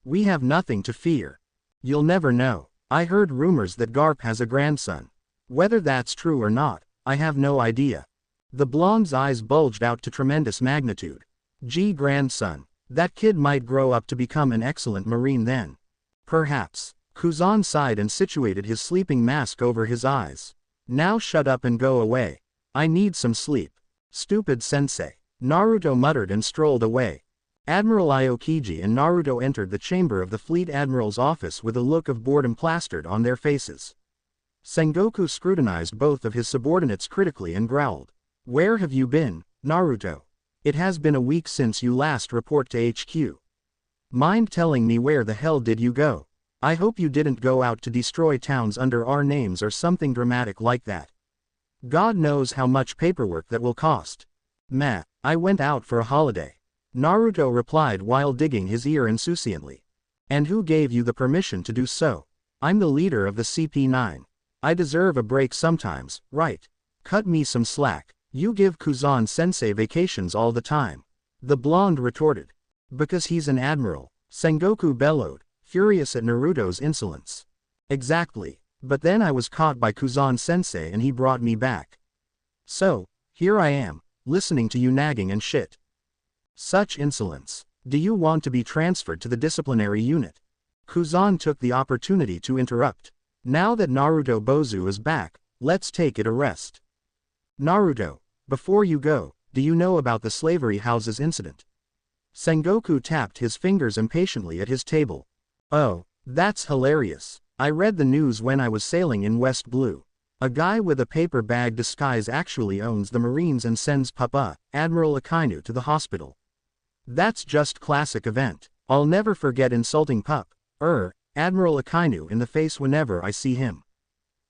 We have nothing to fear. You'll never know. I heard rumors that Garp has a grandson. Whether that's true or not, I have no idea. The blonde's eyes bulged out to tremendous magnitude. Gee, grandson. That kid might grow up to become an excellent marine then. Perhaps. Kuzan sighed and situated his sleeping mask over his eyes. Now shut up and go away. I need some sleep. Stupid sensei. Naruto muttered and strolled away. Admiral Aokiji and Naruto entered the chamber of the Fleet Admiral's office with a look of boredom plastered on their faces. Sengoku scrutinized both of his subordinates critically and growled. Where have you been, Naruto? It has been a week since you last report to HQ. Mind telling me where the hell did you go? I hope you didn't go out to destroy towns under our names or something dramatic like that. God knows how much paperwork that will cost. Meh, I went out for a holiday. Naruto replied while digging his ear insouciantly. And who gave you the permission to do so? I'm the leader of the CP9. I deserve a break sometimes, right? Cut me some slack. You give Kuzan-sensei vacations all the time. The blonde retorted. Because he's an admiral, Sengoku bellowed, furious at Naruto's insolence. Exactly. But then I was caught by Kuzan-sensei and he brought me back. So, here I am, listening to you nagging and shit. Such insolence. Do you want to be transferred to the disciplinary unit? Kuzan took the opportunity to interrupt. Now that Naruto Bozu is back, let's take it a rest. Naruto, before you go, do you know about the slavery houses incident? Sengoku tapped his fingers impatiently at his table. Oh, that's hilarious. I read the news when I was sailing in West Blue. A guy with a paper bag disguise actually owns the Marines and sends Papa, Admiral Akainu, to the hospital. That's just classic event. I'll never forget insulting Admiral Akainu in the face whenever I see him.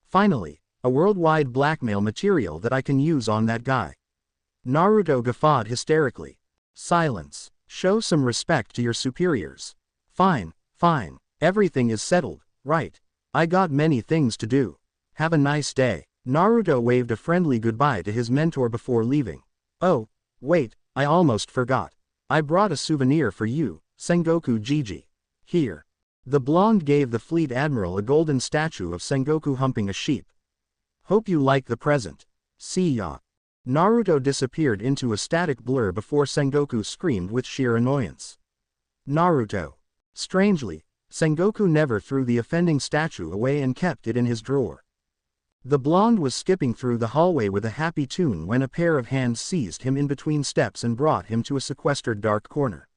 Finally, a worldwide blackmail material that I can use on that guy. Naruto guffawed hysterically. Silence. Show some respect to your superiors. Fine, fine. Everything is settled, right? I got many things to do. Have a nice day. Naruto waved a friendly goodbye to his mentor before leaving. Oh, wait, I almost forgot. I brought a souvenir for you, Sengoku Jiji. Here. The blonde gave the fleet admiral a golden statue of Sengoku humping a sheep. Hope you like the present. See ya. Naruto disappeared into a static blur before Sengoku screamed with sheer annoyance. Naruto. Strangely, Sengoku never threw the offending statue away and kept it in his drawer. The blonde was skipping through the hallway with a happy tune when a pair of hands seized him in between steps and brought him to a sequestered dark corner.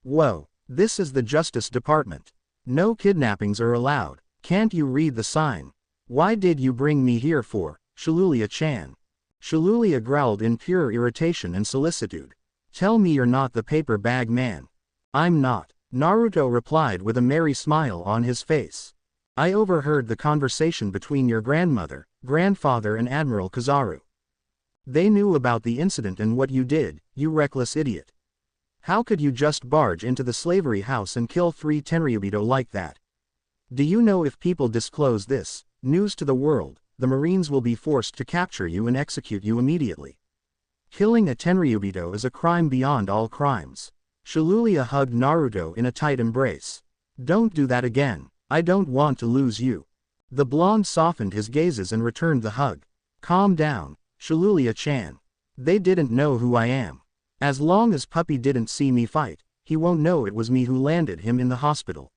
Whoa, this is the Justice Department. No kidnappings are allowed. Can't you read the sign? Why did you bring me here for, Shalulia-chan? Shalulia growled in pure irritation and solicitude. Tell me you're not the paper bag man. I'm not, Naruto replied with a merry smile on his face. I overheard the conversation between your grandmother, grandfather and Admiral Kizaru. They knew about the incident and what you did, you reckless idiot. How could you just barge into the slavery house and kill 3 Tenryubito like that? Do you know if people disclose this news to the world, the Marines will be forced to capture you and execute you immediately. Killing a Tenryubito is a crime beyond all crimes. Shalulia hugged Naruto in a tight embrace. Don't do that again, I don't want to lose you. The blonde softened his gazes and returned the hug. Calm down, Shalulia-chan. They didn't know who I am. As long as Puppy didn't see me fight, he won't know it was me who landed him in the hospital.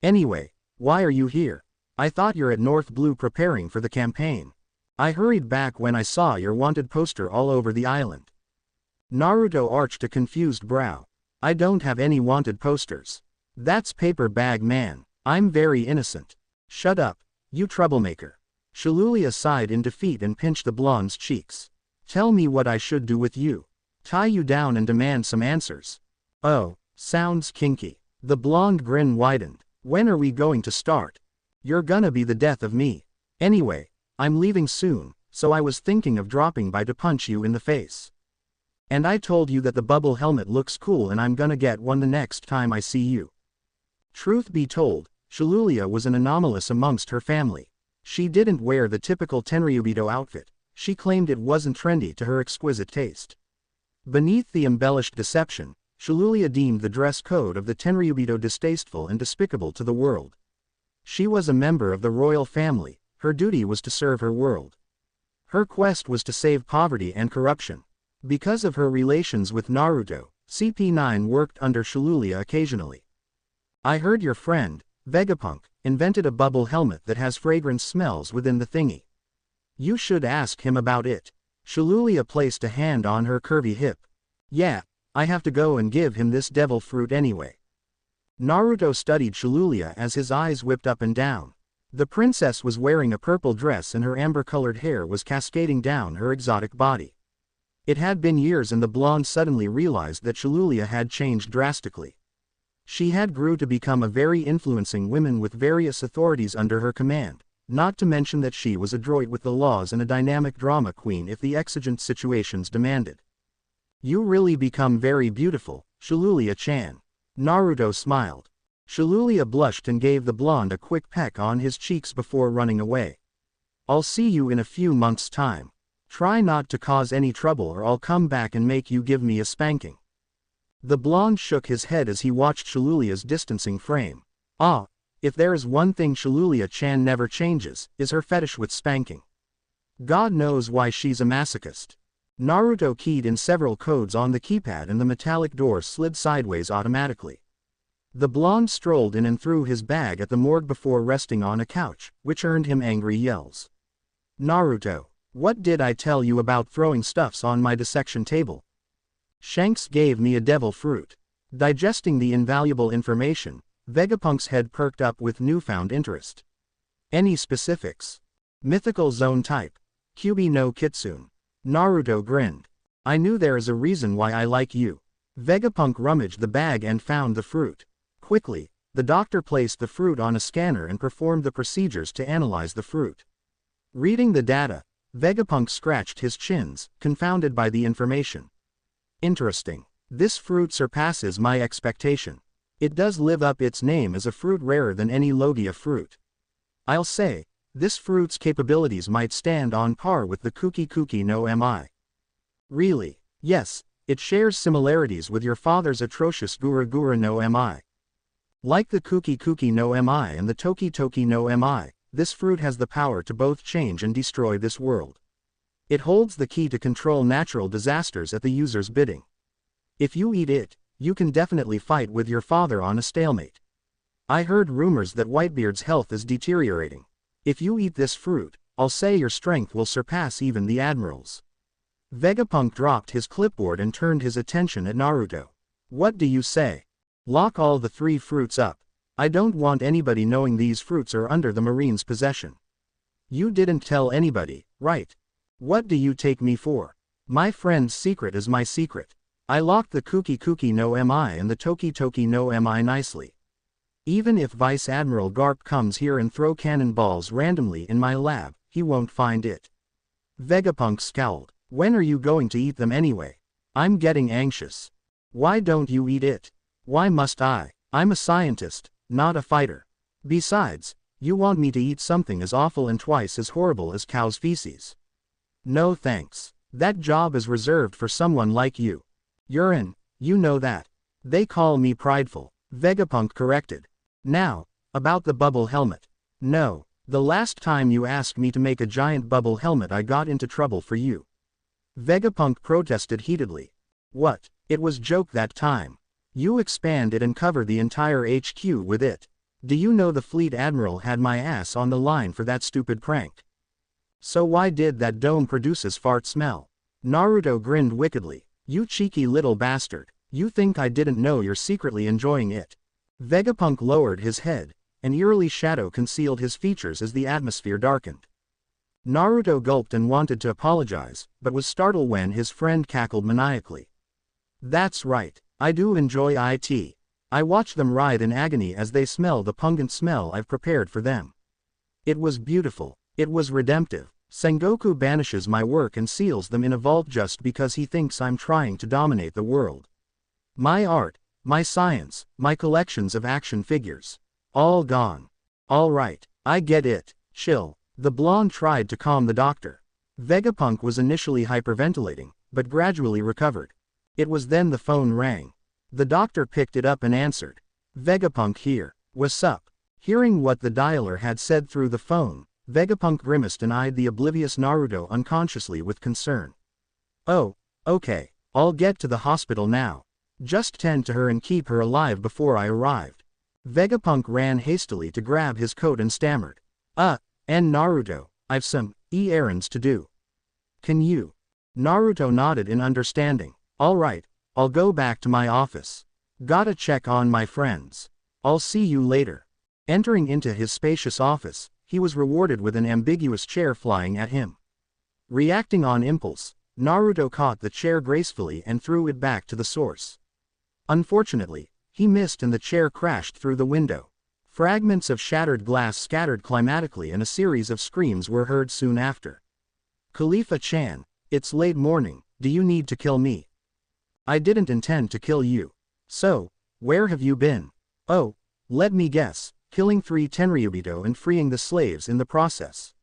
Anyway, why are you here? I thought you're at North Blue preparing for the campaign. I hurried back when I saw your wanted poster all over the island. Naruto arched a confused brow. I don't have any wanted posters. That's paper bag man, I'm very innocent. Shut up, you troublemaker. Shalulia sighed in defeat and pinched the blonde's cheeks. Tell me what I should do with you. Tie you down and demand some answers. Oh, sounds kinky. The blonde grin widened. When are we going to start? You're gonna be the death of me. Anyway, I'm leaving soon, so I was thinking of dropping by to punch you in the face. And I told you that the bubble helmet looks cool and I'm gonna get one the next time I see you. Truth be told, Shalulia was an anomalous amongst her family. She didn't wear the typical Tenryubito outfit, she claimed it wasn't trendy to her exquisite taste. Beneath the embellished deception, Shalulia deemed the dress code of the Tenryubito distasteful and despicable to the world. She was a member of the royal family, her duty was to serve her world. Her quest was to save poverty and corruption. Because of her relations with Naruto, CP9 worked under Shalulia occasionally. I heard your friend, Vegapunk, invented a bubble helmet that has fragrance smells within the thingy. You should ask him about it. Shalulia placed a hand on her curvy hip. Yeah, I have to go and give him this devil fruit anyway. Naruto studied Shalulia as his eyes whipped up and down. The princess was wearing a purple dress and her amber-colored hair was cascading down her exotic body. It had been years and the blonde suddenly realized that Shalulia had changed drastically. She had grew to become a very influencing woman with various authorities under her command, not to mention that she was adroit with the laws and a dynamic drama queen if the exigent situations demanded. You really become very beautiful, Shalulia-chan. Naruto smiled. Shalulia blushed and gave the blonde a quick peck on his cheeks before running away. I'll see you in a few months' time. Try not to cause any trouble or I'll come back and make you give me a spanking. The blonde shook his head as he watched Shalulia's distancing frame. Ah, if there is one thing Shalulia-chan never changes, is her fetish with spanking. God knows why she's a masochist. Naruto keyed in several codes on the keypad and the metallic door slid sideways automatically. The blonde strolled in and threw his bag at the morgue before resting on a couch, which earned him angry yells. Naruto, what did I tell you about throwing stuffs on my dissection table? Shanks gave me a devil fruit. Digesting the invaluable information, Vegapunk's head perked up with newfound interest. Any specifics? Mythical zone type. Kyubi no Kitsune. Naruto grinned. I knew there is a reason why I like you. Vegapunk rummaged the bag and found the fruit. Quickly, the doctor placed the fruit on a scanner and performed the procedures to analyze the fruit. Reading the data, Vegapunk scratched his chins, confounded by the information. Interesting. This fruit surpasses my expectation. It does live up its name as a fruit rarer than any Logia fruit. I'll say, this fruit's capabilities might stand on par with the Kuki no Mi. Really? Yes, it shares similarities with your father's atrocious Gura no Mi. Like the Kuki no Mi and the Toki no Mi, this fruit has the power to both change and destroy this world. It holds the key to control natural disasters at the user's bidding. If you eat it, you can definitely fight with your father on a stalemate. I heard rumors that Whitebeard's health is deteriorating. If you eat this fruit, I'll say your strength will surpass even the Admiral's. Vegapunk dropped his clipboard and turned his attention at Naruto. What do you say? Lock all the 3 fruits up. I don't want anybody knowing these fruits are under the Marine's possession. You didn't tell anybody, right? What do you take me for? My friend's secret is my secret. I locked the Kuki no Mi and the Toki no Mi nicely. Even if Vice Admiral Garp comes here and throw cannonballs randomly in my lab, he won't find it. Vegapunk scowled. When are you going to eat them anyway? I'm getting anxious. Why don't you eat it? Why must I? I'm a scientist, not a fighter. Besides, you want me to eat something as awful and twice as horrible as cow's feces. No thanks. That job is reserved for someone like you. Urine, you know that. They call me prideful, Vegapunk corrected. Now, about the bubble helmet. No, the last time you asked me to make a giant bubble helmet I got into trouble for you. Vegapunk protested heatedly. What? It was joke that time. You expand it and cover the entire HQ with it. Do you know the fleet admiral had my ass on the line for that stupid prank? So why did that dome produces fart smell? Naruto grinned wickedly. You cheeky little bastard. You think I didn't know you're secretly enjoying it. Vegapunk lowered his head. An eerily shadow concealed his features as the atmosphere darkened. Naruto gulped and wanted to apologize, but was startled when his friend cackled maniacally. That's right, I do enjoy it. I watch them writhe in agony as they smell the pungent smell I've prepared for them. It was beautiful, it was redemptive. Sengoku banishes my work and seals them in a vault just because he thinks I'm trying to dominate the world. My art, my science, my collections of action figures. All gone. All right, I get it, chill. The blonde tried to calm the doctor. Vegapunk was initially hyperventilating, but gradually recovered. It was then the phone rang. The doctor picked it up and answered. Vegapunk here. What's up? Hearing what the dialer had said through the phone, Vegapunk grimaced and eyed the oblivious Naruto unconsciously with concern. Oh, okay, I'll get to the hospital now. Just tend to her and keep her alive before I arrived. Vegapunk ran hastily to grab his coat and stammered. And Naruto, I've some errands to do. Can you? Naruto nodded in understanding. All right, I'll go back to my office. Gotta check on my friends. I'll see you later. Entering into his spacious office, he was rewarded with an ambiguous chair flying at him. Reacting on impulse, Naruto caught the chair gracefully and threw it back to the source. Unfortunately, he missed and the chair crashed through the window. Fragments of shattered glass scattered climatically and a series of screams were heard soon after. Khalifa-chan, it's late morning, do you need to kill me? I didn't intend to kill you. So, where have you been? Oh, let me guess, killing 3 Tenryubito and freeing the slaves in the process.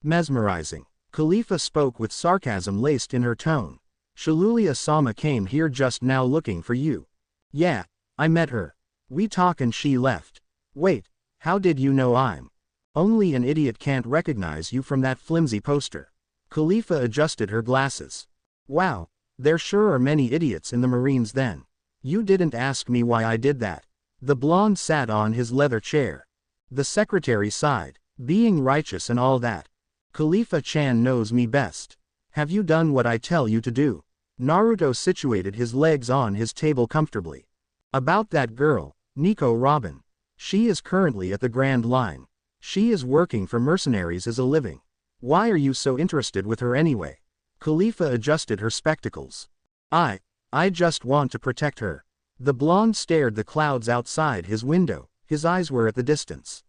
Mesmerizing. Khalifa spoke with sarcasm laced in her tone. Shalulia-sama came here just now looking for you. Yeah, I met her. We talked and she left. Wait, how did you know I'm? Only an idiot can't recognize you from that flimsy poster. Khalifa adjusted her glasses. Wow, there sure are many idiots in the Marines then. You didn't ask me why I did that. The blonde sat on his leather chair. The secretary sighed. Being righteous and all that. Khalifa-chan knows me best. Have you done what I tell you to do? Naruto situated his legs on his table comfortably. About that girl, Nico Robin. She is currently at the Grand Line. She is working for mercenaries as a living. Why are you so interested with her anyway? Khalifa adjusted her spectacles. I just want to protect her. The blonde stared the clouds outside his window, his eyes were at the distance.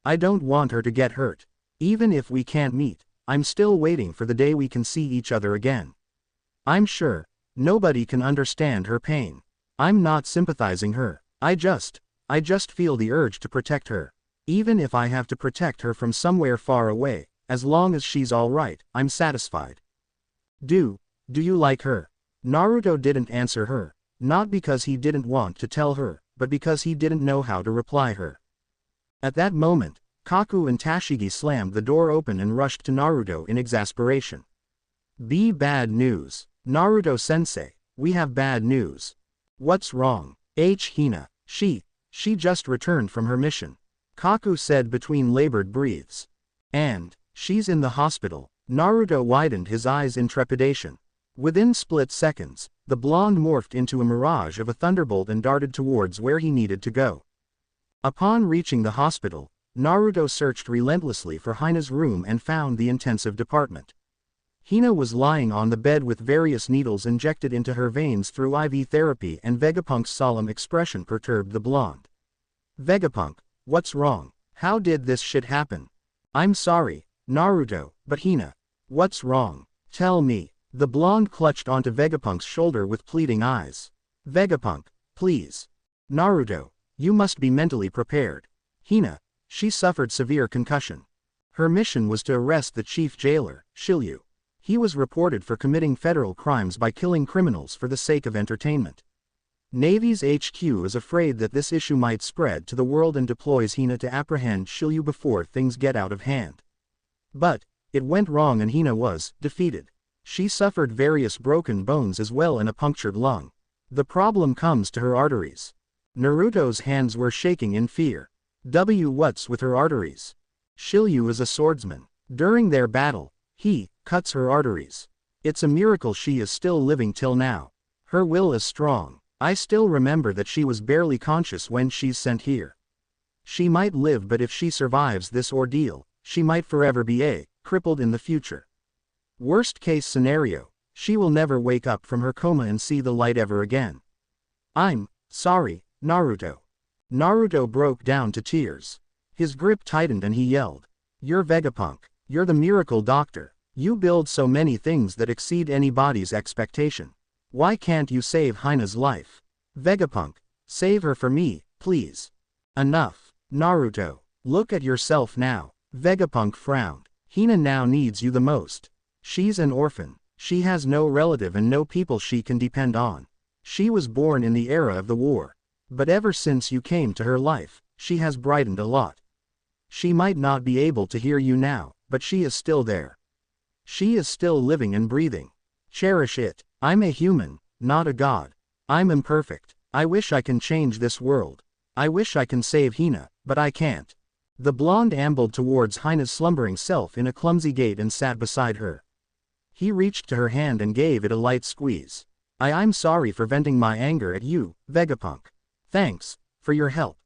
I don't want her to get hurt. Even if we can't meet, I'm still waiting for the day we can see each other again. I'm sure, nobody can understand her pain. I'm not sympathizing her. I just feel the urge to protect her. Even if I have to protect her from somewhere far away, as long as she's alright, I'm satisfied. Do you like her? Naruto didn't answer her, not because he didn't want to tell her, but because he didn't know how to reply her. At that moment, Kaku and Tashigi slammed the door open and rushed to Naruto in exasperation. Be bad news. Naruto-sensei, we have bad news. What's wrong? Hina, she just returned from her mission. Kaku said between labored breaths. And, she's in the hospital. Naruto widened his eyes in trepidation. Within split seconds, the blonde morphed into a mirage of a thunderbolt and darted towards where he needed to go. Upon reaching the hospital, Naruto searched relentlessly for Hina's room and found the intensive department. Hina was lying on the bed with various needles injected into her veins through IV therapy, and Vegapunk's solemn expression perturbed the blonde. Vegapunk, what's wrong? How did this shit happen? I'm sorry, Naruto, but Hina. What's wrong? Tell me. The blonde clutched onto Vegapunk's shoulder with pleading eyes. Vegapunk, please. Naruto, you must be mentally prepared. Hina, she suffered severe concussion. Her mission was to arrest the chief jailer, Shiryu. He was reported for committing federal crimes by killing criminals for the sake of entertainment. Navy's HQ is afraid that this issue might spread to the world and deploys Hina to apprehend Shiryu before things get out of hand. But it went wrong and Hina was defeated. She suffered various broken bones as well and a punctured lung. The problem comes to her arteries. Naruto's hands were shaking in fear. What's with her arteries? Shiryu is a swordsman. During their battle, he cuts her arteries. It's a miracle she is still living till now. Her will is strong. I still remember that she was barely conscious when she's sent here. She might live, but if she survives this ordeal, she might forever be crippled in the future. Worst case scenario, she will never wake up from her coma and see the light ever again. I'm sorry, Naruto. Naruto broke down to tears. His grip tightened and he yelled, "You're Vegapunk. You're the miracle doctor. You build so many things that exceed anybody's expectation. Why can't you save Hina's life? Vegapunk, save her for me, please." Enough. Naruto, look at yourself now. Vegapunk frowned. Hina now needs you the most. She's an orphan. She has no relative and no people she can depend on. She was born in the era of the war. But ever since you came to her life, she has brightened a lot. She might not be able to hear you now, but she is still there. She is still living and breathing. Cherish it. I'm a human, not a god. I'm imperfect. I wish I can change this world. I wish I can save Hina, but I can't. The blonde ambled towards Hina's slumbering self in a clumsy gait and sat beside her. He reached to her hand and gave it a light squeeze. I'm sorry for venting my anger at you, Vegapunk. Thanks for your help.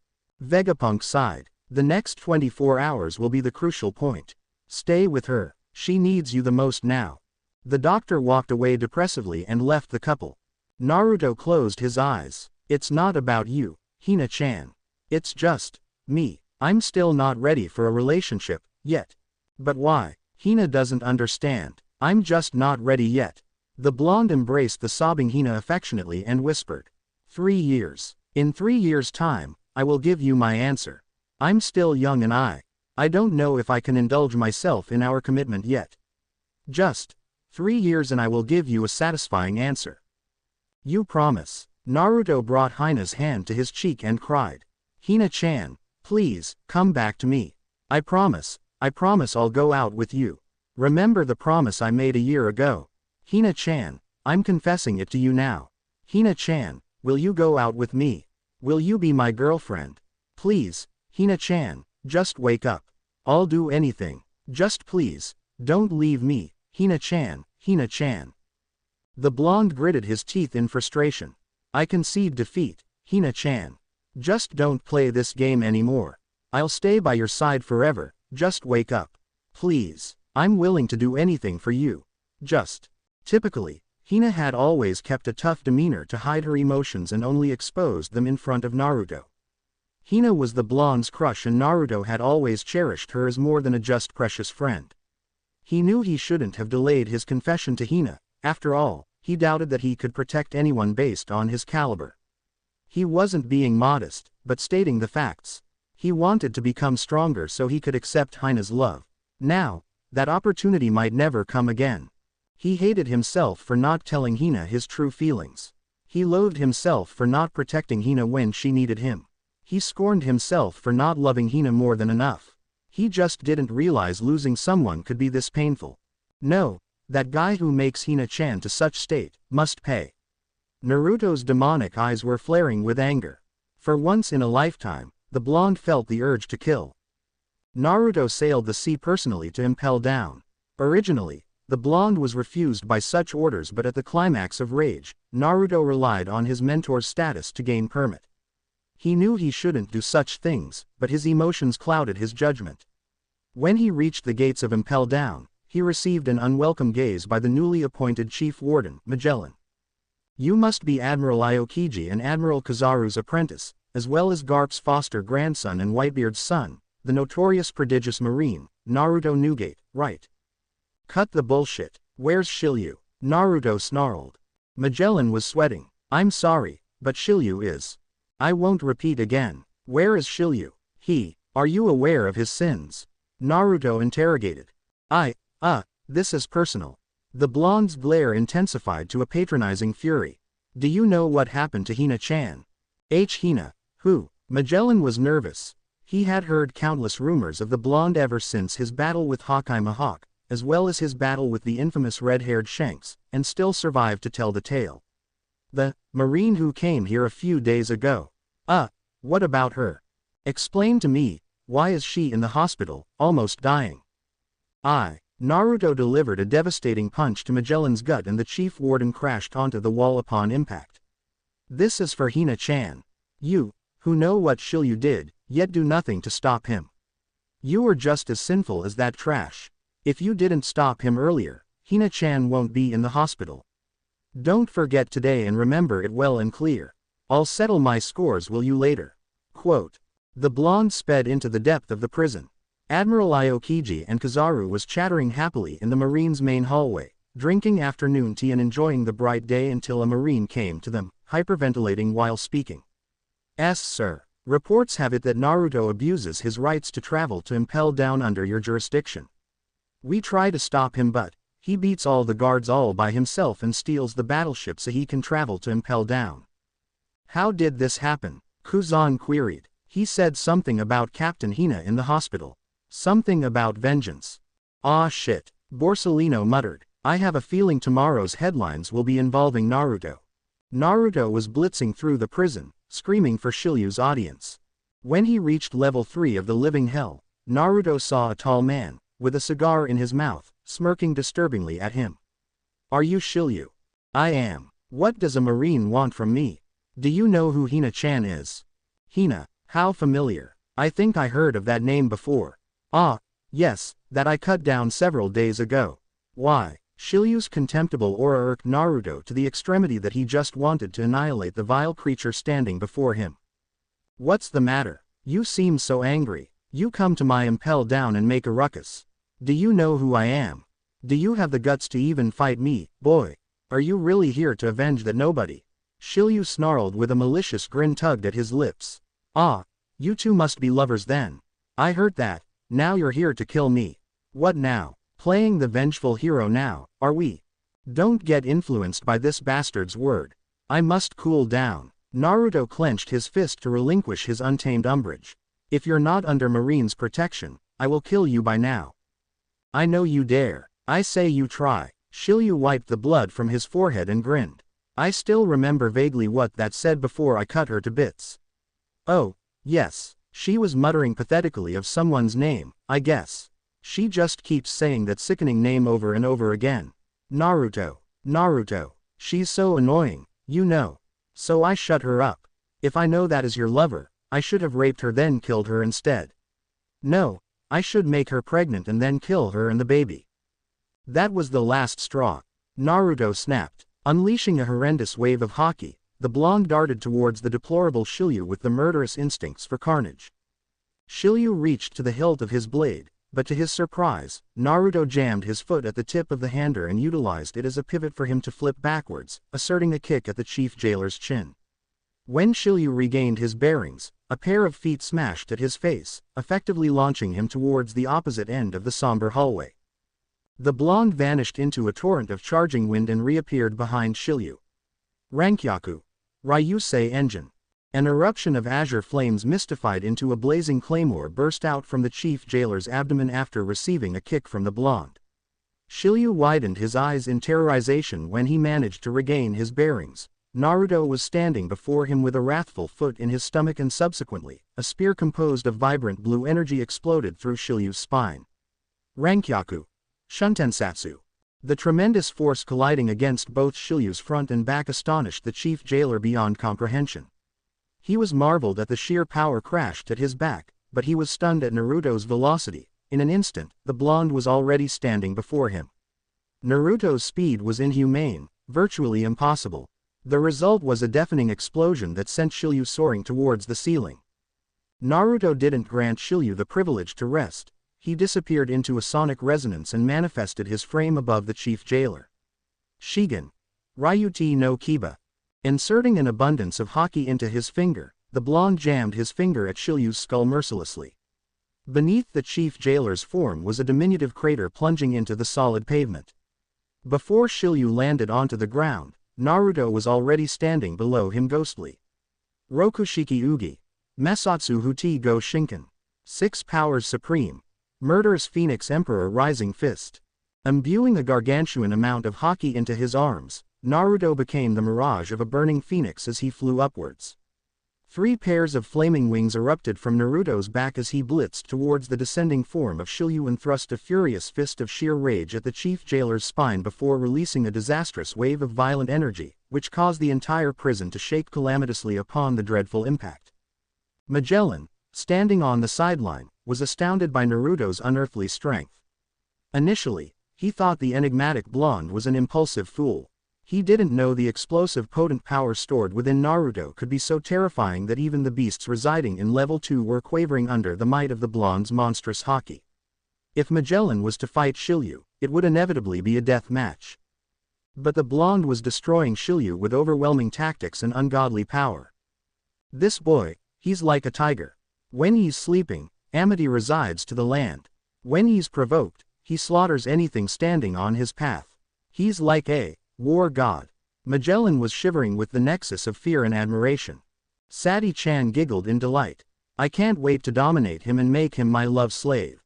Vegapunk sighed. The next 24 hours will be the crucial point. Stay with her. She needs you the most now. The doctor walked away depressively and left the couple. Naruto closed his eyes. It's not about you, Hina-chan. It's just me. I'm still not ready for a relationship yet. But why? Hina doesn't understand. I'm just not ready yet. The blonde embraced the sobbing Hina affectionately and whispered, 3 years. In 3 years' time, I will give you my answer. I'm still young and I don't know if I can indulge myself in our commitment yet. Just 3 years and I will give you a satisfying answer. You promise? Naruto brought Hina's hand to his cheek and cried, Hina-chan, please, come back to me. I promise I'll go out with you. Remember the promise I made a year ago. Hina-chan, I'm confessing it to you now. Hina-chan, will you go out with me? Will you be my girlfriend? Please, Hina-chan, just wake up. I'll do anything. Just please, don't leave me, Hina-chan, Hina-chan. The blonde gritted his teeth in frustration. I concede defeat, Hina-chan. Just don't play this game anymore. I'll stay by your side forever, just wake up. Please, I'm willing to do anything for you. Just. Typically, Hina had always kept a tough demeanor to hide her emotions and only exposed them in front of Naruto. Hina was the blonde's crush and Naruto had always cherished her as more than a just precious friend. He knew he shouldn't have delayed his confession to Hina. After all, he doubted that he could protect anyone based on his caliber. He wasn't being modest, but stating the facts. He wanted to become stronger so he could accept Hina's love. Now, that opportunity might never come again. He hated himself for not telling Hina his true feelings. He loathed himself for not protecting Hina when she needed him. He scorned himself for not loving Hina more than enough. He just didn't realize losing someone could be this painful. No, that guy who makes Hina-chan to such state must pay. Naruto's demonic eyes were flaring with anger. For once in a lifetime, the blonde felt the urge to kill. Naruto sailed the sea personally to Impel down. Originally, the blonde was refused by such orders, but at the climax of rage, Naruto relied on his mentor's status to gain permit. He knew he shouldn't do such things, but his emotions clouded his judgment. When he reached the gates of Impel down, he received an unwelcome gaze by the newly appointed chief warden, Magellan. You must be Admiral Aokiji and Admiral Kizaru's apprentice, as well as Garp's foster grandson and Whitebeard's son, the notorious prodigious marine, Naruto Newgate, right? Cut the bullshit. Where's Shiryu? Naruto snarled. Magellan was sweating. I'm sorry, but Shiryu is. I won't repeat again. Where is Shiryu? Are you aware of his sins? Naruto interrogated. This is personal. The blonde's glare intensified to a patronizing fury. Do you know what happened to Hina-chan? Hina. Who? Magellan was nervous. He had heard countless rumors of the blonde ever since his battle with Hawkeye Mihawk, as well as his battle with the infamous red-haired Shanks, and still survived to tell the tale. The Marine who came here a few days ago. What about her? Explain to me, why is she in the hospital, almost dying? Naruto delivered a devastating punch to Magellan's gut and the chief warden crashed onto the wall upon impact. This is for Hina-chan. You, who know what Shiryu did, yet do nothing to stop him. You are just as sinful as that trash. If you didn't stop him earlier, Hina-chan won't be in the hospital. Don't forget today and remember it well and clear. I'll settle my scores with you later. Quote. The blonde sped into the depth of the prison. Admiral Aokiji and Kizaru was chattering happily in the Marine's main hallway, drinking afternoon tea and enjoying the bright day until a Marine came to them, hyperventilating while speaking. Sir. Reports have it that Naruto abuses his rights to travel to Impel down under your jurisdiction. We try to stop him but he beats all the guards all by himself and steals the battleship so he can travel to Impel down. How did this happen? Kuzan queried. He said something about Captain Hina in the hospital. Something about vengeance. Shit. Borsellino muttered. I have a feeling tomorrow's headlines will be involving Naruto. Naruto was blitzing through the prison, screaming for Shiryu's audience. When he reached level 3 of the living hell, Naruto saw a tall man, with a cigar in his mouth, smirking disturbingly at him. Are you Shiryu? I am. What does a Marine want from me? Do you know who Hina-chan is? Hina, how familiar. I think I heard of that name before. Yes, that I cut down several days ago. Why? Shiryu's contemptible aura irked Naruto to the extremity that he just wanted to annihilate the vile creature standing before him. What's the matter? You seem so angry. You come to my Impel down and make a ruckus. Do you know who I am? Do you have the guts to even fight me, boy? Are you really here to avenge that nobody? Shiryu snarled with a malicious grin tugged at his lips. You two must be lovers then. I heard that. Now you're here to kill me. What now? Playing the vengeful hero now, are we? Don't get influenced by this bastard's word. I must cool down. Naruto clenched his fist to relinquish his untamed umbrage. If you're not under Marine's protection, I will kill you by now. I know you dare. I say you try. Shiryu wiped the blood from his forehead and grinned. I still remember vaguely what that said before I cut her to bits. Oh, yes. She was muttering pathetically of someone's name, I guess. She just keeps saying that sickening name over and over again. Naruto. She's so annoying, you know. So I shut her up. If I know that is your lover, I should have raped her then killed her instead. No, I should make her pregnant and then kill her and the baby. That was the last straw. Naruto snapped. Unleashing a horrendous wave of haki, the blonde darted towards the deplorable Shiryu with the murderous instincts for carnage. Shiryu reached to the hilt of his blade, but to his surprise, Naruto jammed his foot at the tip of the hander and utilized it as a pivot for him to flip backwards, asserting a kick at the chief jailer's chin. When Shiryu regained his bearings, a pair of feet smashed at his face, effectively launching him towards the opposite end of the somber hallway. The blonde vanished into a torrent of charging wind and reappeared behind Shiryu. Rankyaku. Ryusei engine. An eruption of azure flames mystified into a blazing claymore burst out from the chief jailer's abdomen after receiving a kick from the blonde. Shiryu widened his eyes in terrorization when he managed to regain his bearings. Naruto was standing before him with a wrathful foot in his stomach and subsequently, a spear composed of vibrant blue energy exploded through Shiryu's spine. Rankyaku. Shuntensatsu. The tremendous force colliding against both Shiryu's front and back astonished the chief jailer beyond comprehension. He was marveled at the sheer power crashed at his back, but he was stunned at Naruto's velocity. In an instant, the blonde was already standing before him. Naruto's speed was inhumane, virtually impossible. The result was a deafening explosion that sent Shiryu soaring towards the ceiling. Naruto didn't grant Shiryu the privilege to rest. He disappeared into a sonic resonance and manifested his frame above the chief jailer. Shigen. Ryuti no Kiba. Inserting an abundance of Haki into his finger, the blonde jammed his finger at Shilyu's skull mercilessly. Beneath the chief jailer's form was a diminutive crater plunging into the solid pavement. Before Shilyu landed onto the ground, Naruto was already standing below him ghostly. Rokushiki Ugi. Mesatsu Huti Go Shinken. 6 Powers Supreme. Murderous Phoenix Emperor Rising Fist. Imbuing a gargantuan amount of Haki into his arms, Naruto became the mirage of a burning phoenix as he flew upwards. 3 pairs of flaming wings erupted from Naruto's back as he blitzed towards the descending form of Shilyu and thrust a furious fist of sheer rage at the chief jailer's spine before releasing a disastrous wave of violent energy, which caused the entire prison to shake calamitously upon the dreadful impact. Magellan, standing on the sideline, was astounded by Naruto's unearthly strength. Initially, he thought the enigmatic blonde was an impulsive fool. He didn't know the explosive potent power stored within Naruto could be so terrifying that even the beasts residing in level 2 were quavering under the might of the blonde's monstrous Haki. If Magellan was to fight Shilyu, it would inevitably be a death match. But the blonde was destroying Shilyu with overwhelming tactics and ungodly power. This boy, he's like a tiger. When he's sleeping, amity resides to the land. When he's provoked, he slaughters anything standing on his path. He's like a war god. Magellan was shivering with the nexus of fear and admiration. Sadi-chan giggled in delight. I can't wait to dominate him and make him my love slave.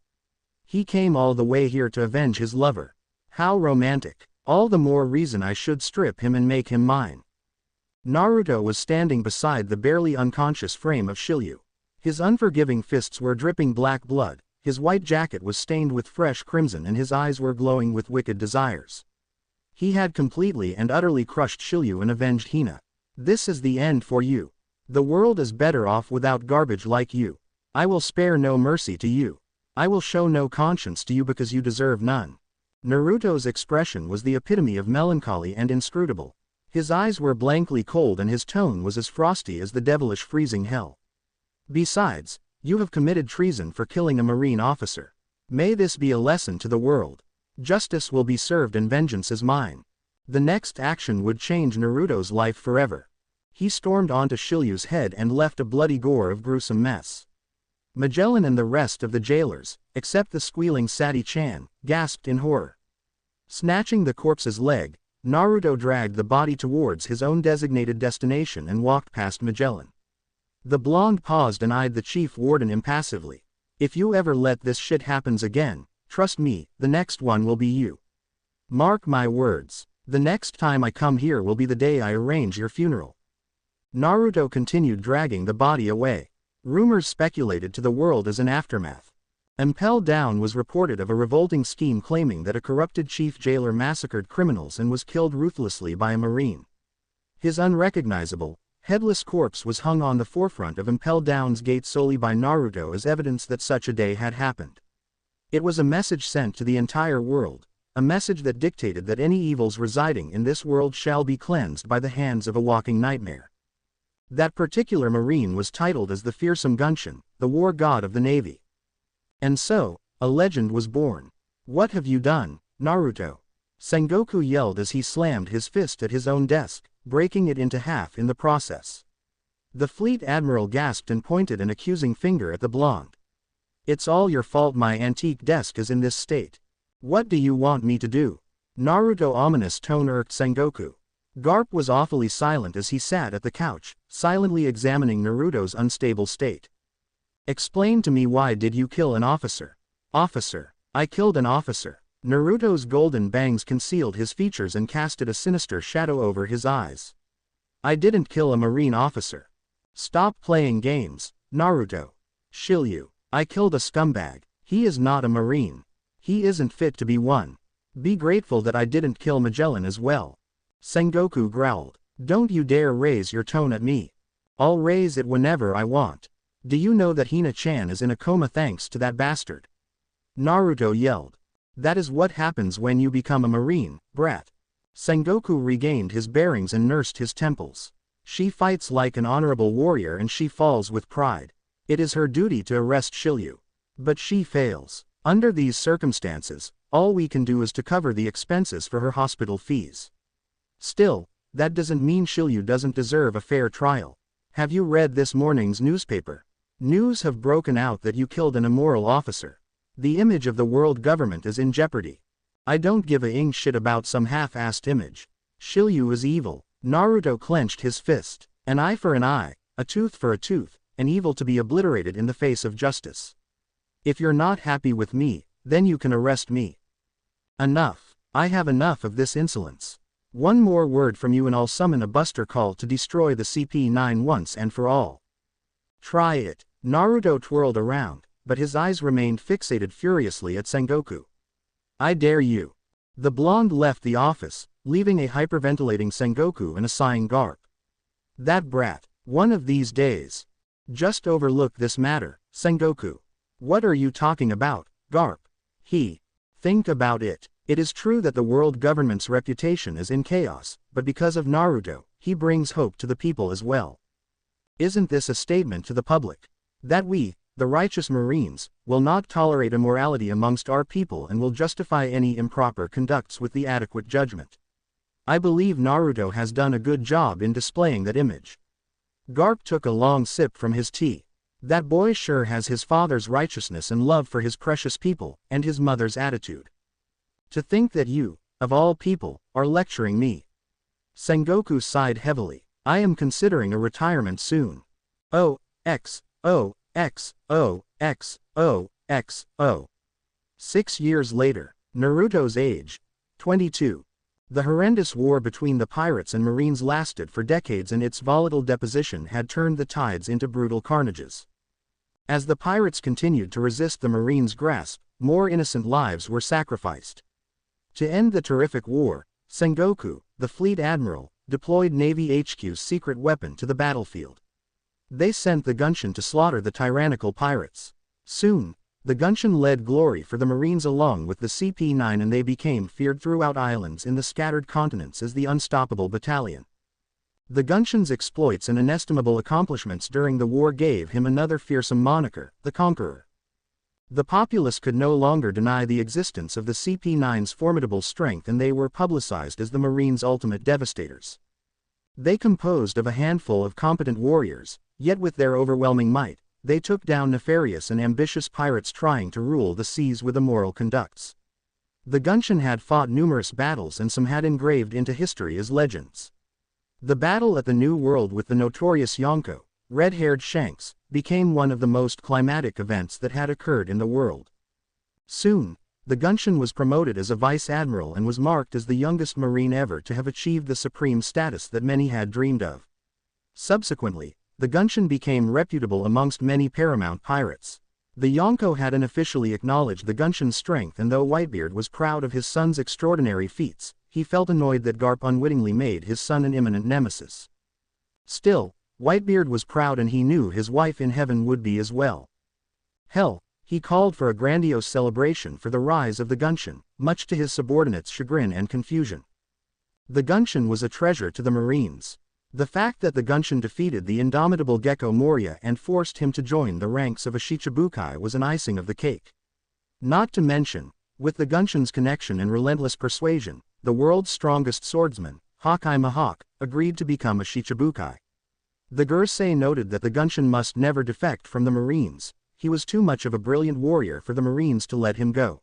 He came all the way here to avenge his lover. How romantic. All the more reason I should strip him and make him mine. Naruto was standing beside the barely unconscious frame of Shilyu. His unforgiving fists were dripping black blood, his white jacket was stained with fresh crimson and his eyes were glowing with wicked desires. He had completely and utterly crushed Shilyu and avenged Hina. This is the end for you. The world is better off without garbage like you. I will spare no mercy to you. I will show no conscience to you because you deserve none. Naruto's expression was the epitome of melancholy and inscrutable. His eyes were blankly cold and his tone was as frosty as the devilish freezing hell. Besides, you have committed treason for killing a marine officer. May this be a lesson to the world. Justice will be served and vengeance is mine. The next action would change Naruto's life forever. He stormed onto Shilyu's head and left a bloody gore of gruesome mess. Magellan and the rest of the jailers, except the squealing Sadi-chan, gasped in horror. Snatching the corpse's leg, Naruto dragged the body towards his own designated destination and walked past Magellan. The blonde paused and eyed the chief warden impassively. If you ever let this shit happens again, trust me, the next one will be you. Mark my words, the next time I come here will be the day I arrange your funeral. Naruto continued dragging the body away. Rumors speculated to the world as an aftermath. Impel Down was reported of a revolting scheme claiming that a corrupted chief jailer massacred criminals and was killed ruthlessly by a marine. His unrecognizable, headless corpse was hung on the forefront of Impel Down's gate solely by Naruto as evidence that such a day had happened. It was a message sent to the entire world, a message that dictated that any evils residing in this world shall be cleansed by the hands of a walking nightmare. That particular marine was titled as the fearsome Gunshin, the war god of the navy. And so, a legend was born. What have you done, Naruto? Sengoku yelled as he slammed his fist at his own desk, breaking it into half in the process. The fleet admiral gasped and pointed an accusing finger at the blonde. It's all your fault my antique desk is in this state. What do you want me to do? Naruto's ominous tone irked Sengoku. Garp was awfully silent as he sat at the couch, silently examining Naruto's unstable state. Explain to me, why did you kill an officer? Officer. I killed an officer. Naruto's golden bangs concealed his features and casted a sinister shadow over his eyes. I didn't kill a marine officer. Stop playing games, Naruto. Shilyu. I killed a scumbag. He is not a marine. He isn't fit to be one. Be grateful that I didn't kill Magellan as well. Sengoku growled. Don't you dare raise your tone at me. I'll raise it whenever I want. Do you know that Hina-chan is in a coma thanks to that bastard? Naruto yelled. That is what happens when you become a marine, brat. Sengoku regained his bearings and nursed his temples. She fights like an honorable warrior and she falls with pride. It is her duty to arrest Shilyu. But she fails. Under these circumstances, all we can do is to cover the expenses for her hospital fees. Still, That doesn't mean Shiryu doesn't deserve a fair trial. Have you read this morning's newspaper? News have broken out that you killed an immoral officer. The image of the world government is in jeopardy. I don't give a shit about some half-assed image. Shiryu is evil. Naruto clenched his fist. An eye for an eye, a tooth for a tooth, an evil to be obliterated in the face of justice. If you're not happy with me, then you can arrest me. Enough. I have enough of this insolence. One more word from you and I'll summon a buster call to destroy the CP9 once and for all. Try it. Naruto twirled around, but his eyes remained fixated furiously at Sengoku. I dare you. The blonde left the office, leaving a hyperventilating Sengoku and a sighing Garp. That brat. One of these days. Just overlook this matter, Sengoku. What are you talking about, Garp? Think about it. It is true that the world government's reputation is in chaos, but because of Naruto, he brings hope to the people as well. Isn't this a statement to the public? That we, the righteous Marines, will not tolerate immorality amongst our people and will justify any improper conducts with the adequate judgment. I believe Naruto has done a good job in displaying that image. Garp took a long sip from his tea. That boy sure has his father's righteousness and love for his precious people, and his mother's attitude. To think that you, of all people, are lecturing me. Sengoku sighed heavily. I am considering a retirement soon. O, X, O, X, O, X, O, X, O. 6 years later, Naruto's age, 22. The horrendous war between the pirates and Marines lasted for decades and its volatile deposition had turned the tides into brutal carnages. As the pirates continued to resist the Marines' grasp, more innocent lives were sacrificed. To end the terrific war, Sengoku, the fleet admiral, deployed Navy HQ's secret weapon to the battlefield. They sent the Gunshin to slaughter the tyrannical pirates. Soon, the Gunshin led glory for the Marines along with the CP9 and they became feared throughout islands in the scattered continents as the unstoppable battalion. The Gunshin's exploits and inestimable accomplishments during the war gave him another fearsome moniker, the Conqueror. The populace could no longer deny the existence of the CP9's formidable strength and they were publicized as the Marines' ultimate devastators. They composed of a handful of competent warriors, yet with their overwhelming might, they took down nefarious and ambitious pirates trying to rule the seas with immoral conducts. The Gunshin had fought numerous battles and some had engraved into history as legends. The battle at the New World with the notorious Yonko, red-haired Shanks, became one of the most climatic events that had occurred in the world. Soon, the Gunshin was promoted as a vice admiral and was marked as the youngest Marine ever to have achieved the supreme status that many had dreamed of. Subsequently, the Gunshin became reputable amongst many paramount pirates. The Yonko had unofficially acknowledged the Gunshin's strength and though Whitebeard was proud of his son's extraordinary feats, he felt annoyed that Garp unwittingly made his son an imminent nemesis. Still, Whitebeard was proud and he knew his wife in heaven would be as well. Hell, he called for a grandiose celebration for the rise of the Gunshin, much to his subordinates' chagrin and confusion. The Gunshin was a treasure to the Marines. The fact that the Gunshin defeated the indomitable Gecko Moria and forced him to join the ranks of a Shichibukai was an icing of the cake. Not to mention, with the Gunshin's connection and relentless persuasion, the world's strongest swordsman, Hawkeye Mihawk, agreed to become a Shichibukai. The Gursei noted that the Gunshin must never defect from the Marines, he was too much of a brilliant warrior for the Marines to let him go.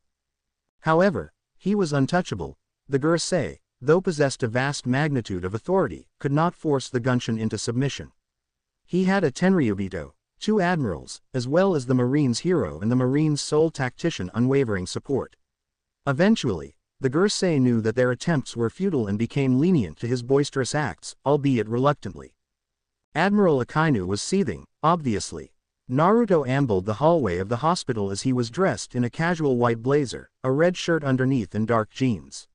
However, he was untouchable. The Gursei, though possessed a vast magnitude of authority, could not force the Gunshin into submission. He had a Tenryubito, 2 admirals, as well as the Marines' hero and the Marines' sole tactician unwavering support. Eventually, the Gursei knew that their attempts were futile and became lenient to his boisterous acts, albeit reluctantly. Admiral Akainu was seething, obviously. Naruto ambled the hallway of the hospital as he was dressed in a casual white blazer, a red shirt underneath and dark jeans.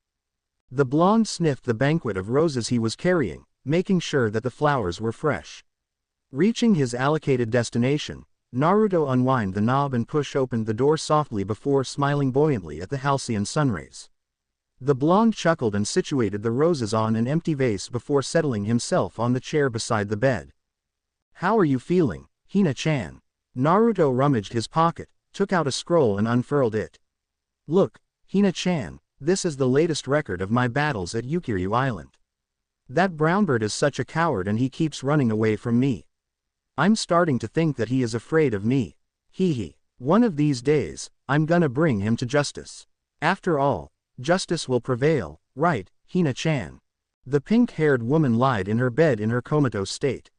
The blonde sniffed the banquet of roses he was carrying, making sure that the flowers were fresh. Reaching his allocated destination, Naruto unwound the knob and pushed open the door softly before smiling buoyantly at the halcyon sunrays. The blonde chuckled and situated the roses on an empty vase before settling himself on the chair beside the bed. "How are you feeling, Hina-chan?" Naruto rummaged his pocket, took out a scroll and unfurled it. "Look, Hina-chan, this is the latest record of my battles at Yukiryu Island." That brown bird is such a coward and he keeps running away from me. I'm starting to think that he is afraid of me. Hee hee. One of these days, I'm gonna bring him to justice. After all, justice will prevail, right, Hina-chan? The pink-haired woman lied in her bed in her comatose state.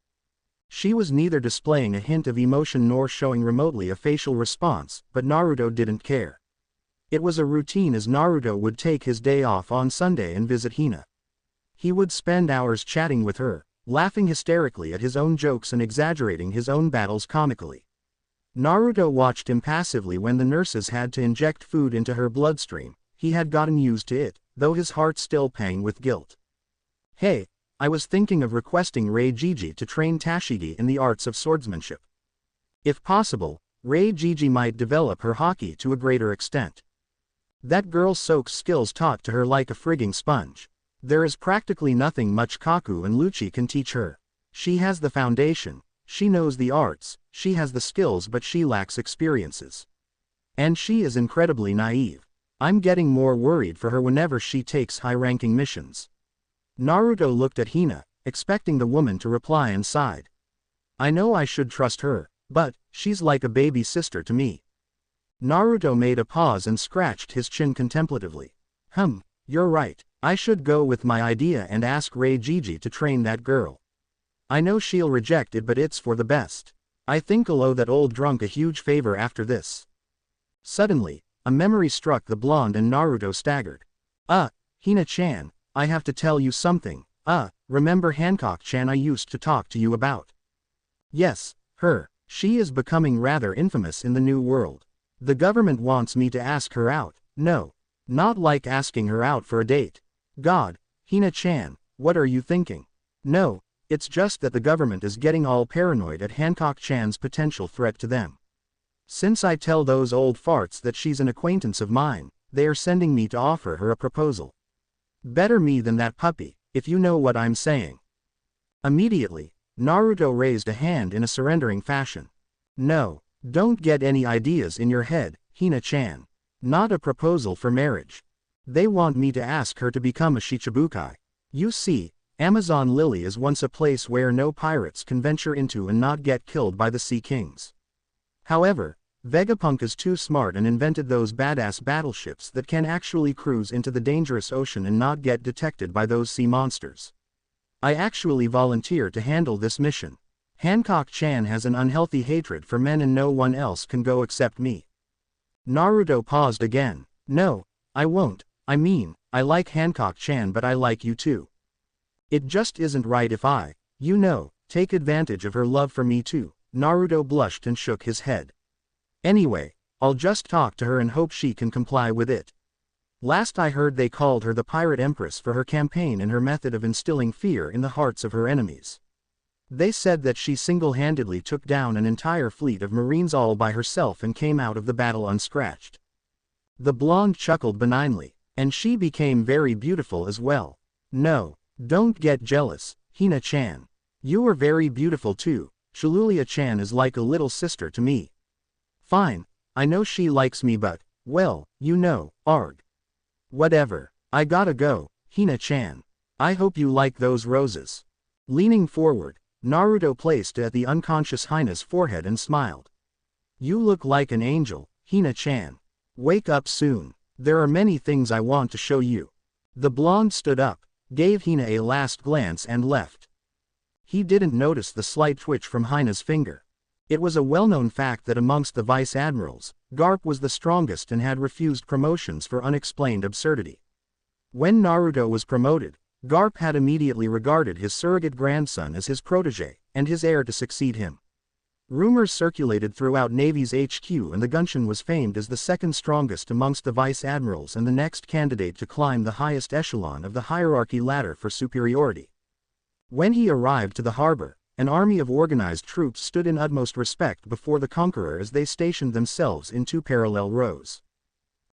She was neither displaying a hint of emotion nor showing remotely a facial response, but Naruto didn't care. It was a routine as Naruto would take his day off on Sunday and visit Hina. He would spend hours chatting with her, laughing hysterically at his own jokes and exaggerating his own battles comically. Naruto watched impassively when the nurses had to inject food into her bloodstream. He had gotten used to it, though his heart still pang with guilt. Hey, I was thinking of requesting Reijiji to train Tashigi in the arts of swordsmanship. If possible, Reijiji might develop her haki to a greater extent. That girl soaks skills taught to her like a frigging sponge. There is practically nothing much Kaku and Lucci can teach her. She has the foundation, she knows the arts, she has the skills, but she lacks experiences. And she is incredibly naive. I'm getting more worried for her whenever she takes high-ranking missions. Naruto looked at Hina, expecting the woman to reply, and sighed. I know I should trust her, but she's like a baby sister to me. Naruto made a pause and scratched his chin contemplatively. You're right. I should go with my idea and ask Reijiji to train that girl. I know she'll reject it, but it's for the best. I think I'll owe that old drunk a huge favor after this. Suddenly, a memory struck the blonde and Naruto staggered. Hina-chan, I have to tell you something. Remember Hancock-chan I used to talk to you about? Yes, her. She is becoming rather infamous in the new world. The government wants me to ask her out. No. Not like asking her out for a date. God, Hina-chan, what are you thinking? No, it's just that the government is getting all paranoid at Hancock-chan's potential threat to them. Since I tell those old farts that she's an acquaintance of mine, they are sending me to offer her a proposal. Better me than that puppy, if you know what I'm saying. Immediately, Naruto raised a hand in a surrendering fashion. No, don't get any ideas in your head, Hina-chan. Not a proposal for marriage. They want me to ask her to become a Shichibukai. You see, Amazon Lily is once a place where no pirates can venture into and not get killed by the Sea Kings. However, Vegapunk is too smart and invented those badass battleships that can actually cruise into the dangerous ocean and not get detected by those sea monsters. I actually volunteer to handle this mission. Hancock-chan has an unhealthy hatred for men and no one else can go except me. Naruto paused again. No, I won't. I mean, I like Hancock-chan, but I like you too. It just isn't right if I, take advantage of her love for me too. Naruto blushed and shook his head. Anyway, I'll just talk to her and hope she can comply with it. Last I heard they called her the Pirate Empress for her campaign and her method of instilling fear in the hearts of her enemies. They said that she single-handedly took down an entire fleet of Marines all by herself and came out of the battle unscratched. The blonde chuckled benignly. And she became very beautiful as well. No, don't get jealous, Hina-chan. You are very beautiful too. Shalulia-chan is like a little sister to me. Fine, I know she likes me, but, well, arg. Whatever, I gotta go, Hina-chan. I hope you like those roses. Leaning forward, Naruto placed it at the unconscious Hina's forehead and smiled. You look like an angel, Hina-chan. Wake up soon. There are many things I want to show you. The blonde stood up, gave Hina a last glance and left. He didn't notice the slight twitch from Hina's finger. It was a well-known fact that amongst the vice admirals, Garp was the strongest and had refused promotions for unexplained absurdity. When Naruto was promoted, Garp had immediately regarded his surrogate grandson as his protege, and his heir to succeed him. Rumors circulated throughout Navy's HQ and the Gunshin was famed as the second strongest amongst the vice admirals and the next candidate to climb the highest echelon of the hierarchy ladder for superiority. When he arrived to the harbor, an army of organized troops stood in utmost respect before the conqueror as they stationed themselves in two parallel rows.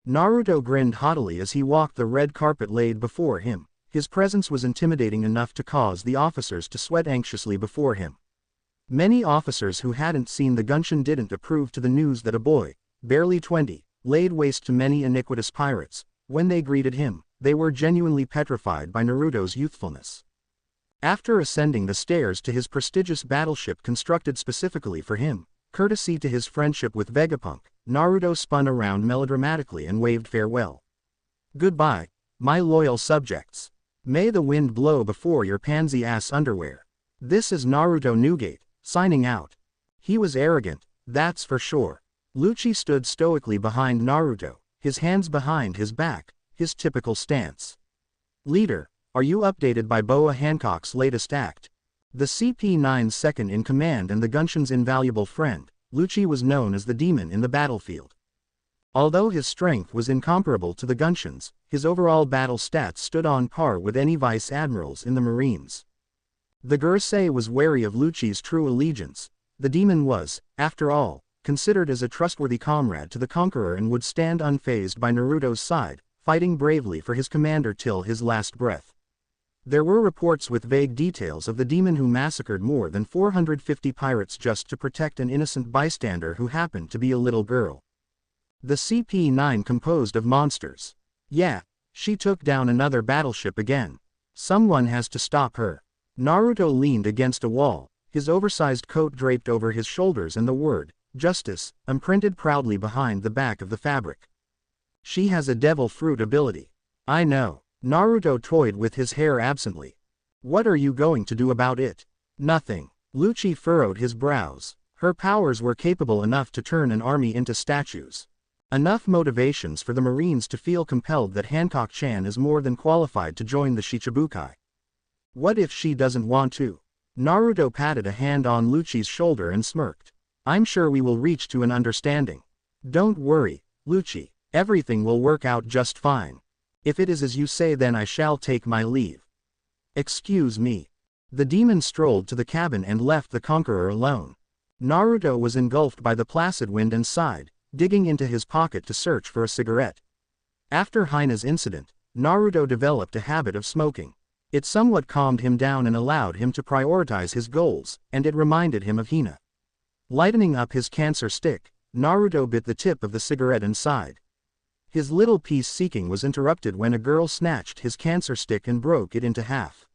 Naruto grinned haughtily as he walked the red carpet laid before him. His presence was intimidating enough to cause the officers to sweat anxiously before him. Many officers who hadn't seen the Gunshin didn't approve to the news that a boy, barely 20, laid waste to many iniquitous pirates. When they greeted him, they were genuinely petrified by Naruto's youthfulness. After ascending the stairs to his prestigious battleship constructed specifically for him, courtesy to his friendship with Vegapunk, Naruto spun around melodramatically and waved farewell. Goodbye, my loyal subjects. May the wind blow before your pansy-ass underwear. This is Naruto Newgate, signing out. He was arrogant, that's for sure. Lucci stood stoically behind Naruto, his hands behind his back, his typical stance. Leader, are you updated by Boa Hancock's latest act? The CP9's second in command and the Gunshin's invaluable friend, Lucci was known as the demon in the battlefield. Although his strength was incomparable to the Gunshin's, his overall battle stats stood on par with any vice admirals in the Marines. The Gurusei was wary of Lucci's true allegiance. The demon was, after all, considered as a trustworthy comrade to the conqueror and would stand unfazed by Naruto's side, fighting bravely for his commander till his last breath. There were reports with vague details of the demon who massacred more than 450 pirates just to protect an innocent bystander who happened to be a little girl. The CP9 composed of monsters. Yeah, she took down another battleship again. Someone has to stop her. Naruto leaned against a wall, his oversized coat draped over his shoulders and the word, Justice, imprinted proudly behind the back of the fabric. She has a devil fruit ability. I know. Naruto toyed with his hair absently. What are you going to do about it? Nothing. Lucci furrowed his brows. Her powers were capable enough to turn an army into statues. Enough motivations for the Marines to feel compelled that Hancock-chan is more than qualified to join the Shichibukai. What if she doesn't want to? Naruto patted a hand on Lucci's shoulder and smirked. I'm sure we will reach to an understanding. Don't worry, Lucci, everything will work out just fine. If it is as you say, then I shall take my leave. Excuse me. The demon strolled to the cabin and left the conqueror alone. Naruto was engulfed by the placid wind and sighed, digging into his pocket to search for a cigarette. After Hina's incident, Naruto developed a habit of smoking. It somewhat calmed him down and allowed him to prioritize his goals, and it reminded him of Hina. Lightening up his cancer stick, Naruto bit the tip of the cigarette and sighed. His little peace-seeking was interrupted when a girl snatched his cancer stick and broke it into half.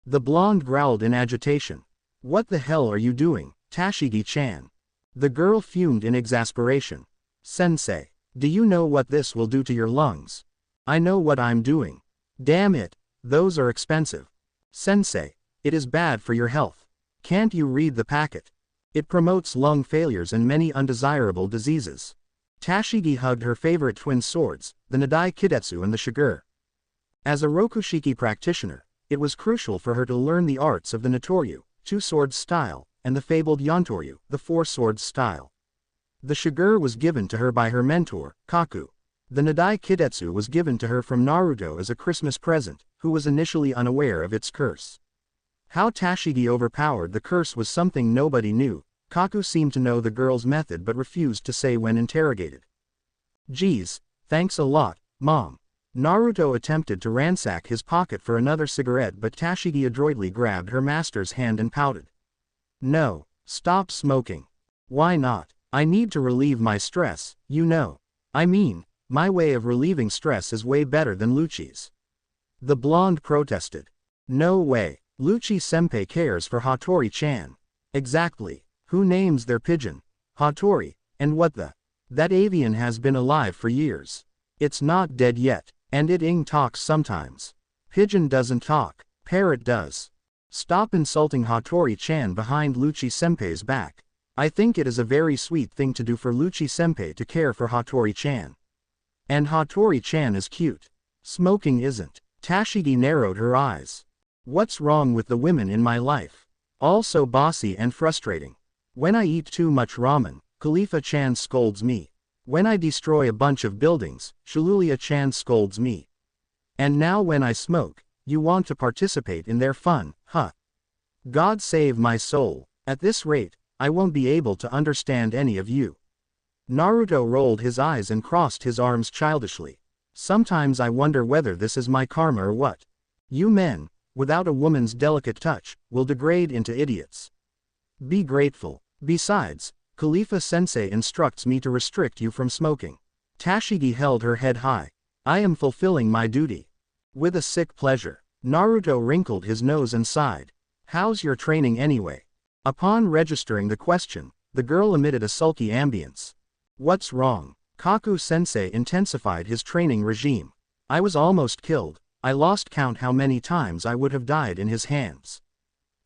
The blonde growled in agitation. What the hell are you doing, Tashigi-chan? The girl fumed in exasperation. Sensei, do you know what this will do to your lungs? I know what I'm doing. Damn it, those are expensive. Sensei, it is bad for your health. Can't you read the packet? It promotes lung failures and many undesirable diseases. Tashigi hugged her favorite twin swords, the Nadai Kidetsu and the Shigure. As a Rokushiki practitioner, it was crucial for her to learn the arts of the Notoryu, two-swords style, and the fabled Yontoryu, the four-swords style. The Shigure was given to her by her mentor, Kaku. The Nadai Kidetsu was given to her from Naruto as a Christmas present, who was initially unaware of its curse. How Tashigi overpowered the curse was something nobody knew. Kaku seemed to know the girl's method but refused to say when interrogated. Geez, thanks a lot, Mom. Naruto attempted to ransack his pocket for another cigarette, but Tashigi adroitly grabbed her master's hand and pouted. No, stop smoking. Why not? I need to relieve my stress, you know. I mean, my way of relieving stress is way better than Lucci's. The blonde protested. No way, Lucci-senpai cares for Hattori-chan. Exactly. Who names their pigeon? Hattori, and what the? That avian has been alive for years. It's not dead yet, and it talks sometimes. Pigeon doesn't talk, parrot does. Stop insulting Hattori-chan behind Lucci-senpai's back. I think it is a very sweet thing to do for Lucci-senpai to care for Hattori-chan. And Hattori-chan is cute. Smoking isn't. Tashigi narrowed her eyes. What's wrong with the women in my life? All so bossy and frustrating. When I eat too much ramen, Khalifa-chan scolds me. When I destroy a bunch of buildings, Shalulia-chan scolds me. And now when I smoke, you want to participate in their fun, huh? God save my soul. At this rate, I won't be able to understand any of you. Naruto rolled his eyes and crossed his arms childishly. Sometimes I wonder whether this is my karma or what. You men, without a woman's delicate touch, will degrade into idiots. Be grateful. Besides, Khalifa-sensei instructs me to restrict you from smoking. Tashigi held her head high. I am fulfilling my duty. With a sick pleasure. Naruto wrinkled his nose and sighed. How's your training anyway? Upon registering the question, the girl emitted a sulky ambience. What's wrong? Kaku-sensei intensified his training regime. I was almost killed. I lost count how many times I would have died in his hands.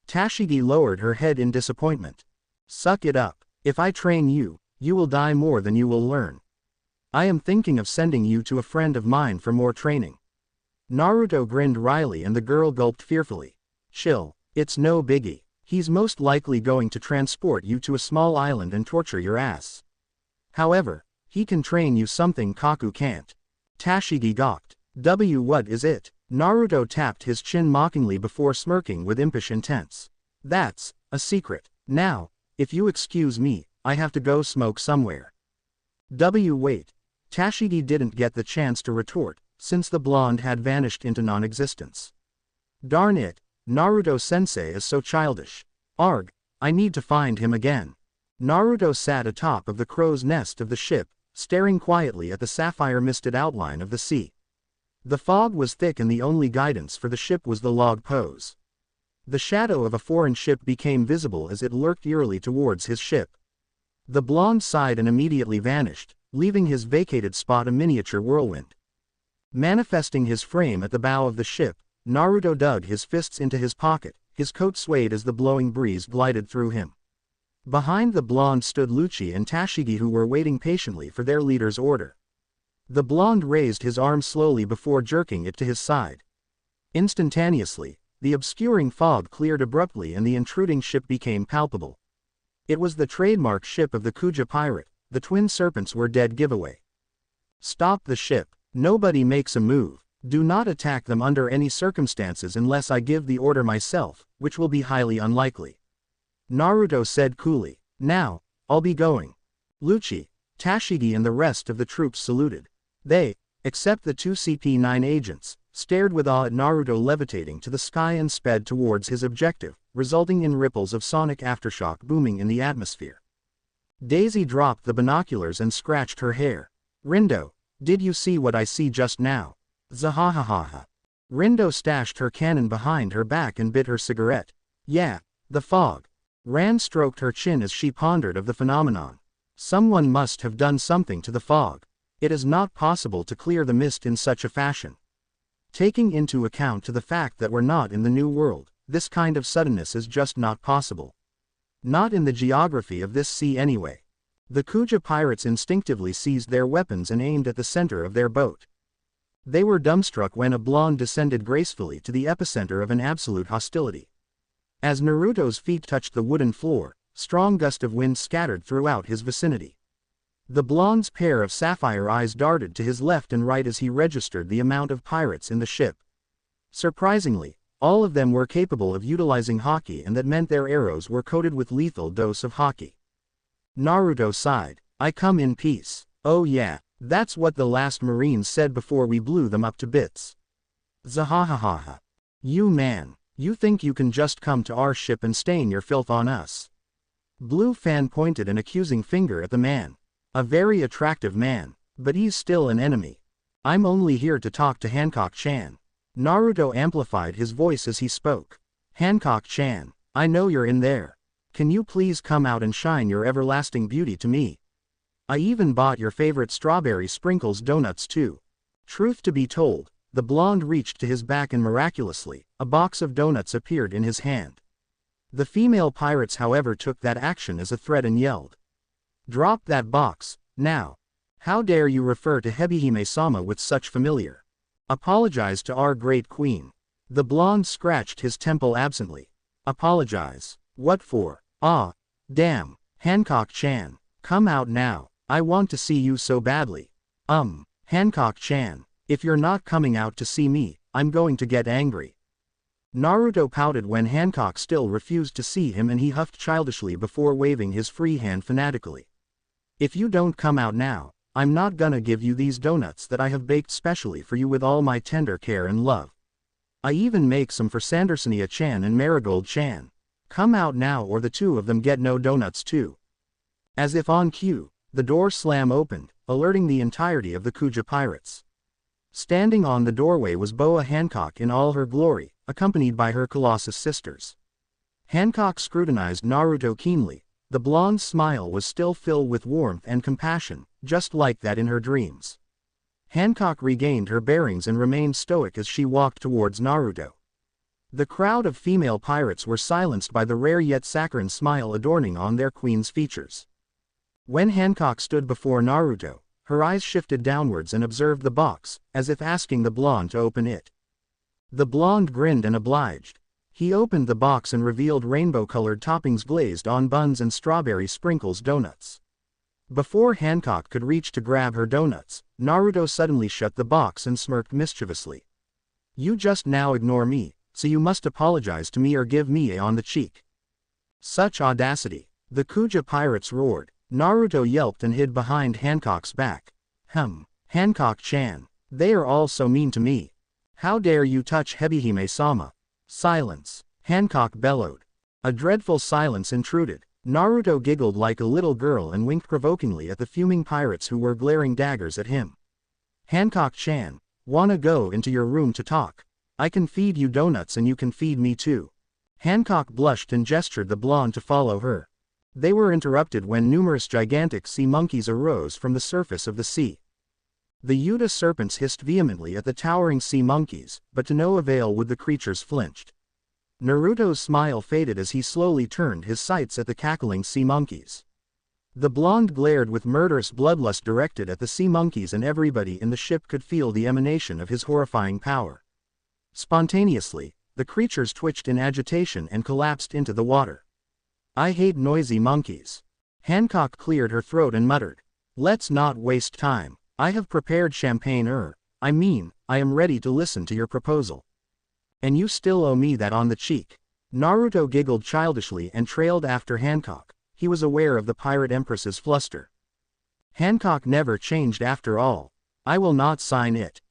Tashigi lowered her head in disappointment. Suck it up. If I train you, you will die more than you will learn. I am thinking of sending you to a friend of mine for more training. Naruto grinned wryly and the girl gulped fearfully. Chill, it's no biggie. He's most likely going to transport you to a small island and torture your ass. However, he can train you something Kaku can't. Tashigi gawked. What is it? Naruto tapped his chin mockingly before smirking with impish intents. That's a secret. Now, if you excuse me, I have to go smoke somewhere. Wait. Tashigi didn't get the chance to retort, since the blonde had vanished into non-existence. Darn it, Naruto-sensei is so childish. Arg, I need to find him again. Naruto sat atop of the crow's nest of the ship, staring quietly at the sapphire-misted outline of the sea. The fog was thick and the only guidance for the ship was the log pose. The shadow of a foreign ship became visible as it lurked eerily towards his ship. The blonde sighed and immediately vanished, leaving his vacated spot a miniature whirlwind. Manifesting his frame at the bow of the ship, Naruto dug his fists into his pocket, his coat swayed as the blowing breeze glided through him. Behind the blonde stood Lucci and Tashigi who were waiting patiently for their leader's order. The blonde raised his arm slowly before jerking it to his side. Instantaneously, the obscuring fog cleared abruptly and the intruding ship became palpable. It was the trademark ship of the Kuja pirate. The twin serpents were dead giveaway. Stop the ship. Nobody makes a move. Do not attack them under any circumstances unless I give the order myself, which will be highly unlikely. Naruto said coolly. Now, I'll be going. Lucci, Tashigi and the rest of the troops saluted. They, except the two CP9 agents, stared with awe at Naruto levitating to the sky and sped towards his objective, resulting in ripples of sonic aftershock booming in the atmosphere. Daisy dropped the binoculars and scratched her hair. Rindo, did you see what I see just now? Zahahaha. Rindo stashed her cannon behind her back and bit her cigarette. Yeah, the fog. Ran stroked her chin as she pondered of the phenomenon. Someone must have done something to the fog. It is not possible to clear the mist in such a fashion. Taking into account to the fact that we're not in the New World, this kind of suddenness is just not possible. Not in the geography of this sea anyway. The Kuja pirates instinctively seized their weapons and aimed at the center of their boat. They were dumbstruck when a blonde descended gracefully to the epicenter of an absolute hostility. As Naruto's feet touched the wooden floor, strong gust of wind scattered throughout his vicinity. The blonde's pair of sapphire eyes darted to his left and right as he registered the amount of pirates in the ship. Surprisingly, all of them were capable of utilizing Haki, and that meant their arrows were coated with lethal dose of Haki. Naruto sighed. I come in peace. Oh yeah, that's what the last Marines said before we blew them up to bits. Zahahaha. You man, you think you can just come to our ship and stain your filth on us? Blue Fan pointed an accusing finger at the man. A very attractive man, but he's still an enemy. I'm only here to talk to Hancock-chan. Naruto amplified his voice as he spoke. Hancock-chan, I know you're in there. Can you please come out and shine your everlasting beauty to me? I even bought your favorite strawberry sprinkles donuts too. Truth to be told, the blonde reached to his back and miraculously, a box of donuts appeared in his hand. The female pirates however took that action as a threat and yelled. Drop that box, now. How dare you refer to Hebihime-sama with such familiar? Apologize to our great queen. The blonde scratched his temple absently. Apologize. What for? Ah, damn, Hancock-chan, come out now. I want to see you so badly. Hancock-chan, if you're not coming out to see me, I'm going to get angry. Naruto pouted when Hancock still refused to see him and he huffed childishly before waving his free hand fanatically. If you don't come out now, I'm not gonna give you these donuts that I have baked specially for you with all my tender care and love. I even make some for Sandersonia-chan and Marigold-chan. Come out now or the two of them get no donuts too. As if on cue, the door slam opened, alerting the entirety of the Kuja pirates. Standing on the doorway was Boa Hancock in all her glory, accompanied by her Colossus sisters. Hancock scrutinized Naruto keenly. The blonde's smile was still filled with warmth and compassion, just like that in her dreams. Hancock regained her bearings and remained stoic as she walked towards Naruto. The crowd of female pirates were silenced by the rare yet saccharine smile adorning on their queen's features. When Hancock stood before Naruto, her eyes shifted downwards and observed the box, as if asking the blonde to open it. The blonde grinned and obliged. He opened the box and revealed rainbow-colored toppings glazed on buns and strawberry sprinkles donuts. Before Hancock could reach to grab her donuts, Naruto suddenly shut the box and smirked mischievously. "You just now ignore me, so you must apologize to me or give me a on the cheek." Such audacity! The Kuja pirates roared. Naruto yelped and hid behind Hancock's back. Hancock-chan. They are all so mean to me. How dare you touch Hebihime-sama? Silence! Hancock bellowed. A dreadful silence intruded. Naruto giggled like a little girl and winked provokingly at the fuming pirates who were glaring daggers at him. "Hancock-chan, wanna go into your room to talk? I can feed you donuts and you can feed me too." Hancock blushed and gestured the blonde to follow her. They were interrupted when numerous gigantic sea monkeys arose from the surface of the sea. The Yuta serpents hissed vehemently at the towering sea monkeys, but to no avail would the creatures flinched. Naruto's smile faded as he slowly turned his sights at the cackling sea monkeys. The blonde glared with murderous bloodlust directed at the sea monkeys, and everybody in the ship could feel the emanation of his horrifying power. Spontaneously, the creatures twitched in agitation and collapsed into the water. "I hate noisy monkeys." Hancock cleared her throat and muttered. "Let's not waste time. I have prepared champagne I am ready to listen to your proposal. And you still owe me that on the cheek." Naruto giggled childishly and trailed after Hancock. He was aware of the pirate empress's fluster. Hancock never changed after all. "I will not sign it."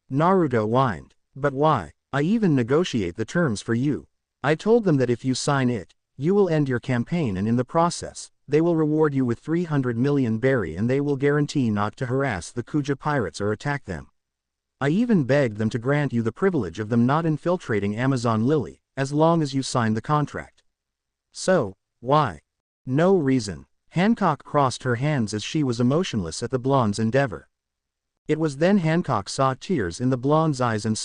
Naruto whined. "But why? I even negotiate the terms for you. I told them that if you sign it, you will end your campaign, and in the process, they will reward you with 300 million berry, and they will guarantee not to harass the Kuja pirates or attack them. I even begged them to grant you the privilege of them not infiltrating Amazon Lily, as long as you sign the contract. So, why?" "No reason." Hancock crossed her hands as she was emotionless at the blonde's endeavor. It was then Hancock saw tears in the blonde's eyes, and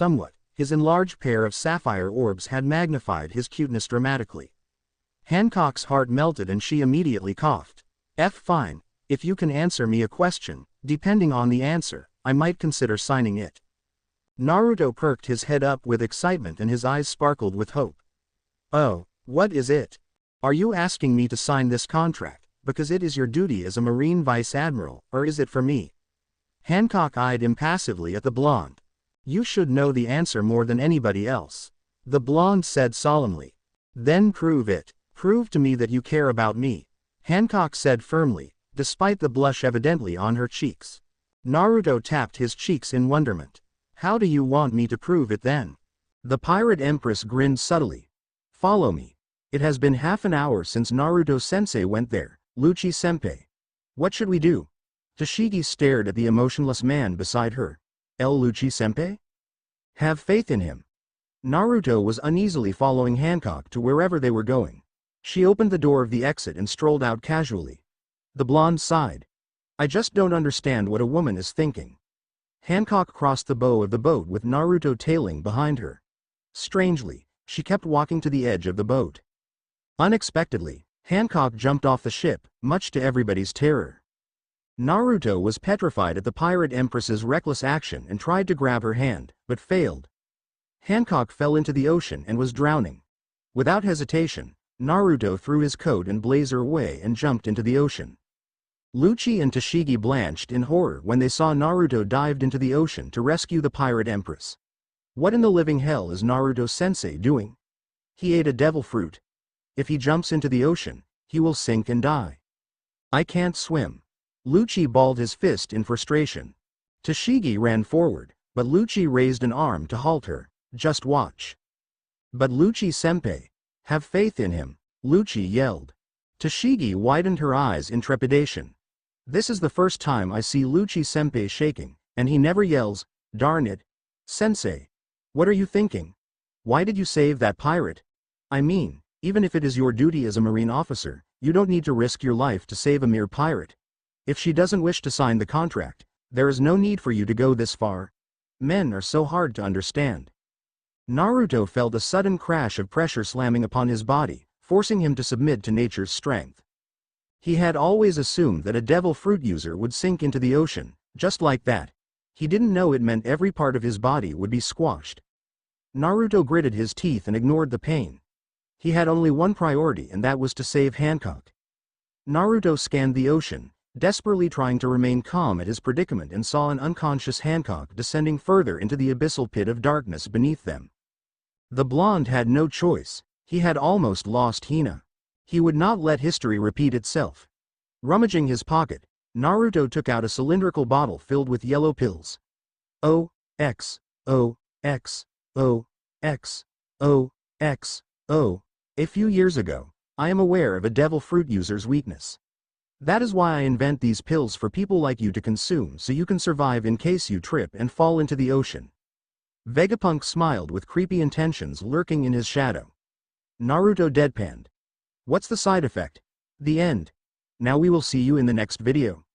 his enlarged pair of sapphire orbs had magnified his cuteness dramatically. Hancock's heart melted and she immediately coughed. Fine. If you can answer me a question, depending on the answer, I might consider signing it." Naruto perked his head up with excitement and his eyes sparkled with hope. "Oh, what is it? Are you asking me to sign this contract, because it is your duty as a Marine Vice Admiral, or is it for me?" Hancock eyed impassively at the blonde. "You should know the answer more than anybody else," the blonde said solemnly. "Then prove it. Prove to me that you care about me," Hancock said firmly, despite the blush evidently on her cheeks. Naruto tapped his cheeks in wonderment. "How do you want me to prove it then?" The pirate empress grinned subtly. "Follow me. It has been half an hour since Naruto-sensei went there, Lucci-senpai. What should we do?" Tashigi stared at the emotionless man beside her. Lucci-senpai? Have faith in him." Naruto was uneasily following Hancock to wherever they were going. She opened the door of the exit and strolled out casually. The blonde sighed. "I just don't understand what a woman is thinking." Hancock crossed the bow of the boat with Naruto tailing behind her. Strangely, she kept walking to the edge of the boat. Unexpectedly, Hancock jumped off the ship, much to everybody's terror. Naruto was petrified at the pirate empress's reckless action and tried to grab her hand, but failed. Hancock fell into the ocean and was drowning. Without hesitation, Naruto threw his coat and blazer away and jumped into the ocean. Lucci and Tashigi blanched in horror when they saw Naruto dived into the ocean to rescue the pirate empress. What in the living hell is Naruto-sensei doing? He ate a devil fruit. If he jumps into the ocean, he will sink and die. "I can't swim." Lucci balled his fist in frustration. Tashigi ran forward, but Lucci raised an arm to halt her. "Just watch." "But Lucci-senpai, have faith in him," Lucci yelled. Tashigi widened her eyes in trepidation. "This is the first time I see Lucci-senpai shaking, and he never yells, Darn it. Sensei. What are you thinking? Why did you save that pirate? I mean, even if it is your duty as a Marine officer, you don't need to risk your life to save a mere pirate. If she doesn't wish to sign the contract, there is no need for you to go this far. Men are so hard to understand. Naruto felt a sudden crash of pressure slamming upon his body, forcing him to submit to nature's strength. He had always assumed that a devil fruit user would sink into the ocean, just like that. He didn't know it meant every part of his body would be squashed. Naruto gritted his teeth and ignored the pain. He had only one priority, and that was to save Hancock. Naruto scanned the ocean, desperately trying to remain calm at his predicament, and saw an unconscious Hancock descending further into the abyssal pit of darkness beneath them. The blonde had no choice. He had almost lost Hina. He would not let history repeat itself. Rummaging his pocket, Naruto took out a cylindrical bottle filled with yellow pills. O, X, O, X, O, X, O, X, O. A few years ago, I am aware of a devil fruit user's weakness. That is why I invent these pills for people like you to consume, so you can survive in case you trip and fall into the ocean. Vegapunk smiled with creepy intentions lurking in his shadow. Naruto deadpanned. What's the side effect? The end. Now we will see you in the next video.